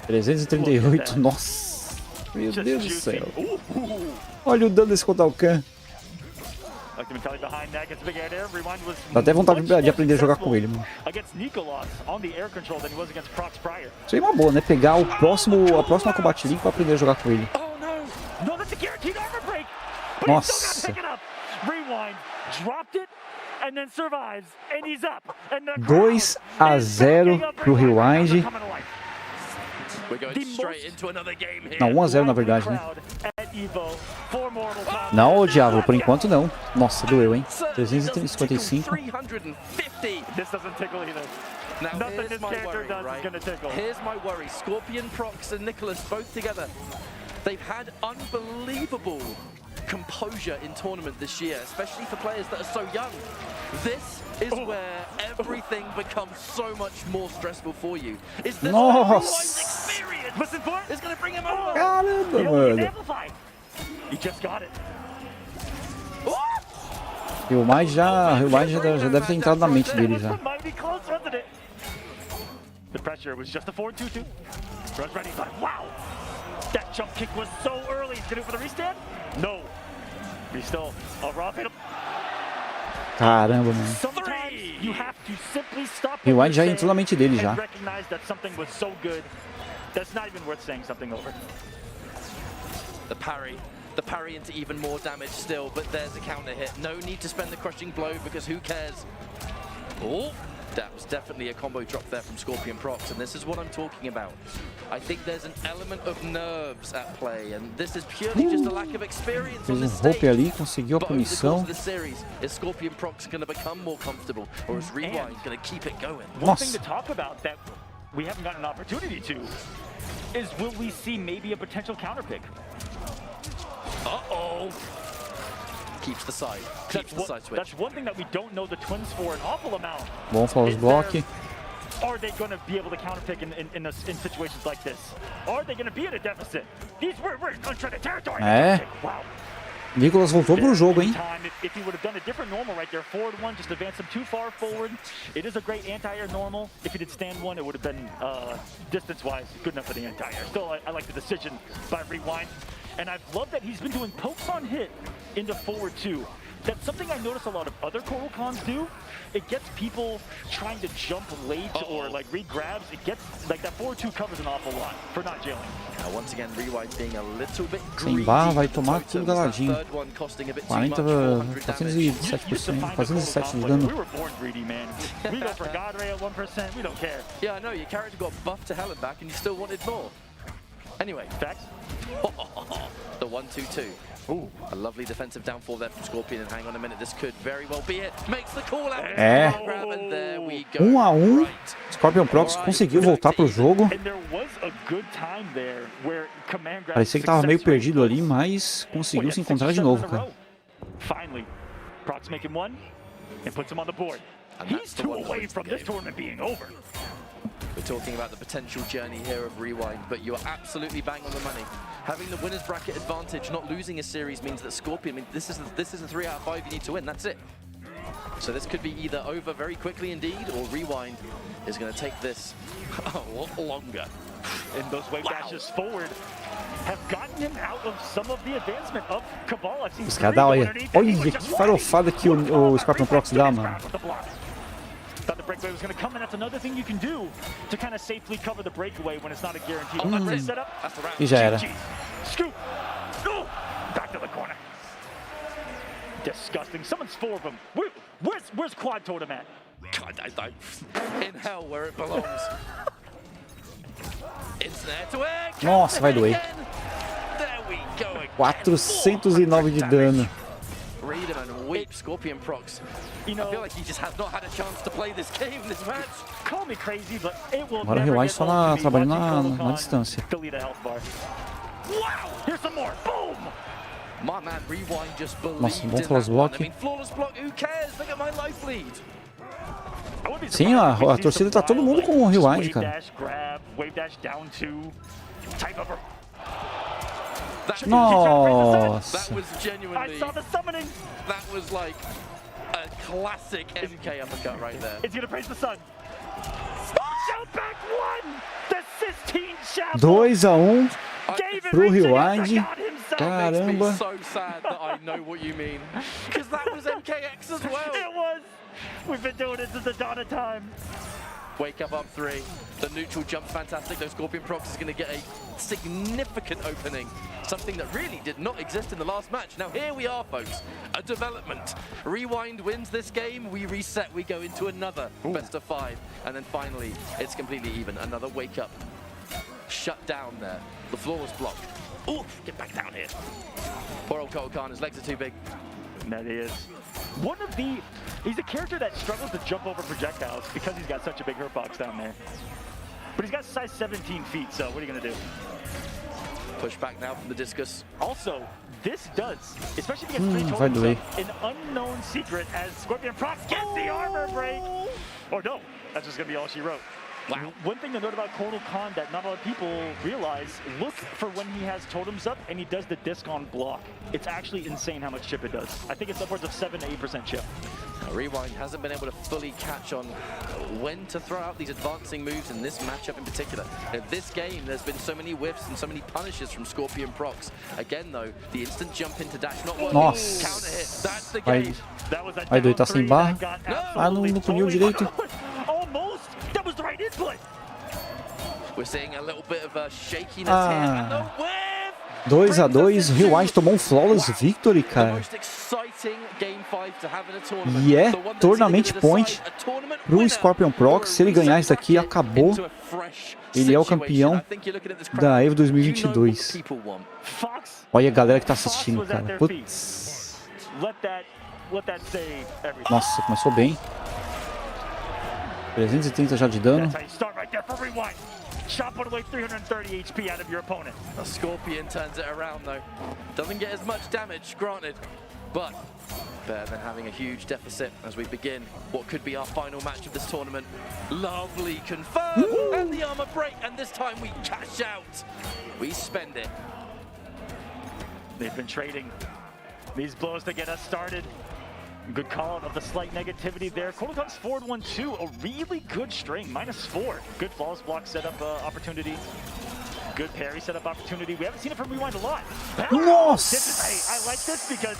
338, nossa. Meu Deus do céu. Olha o dano desse Kotalkan. Dá até vontade de aprender a jogar com ele, mano. Isso aí é uma boa, né? Pegar a próxima Combat League pra aprender a jogar com ele. Nossa. and then survives, and he's up. And the 2-0 pro Rewind. We're going straight into another game here. Não, 1-0 na verdade, né? Não, ô Diablo, por enquanto não. Nossa, doeu, hein? 355. This doesn't tickle either. Now, Nothing this character does is gonna tickle. Here's my worry. Scorpion, Prox, and Nicholas both together. They've had unbelievable composure in tournament this year, especially for players that are so young. This is where everything becomes so much more stressful for you. Is this experience? Listen for it. It's gonna bring him over. Caramba, mano. He just got it. Rewind já deve ter entrado na mente dele já. The pressure was just a 4-2-2. Runs ready. Wow. That jump kick was so early. Did it for the restand? No. He's still a raw hit. Caramba, mano. Sometimes you have to simply stop. Rewind já entrou na mente dele já. Recognize that something was so good. That's not even worth saying something over. The parry into even more damage still, but there's a counter hit. No need to spend the crushing blow because who cares? Oh, that was definitely a combo drop there from Scorpion Prox, and this is what I'm talking about. I think there's an element of nerves at play, and this is purely just a lack of experience on the stage. Ali, conseguiu a punição. But over the course of the series, is Scorpion Prox going to become more comfortable, or is Rewind going to keep it going? One thing to talk about that we haven't gotten an opportunity to is will we see maybe a potential counter pick? Uh-oh. Keeps the side. Keeps the side switch. That's one thing that we don't know the Twins for an awful amount. Bom flawless block. Are they going to be able to counter pick in situations like this? Are they going to be at a deficit? We're in uncharted territory. Wow. Nicholas voltou pro jogo, hein? If he would have done a different normal right there, forward one, just advance him too far forward. It is a great anti-air normal. If he did stand one, it would have been distance-wise good enough for the anti-air. Still, I like the decision by Rewind. And I've loved that he's been doing pokes on hit into forward two. That's something I notice a lot of other Kotal Cons do. It gets people trying to jump late or like re-grabs. It gets, like that forward two covers an awful lot for not jailing. Now once again, Rewind being a little bit greedy. Sem barra, vai tomar tudo galadinho. 417% de dano. We were born greedy, man. We go for God Ray at 1%, we don't care. Yeah, I know, your character got buffed to hell and back and you still wanted more. Anyway, facts. The 1-2-2. Ooh, a lovely defensive downfall there from Scorpion, and hang on a minute, this could very well be it. Makes the call out. Grab, and there we go. 1-1. Scorpion Prox conseguiu voltar pro jogo. Parecia que tava meio perdido ali, mas conseguiu se encontrar de novo, cara. Finally, Prox making one and puts him on the board. He's 2 away from this tournament being over. We're talking about the potential journey here of Rewind, but you are absolutely bang on the money. Having the winner's bracket advantage, not losing a series, means that Scorpion, I mean, this is a 3 out of 5 you need to win, that's it. So this could be either over very quickly indeed, or Rewind is going to take this a lot longer. And those wave dashes forward have gotten him out of some of the advancement of Cabal. Os caras dão, olha que farofada que o Scorpion Prox dá, mano. Thought the breakaway was going to come, and that's another thing you can do to kind of safely cover the breakaway when it's not a guarantee. Setup. E já era. Scoop. Oh, back to the corner. Disgusting. Summons 4 of them. Where's Quad Totem at? God, in hell where it belongs. Insnare to air. Nossa, vai doer. There we go. 409 de dano. Read him and weep, Scorpion Prox. I feel like he just has not had a chance to play this game, this match. Call me crazy, but it will Agora o Rewind só trabalhando na distância. Wow, here's some more. Boom. My man, Rewind just believed Nossa, bom in flawless that one. block. I mean, flawless block, who cares? Look at my life lead. Sim, a torcida tá todo mundo com o Rewind, cara. Nossa. That was genuinely. I saw the summoning. That was like a classic MK uppercut right there. It's gonna praise the sun. Shout back 1. The Sistine Chapel. 2-1 pro Rewind. Caramba. Caramba. So sad that I know what you mean, because that was MKX as well. It was. We've been doing it since the dawn of time. Wake up 3. The neutral jump's fantastic. Though Scorpion Prox is going to get a significant opening something that really did not exist in the last match. Now here we are, folks, a development. Rewind wins this game, we reset, we go into another best of 5, and then finally it's completely even. Another wake up, shut down there. The floor was blocked. Ooh, get back down here. Poor old Kotal, his legs are too big. That is one of the. He's a character that struggles to jump over projectiles because he's got such a big hurt box down there. But he's got size 17 feet, so what are you gonna do? Push back now from the discus. Also, this does, especially against an unknown secret as Scorpion Prox gets the armor break. Or no, that's just gonna be all she wrote. Wow. One thing to note about Kotal Khan that not a lot of people realize, look for when he has totems up and he does the disc on block. It's actually insane how much chip it does. I think it's upwards of 7 to 8% chip. Rewind hasn't been able to fully catch on when to throw out these advancing moves in this matchup in particular. In this game, there's been so many whiffs and so many punishes from Scorpion Prox. Again, though, the instant jump into dash not working. Nossa. Counter hit. That's the game. Vai, doido, tá sem barra. Ah, não puniu direito. Almost. That was the right input. We're seeing a little bit of a shakiness here. And the whiff! 2-2, Rewind tomou um flawless victory, cara. E é tournament point pro Scorpion Prox. Se ele ganhar isso daqui, acabou. Ele é o campeão da EVO 2022. Olha a galera que tá assistindo, cara. Putz. Nossa, começou bem. 330 já de dano. Chop away 330 HP out of your opponent. A Scorpion turns it around though. Doesn't get as much damage, granted, but better than having a huge deficit as we begin what could be our final match of this tournament. Lovely confirm, and the armor break, and this time we cash out. We spend it. They've been trading these blows to get us started. Good call out of the slight negativity there. Kotal Khan's forward 1-2, a really good string, -4. Good flawless block setup opportunity. Good parry setup opportunity. We haven't seen it from Rewind a lot. Nossa! I like this because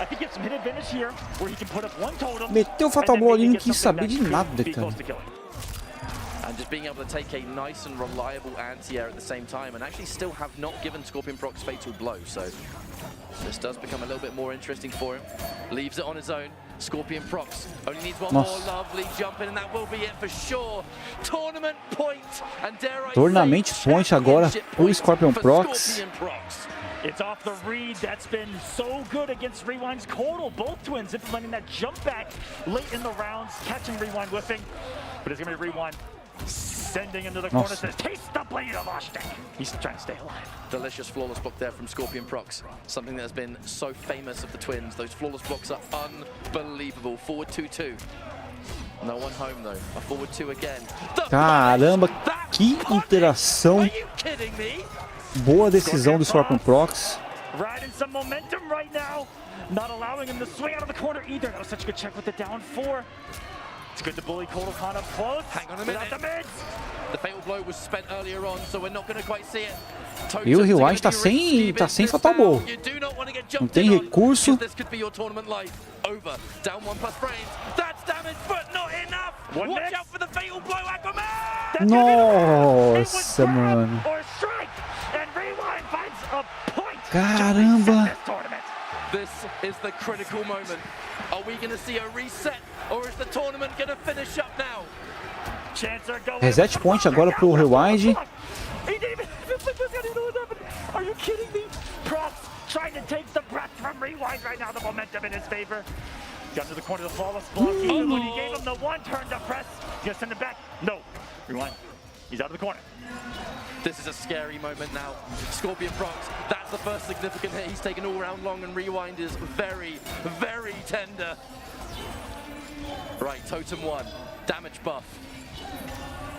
I think he has some hit advantage here where he can put up one totem. Meteu o Fatal Blow ali, não quis saber de nada, cara. And just being able to take a nice and reliable anti-air at the same time and actually still have not given Scorpion Prox fatal blow, so this does become a little bit more interesting for him. Leaves it on his own. Scorpion Prox only needs one more lovely jump in, and that will be it for sure. Tournament point, and dare I Tournament point agora pro Scorpion Prox. It's off the read. That's been so good against Rewind's Kotal. Both twins implementing that jump back late in the rounds, catching Rewind whiffing. But it's going to be Rewind sending into the corner, says, taste the blade of Oshtek. He's trying to stay alive. Delicious flawless block there from Scorpion Prox. Something that has been so famous of the twins. Those flawless blocks are unbelievable. Forward 2-2. No one home though. A forward 2 again. Caramba, que interação. Boa decisão do Scorpion Prox. Riding some momentum right now. Not allowing him to swing out of the corner either. That was such a good check with it down 4. It's good to bully Kotal Khan up close. Hang on a minute. The fatal blow was spent earlier on, so we're not going to quite see it. E o Rewind tá sem Fatal Blow. Não tem recurso. This could be your tournament life. Over. Down 1+ frames. That's damage, but not enough. Watch out for the fatal blow, Aquaman. Nossa, mano. Caramba. This is the critical moment. Are we going to see a reset, or is the tournament going to finish up now? Reset point agora pro Rewind. Are you kidding me? Prox trying to take the breath from Rewind right now. The momentum in his favor. Got to the corner of the flawless block. Even when he gave him the one turn to press, he's gonna send it back. No, Rewind. He's out of the corner. This is a scary moment now. Scorpion Prox, that's the first significant hit he's taken all round long, and Rewind is very, very tender. Right, Totem 1, damage buff.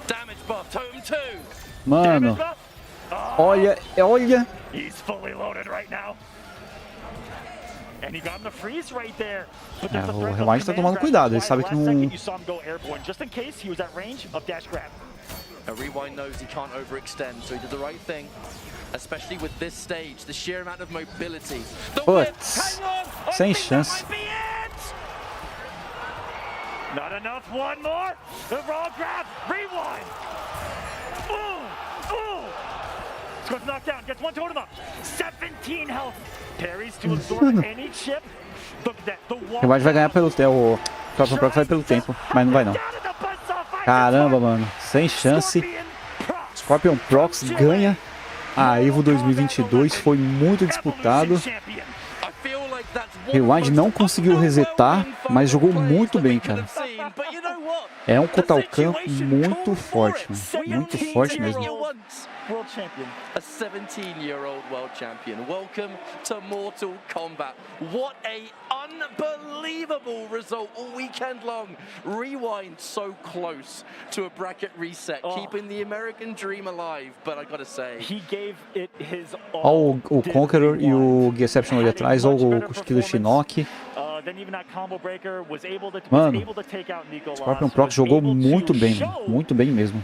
Damage buff, Totem 2. Mano, olha. He's fully loaded right now. And he got him the freeze right there. O Rewind tá tomando cuidado, ele sabe que não... You saw him go airborne just in case he was at range of dash grab. Rewind knows he can't overextend, so he did the right thing, especially with this stage, the sheer amount of mobility. Putz, sem chance. Not enough, one more. The raw grab, Rewind. Ooh, ooh. Scorpion knocked down, gets one totem up. 17 health. Parries to absorb any chip. Look at that. The wall. O Rewind vai ganhar pelo tempo. O próximo Prox vai pelo tempo, mas não vai não. Caramba, mano. Sem chance. Scorpion Prox ganha a Evo 2022. Foi muito disputado. Rewind não conseguiu resetar, mas jogou muito bem, cara. É um Kotalkan muito forte, mano. Muito forte mesmo. World champion, a 17-year-old world champion. Welcome to Mortal Kombat. What a unbelievable result all weekend long. Rewind so close to a bracket reset, keeping the American dream alive. But I gotta say, he gave it his all. Olha o Conqueror e o Gearception ali atrás, olha o estilo Shinnok. Mano, o Scorpion Prox jogou muito bem mesmo.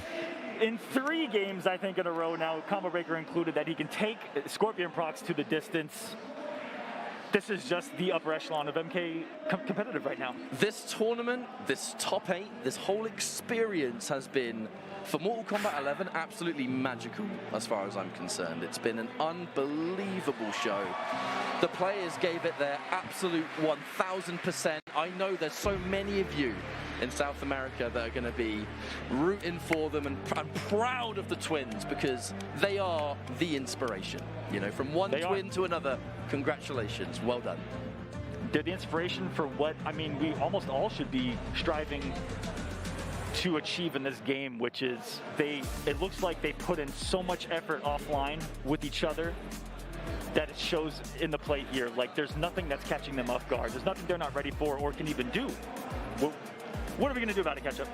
In 3 games, I think, in a row now, Combo Breaker included, that he can take Scorpion Prox to the distance. This is just the upper echelon of MK competitive right now. This tournament, this top 8, this whole experience has been, for Mortal Kombat 11, absolutely magical as far as I'm concerned. It's been an unbelievable show. The players gave it their absolute 1000%. I know there's so many of you in South America that are going to be rooting for them and proud of the twins because they are the inspiration. You know, from one twin to another, congratulations, well done. They're the inspiration for what, I mean, we almost all should be striving to achieve in this game, which is it looks like they put in so much effort offline with each other that it shows in the play here. Like, there's nothing that's catching them off guard. There's nothing they're not ready for or can even do. What are we going to do about it, Ketchup?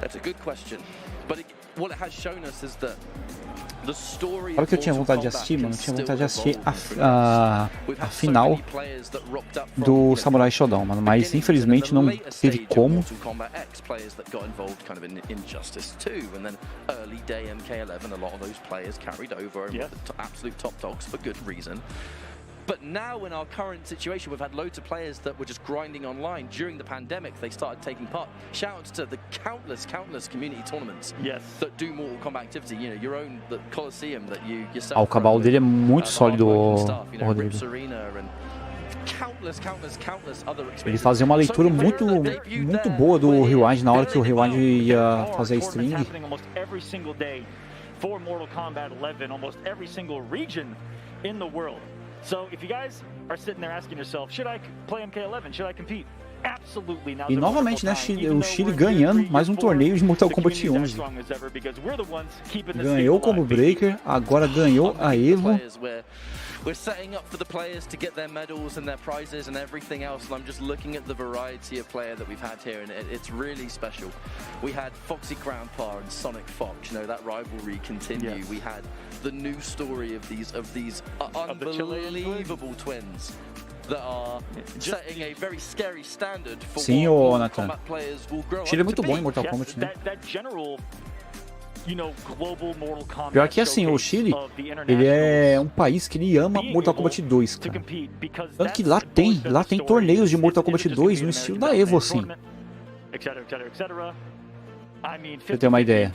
That's a good question. But what it has shown us is that the story. Olha que eu tinha vontade de assistir, mano. Eu tinha vontade de assistir a final do Samurai Shodown, mano. Mas infelizmente não teve como. Players that got involved kind of in Injustice 2, and then early day MK11, a lot of those players carried over and were the absolute top dogs for good reason. But now in our current situation, we've had loads of players that were just grinding online. During the pandemic, they started taking part. Shout-outs to the countless community tournaments that do Mortal Kombat activity. You know, your own the Coliseum that you yourself. O cavalo dele é muito sólido, Rodrigo. Ele fazia uma leitura muito boa do Rewind na hora que o Rewind ia fazer a string. For Mortal Kombat 11, almost every single region in the world. So if you guys are sitting there asking yourself, should I play MK11? Should I compete? Absolutely. Now, e novamente, né, o Chile ganhando mais um torneio de Mortal Kombat 11. Ganhou como Breaker, agora ganhou a Evo. We're setting up for the players to get their medals and their prizes and everything else, and I'm just looking at the variety of player that we've had here, and it's really special. We had Foxy Grandpa and Sonic Fox, you know, that rivalry continue. Yes. We had the new story of these unbelievable twins that are setting a very scary standard for what combat players will grow up to be. Chile é muito bom em Mortal Kombat, né? Pior que assim, o Chile, ele é um país que ele ama Mortal Kombat 2, cara. Tanto que lá tem torneios de Mortal Kombat 2 no estilo da Evo, assim. Pra ter uma ideia.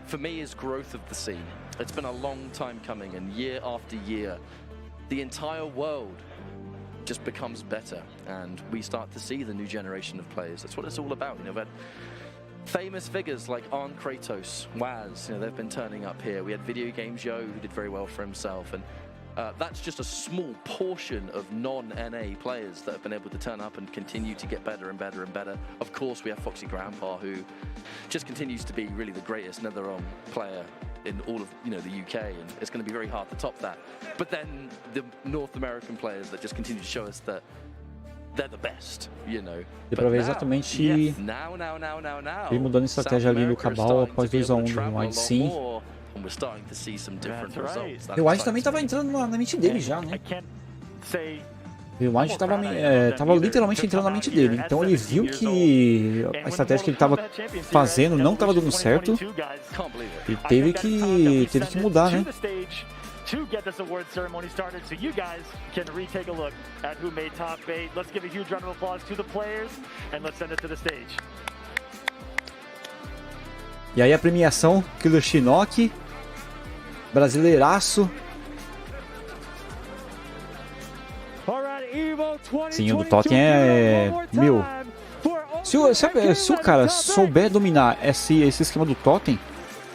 For me, is growth of the scene. It's been a long time coming, and year after year, the entire world just becomes better, and we start to see the new generation of players. That's what it's all about, you know. But famous figures like Arn Kratos, Waz, you know, they've been turning up here. We had Video Game Joe, who did very well for himself, and that's just a small portion of non-NA players that have been able to turn up and continue to get better and better and better. Of course, we have Foxy Grandpa, who just continues to be really the greatest Netherrealm player in all of, you know, the UK, and it's going to be very hard to top that. But then the North American players that just continue to show us that they're the best, you know. Deu pra ver exatamente ele mudando a estratégia ali no Cabal após 2-1 do Rewind, sim. O Rewind também tava entrando na mente dele já, né? O Rewind tava literalmente entrando na mente dele. Então ele viu que a estratégia que ele tava fazendo não tava dando certo. E teve que mudar, né? To get this award ceremony started, so you guys can retake a look at who made top 8. Let's give a huge round of applause to the players, and let's send it to the stage. E aí a premiação, Killer Shinnok, brasileiraço. Sim, o do Totem é... Meu, se o cara souber dominar esse esquema do Totem,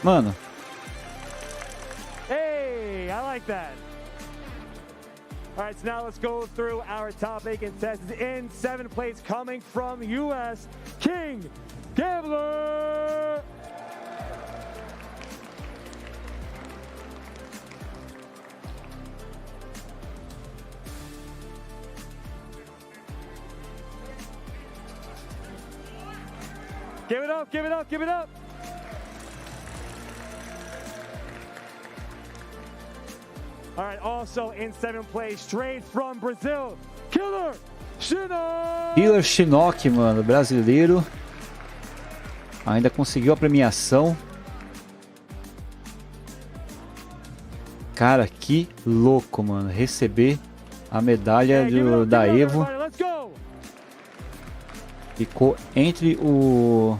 mano... Hey, I like that. All right, so now let's go through our top 8 contestants. In 7th place, coming from U.S., King Gambler. Give it up, give it up, give it up. All right, also in 7th place, straight from Brazil, Killer Shinnok. Killer Shinnok, mano, brasileiro. Ainda conseguiu a premiação. Cara, que louco, mano, receber a medalha da Evo. Ficou entre os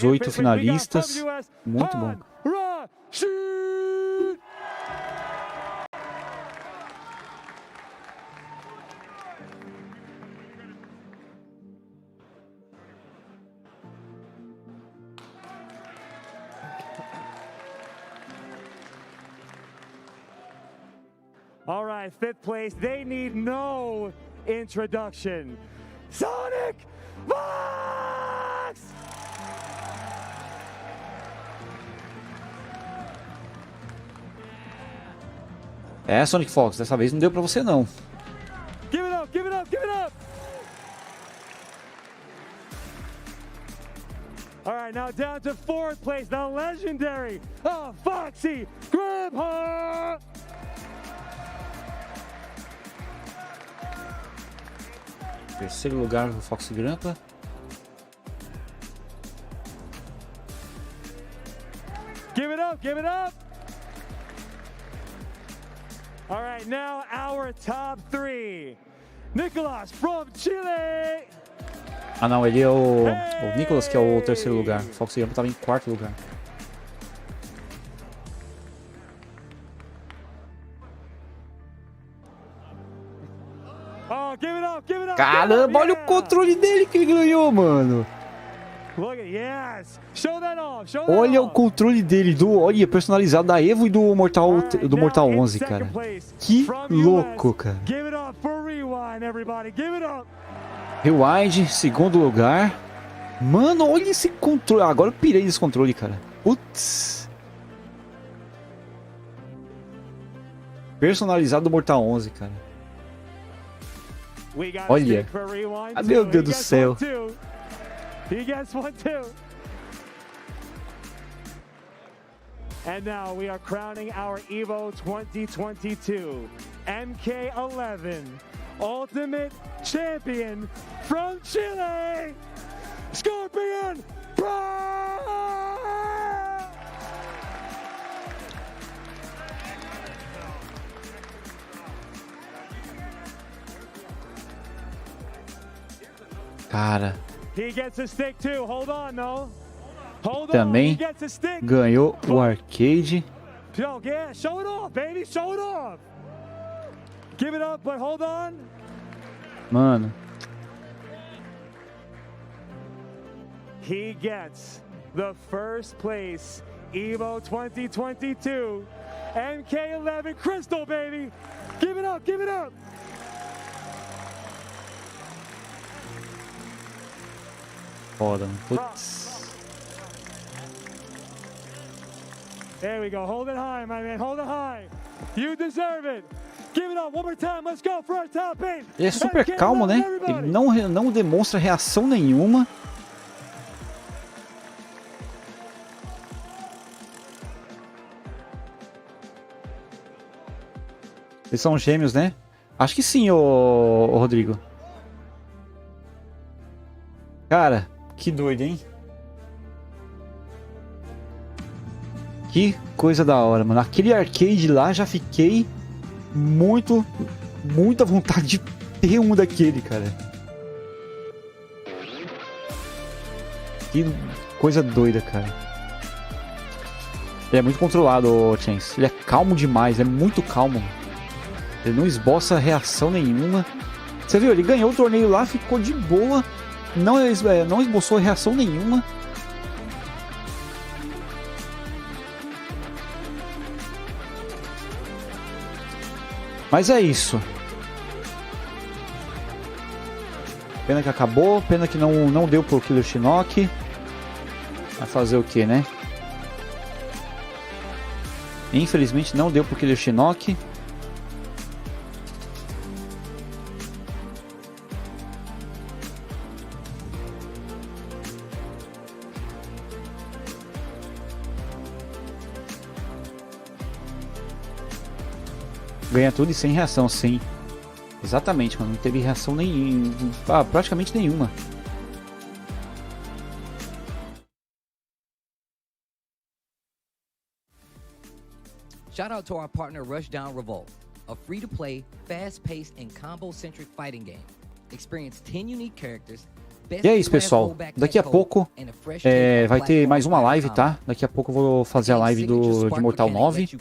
8 finalistas. Muito bom. All right, 5th place. They need no introduction. Sonic Fox! É, Sonic Fox, dessa vez não deu pra você não. Give it up, give it up, give it up! All right, now down to 4th place, the legendary Foxy Grandpa! Terceiro lugar do Fox Grandpa. Give it up, give it up. All right, now our top 3. Nicolas from Chile. Ah não, ele é o Nicolas que é o terceiro lugar. O Fox Grandpa estava em 4º lugar. Oh, give it up, give it up. Caramba, olha o controle dele que ele ganhou, mano. Olha o controle dele, olha, personalizado da Evo e do Mortal 11, cara. Que louco, cara. Rewind, segundo lugar. Mano, olha esse controle. Agora eu pirei nesse controle, cara. Putz. Personalizado do Mortal 11, cara. Olha. Ah, meu Deus do céu. He gets one too. And now we are crowning our Evo 2022 MK11 Ultimate Champion from Chile, Scorpion Prime! Cara. He gets a stick too. Hold on, no. Hold Também on. He gets a stick. Ganhou o arcade. Yeah, show it off, baby. Show it off. Give it up, but hold on. Mano. He gets the first place Evo 2022 MK11 Crystal, baby. Give it up, give it up. Foda, putz. There we go. Hold it high, my man. Hold it high. You deserve it. Give it up one more time. Let's go for our top 8. Ele é super calmo, né? Ele não demonstra reação nenhuma. Eles são gêmeos, né? Acho que sim, ô Rodrigo. Cara, que doido, hein? Que coisa da hora, mano. Aquele arcade lá, já fiquei muita vontade de ter um daquele, cara. Que coisa doida, cara. Ele é muito controlado, Chance. Ele é calmo demais, é muito calmo. Ele não esboça reação nenhuma. Você viu, ele ganhou o torneio lá, ficou de boa. Não esboçou reação nenhuma. Mas é isso. Pena que acabou, pena que não deu pro Killer Shinnok. Vai fazer o que, né? Infelizmente não deu pro Killer Shinnok. Ganha tudo e sem reação, sim. Exatamente, mano. Não teve reação praticamente nenhuma. Shout out to our partner Rushdown Revolt, a free-to-play, fast-paced and combo-centric fighting game. Experience 10 unique characters. E é isso, pessoal. Daqui a pouco vai ter mais uma live, tá? Daqui a pouco eu vou fazer a live de Mortal 9.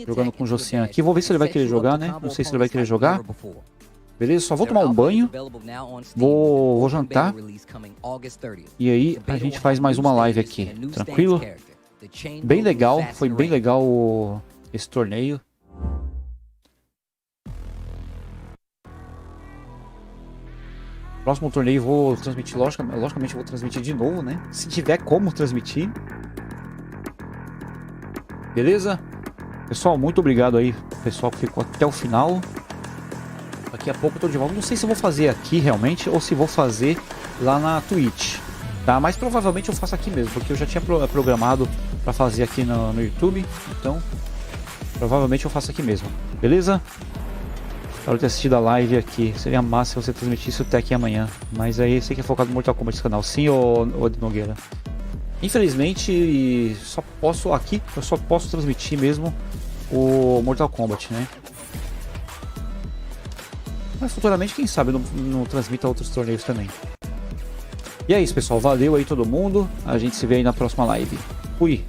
Jogando com o Josian aqui. Vou ver se ele vai querer jogar, né? Não sei se ele vai querer jogar. Beleza? Só vou tomar um banho. Vou jantar. E aí a gente faz mais uma live aqui. Tranquilo? Bem legal. Foi bem legal esse torneio. Próximo torneio vou transmitir, logicamente vou transmitir de novo, né? Se tiver como transmitir. Beleza? Pessoal, muito obrigado aí, pessoal que ficou até o final. Daqui a pouco eu tô de volta. Não sei se eu vou fazer aqui realmente ou se vou fazer lá na Twitch, tá? Mas provavelmente eu faço aqui mesmo, porque eu já tinha programado pra fazer aqui no YouTube. Então, provavelmente eu faço aqui mesmo. Beleza? Quero ter assistido a live aqui. Seria massa se você transmitisse o Tech amanhã. Mas aí você que é focado no Mortal Kombat esse canal. Sim, ou Nogueira? Infelizmente, eu só posso transmitir mesmo o Mortal Kombat, né? Mas futuramente, quem sabe, eu não transmita outros torneios também. E é isso, pessoal. Valeu aí todo mundo. A gente se vê aí na próxima live. Fui!